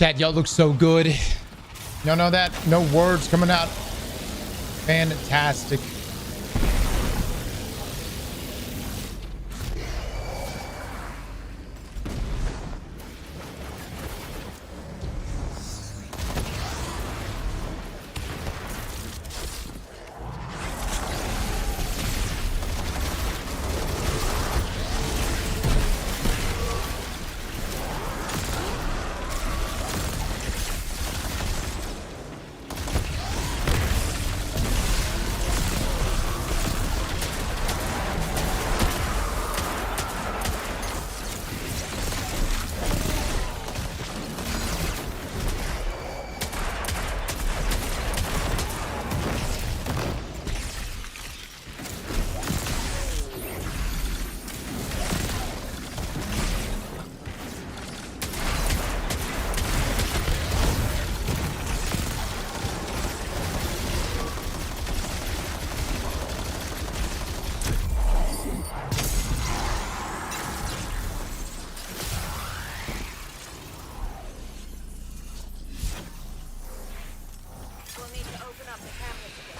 Chat, y'all look so good. Y'all know that? No words coming out. Fantastic. We'll need to open up the cameras again.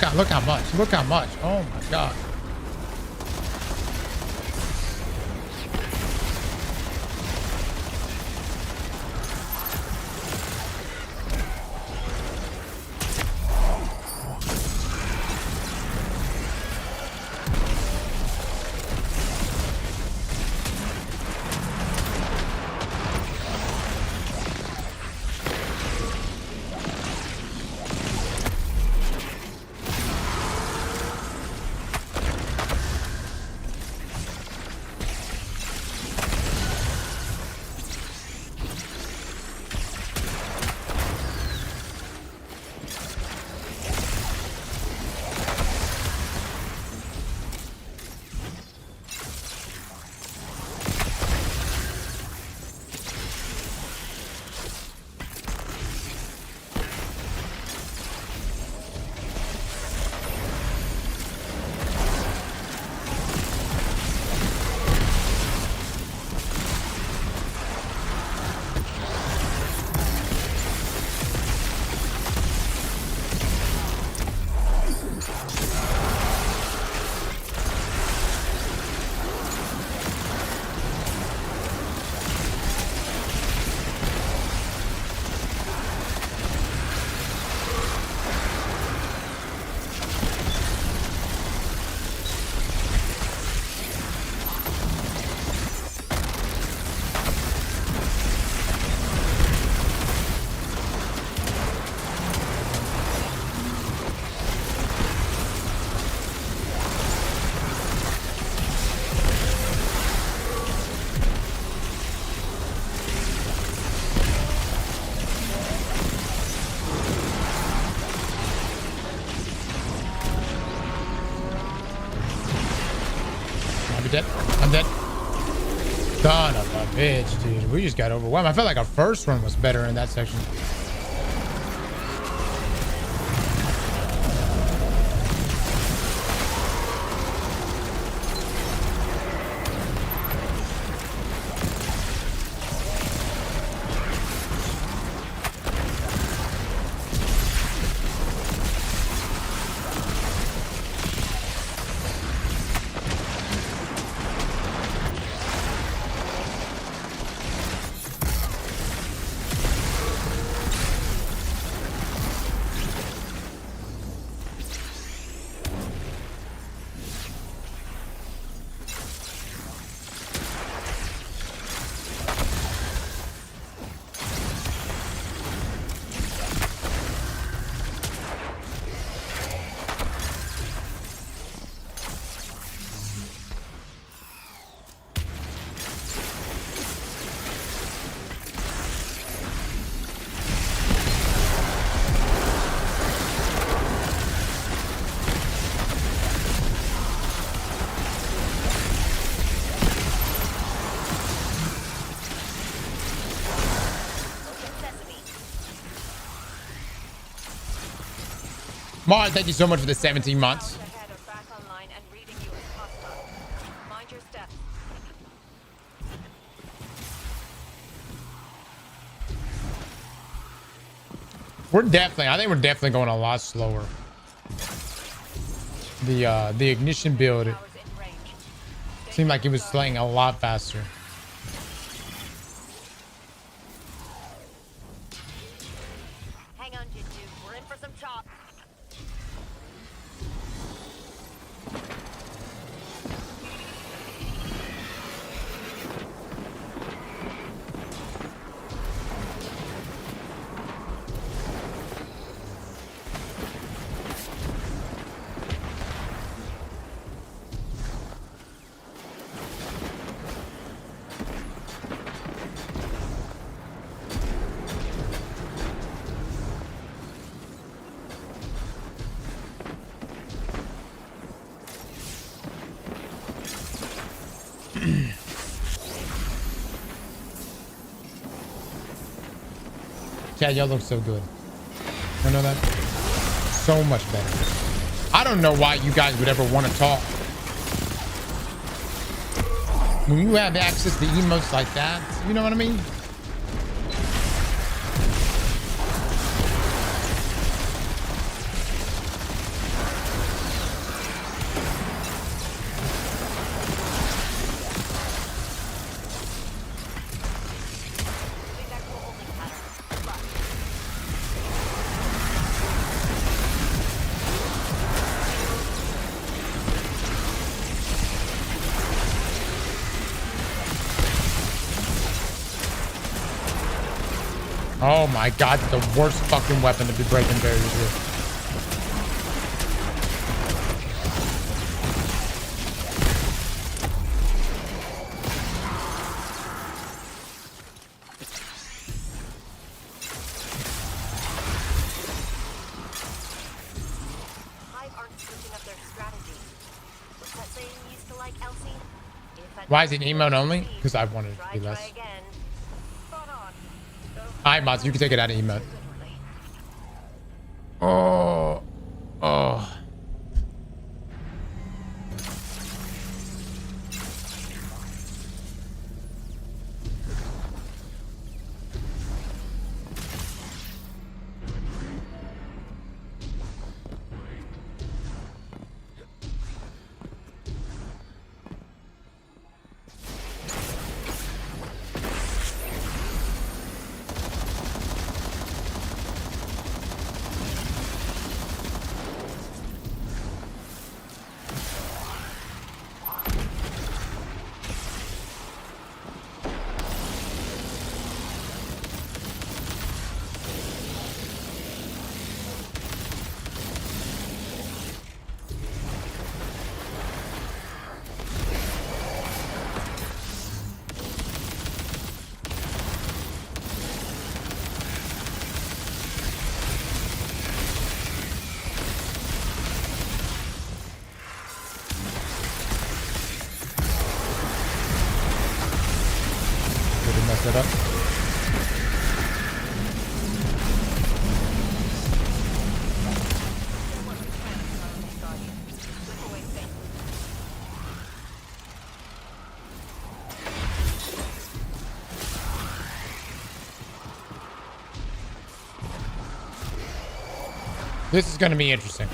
God, look how much. Look how much. Oh my God. dead. I'm dead. Son of a bitch, dude. We just got overwhelmed. I felt like our first run was better in that section. Mar, thank you so much for the 17 months. Ahead are back online and reading you as hostile. Mind your steps. I think we're definitely going a lot slower. The ignition build Powers in range. seemed like it was slaying a lot faster. Hang on, Jinju. We're in for some chop. Yeah, y'all look so good. I know that. So much better. I don't know why you guys would ever want to talk. When you have access to emotes like that, you know what I mean? Oh my god, the worst fucking weapon to be breaking barriers with. Hive aren't switching up their strategy. What's that saying you used to like, Elsie? Why is it emote only? Because I wanted it to be Try less. again. Spot on. Alright, mods, you can take it out of emote. Oh. Oh. that up. This is going to be interesting.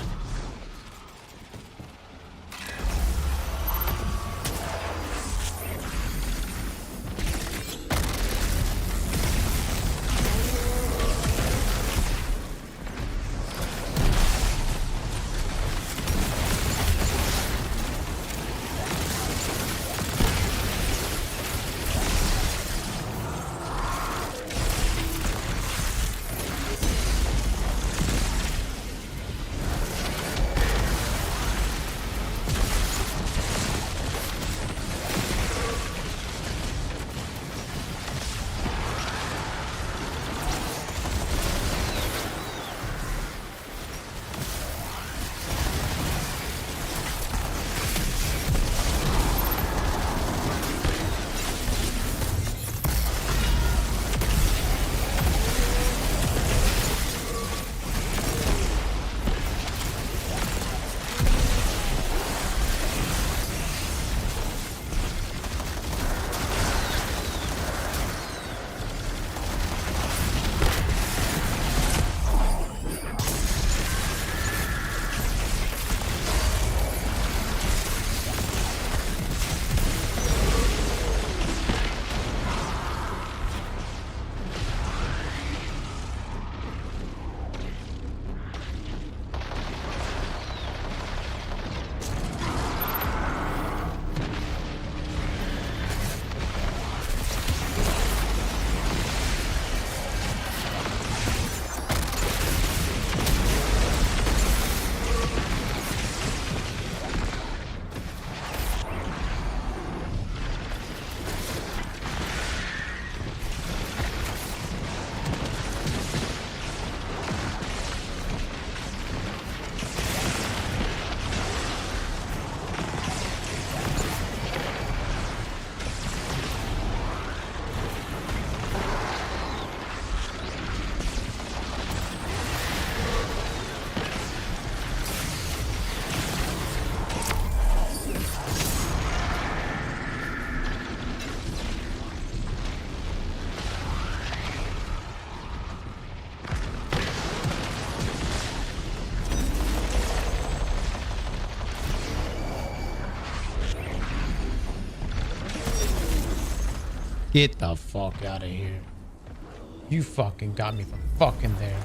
Get the fuck out of here. You fucking got me from fucking there.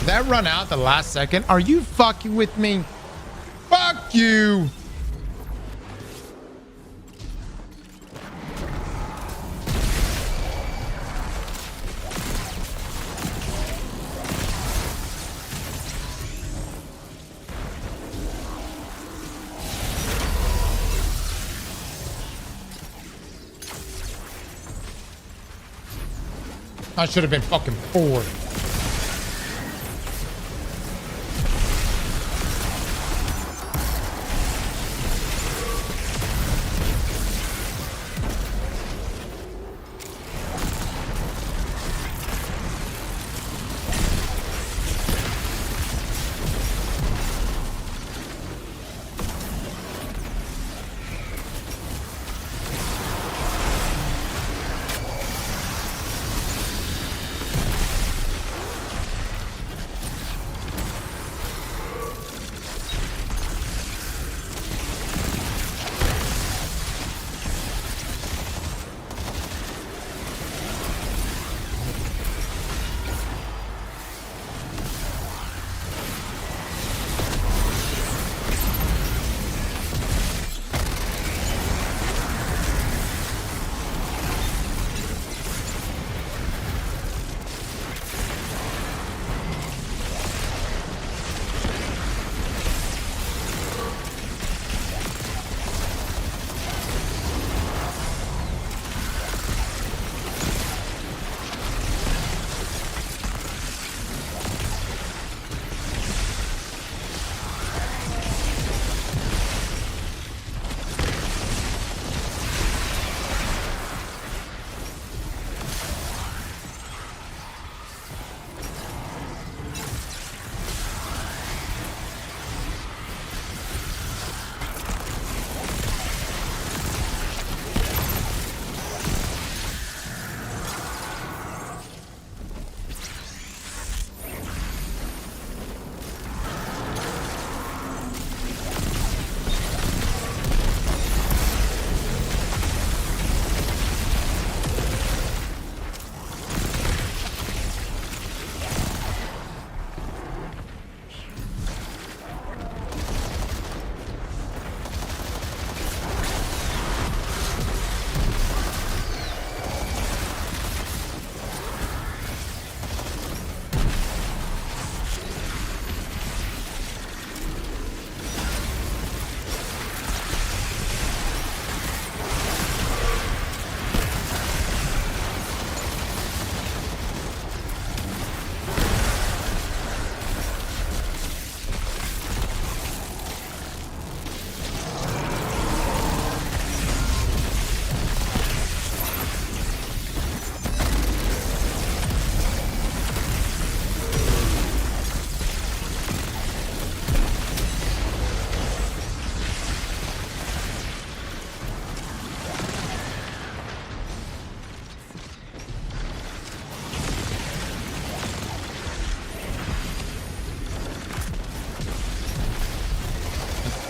Did that run out the last second? Are you fucking with me? Fuck you. I should have been fucking forward.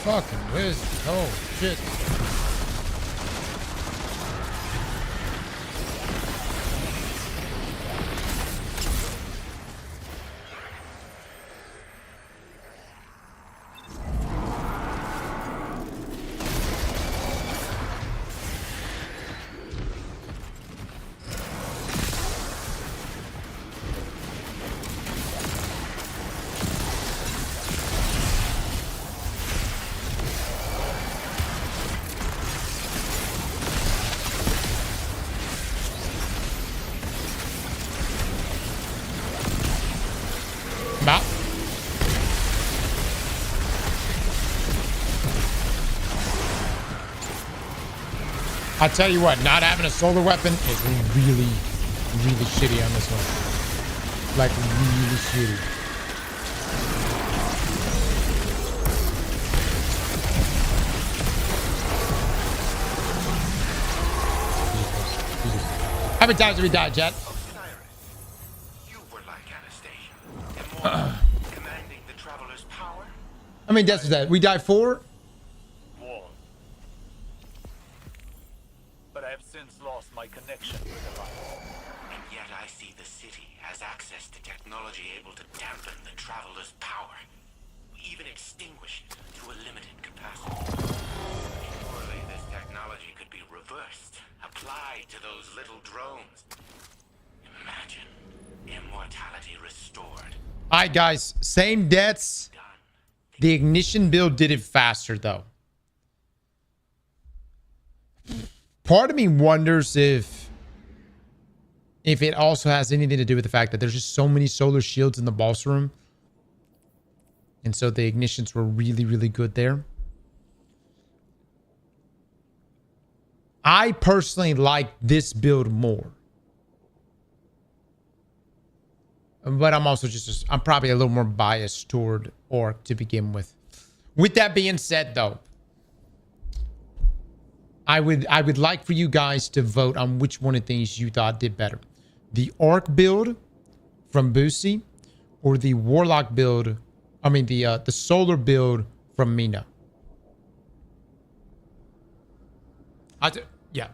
Fucking whiz. Oh, shit. About. I tell you what, not having a solar weapon is really, really shitty on this one. Like, really shitty. How many times have we died, Jet? You were like Anastasia, commanding the traveler's power. How many deaths is that? We died 4? One. But I have since lost my connection with the light. And yet I see the city has access to technology able to dampen the Traveler's power, even extinguish it to a limited capacity. Surely this technology could be reversed, applied to those little drones. Imagine immortality restored. All right, guys, same deaths. The ignition build did it faster, though. Part of me wonders if it also has anything to do with the fact that there's just so many solar shields in the boss room. And so the ignitions were really, really good there. I personally like this build more. But I'm also I'm probably a little more biased toward Orc to begin with. With that being said, though, I would like for you guys to vote on which one of these you thought did better. The Orc build from Boosie or the Warlock build, the Solar build from Mina. Yeah.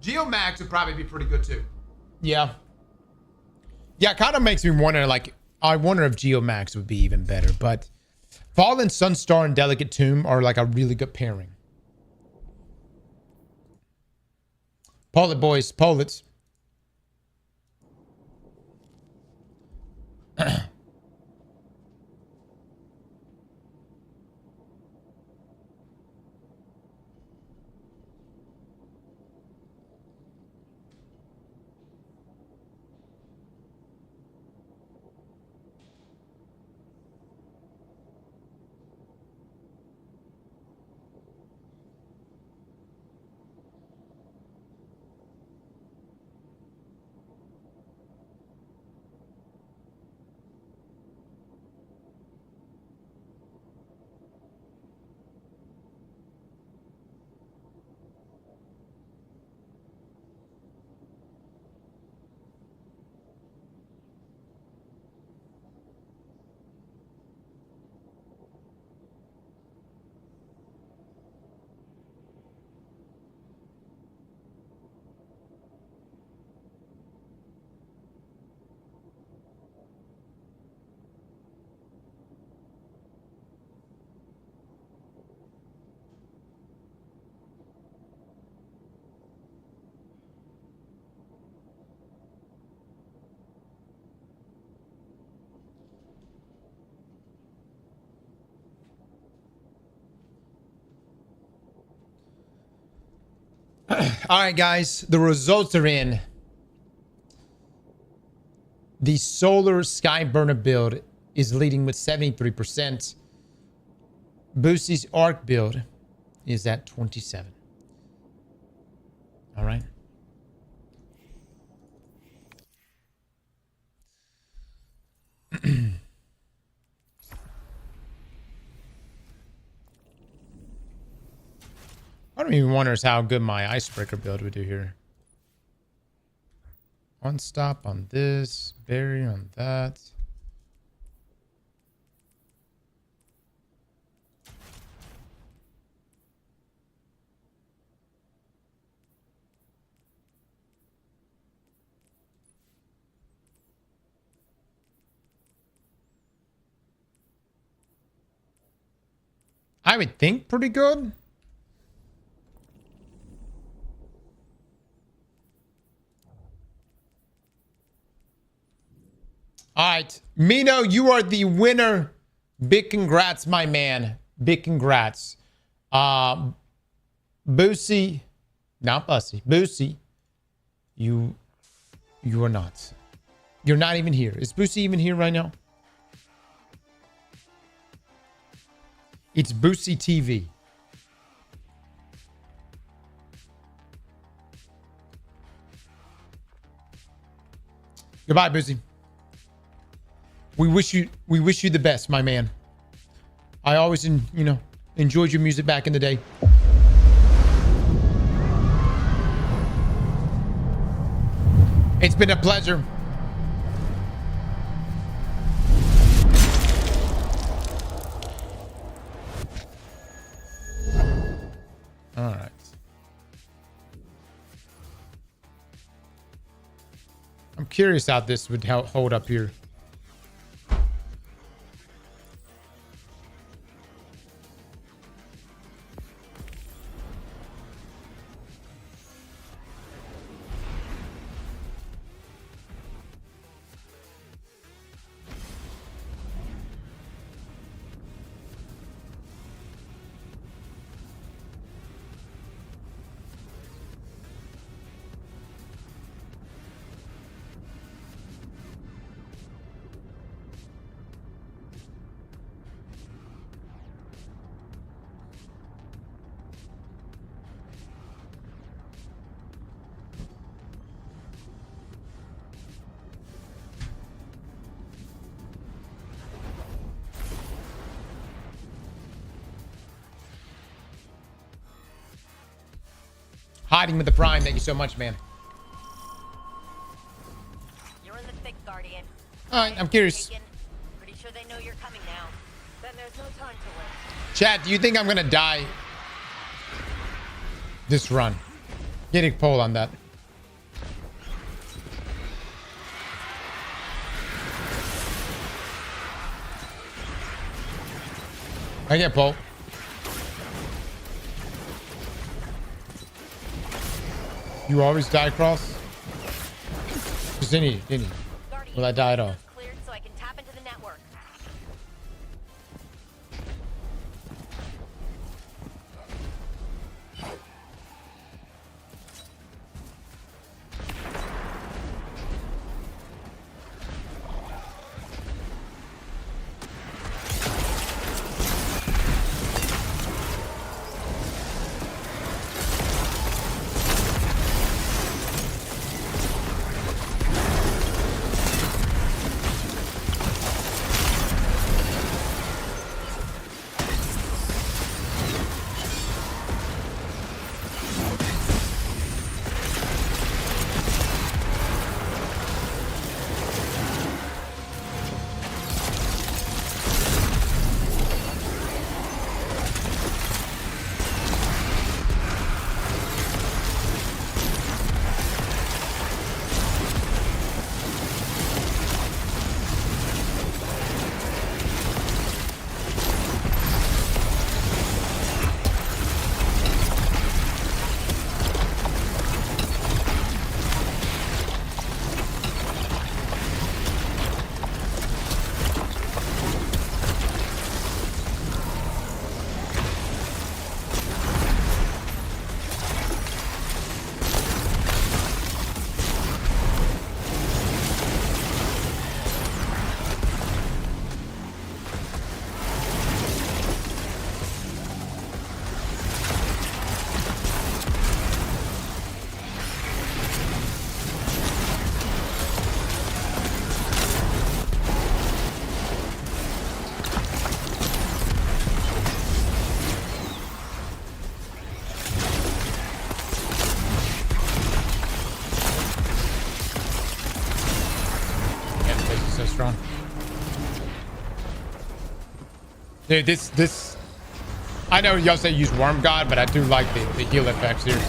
Geomax would probably be pretty good too. Yeah. Yeah, it kind of makes me wonder, like, I wonder if Geomax would be even better, but Fallen Sunstar and Delicate Tomb are like a really good pairing. Poll it, boys. Poll it. All right, guys, the results are in. The Solar Skyburner build is leading with 73%. Boosie's Arc build is at 27. All right. I don't even wonder how good my Icebreaker build would do here. One stop on this, berry on that. I would think pretty good. All right, Mino, you are the winner. Big congrats, my man. Big congrats. Boosie, not Bussy. Boosie, you are not. You're not even here. Is Boosie even here right now? It's Boosie TV. Goodbye, Boosie. We wish you the best, my man. I always, enjoyed your music back in the day. It's been a pleasure. All right. I'm curious how this would hold up here. Hiding with the Prime. Thank you so much, man. You're in the thick, Guardian. All right, I'm curious. Pretty sure they know you're coming now. Then there's no time to wait. Chat, do you think I'm gonna die this run? Get a poll on that. I get poll. You always die, Cross? Just didn't he? Will I die at all? Cleared so I can tap into the network. Dude, this I know y'all say use Worm God, but I do like the heal effects here.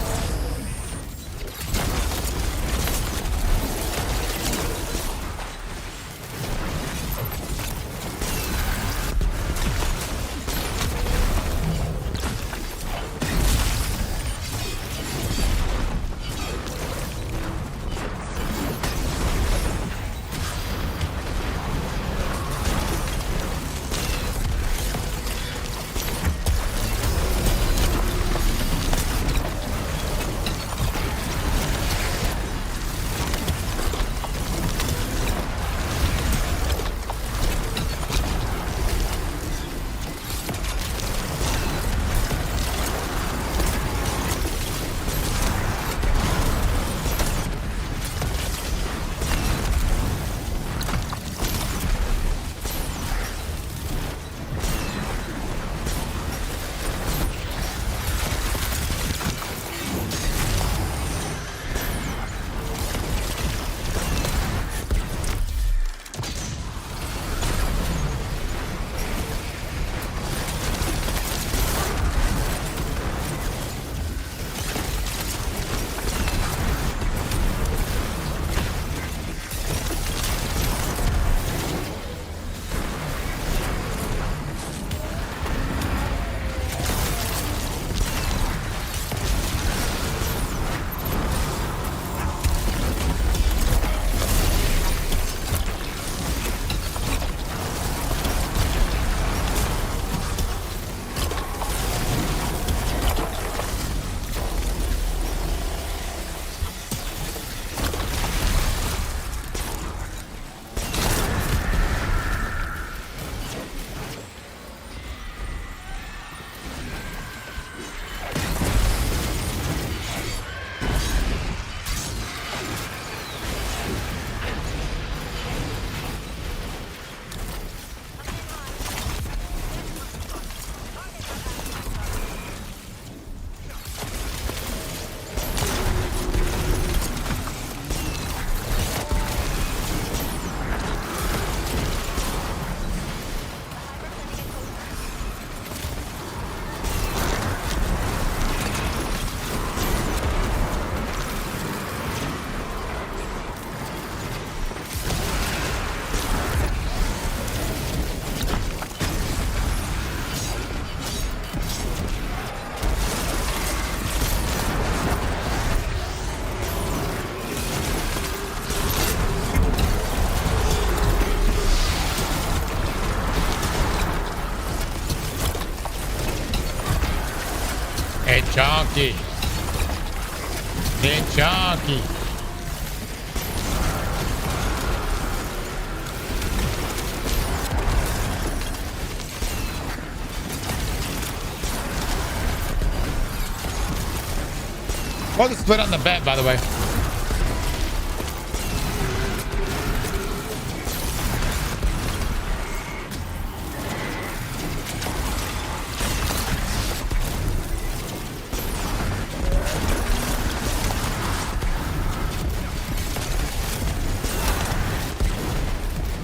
chunky. Get chunky. Oh, the split on the bet, by the way.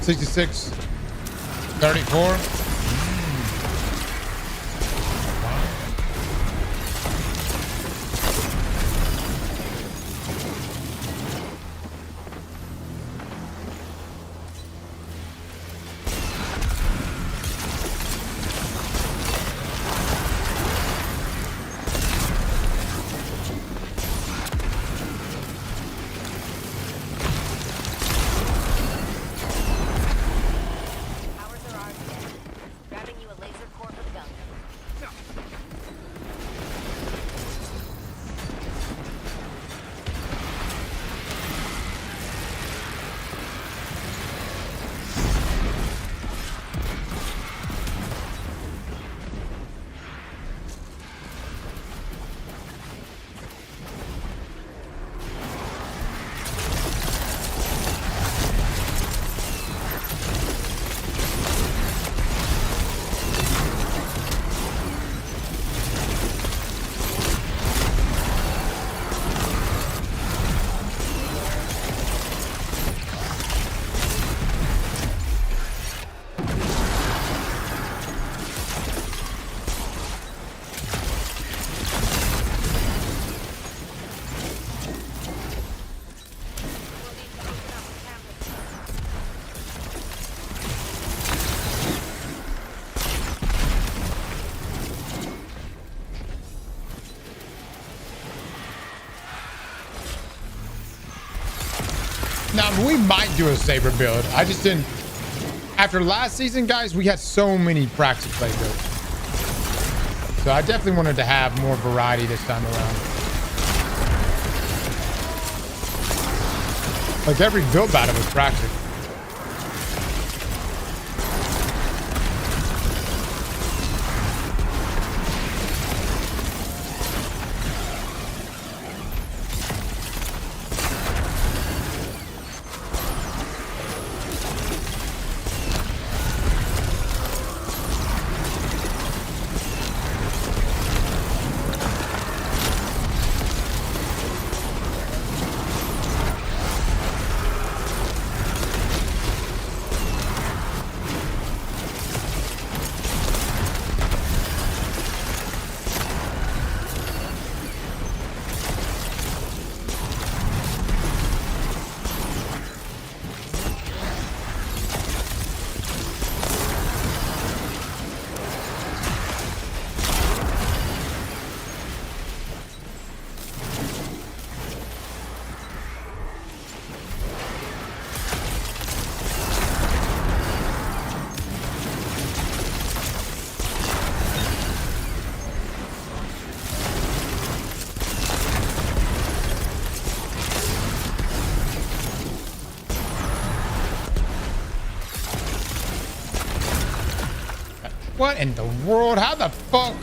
$66, $34. Now, we might do a saber build. I just didn't. After last season, guys, we had so many practice play builds. So I definitely wanted to have more variety this time around. Like every build battle was practice. What in the world? How the fuck?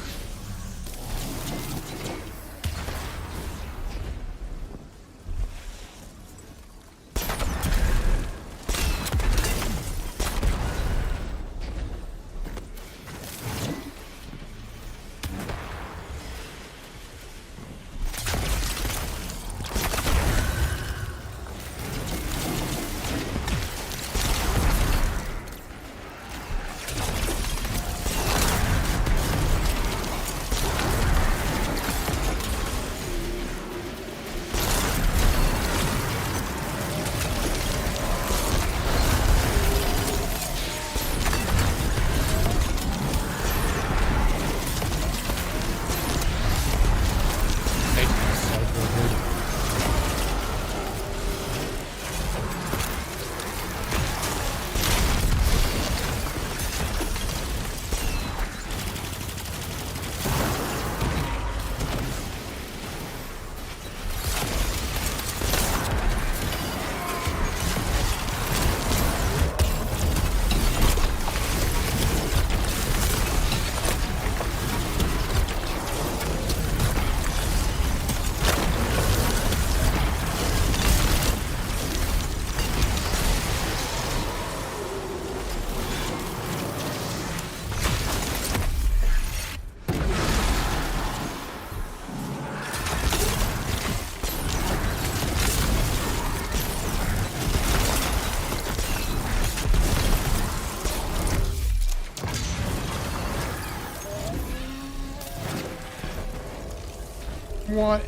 What?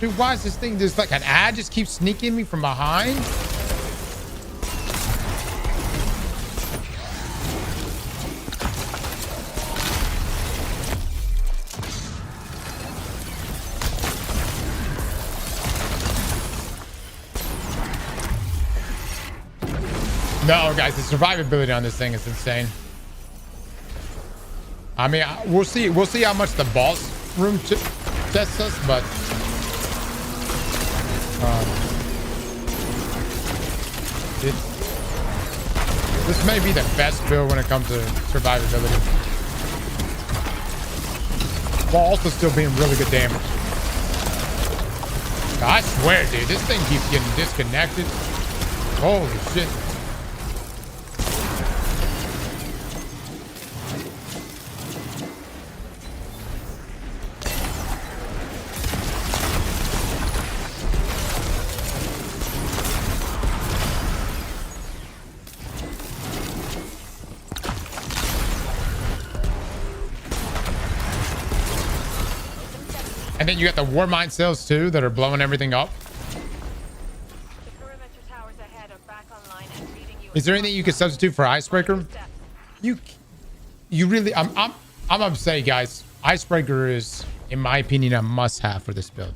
Dude, why is this thing just like an ad just keeps sneaking me from behind? No, guys, the survivability on this thing is insane. I mean, we'll see. We'll see how much the boss room tests us, but this may be the best build when it comes to survivability, while also still being really good damage. I swear, dude, this thing keeps getting disconnected. Holy shit. And then you got the war mine cells too that are blowing everything up. Is there anything you can substitute for Icebreaker? You really, I'm gonna say, guys, Icebreaker is, in my opinion, a must-have for this build.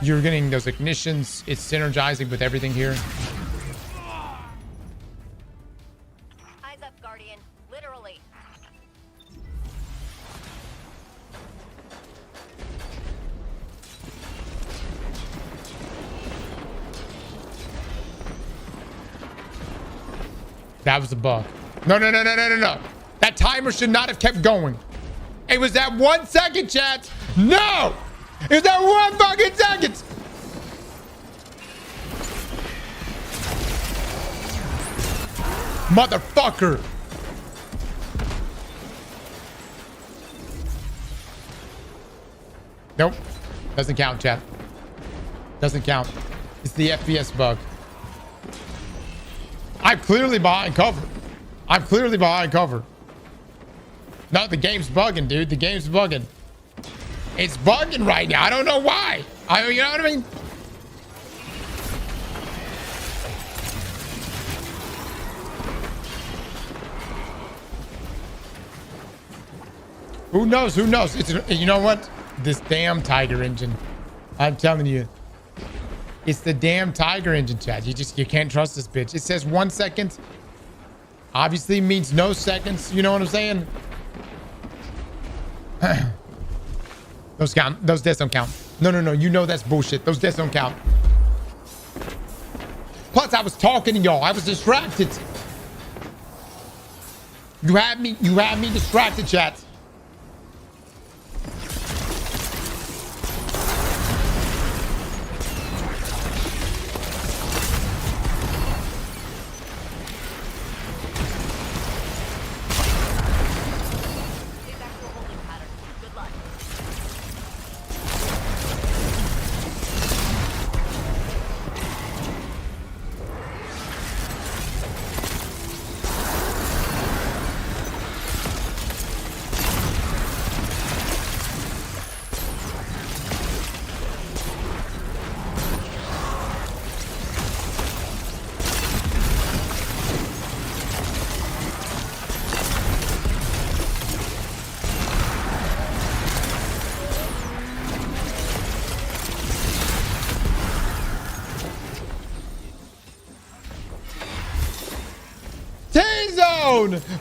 You're getting those ignitions. It's synergizing with everything here. That was a bug. No. That timer should not have kept going. It was that 1 second, chat. No! It was that 1 fucking second. Motherfucker. Nope. Doesn't count, chat. Doesn't count. It's the FPS bug. I'm clearly behind cover. I'm clearly behind cover. No, the game's bugging, dude. The game's bugging. It's bugging right now. I don't know why. You know what I mean? Who knows? Who knows? You know what? This damn Tiger engine. I'm telling you. It's the damn Tiger engine, chat. You can't trust this bitch. It says 1 second. Obviously means no seconds. You know what I'm saying? Those count. Those deaths don't count. No. You know that's bullshit. Those deaths don't count. Plus, I was talking to y'all. I was distracted. You had me distracted, chat.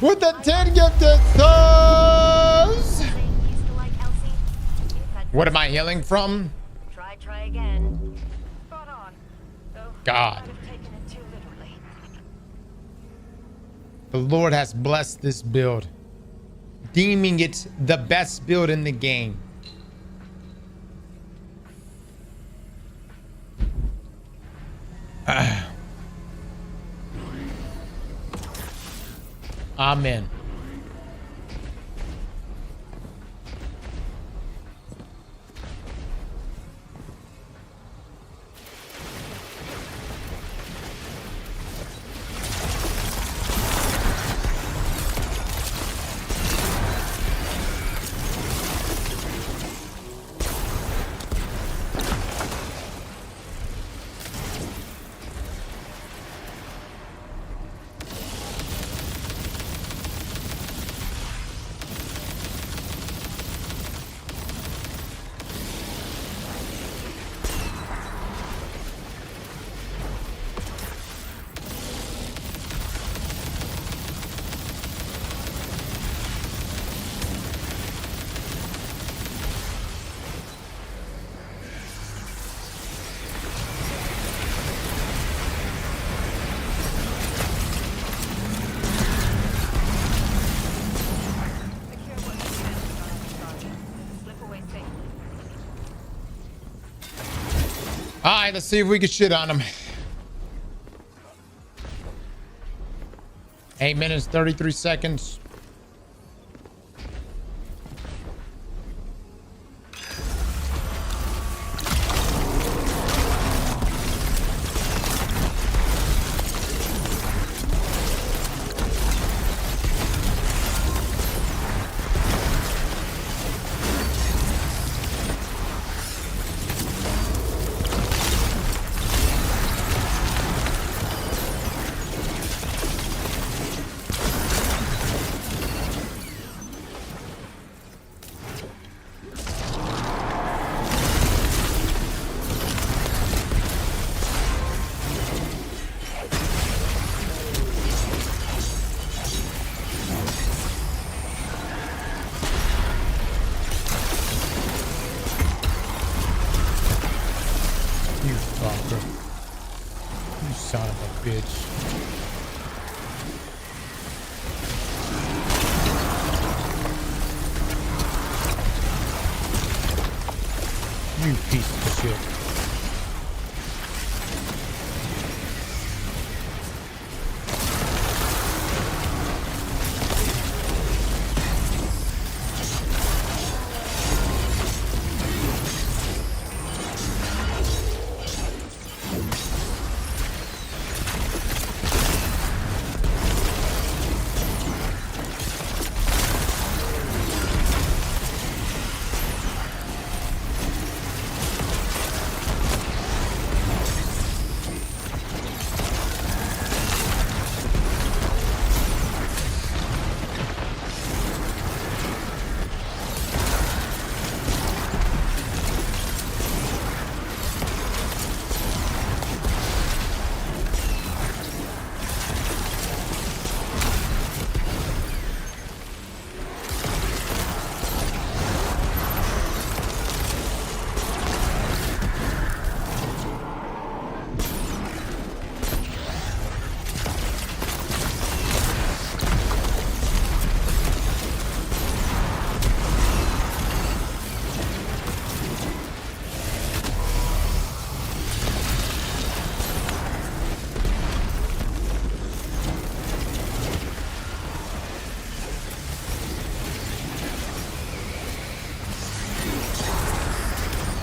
With the 10 gifted subs. What am I healing from? Try again. Spot on. God. The Lord has blessed this build, deeming it the best build in the game. Amen. All right, let's see if we can shit on him. 8 minutes, 33 seconds. You fucker. You son of a bitch. You piece of shit.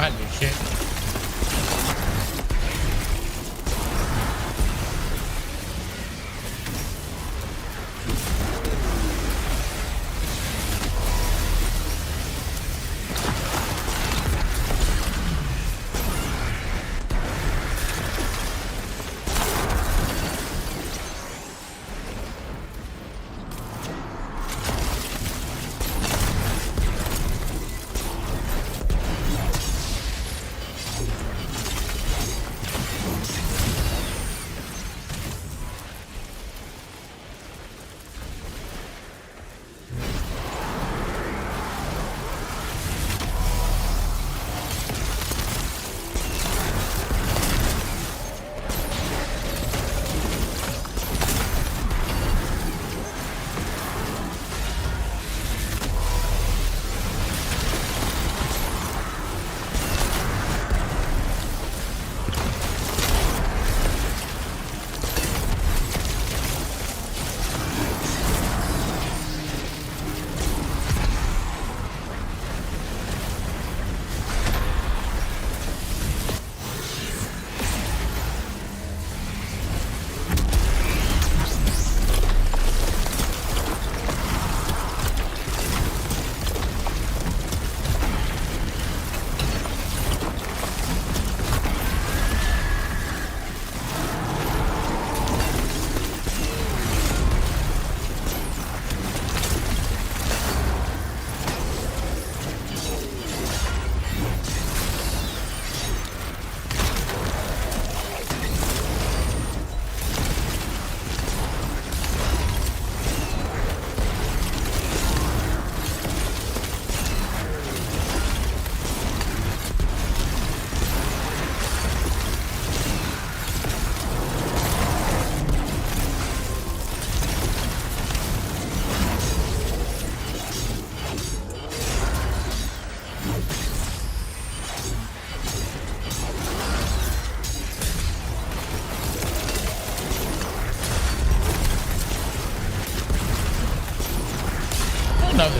I do shit.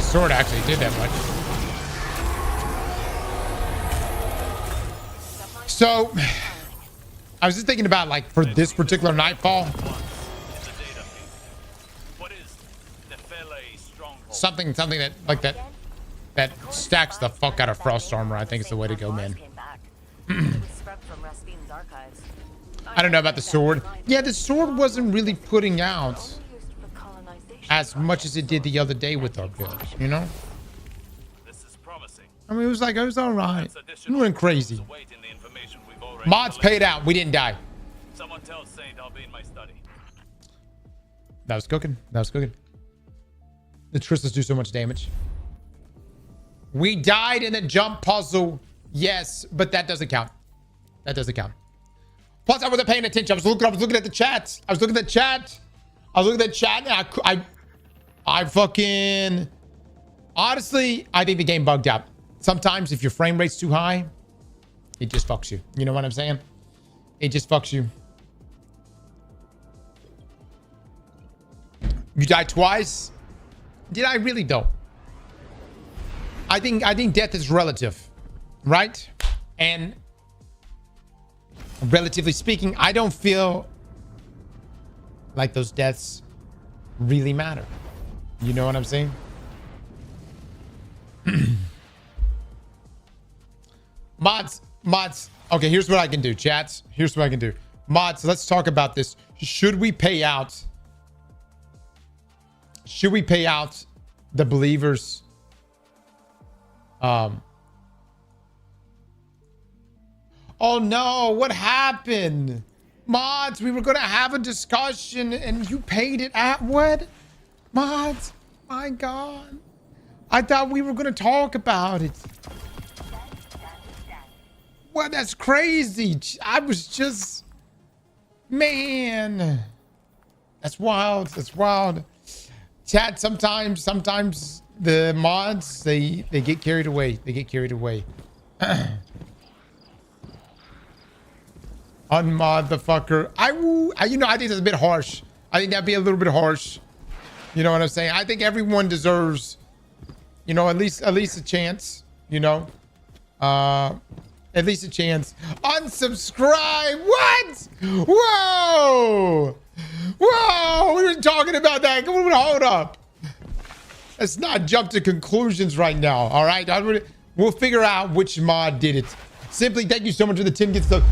sword actually did that much. So, I was just thinking about, like, for this particular Nightfall, something that, like, that stacks the fuck out of Frost Armor, I think is the way to go, man. I don't know about the sword. Yeah, the sword wasn't really putting out as much as it did the other day with our build, you know? I mean, it was all right. We went crazy. Mods paid out. We didn't die. Someone tell Saint I'll be in my study. That was cooking. That was cooking. The Tristas do so much damage. We died in the jump puzzle. Yes, but that doesn't count. That doesn't count. Plus, I wasn't paying attention. I was looking at the chat. I was looking at the chat. And I fucking... Honestly, I think the game bugged out. Sometimes if your frame rate's too high, it just fucks you. You know what I'm saying? It just fucks you. You died twice? Did I really though? I think death is relative, right? And relatively speaking, I don't feel like those deaths really matter. You know what I'm saying? Mods. Okay, here's what I can do, chats. Here's what I can do. Mods, let's talk about this. Should we pay out the believers? Oh no, what happened? Mods, we were gonna have a discussion and you paid it at what? Mods, my God. I thought we were gonna talk about it. What? That's crazy. I was just, man. That's wild. That's wild. Chat, sometimes the mods, they get carried away. They get carried away. Unmod the fucker. I think that's a bit harsh. I think that'd be a little bit harsh. You know what I'm saying? I think everyone deserves, you know, at least a chance, you know. At least a chance. Unsubscribe. What? Whoa. Whoa. We were talking about that. Come on, hold up. Let's not jump to conclusions right now. All right. We'll figure out which mod did it. Simply, thank you so much for the 10 gifted stuff.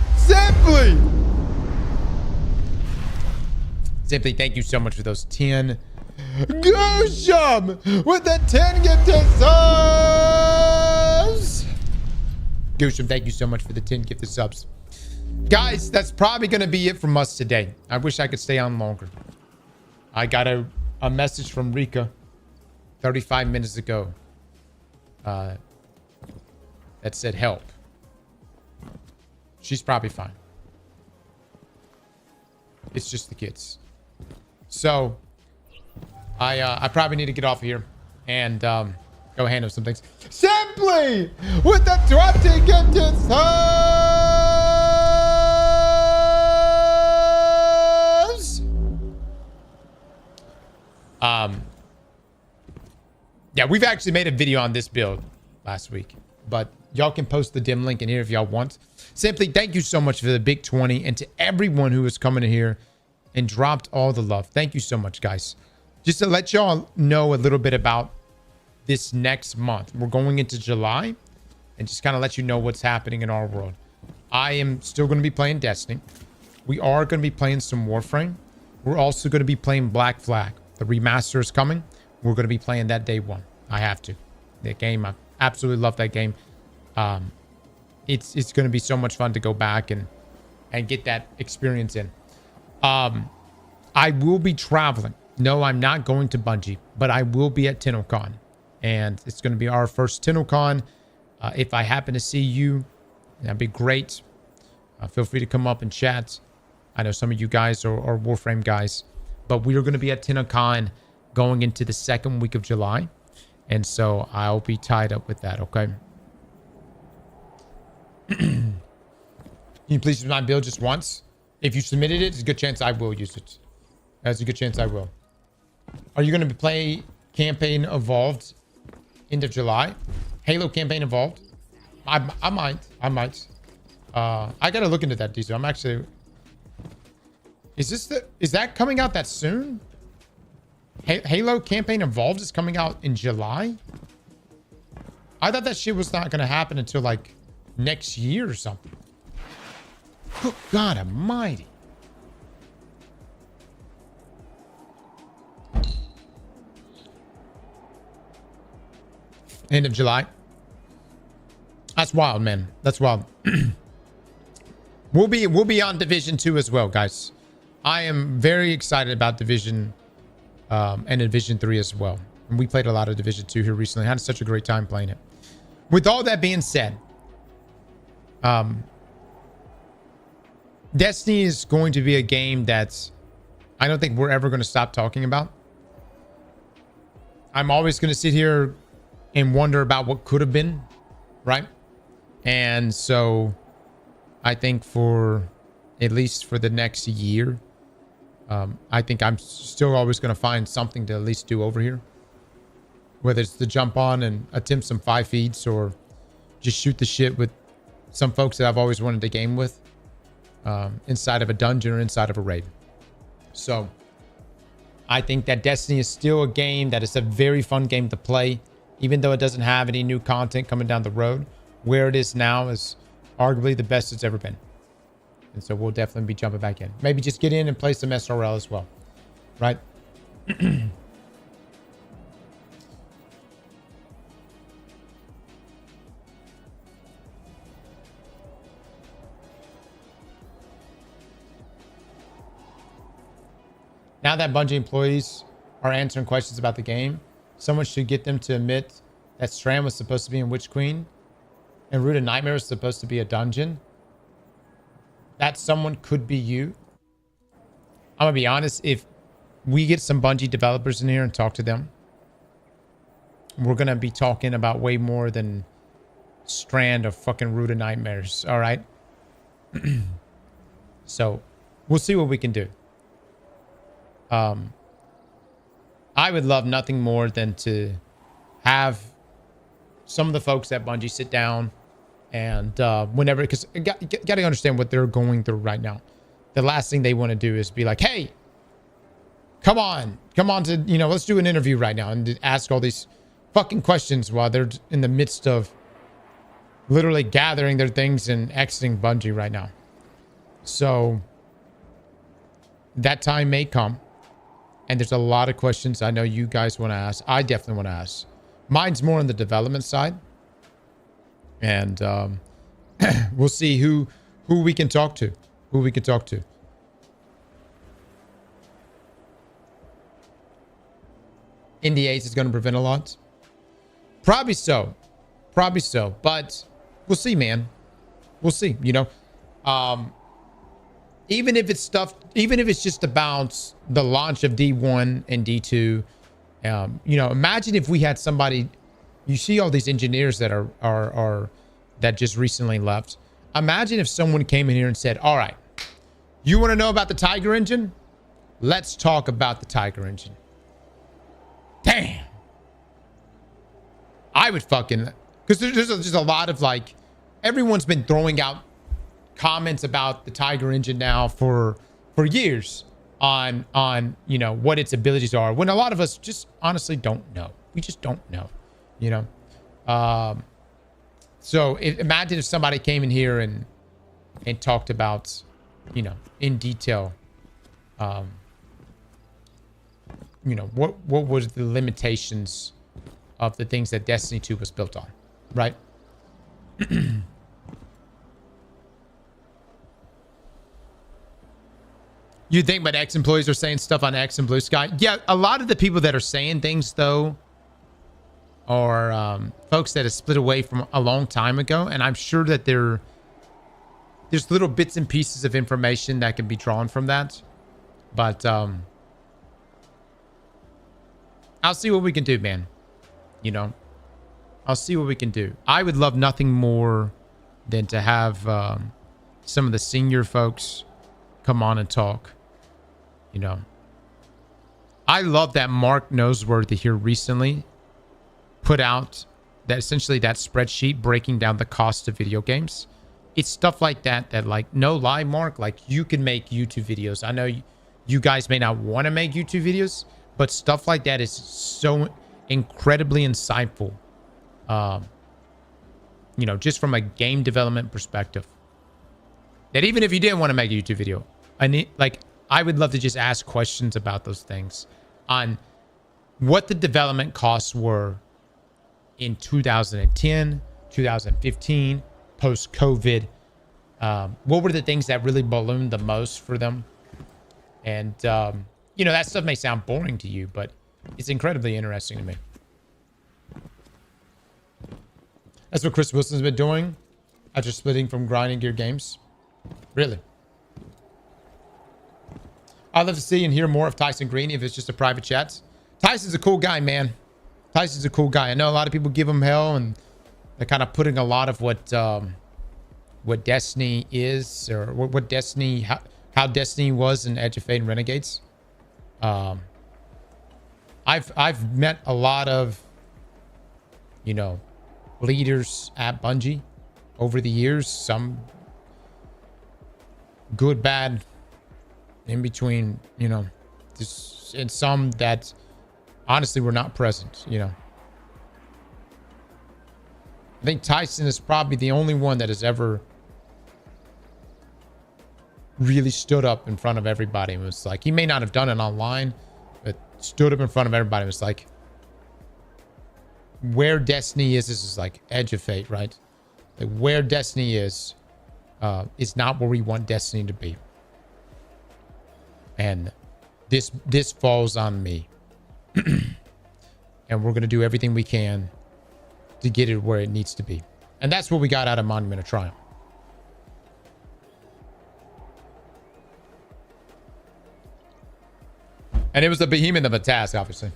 Simply, thank you so much for those 10. Goosham with the 10 gifted subs. Goosham, thank you so much for the 10 gifted subs. Guys, that's probably going to be it from us today. I wish I could stay on longer. I got a message from Rika 35 minutes ago that said help. She's probably fine. It's just the kids. So, I probably need to get off of here and go handle some things. Simply with the 20 gifted subs. Yeah, we've actually made a video on this build last week, but y'all can post the dim link in here if y'all want. Simply, thank you so much for the big 20 and to everyone who is coming in here and dropped all the love. Thank you so much, guys. Just to let y'all know a little bit about this next month. We're going into July and just kind of let you know what's happening in our world. I am still going to be playing Destiny. We are going to be playing some Warframe. We're also going to be playing Black Flag. The remaster is coming. We're going to be playing that day one. I have to. That game, I absolutely love that game. It's going to be so much fun to go back and get that experience in. I will be traveling. No, I'm not going to Bungie, but I will be at TennoCon. And it's going to be our first TennoCon. If I happen to see you, that'd be great. Feel free to come up and chat. I know some of you guys are Warframe guys. But we are going to be at TennoCon going into the second week of July. And so I'll be tied up with that, okay? Can you please use my build just once? If you submitted it, there's a good chance I will use it. There's a good chance I will. Are you going to play Campaign Evolved? End of July. Halo campaign involved. I might. I gotta look into that, Diesel. I'm actually. Is that coming out that soon? Halo campaign involved is coming out in July. I thought that shit was not gonna happen until like next year or something. Good God Almighty. End of July. That's wild, man. That's wild. We'll be on Division 2 as well, guys. I am very excited about Division and Division 3 as well. And we played a lot of Division 2 here recently. Had such a great time playing it. With all that being said, Destiny is going to be a game that I don't think we're ever going to stop talking about. I'm always going to sit here and wonder about what could have been, right? And so I think for at least for the next year, I think I'm still always going to find something to at least do over here. Whether it's to jump on and attempt some 5 feeds or just shoot the shit with some folks that I've always wanted to game with inside of a dungeon or inside of a raid. So I think that Destiny is still a game that is a very fun game to play, even though it doesn't have any new content coming down the road. Where it is now is arguably the best it's ever been. And so we'll definitely be jumping back in. Maybe just get in and play some SRL as well. Right? Now that Bungie employees are answering questions about the game, someone should get them to admit that Strand was supposed to be in Witch Queen and Root of Nightmare is supposed to be a dungeon. That someone could be you. I'm gonna be honest, if we get some Bungie developers in here and talk to them, we're gonna be talking about way more than Strand of fucking Root of Nightmares. All right. So we'll see what we can do. I would love nothing more than to have some of the folks at Bungie sit down and whenever, because you got to understand what they're going through right now. The last thing they want to do is be like, hey, come on to, let's do an interview right now and ask all these fucking questions while they're in the midst of literally gathering their things and exiting Bungie right now. So that time may come. And there's a lot of questions I know you guys want to ask. I definitely want to ask. Mine's more on the development side. And we'll see who we can talk to. NDAs is going to prevent a lot. Probably so. But we'll see, man. We'll see, even if it's just about the launch of D1 and D2, imagine if we had somebody, you see all these engineers that are that just recently left. Imagine if someone came in here and said, all right, you want to know about the Tiger engine? Let's talk about the Tiger engine. Damn. I would fucking, because there's just a lot of like, everyone's been throwing out comments about the Tiger engine now for years on what its abilities are, when a lot of us just honestly don't know. We just don't know, so imagine if somebody came in here and talked about in detail what was the limitations of the things that Destiny 2 was built on, right? You think about ex-employees are saying stuff on X and Blue Sky? Yeah, a lot of the people that are saying things, though, are folks that have split away from a long time ago. And I'm sure that there's little bits and pieces of information that can be drawn from that. But I'll see what we can do, man. I'll see what we can do. I would love nothing more than to have some of the senior folks come on and talk. I love that Mark Noseworthy here recently put out that essentially that spreadsheet breaking down the cost of video games. It's stuff like that like, no lie, Mark, like you can make YouTube videos. I know you guys may not want to make YouTube videos, but stuff like that is so incredibly insightful. You know, just from a game development perspective, that even if you didn't want to make a YouTube video, I would love to just ask questions about those things on what the development costs were in 2010, 2015, post-COVID. What were the things that really ballooned the most for them? And, you know, that stuff may sound boring to you, but it's incredibly interesting to me. That's what Chris Wilson's been doing after splitting from Grinding Gear Games. Really. I'd love to see and hear more of Tyson Green if it's just a private chat. Tyson's a cool guy, man. Tyson's a cool guy. I know a lot of people give him hell, and they're kind of putting a lot of what Destiny is, or what Destiny, how Destiny was in Edge of Fate and Renegades. I've met a lot of, you know, leaders at Bungie over the years. Some good, bad, in between, you know, just, and some that honestly were not present, you know. I think Tyson is probably the only one that has ever really stood up in front of everybody and was like, he may not have done it online, but stood up in front of everybody and was like, where Destiny is like Edge of Fate, right? Like where Destiny is not where we want Destiny to be. And this falls on me. And we're going to do everything we can to get it where it needs to be. And that's what we got out of Monument of Triumph. And it was a behemoth of a task, obviously.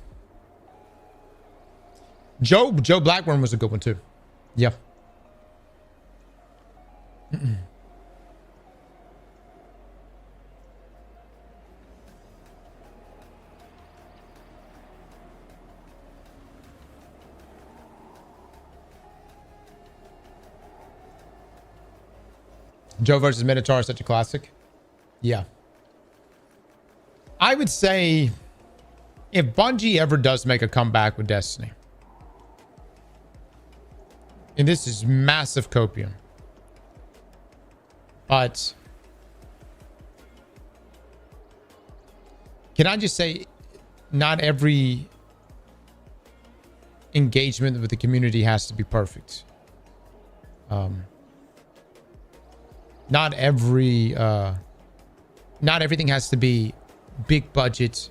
Joe Blackburn was a good one too. Yeah. Joe versus Minotaur is such a classic. Yeah. I would say if Bungie ever does make a comeback with Destiny, and this is massive copium, but can I just say, not every engagement with the community has to be perfect. Not everything has to be big budget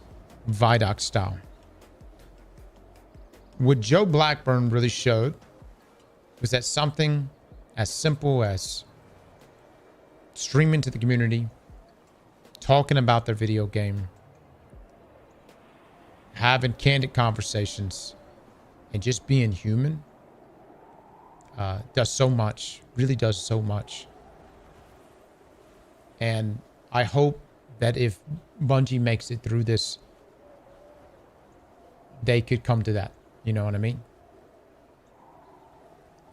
Vidoc style. What Joe Blackburn really showed was that something as simple as streaming to the community, talking about their video game, having candid conversations, and just being human does so much, really does so much. And I hope that if Bungie makes it through this, they could come to that. You know what I mean?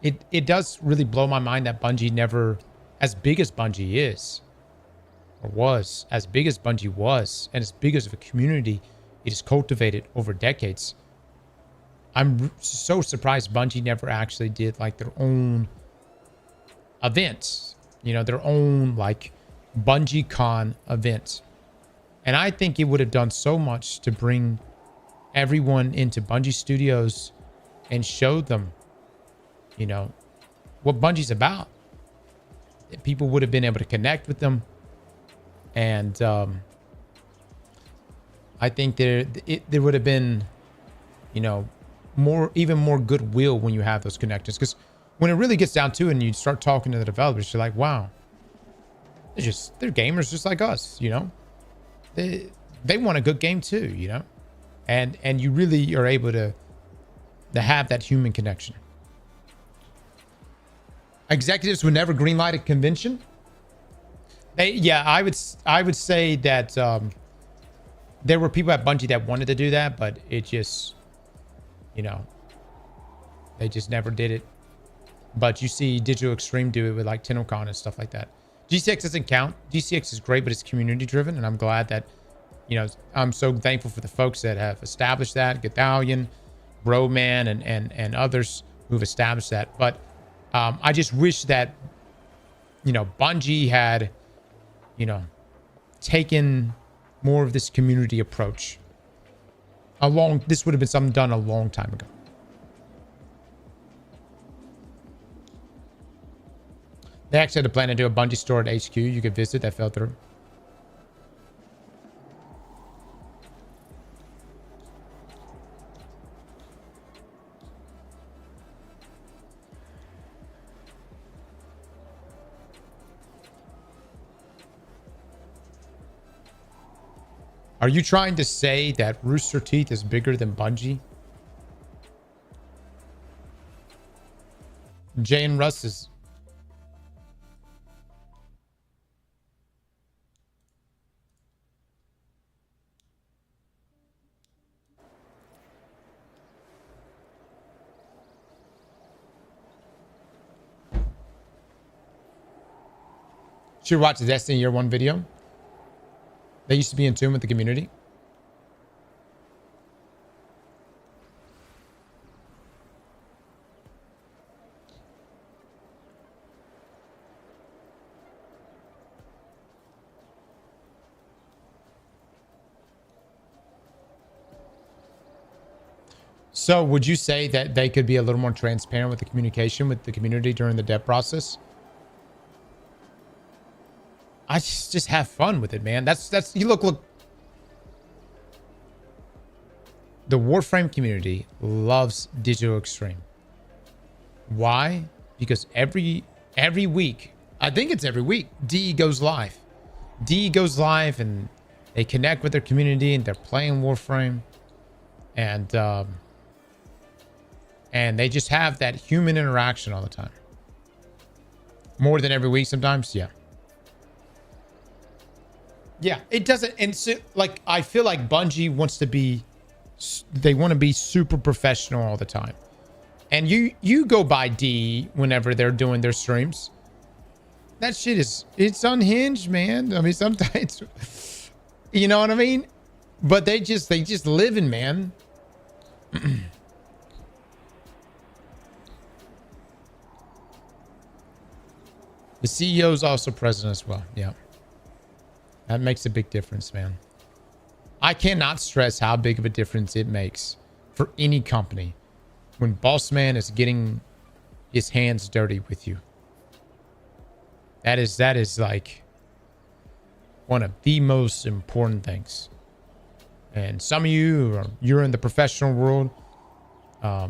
It does really blow my mind that Bungie never, as big as Bungie is, or was, as big as Bungie was, and as big as of a community it is cultivated over decades. I'm so surprised Bungie never actually did like their own events, you know, their own like Bungie Con events. And I think it would have done so much to bring everyone into Bungie Studios and show them, you know, what Bungie's about. People would have been able to connect with them. And I think there would have been, you know, even more goodwill when you have those connections. Because when it really gets down to it and you start talking to the developers, you're like, wow, they're gamers just like us, you know. They want a good game too, you know. And you really are able to have that human connection. Executives would never greenlight a convention. I would say that there were people at Bungie that wanted to do that, but it just, you know, They just never did it. But you see Digital Extreme do it with like TennoCon and stuff like that. GCX doesn't count. GCX is great, but it's community driven. And I'm glad that, you know, I'm so thankful for the folks that have established that. Gathalion, Broman, and others who've established that. But I just wish that, you know, Bungie had, you know, taken more of this community approach. This would have been something done a long time ago. They actually had a plan to do a Bungie store at HQ. You could visit. That fell through. Are you trying to say that Rooster Teeth is bigger than Bungie? Jay and Russ is... Should watch the Destiny Year 1 video. They used to be in tune with the community. So would you say that they could be a little more transparent with the communication with the community during the dev process? I just have fun with it, man. That's you look. The Warframe community loves Digital Extreme. Why? Because every week, I think it's every week, DE goes live. DE goes live and they connect with their community and they're playing Warframe. And they just have that human interaction all the time. More than every week sometimes, yeah. Yeah, it doesn't, and so, like, I feel like Bungie wants to be, they want to be super professional all the time. And you go by D whenever they're doing their streams. That shit is, it's unhinged, man. I mean, sometimes, you know what I mean? But they just living, man. The CEO is also present as well. Yeah. That makes a big difference, man. I cannot stress how big of a difference it makes for any company when boss man is getting his hands dirty with you. That is like one of the most important things. And some of you, you're in the professional world. I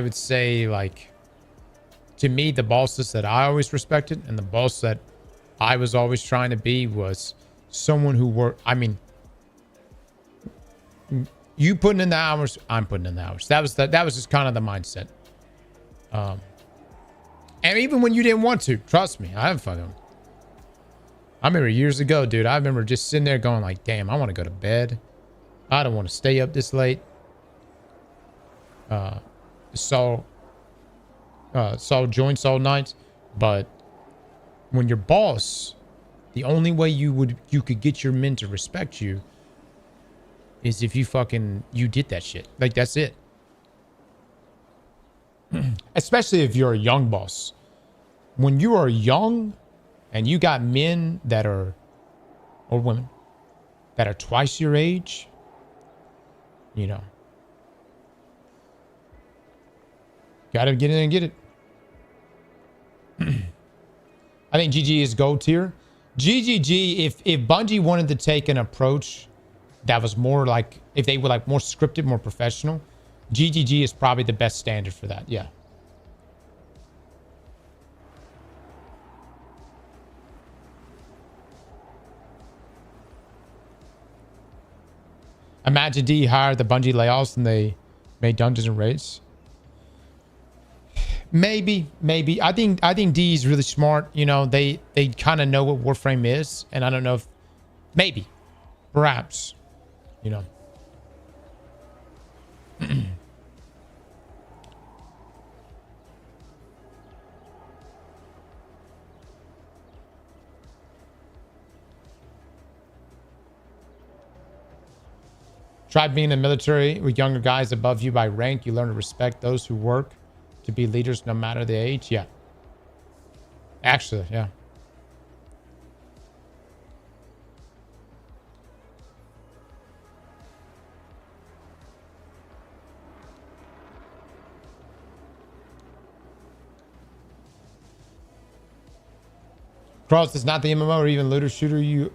would say, like, to me, the bosses that I always respected and the boss that I was always trying to be was someone who worked. I mean, you putting in the hours, I'm putting in the hours. That was just kind of the mindset. And even when you didn't want to, trust me, I have fun. I remember years ago, dude, I remember just sitting there going like, damn, I want to go to bed. I don't want to stay up this late. Saw joints all night, but when your boss, the only way you could get your men to respect you is if you did that shit. Like, that's it. Especially if you're a young boss. When you are young and you got men that are, or women that are twice your age, you know, gotta get in and get it. I think GG is gold tier. GGG, if Bungie wanted to take an approach that was more like, if they were like more scripted, more professional, GGG is probably the best standard for that. Yeah. Imagine D hired the Bungie layoffs and they made Dungeons and Raids. Maybe. I think D is really smart. You know, they kind of know what Warframe is, and I don't know if, maybe, perhaps, you know. Try being in the military with younger guys above you by rank. You learn to respect those who work to be leaders no matter the age. Yeah. Actually, yeah. Cross is not the MMO or even looter shooter you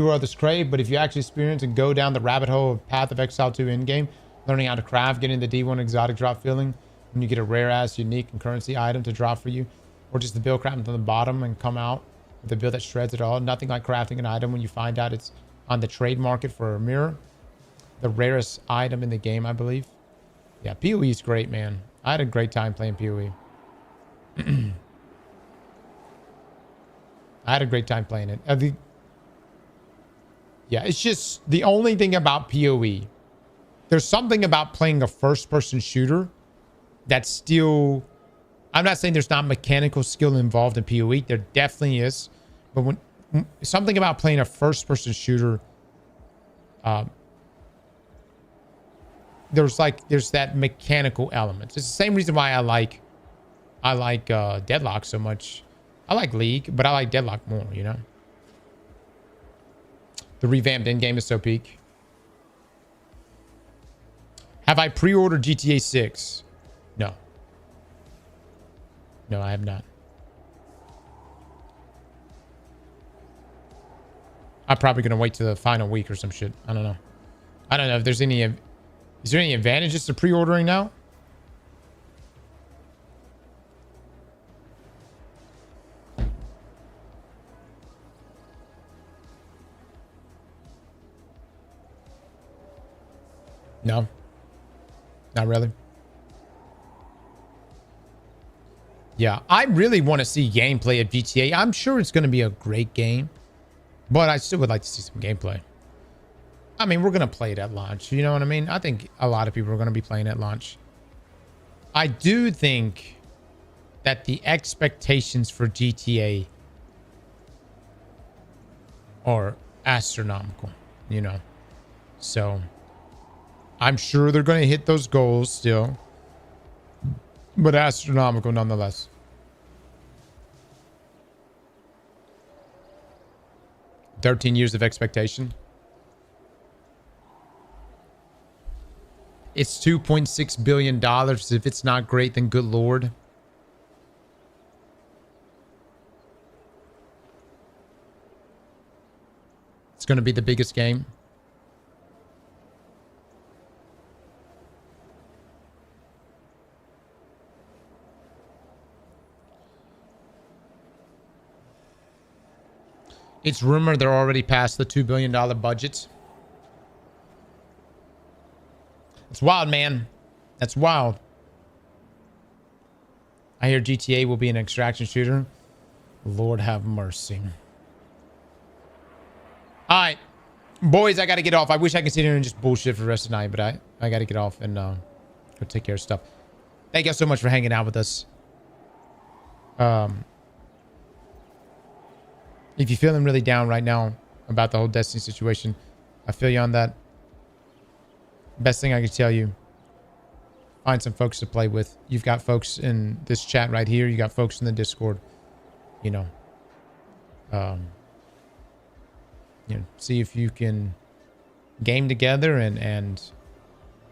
are this crave, but if you actually experience and go down the rabbit hole of Path of Exile 2 in-game, learning how to craft, getting the D1 exotic drop feeling when you get a rare-ass unique and currency item to drop for you, or just the build crafting from the bottom and come out with a build that shreds it all. Nothing like crafting an item when you find out it's on the trade market for a mirror. The rarest item in the game, I believe. Yeah, PoE is great, man. I had a great time playing PoE. I had a great time playing it. Yeah, it's just the only thing about PoE. There's something about playing a first-person shooter that's still... I'm not saying there's not mechanical skill involved in PoE. There definitely is. But when something about playing a first-person shooter, there's that mechanical element. It's the same reason why I like Deadlock so much. I like League, but I like Deadlock more, you know? The revamped endgame is so peak. Have I pre-ordered GTA 6? No. No, I have not. I'm probably going to wait till the final week or some shit. I don't know. I don't know if there's any... Is there any advantages to pre-ordering now? No. Not really. Yeah, I really want to see gameplay of GTA. I'm sure it's going to be a great game, but I still would like to see some gameplay. I mean, we're going to play it at launch. You know what I mean? I think a lot of people are going to be playing at launch. I do think that the expectations for GTA are astronomical, you know? So I'm sure they're going to hit those goals still, but astronomical nonetheless. $13 years of expectation. It's $2.6 billion. If it's not great, then good Lord. It's going to be the biggest game. It's rumored they're already past the $2 billion budget. It's wild, man. That's wild. I hear GTA will be an extraction shooter. Lord have mercy. All right. Boys, I got to get off. I wish I could sit here and just bullshit for the rest of the night, but I got to get off and go take care of stuff. Thank you so much for hanging out with us. If you're feeling really down right now about the whole Destiny situation, I feel you on that. Best thing I can tell you, find some folks to play with. You've got folks in this chat right here. You got folks in the Discord. You know, see if you can game together and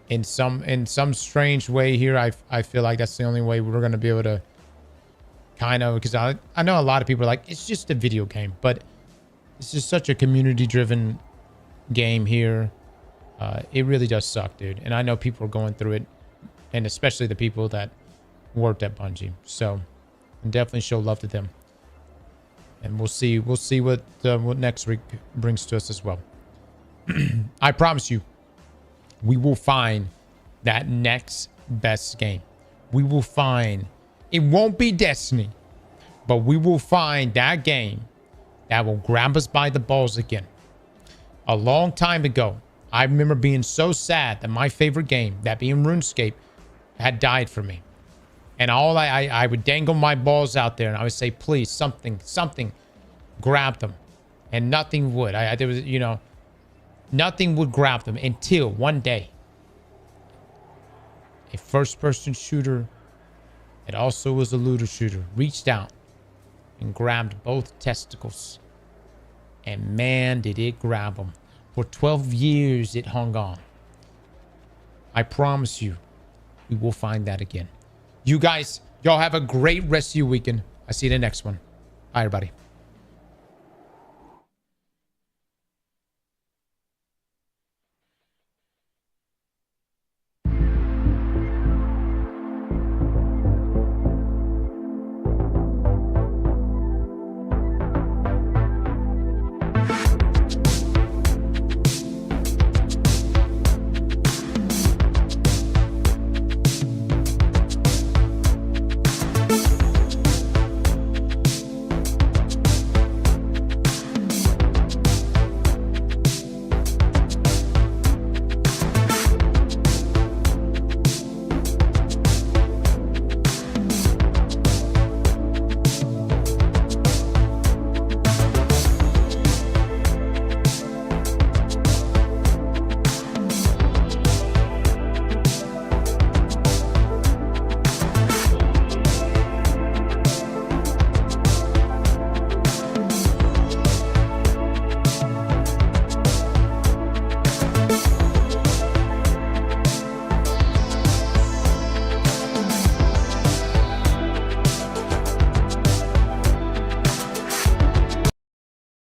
in some strange way here, I feel like that's the only way we're going to be able to kind of, because I know a lot of people are like, it's just a video game, but it's just such a community-driven game here. It really does suck, dude. And I know people are going through it, and especially the people that worked at Bungie. So definitely show love to them. And we'll see what next week brings to us as well. I promise you, we will find that next best game. We will find, it won't be Destiny, but we will find that game that will grab us by the balls again. A long time ago, I remember being so sad that my favorite game, that being RuneScape, had died for me. And all I would dangle my balls out there and I would say, please, something, grab them. And nothing would. There was, you know, nothing would grab them until one day a first-person shooter that also was a looter shooter reached out and grabbed both testicles. And man, did it grab them. For 12 years, it hung on. I promise you, we will find that again. You guys, y'all have a great rest of your weekend. I see you in the next one. Bye, everybody.